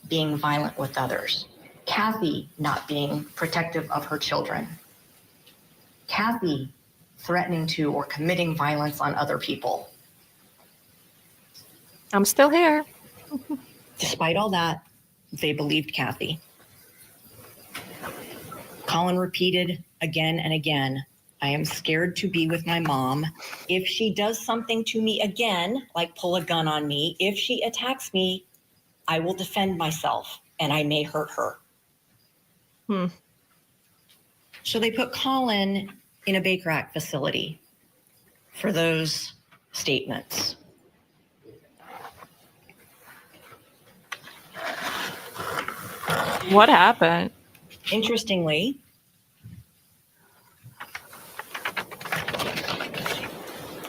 being violent with others. Kathy not being protective of her children. Kathy threatening to or committing violence on other people. I'm still here. Despite all that, they believed Kathy. Collin repeated again and again, I am scared to be with my mom. If she does something to me again, like pull a gun on me, if she attacks me, I will defend myself and I may hurt her. So they put Collin in a Baker Act facility for those statements. What happened? Interestingly,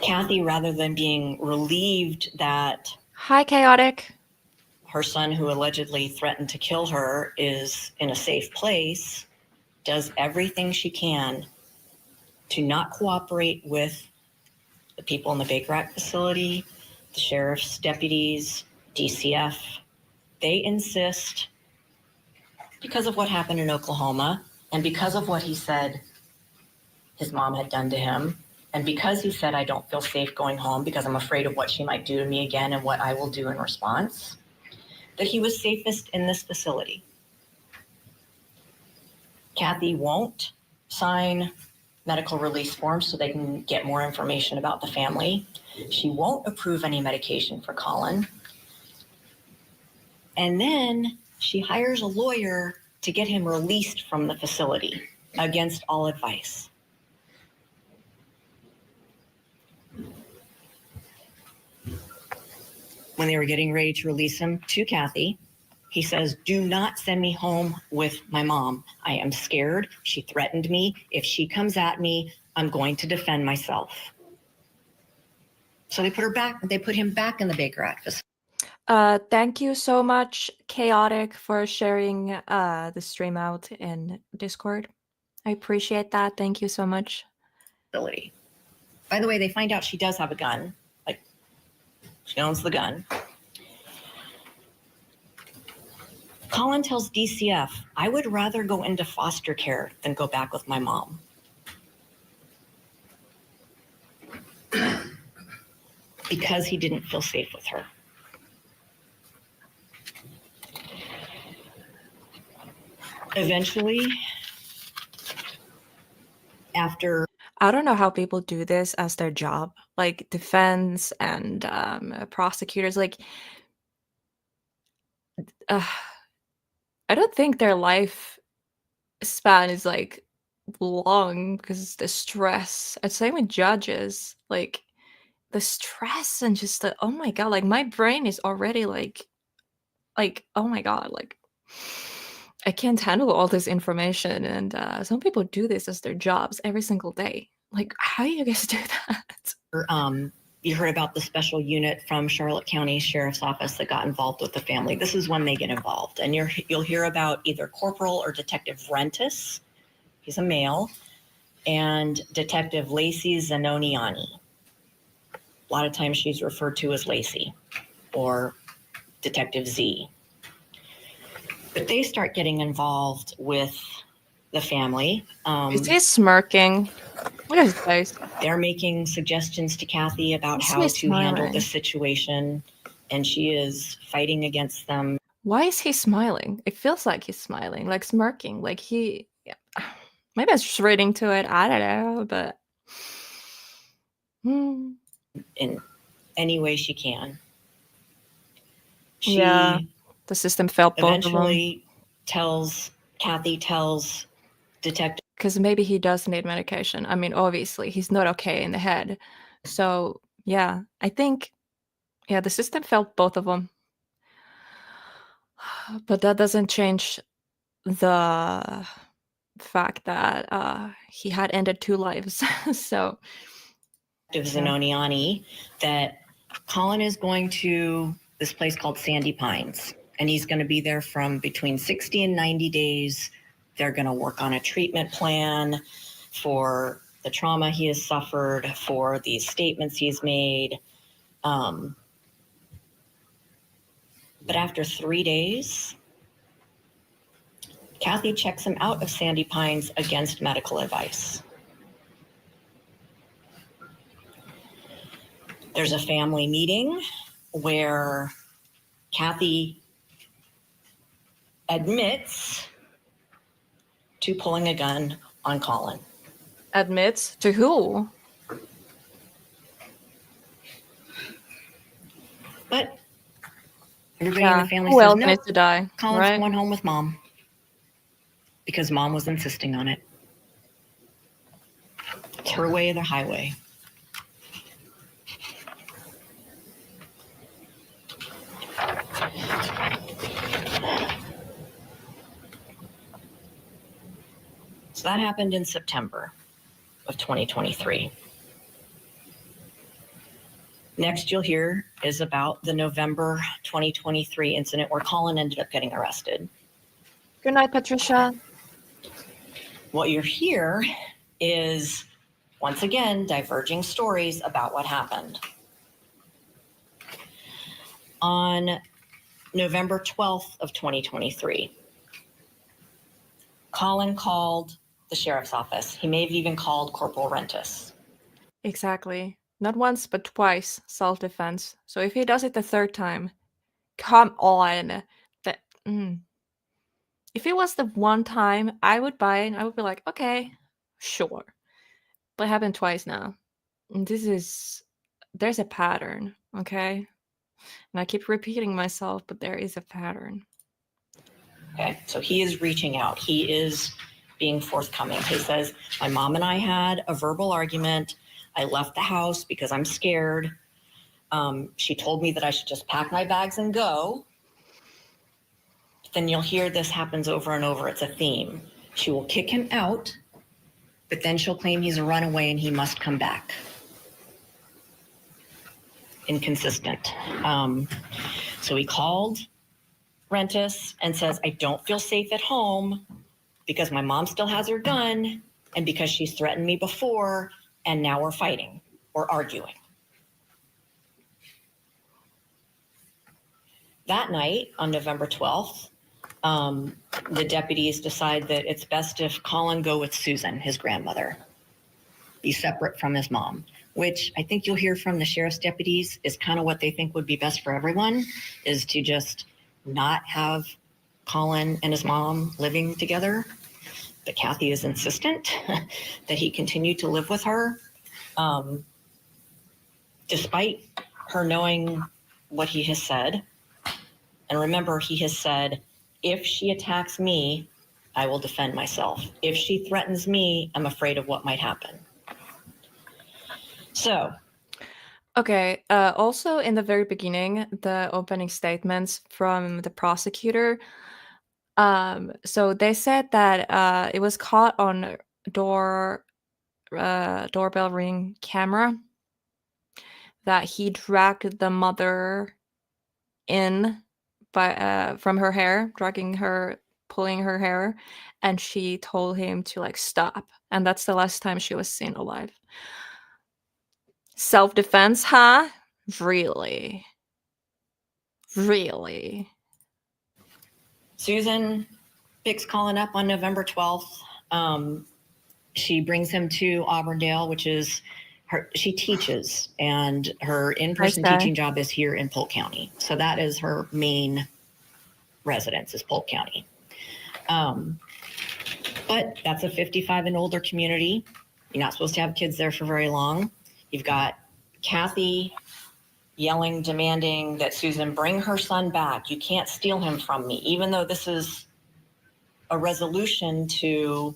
Kathy, rather than being relieved that Hi, Chaotic. her son, who allegedly threatened to kill her, is in a safe place, does everything she can to not cooperate with the people in the Baker Act facility, the sheriff's deputies, DCF. They insist, because of what happened in Oklahoma and because of what he said his mom had done to him, and because he said, I don't feel safe going home because I'm afraid of what she might do to me again and what I will do in response, that he was safest in this facility. Kathy won't sign medical release forms so they can get more information about the family. She won't approve any medication for Collin. And then she hires a lawyer to get him released from the facility against all advice. When they were getting ready to release him to Kathy, he says, do not send me home with my mom. I am scared. She threatened me. If she comes at me, I'm going to defend myself. So they put him back in the Baker Act facility. Thank you so much, Chaotic, for sharing the stream out in Discord. I appreciate that. Thank you so much. By the way, they find out she does have a gun. Like, she owns the gun. Collin tells DCF, I would rather go into foster care than go back with my mom. Because he didn't feel safe with her. Eventually, after... I don't know how people do this as their job, like defense and prosecutors. Like, I don't think their life span is like long because the stress. And same with judges, like the stress and just the, oh my God, like my brain is already like, oh my God, like I can't handle all this information. And some people do this as their jobs every single day. Like, how do you guys do that? You heard about the special unit from Charlotte County Sheriff's Office that got involved with the family. This is when they get involved. And you'll hear about either Corporal or Detective Rentis. He's a male. And Detective Lacey Zanoniani. A lot of times she's referred to as Lacey or Detective Z. But they start getting involved with the family. Is he smirking? Look at his face. They're making suggestions to Kathy about Why how is he to handle smiling? the situation, and she is fighting against them. Why is he smiling? It feels like he's smiling, like smirking, like he. Yeah. Maybe I was just reading to it. I don't know, but in any way she can. yeah, the system felt both of them. Eventually Kathy tells Detective. Because maybe he does need medication. I mean, obviously, he's not okay in the head. So, yeah, I think, yeah, the system felt both of them. But that doesn't change the fact that he had ended 2 lives. So, Zanoniani that Collin is going to this place called Sandy Pines, and he's going to be there from between 60 and 90 days. They're going to work on a treatment plan for the trauma he has suffered, for these statements he's made. But after 3 days, Kathy checks him out of Sandy Pines against medical advice. There's a family meeting where Kathy admits to pulling a gun on Collin. Admits to who? But everybody in the family who says else no. needs to die? Collin's Right? going home with mom because mom was insisting on it. It's her way or the highway. So that happened in September of 2023. Next you'll hear is about the November 2023 incident where Collin ended up getting arrested. Good night, Patricia. What you hear is, once again, diverging stories about what happened. On November 12th of 2023, Collin called the sheriff's office. He may have even called Corporal Rentis. Exactly. Not once, but twice, self-defense. So if he does it the 3rd time, come on. If it was the 1 time, I would buy it. I would be like, okay, sure. But it happened twice now. And there's a pattern, okay? And I keep repeating myself, but there is a pattern. Okay, so he is reaching out. He is being forthcoming. He says, my mom and I had a verbal argument. I left the house because I'm scared. She told me that I should just pack my bags and go. Then you'll hear this happens over and over. It's a theme. She will kick him out, but then she'll claim he's a runaway and he must come back. Inconsistent. So he called Rentis and says, I don't feel safe at home because my mom still has her gun and because she's threatened me before and now we're fighting or arguing. That night on November 12th, the deputies decide that it's best if Collin go with Susan, his grandmother, be separate from his mom, which I think you'll hear from the sheriff's deputies is kind of what they think would be best for everyone, is to just not have Collin and his mom living together. But Kathy is insistent that he continue to live with her, despite her knowing what he has said. And remember, he has said, if she attacks me, I will defend myself. If she threatens me, I'm afraid of what might happen. So. Okay. Also, in the very beginning, the opening statements from the prosecutor. So they said that it was caught on doorbell ring camera that he dragged the mother in from her hair, pulling her hair, and she told him to like stop, and that's the last time she was seen alive. Self-defense, huh? Really? Susan picks Collin up on November 12th. She brings him to Auburndale, which is she teaches, and her in-person teaching job is here in Polk County. So that is her main residence, is Polk County. But that's a 55 and older community. You're not supposed to have kids there for very long. You've got Kathy yelling, demanding that Susan bring her son back. You can't steal him from me, even though this is a resolution to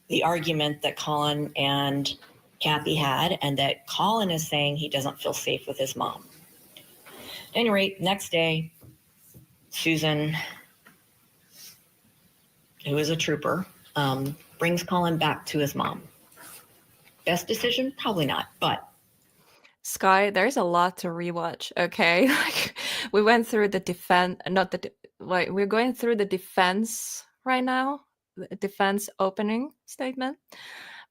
the argument that Collin and Kathy had, and that Collin is saying he doesn't feel safe with his mom. At any rate, next day, Susan, who is a trooper, brings Collin back to his mom. Best decision? Probably not, but. Sky, there's a lot to rewatch, okay? Like, we went through the defense, we're going through the defense right now, the defense opening statement,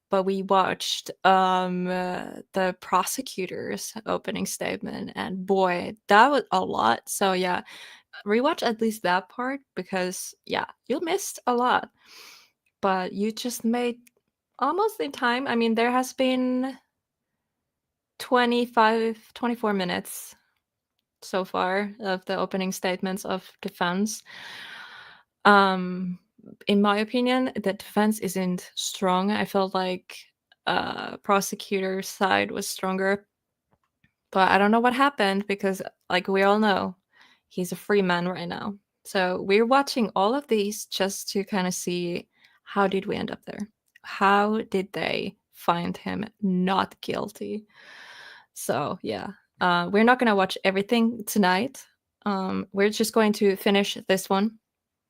but we watched the prosecutor's opening statement, and boy, that was a lot. So yeah, rewatch at least that part, because yeah, you missed a lot, but you just made almost in time. I mean, there has been 24 minutes so far of the opening statements of defense. In my opinion, the defense isn't strong. I felt like prosecutor's side was stronger, but I don't know what happened, because like we all know, he's a free man right now. So we're watching all of these just to kind of see, how did we end up there? How did they find him not guilty? So yeah, we're not going to watch everything tonight. We're just going to finish this one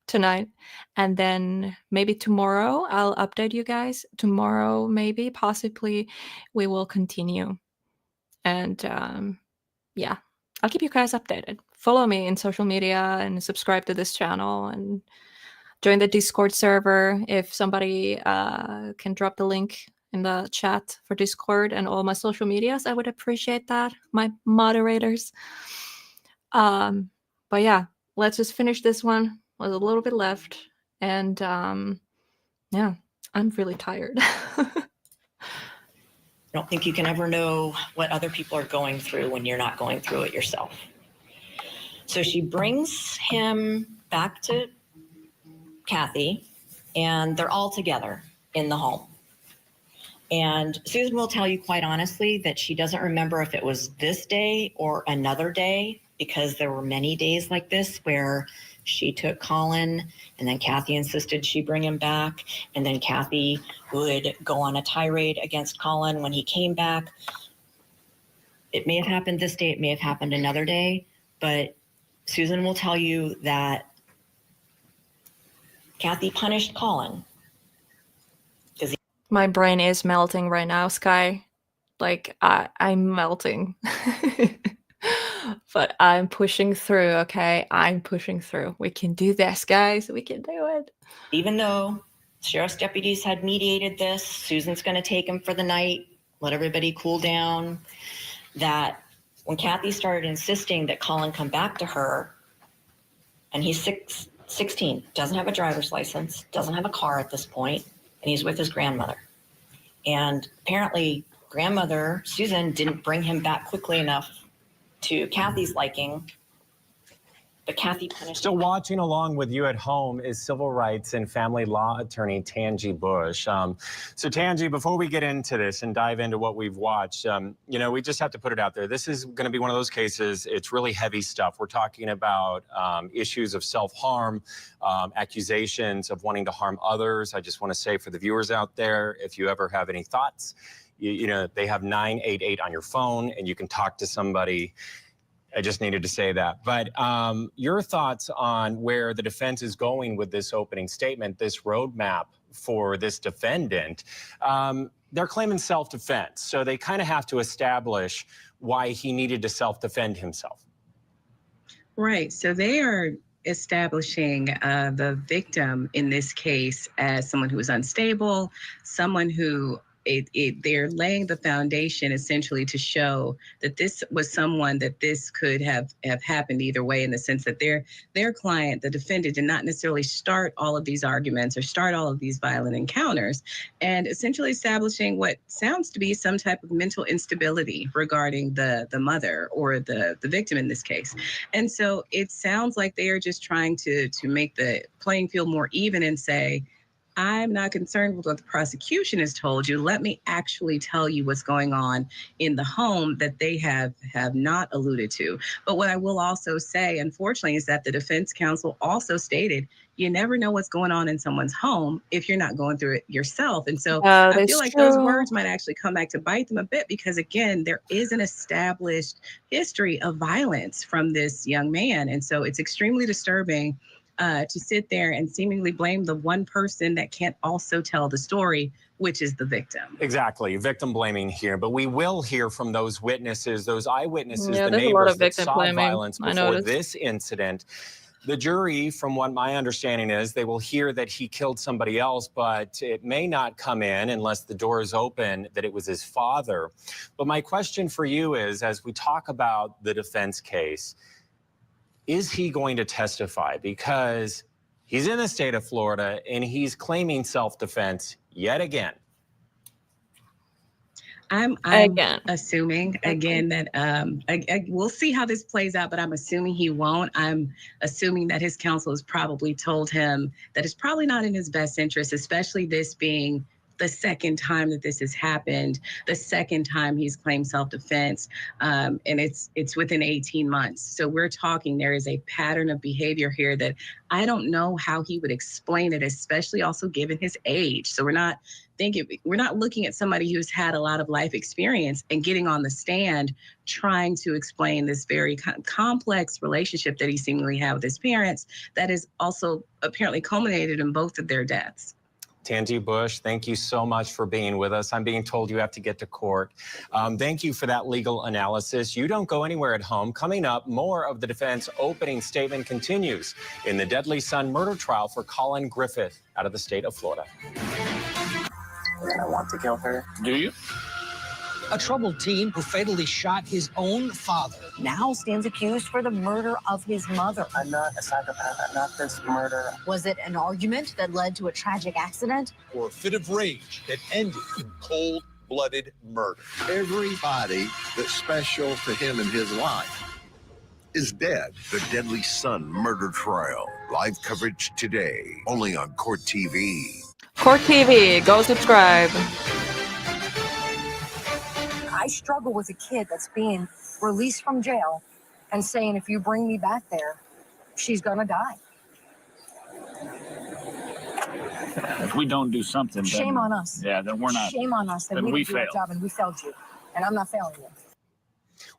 tonight, and then maybe tomorrow I'll update you guys. Tomorrow, maybe, possibly, we will continue. And yeah, I'll keep you guys updated. Follow me in social media and subscribe to this channel and join the Discord server. If somebody can drop the link in the chat for Discord and all my social medias, I would appreciate that, my moderators. But yeah, let's just finish this one with a little bit left. And yeah, I'm really tired. I don't think you can ever know what other people are going through when you're not going through it yourself. So she brings him back to Kathy, and they're all together in the home. And Susan will tell you quite honestly that she doesn't remember if it was this day or another day, because there were many days like this where she took Collin, and then Kathy insisted she bring him back, and then Kathy would go on a tirade against Collin when he came back. It may have happened this day, it may have happened another day, but Susan will tell you that Kathy punished Collin. My brain is melting right now, Sky. Like, I'm melting. But I'm pushing through, okay? I'm pushing through. We can do this, guys. We can do it. Even though sheriff's deputies had mediated this, Susan's going to take him for the night, let everybody cool down. That when Kathy started insisting that Collin come back to her, and he's 16, doesn't have a driver's license, doesn't have a car at this point, and he's with his grandmother. And apparently grandmother, Susan, didn't bring him back quickly enough to Kathy's liking, But Kathy punished. Still watching along with you at home is civil rights and family law attorney Tangi Bush. So Tangi, before we get into this and dive into what we've watched, we just have to put it out there. This is going to be one of those cases. It's really heavy stuff. We're talking about issues of self-harm, accusations of wanting to harm others. I just want to say for the viewers out there, if you ever have any thoughts, they have 988 on your phone and you can talk to somebody. I just needed to say that. But your thoughts on where the defense is going with this opening statement, this roadmap for this defendant, they're claiming self-defense. So they kind of have to establish why he needed to self-defend himself. Right. So they are establishing the victim in this case as someone who is unstable, someone who they're laying the foundation essentially to show that this was someone that this could have happened either way, in the sense that their client, the defendant, did not necessarily start all of these arguments or start all of these violent encounters, and essentially establishing what sounds to be some type of mental instability regarding the mother or the victim in this case. And so it sounds like they are just trying to make the playing field more even and say, I'm not concerned with what the prosecution has told you. Let me actually tell you what's going on in the home that they have not alluded to. But what I will also say, unfortunately, is that the defense counsel also stated you never know what's going on in someone's home if you're not going through it yourself. And so I feel like those words might actually come back to bite them a bit, because, again, there is an established history of violence from this young man. And so it's extremely disturbing to sit there and seemingly blame the one person that can't also tell the story, which is the victim. Exactly, victim blaming here. But we will hear from those witnesses, those eyewitnesses, Yeah, the there's a lot neighbors of that victim saw blaming, violence I before noticed. this incident. The jury, from what my understanding is, they will hear that he killed somebody else, but it may not come in unless the door is open that it was his father. But my question for you is, as we talk about the defense case, is he going to testify? Because he's in the state of Florida and he's claiming self-defense yet again. I'm assuming, again, that we'll see how this plays out, but I'm assuming he won't. I'm assuming that his counsel has probably told him that it's probably not in his best interest, especially this being the second time that this has happened, the second time he's claimed self-defense, and it's within 18 months. So we're talking, there is a pattern of behavior here that I don't know how he would explain it, especially also given his age. So we're not looking at somebody who's had a lot of life experience and getting on the stand trying to explain this very complex relationship that he seemingly had with his parents that is also apparently culminated in both of their deaths. Tangi Bush, thank you so much for being with us. I'm being told you have to get to court. Thank you for that legal analysis. You don't go anywhere at home. Coming up, more of the defense opening statement continues in the deadly son murder trial for Collin Griffith out of the state of Florida. I want to kill her. Do you? A troubled teen who fatally shot his own father now stands accused for the murder of his mother. I'm not a psychopath. I'm not this murderer. Was it an argument that led to a tragic accident? Or a fit of rage that ended in cold-blooded murder? Everybody that's special to him in his life is dead. The Deadly Son murder trial. Live coverage today, only on Court TV. Court TV, go subscribe. I struggle with a kid that's being released from jail and saying, if you bring me back there, she's gonna die. If we don't do something, Shame on us. Yeah, then we're not. Shame on us that then we we didn't do our failed. job and we failed you. And I'm not failing you.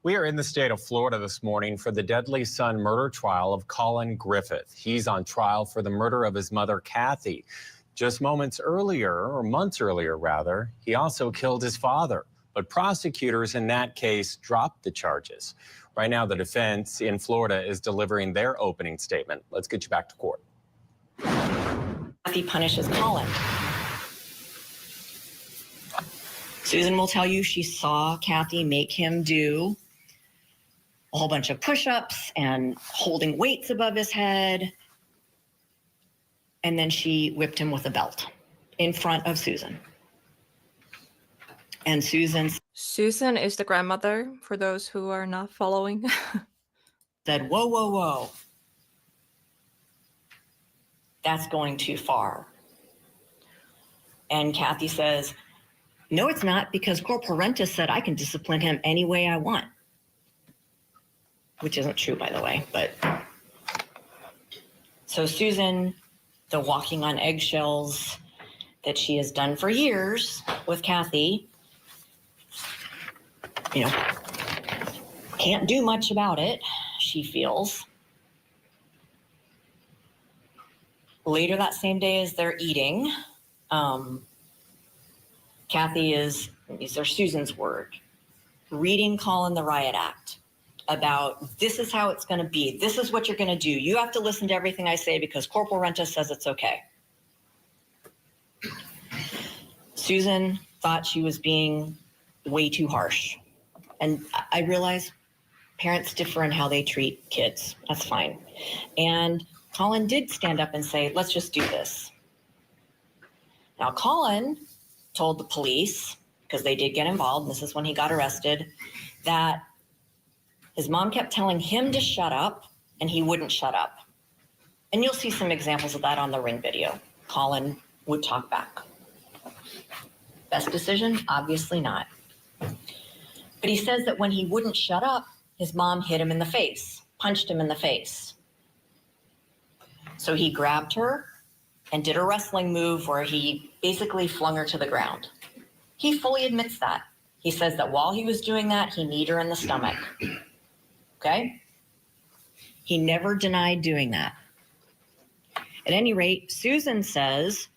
We are in the state of Florida this morning for the deadly son murder trial of Collin Griffith. He's on trial for the murder of his mother, Kathy. Just moments earlier, or months earlier rather, he also killed his father. But prosecutors in that case dropped the charges. Right now, the defense in Florida is delivering their opening statement. Let's get you back to court. Kathy punishes Collin. Susan will tell you she saw Kathy make him do a whole bunch of push-ups and holding weights above his head. And then she whipped him with a belt in front of Susan. And Susan is the grandmother, for those who are not following. Said, whoa, whoa, whoa. That's going too far. And Kathy says, no, it's not, because Corporal Rentis said I can discipline him any way I want. Which isn't true, by the way, but. So Susan, the walking on eggshells that she has done for years with Kathy, you know, can't do much about it, she feels. Later that same day as they're eating, Kathy is, these are Susan's word, reading Collin the Riot Act about this is how it's going to be. This is what you're going to do. You have to listen to everything I say because Corporal Rentis says it's okay. Susan thought she was being way too harsh. And I realize parents differ in how they treat kids. That's fine. And Collin did stand up and say, let's just do this. Now, Collin told the police, because they did get involved, this is when he got arrested, that his mom kept telling him to shut up and he wouldn't shut up. And you'll see some examples of that on the Ring video. Collin would talk back. Best decision? Obviously not. But he says that when he wouldn't shut up, his mom hit him in the face, punched him in the face. So he grabbed her and did a wrestling move where he basically flung her to the ground. He fully admits that. He says that while he was doing that, he kneed her in the stomach. Okay? He never denied doing that. At any rate, Susan says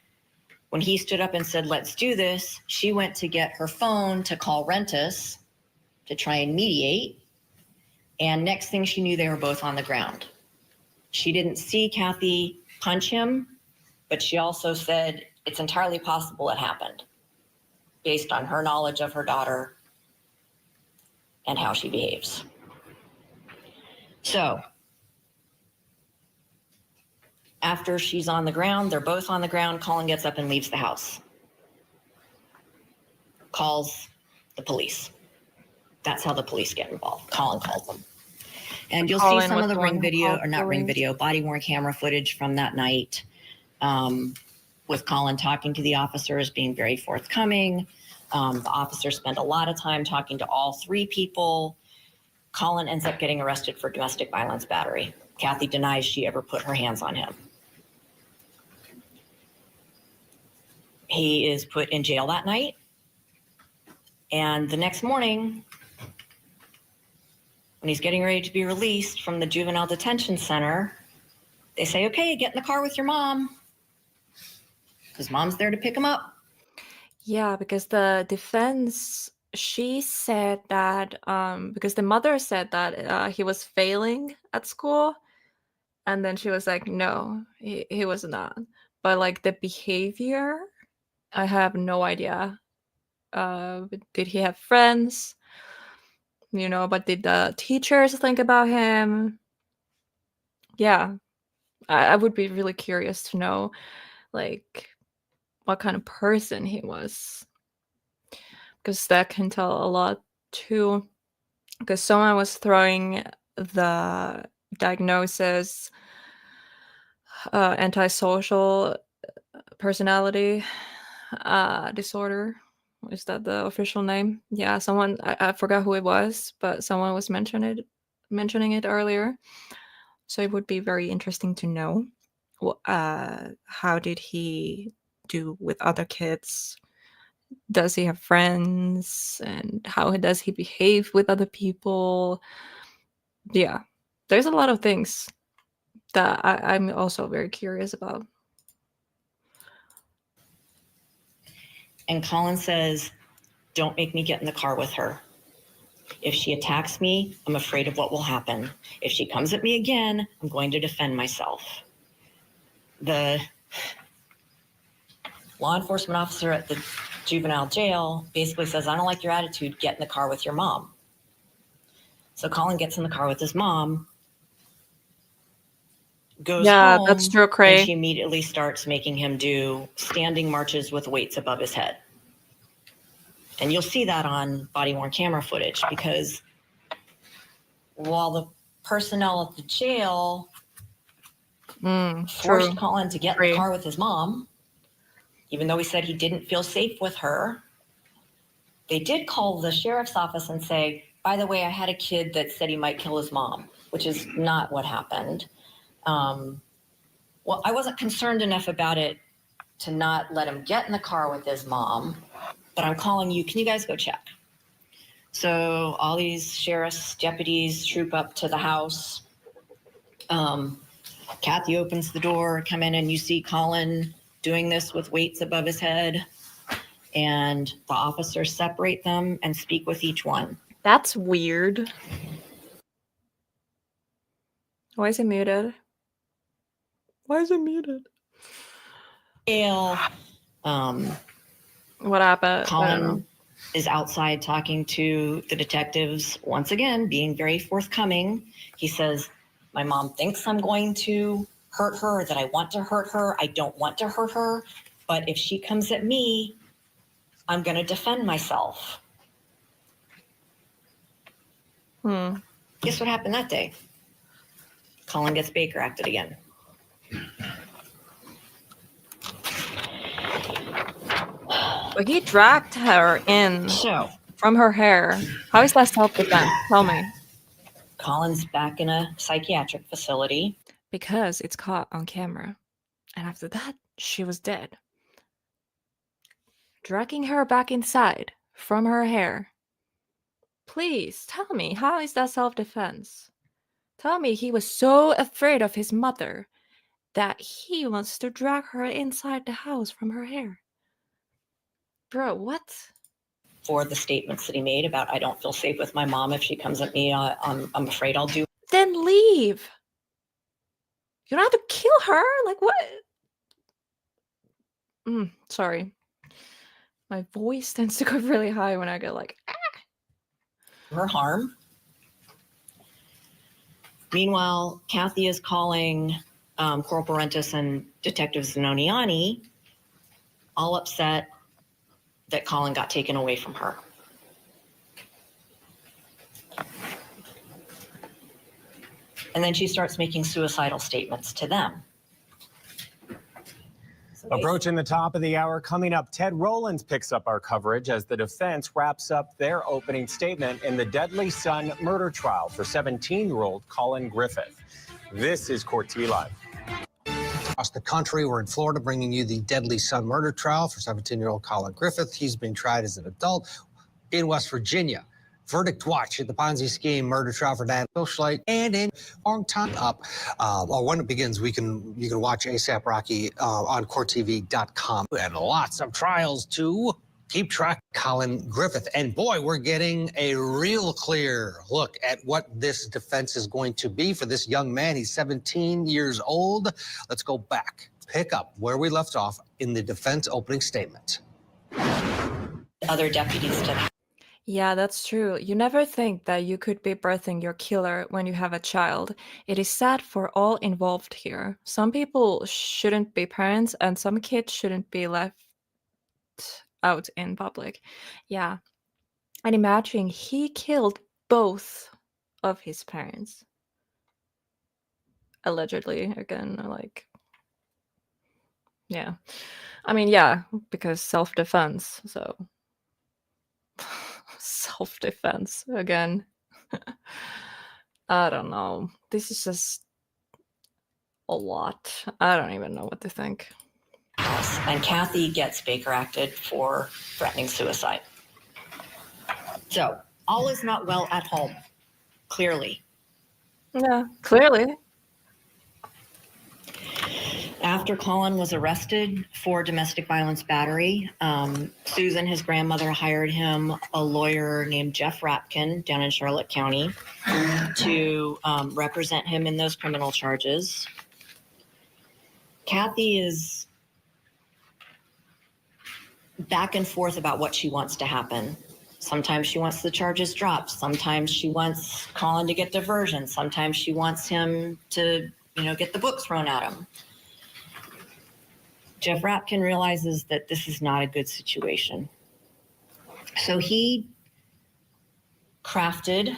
when he stood up and said, let's do this, she went to get her phone to call Rentis to try and mediate. And next thing she knew, they were both on the ground. She didn't see Kathy punch him, but she also said it's entirely possible it happened based on her knowledge of her daughter and how she behaves. So after she's on the ground, they're both on the ground, Collin gets up and leaves the house. Calls the police. That's how the police get involved. Collin calls them. And you'll see some of the Ring video, or not Ring video, body-worn camera footage from that night with Collin talking to the officers, being very forthcoming. The officers spend a lot of time talking to all three people. Collin ends up getting arrested for domestic violence battery. Kathy denies she ever put her hands on him. He is put in jail that night. And the next morning, when he's getting ready to be released from the juvenile detention center, they say, okay, get in the car with your mom. Because mom's there to pick him up. Yeah, because the defense, she said that because the mother said that he was failing at school, and then she was like, no, he was not. But like the behavior, I have no idea. Did he have friends? You know, but did the teachers think about him? Yeah, I would be really curious to know, like, what kind of person he was. Because that can tell a lot too. Because someone was throwing the diagnosis antisocial personality disorder. Is that the official name? Yeah, someone, I forgot who it was, but someone was mentioning it earlier. So it would be very interesting to know how did he do with other kids? Does he have friends? And how does he behave with other people? Yeah, there's a lot of things that I'm also very curious about. And Collin says, don't make me get in the car with her. If she attacks me, I'm afraid of what will happen. If she comes at me again, I'm going to defend myself. The law enforcement officer at the juvenile jail basically says, I don't like your attitude, get in the car with your mom. So Collin gets in the car with his mom, goes home, that's true, Cray. and she immediately starts making him do standing marches with weights above his head. And you'll see that on body-worn camera footage, because while the personnel at the jail forced Collin to get in the car with his mom, even though he said he didn't feel safe with her. They did call the sheriff's office and say, by the way, I had a kid that said he might kill his mom, which is not what happened. Well, I wasn't concerned enough about it to not let him get in the car with his mom, but I'm calling you. Can you guys go check? So all these sheriff's deputies troop up to the house. Kathy opens the door, come in, and you see Collin doing this with weights above his head. And the officers separate them and speak with each one. That's weird. Why is it muted? Why is it muted? What happened? Collin is outside talking to the detectives, once again, being very forthcoming. He says, my mom thinks I'm going to hurt her, or that I want to hurt her. I don't want to hurt her. But if she comes at me, I'm going to defend myself. Guess what happened that day? Collin gets Baker acted again. But he dragged her in from her hair. How is that self-defense? Tell me. Collin's back in a psychiatric facility. Because it's caught on camera. And after that, she was dead. Dragging her back inside from her hair. Please, tell me, how is that self-defense? Tell me he was so afraid of his mother that he wants to drag her inside the house from her hair. Bro, what? For the statements that he made about, I don't feel safe with my mom. If she comes at me, I'm afraid I'll do. Then leave. You don't have to kill her. Like, what? Sorry. My voice tends to go really high when I get like, her harm. Meanwhile, Kathy is calling Corporal Rentis and Detective Zanoniani, all upset that Collin got taken away from her. And then she starts making suicidal statements to them. Approaching the top of the hour, coming up, Ted Rowlands picks up our coverage as the defense wraps up their opening statement in the deadly son murder trial for 17-year-old Collin Griffith. This is Court TV Live. Across the country, we're in Florida bringing you the deadly son murder trial for 17-year-old Collin Griffith. He's being tried as an adult in West Virginia. Verdict watch at the Ponzi scheme murder trial for Dan Schlight, and in long time up. When it begins, you can watch ASAP Rocky on CourtTV.com. And lots of trials to keep track. Collin Griffith, and boy, we're getting a real clear look at what this defense is going to be for this young man. He's 17 years old. Let's go back, pick up where we left off in the defense opening statement. Other deputies to that. yeah, that's true. You never think that you could be birthing your killer when you have a child. It is sad for all involved here. Some people shouldn't be parents, and some kids shouldn't be left out in public. Yeah. And imagine he killed both of his parents. Allegedly, again, like, yeah. I mean, yeah, because self-defense, so. Self-defense, again. I don't know. This is just a lot. I don't even know what to think. And Kathy gets Baker acted for threatening suicide. So, all is not well at home, clearly. Yeah, clearly. After Collin was arrested for domestic violence battery, Susan, his grandmother, hired him a lawyer named Jeff Rapkin down in Charlotte County to represent him in those criminal charges. Kathy is back and forth about what she wants to happen. Sometimes she wants the charges dropped. Sometimes she wants Collin to get diversion. Sometimes she wants him to, get the book thrown at him. Jeff Rapkin realizes that this is not a good situation. So he crafted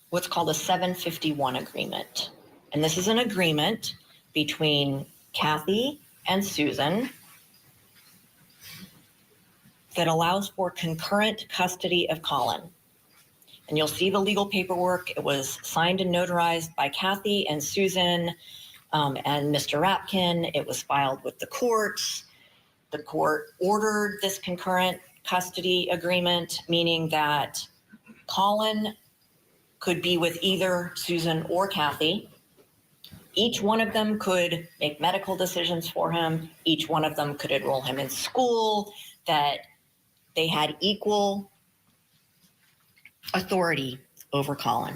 what's called a 751 agreement. And this is an agreement between Kathy and Susan that allows for concurrent custody of Collin. And you'll see the legal paperwork. It was signed and notarized by Kathy and Susan and Mr. Rapkin. It was filed with the courts. The court ordered this concurrent custody agreement, meaning that Collin could be with either Susan or Kathy. Each one of them could make medical decisions for him. Each one of them could enroll him in school, that they had equal authority over Collin.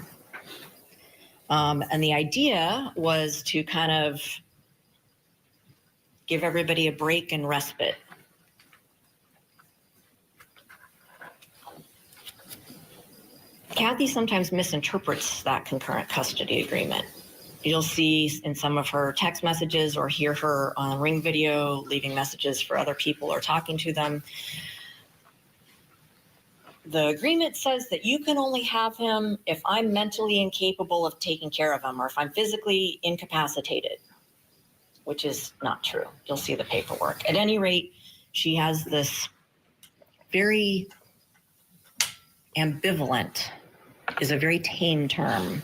And the idea was to kind of give everybody a break and respite. Kathy sometimes misinterprets that concurrent custody agreement. You'll see in some of her text messages or hear her on Ring video leaving messages for other people or talking to them. The agreement says that you can only have him if I'm mentally incapable of taking care of him or if I'm physically incapacitated, which is not true. You'll see the paperwork. At any rate, she has this very ambivalent, is a very tame term,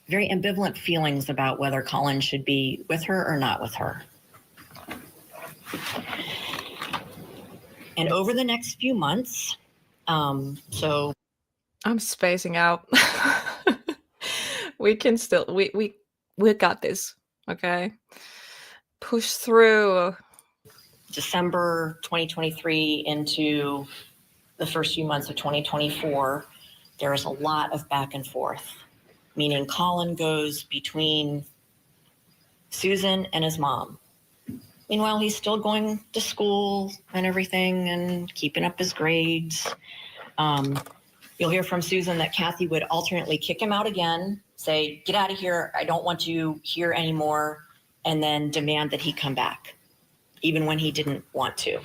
very ambivalent feelings about whether Collin should be with her or not with her. And over the next few months, so I'm spacing out. We can still, we got this, okay? Push through. December 2023 into the first few months of 2024, there's a lot of back and forth, meaning Collin goes between Susan and his mom. Meanwhile, he's still going to school and everything and keeping up his grades. You'll hear from Susan that Kathy would alternately kick him out again, say, get out of here, I don't want you here anymore, and then demand that he come back, even when he didn't want to.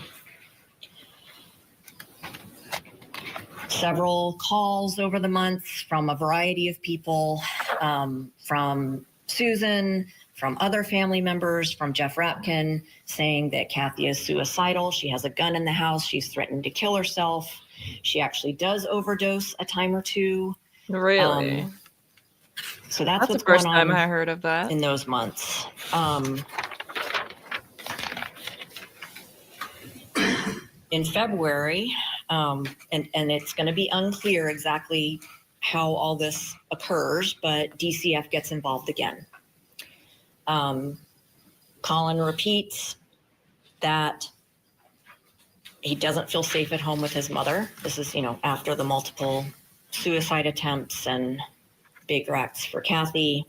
Several calls over the months from a variety of people, from Susan, from other family members, from Jeff Rapkin, saying that Kathy is suicidal. She has a gun in the house. She's threatened to kill herself. She actually does overdose a time or two. Really? So that's the what's first going time on I heard of that. in those months. In February, and it's going to be unclear exactly how all this occurs, but DCF gets involved again. Collin repeats that he doesn't feel safe at home with his mother. This is, after the multiple suicide attempts and Baker Acts for Kathy.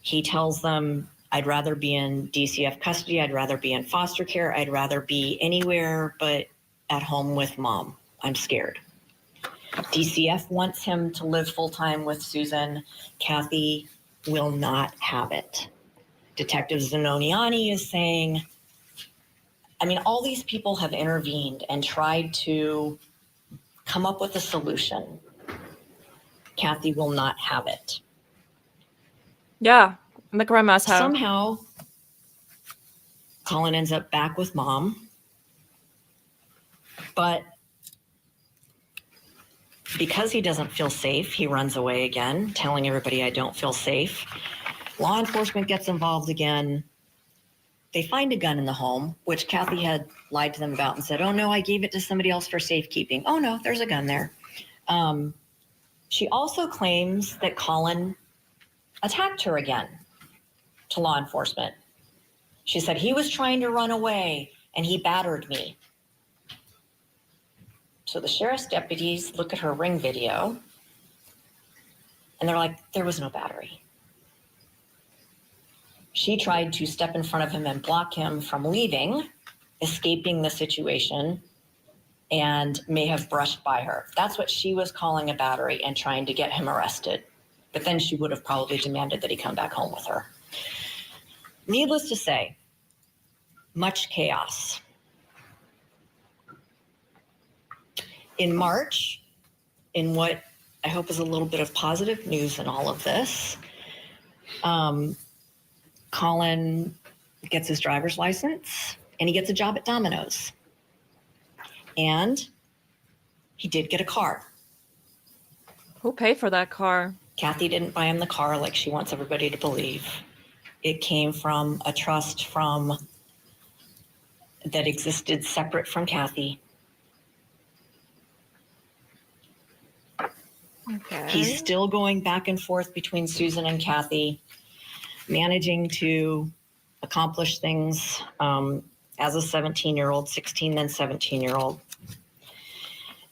He tells them, I'd rather be in DCF custody. I'd rather be in foster care. I'd rather be anywhere but at home with mom. I'm scared. DCF wants him to live full-time with Susan. Kathy will not have it. Detective Zanoniani is saying, all these people have intervened and tried to come up with a solution. Kathy will not have it. Yeah, the grandma's house. Somehow, Collin ends up back with mom, but because he doesn't feel safe, he runs away again, telling everybody, I don't feel safe. Law enforcement gets involved again. They find a gun in the home, which Kathy had lied to them about and said, oh no, I gave it to somebody else for safekeeping. Oh no, there's a gun there. She also claims that Collin attacked her again to law enforcement. She said, he was trying to run away and he battered me. So the sheriff's deputies look at her Ring video and they're like, there was no battery. She tried to step in front of him and block him from leaving, escaping the situation, and may have brushed by her. That's what she was calling a battery and trying to get him arrested. But then she would have probably demanded that he come back home with her. Needless to say, much chaos. In March, in what I hope is a little bit of positive news in all of this. Collin gets his driver's license and he gets a job at Domino's. And he did get a car. Who paid for that car? Kathy didn't buy him the car like she wants everybody to believe. It came from a trust that existed separate from Kathy. Okay. He's still going back and forth between Susan and Kathy, managing to accomplish things as a 17-year-old, 16, then 17-year-old.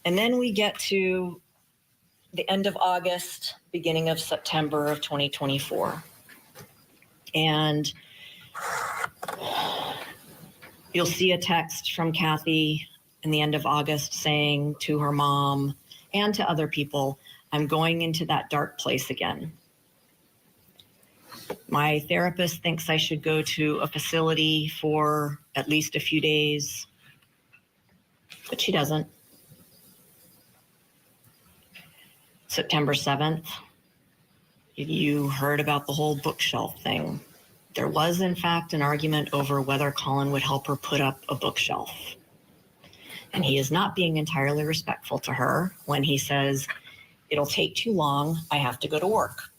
And then we get to the end of August, beginning of September of 2024. And you'll see a text from Kathy in the end of August saying to her mom and to other people, I'm going into that dark place again. My therapist thinks I should go to a facility for at least a few days, but she doesn't. September 7th, you heard about the whole bookshelf thing. There was, in fact, an argument over whether Collin would help her put up a bookshelf. And he is not being entirely respectful to her when he says, it'll take too long, I have to go to work.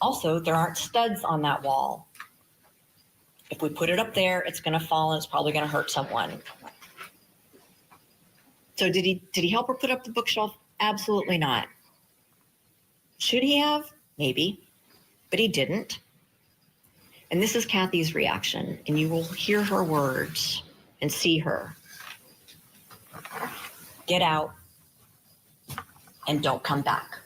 Also, there aren't studs on that wall. If we put it up there, it's going to fall and it's probably going to hurt someone. So did he help her put up the bookshelf? Absolutely not. Should he have? Maybe. But he didn't. And this is Kathy's reaction, and you will hear her words and see her. Get out and don't come back.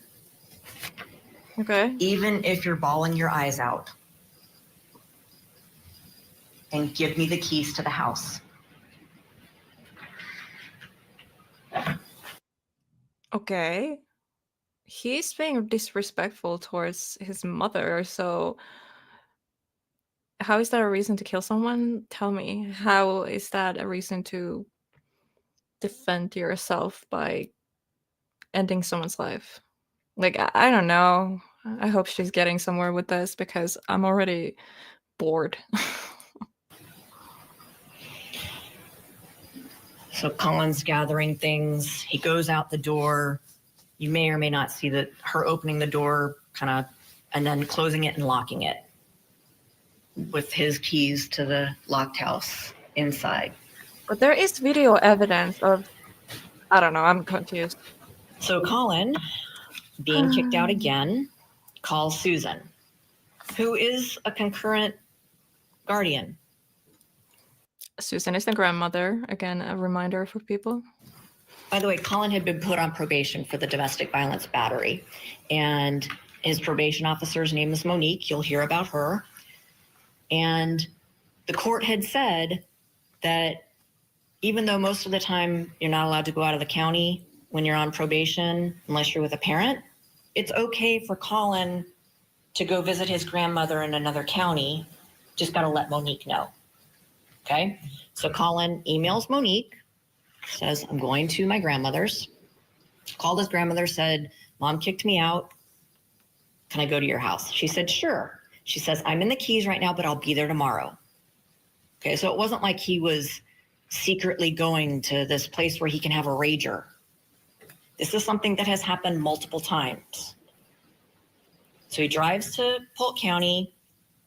Okay. Even if you're bawling your eyes out. And give me the keys to the house. Okay. He's being disrespectful towards his mother, so how is that a reason to kill someone? Tell me. How is that a reason to defend yourself by ending someone's life? Like, I don't know. I hope she's getting somewhere with this because I'm already bored. So Collin's gathering things. He goes out the door. You may or may not see her opening the door and then closing it and locking it with his keys to the locked house inside. But there is video evidence of, I don't know, I'm confused. So Collin, being kicked out again, calls Susan, who is a concurrent guardian. Susan is the grandmother. Again, a reminder for people. By the way, Collin had been put on probation for the domestic violence battery, and his probation officer's name is Monique. You'll hear about her. And the court had said that even though most of the time you're not allowed to go out of the county when you're on probation, unless you're with a parent, it's okay for Collin to go visit his grandmother in another county. Just got to let Monique know. Okay? So Collin emails Monique, says, I'm going to my grandmother's. Called his grandmother, said, Mom kicked me out. Can I go to your house? She said, sure. She says, I'm in the Keys right now, but I'll be there tomorrow. Okay, so it wasn't like he was secretly going to this place where he can have a rager. This is something that has happened multiple times. So he drives to Polk County,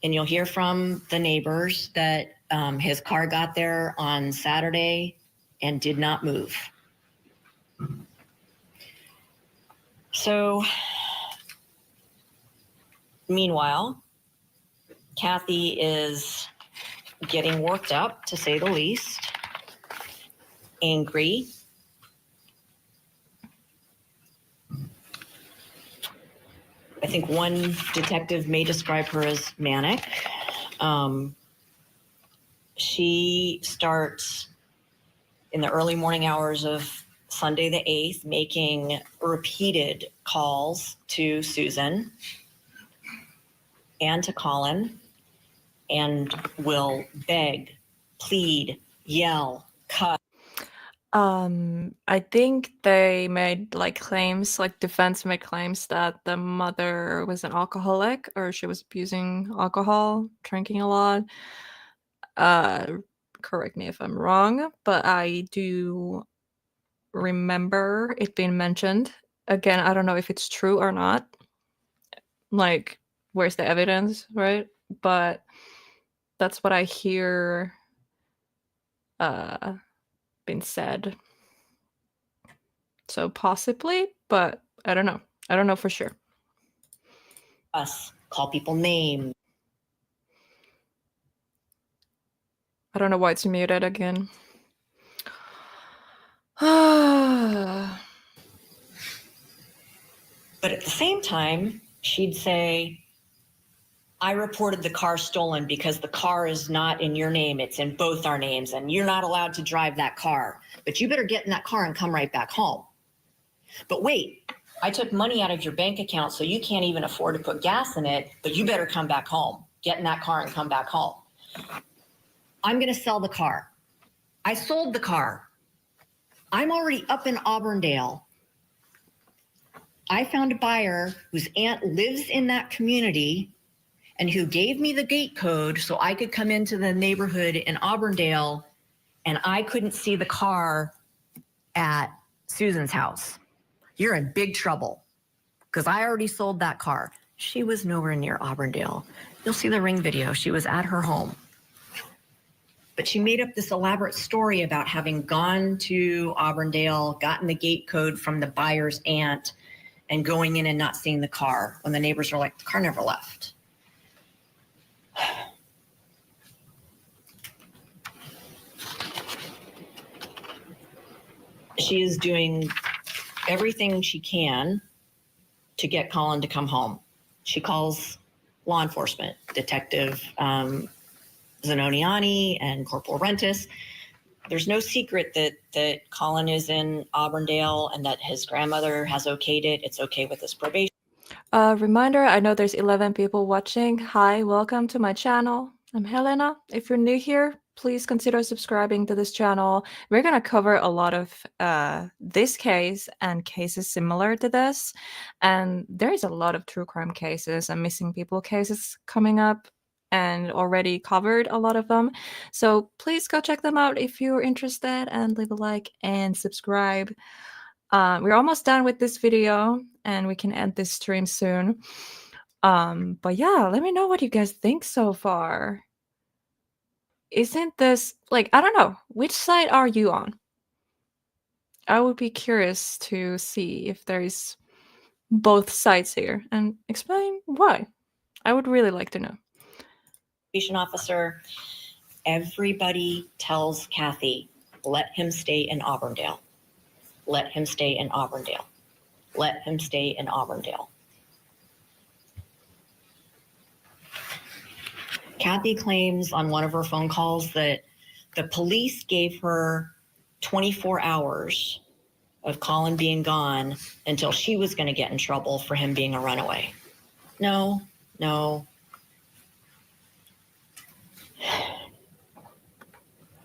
and you'll hear from the neighbors that his car got there on Saturday and did not move. So, meanwhile, Kathy is getting worked up, to say the least, angry. I think one detective may describe her as manic. She starts in the early morning hours of Sunday the 8th, making repeated calls to Susan and to Collin, and will beg, plead, yell, cuss. I think they made like claims, like defense made claims that the mother was an alcoholic or she was abusing alcohol, drinking a lot. Correct me if I'm wrong, but I do remember it being mentioned. Again, I don't know if it's true or not. Like, where's the evidence, right? But that's what I hear being said. So possibly, but I don't know. I don't know for sure. Us, call people names. I don't know why it's muted again. But at the same time, she'd say, I reported the car stolen because the car is not in your name. It's in both our names, and you're not allowed to drive that car. But you better get in that car and come right back home. But wait, I took money out of your bank account, so you can't even afford to put gas in it, but you better come back home. Get in that car and come back home. I'm going to sell the car. I sold the car. I'm already up in Auburndale. I found a buyer whose aunt lives in that community and who gave me the gate code so I could come into the neighborhood in Auburndale, and I couldn't see the car at Susan's house. You're in big trouble because I already sold that car. She was nowhere near Auburndale. You'll see the ring video. She was at her home. But she made up this elaborate story about having gone to Auburndale, gotten the gate code from the buyer's aunt, and going in and not seeing the car when the neighbors were like, the car never left. She is doing everything she can to get Collin to come home. She calls law enforcement, Detective Zanoniani and Corporal Rentis. There's no secret that Collin is in Auburndale and that his grandmother has okayed it. It's okay with his probation. Reminder, I know there's 11 people watching. Hi, welcome to my channel. I'm Helena. If you're new here, please consider subscribing to this channel. We're going to cover a lot of this case and cases similar to this. And there is a lot of true crime cases and missing people cases coming up, and already covered a lot of them. So please go check them out if you're interested, and leave a like and subscribe. We're almost done with this video and we can end this stream soon. But yeah, let me know what you guys think so far. Isn't this, like, I don't know, which side are you on? I would be curious to see if there is both sides here, and explain why. I would really like to know. Officer, everybody tells Kathy, let him stay in Auburndale. Let him stay in Auburndale. Let him stay in Auburndale. Kathy claims on one of her phone calls that the police gave her 24 hours of Collin being gone until she was going to get in trouble for him being a runaway. No.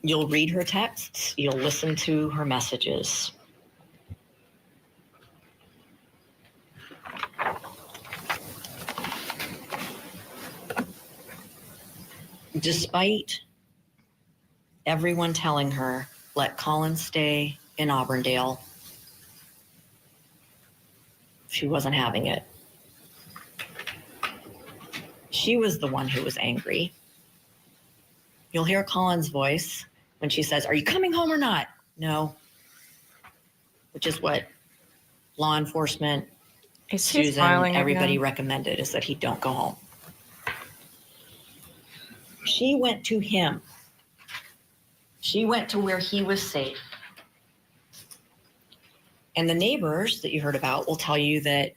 You'll read her texts. You'll listen to her messages. Despite everyone telling her, let Collin stay in Auburndale, she wasn't having it. She was the one who was angry. You'll hear Collin's voice when she says, are you coming home or not? No. Which is what law enforcement, Susan, everybody recommended, is that he don't go home. She went to him. She went to where he was safe. And the neighbors that you heard about will tell you that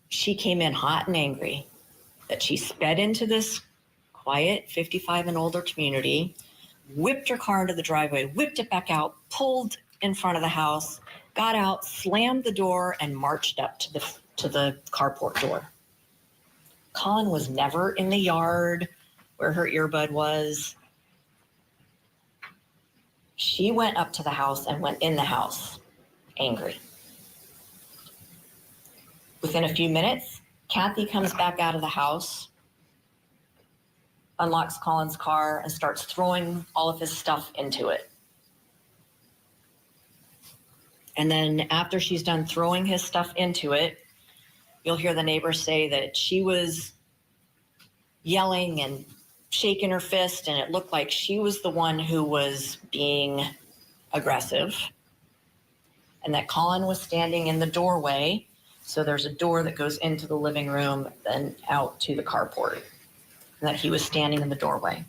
she came in hot and angry, that she sped into this quiet 55 and older community, whipped her car into the driveway, whipped it back out, pulled in front of the house, got out, slammed the door, and marched up to the carport door. Collin was never in the yard where her earbud was. She went up to the house and went in the house angry. Within a few minutes, Kathy comes back out of the house, unlocks Collin's car, and starts throwing all of his stuff into it. And then after she's done throwing his stuff into it, you'll hear the neighbors say that she was yelling and shaking her fist, and it looked like she was the one who was being aggressive, and that Collin was standing in the doorway. So there's a door that goes into the living room and out to the carport, and that he was standing in the doorway.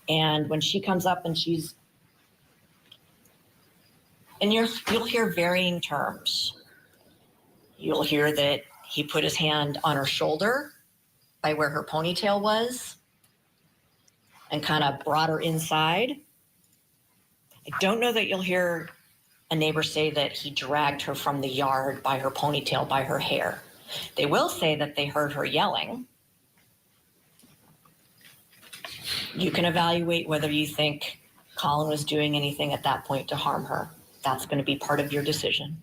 And when she comes up and you'll hear varying terms. You'll hear that he put his hand on her shoulder by where her ponytail was and kind of brought her inside. I don't know that you'll hear a neighbor say that he dragged her from the yard by her ponytail, by her hair. They will say that they heard her yelling. You can evaluate whether you think Collin was doing anything at that point to harm her. That's going to be part of your decision.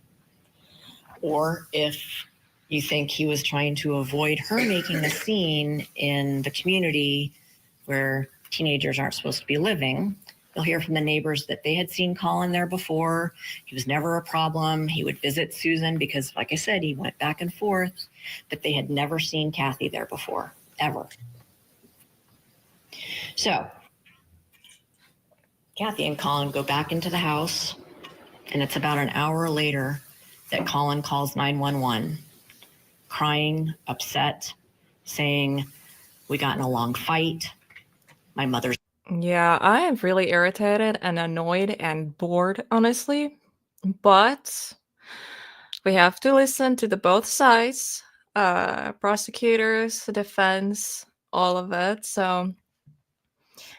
Or if you think he was trying to avoid her making a scene in the community where teenagers aren't supposed to be living, you'll hear from the neighbors that they had seen Collin there before. He was never a problem. He would visit Susan because, like I said, he went back and forth, but they had never seen Kathy there before, ever. So Kathy and Collin go back into the house, and it's about an hour later that Collin calls 911, crying, upset, saying, "We got in a long fight. My mother's..." Yeah, I am really irritated and annoyed and bored, honestly. But we have to listen to the both sides, prosecutors, defense, all of it. So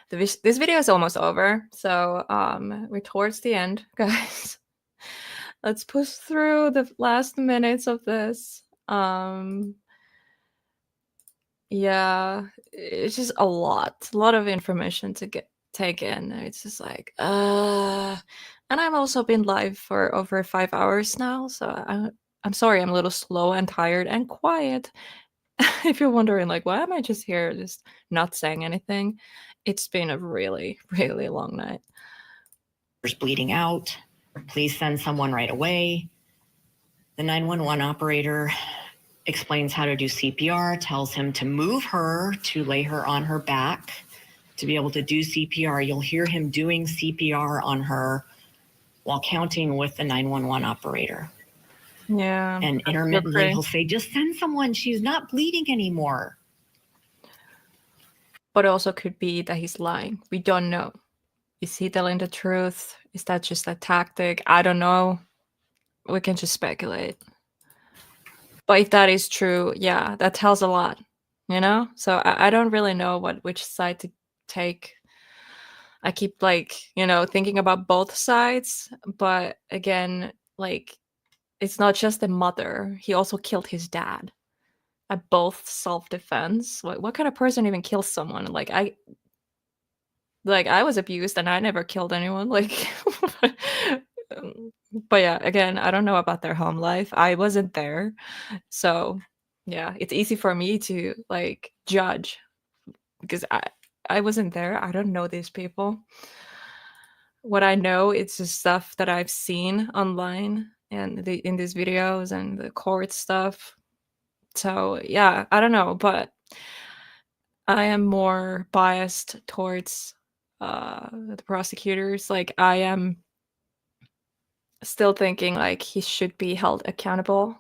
this video is almost over. So we're towards the end, guys. Let's push through the last minutes of this. Yeah, it's just a lot of information to take in. It's just like, and I've also been live for over 5 hours now, so I'm sorry I'm a little slow and tired and quiet. If you're wondering, like, why am I just here, just not saying anything? It's been a really, really long night. There's bleeding out. Please send someone right away. The 911 operator explains how to do CPR, tells him to move her, to lay her on her back, to be able to do CPR. You'll hear him doing CPR on her while counting with the 911 operator. Yeah. And intermittently he'll say, "Just send someone, she's not bleeding anymore." But it also could be that he's lying. We don't know. Is he telling the truth? Is that just a tactic? I don't know. We can just speculate. But if that is true, yeah, that tells a lot, you know? So I don't really know which side to take. I keep, like, you know, thinking about both sides. But again, like, it's not just the mother. He also killed his dad. At both self-defense. What kind of person even kills someone? Like I was abused and I never killed anyone. Like, but yeah, again, I don't know about their home life. I wasn't there. So yeah, it's easy for me to, like, judge because I wasn't there. I don't know these people. What I know, it's just stuff that I've seen online and in these videos and the court stuff. So yeah, I don't know, but I am more biased towards the prosecutors. Like, I am still thinking like he should be held accountable,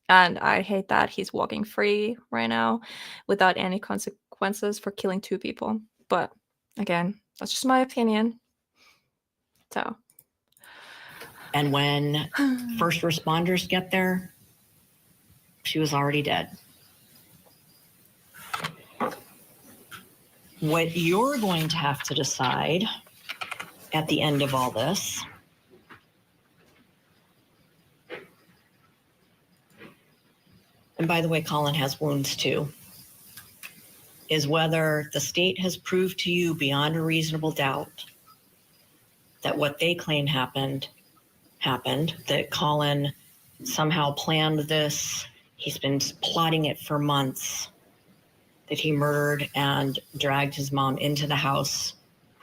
and I hate that he's walking free right now without any consequences for killing 2 people. But again, that's just my opinion. So, and when first responders get there, she was already dead. What you're going to have to decide at the end of all this and by the way, Collin has wounds too, is whether the state has proved to you beyond a reasonable doubt that what they claim happened, that Collin somehow planned this. He's been plotting it for months, that he murdered and dragged his mom into the house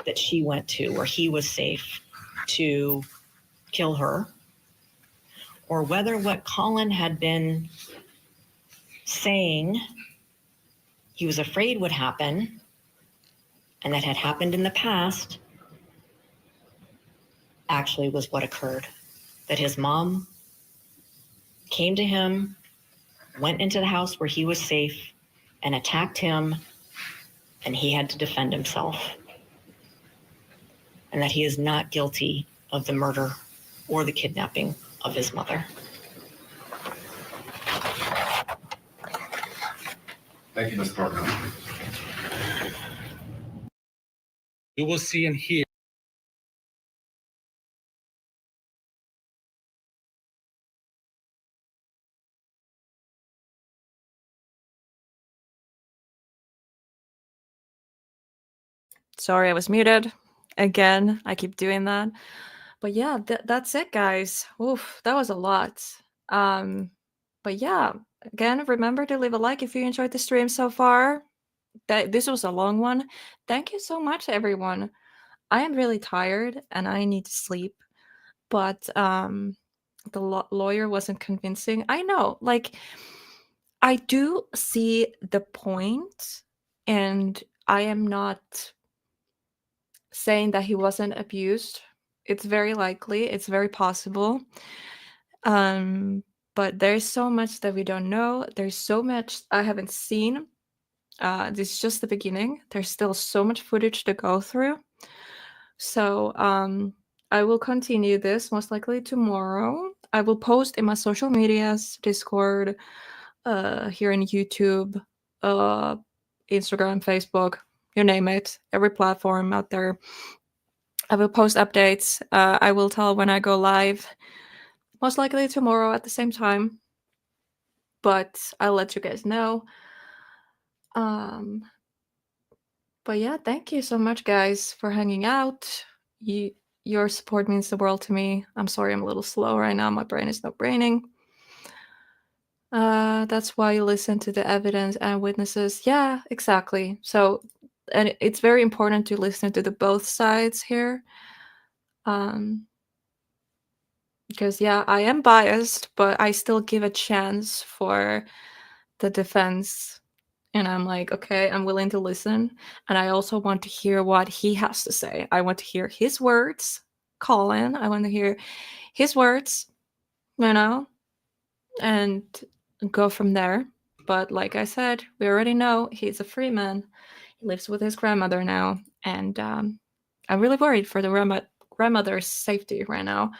that she went to where he was safe to kill her, or whether what Collin had been saying he was afraid would happen and that had happened in the past actually was what occurred. That his mom came to him, went into the house where he was safe, and attacked him, and he had to defend himself. And that he is not guilty of the murder or the kidnapping of his mother. Thank you, Ms. Parker. You will see and hear. Sorry, I was muted. Again, I keep doing that. But yeah, that's it, guys. Oof, that was a lot. But yeah, again, remember to leave a like if you enjoyed the stream so far. This was a long one. Thank you so much, everyone. I am really tired and I need to sleep. But the lawyer wasn't convincing. I know, like, I do see the point, and I am not saying that he wasn't abused. It's very likely, it's very possible. But there's so much that we don't know. There's so much I haven't seen. This is just the beginning. There's still so much footage to go through. So I will continue this most likely tomorrow. I will post in my social medias, Discord, here in YouTube, Instagram, Facebook, you name it, every platform out there. I will post updates. I will tell when I go live, most likely tomorrow at the same time. But I'll let you guys know. But yeah, thank you so much, guys, for hanging out. Your support means the world to me. I'm sorry I'm a little slow right now. My brain is not braining. That's why you listen to the evidence and witnesses. Yeah, exactly. So, and it's very important to listen to the both sides here. Because yeah, I am biased, but I still give a chance for the defense. And I'm like, okay, I'm willing to listen. And I also want to hear what he has to say. I want to hear his words, Collin. I want to hear his words, and go from there. But like I said, we already know he's a free man. He lives with his grandmother now. And I'm really worried for the grandmother's safety right now.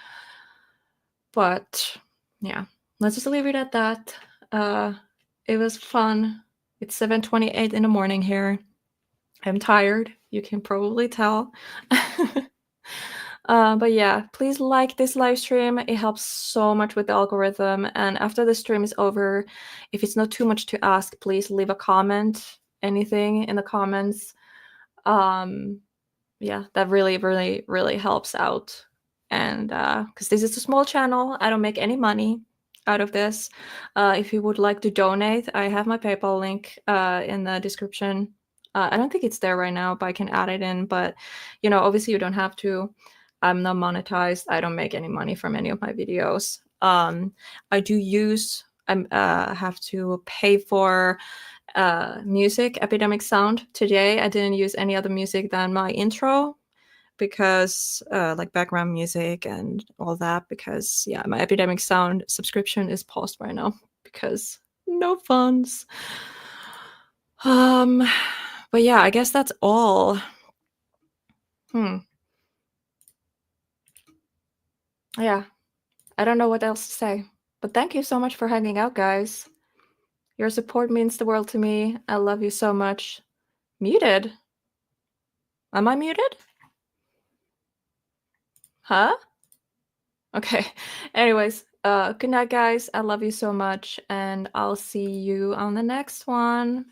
But yeah, let's just leave it at that. It was fun. It's 7:28 in the morning here. I'm tired. You can probably tell. But yeah, please like this live stream. It helps so much with the algorithm. And after the stream is over, if it's not too much to ask, please leave a comment, anything in the comments. Yeah, that really, really, really helps out. And because this is a small channel, I don't make any money out of this. If you would like to donate, I have my PayPal link in the description. I don't think it's there right now, but I can add it in. But, obviously you don't have to. I'm not monetized. I don't make any money from any of my videos. I do have to pay for music, Epidemic Sound. Today I didn't use any other music than my intro, because like background music and all that, because yeah, my Epidemic Sound subscription is paused right now because no funds. But yeah, I guess that's all. Yeah, I don't know what else to say, but thank you so much for hanging out, guys. Your support means the world to me. I love you so much. Muted? Am I muted? Huh? Okay. Anyways, good night, guys. I love you so much, and I'll see you on the next one.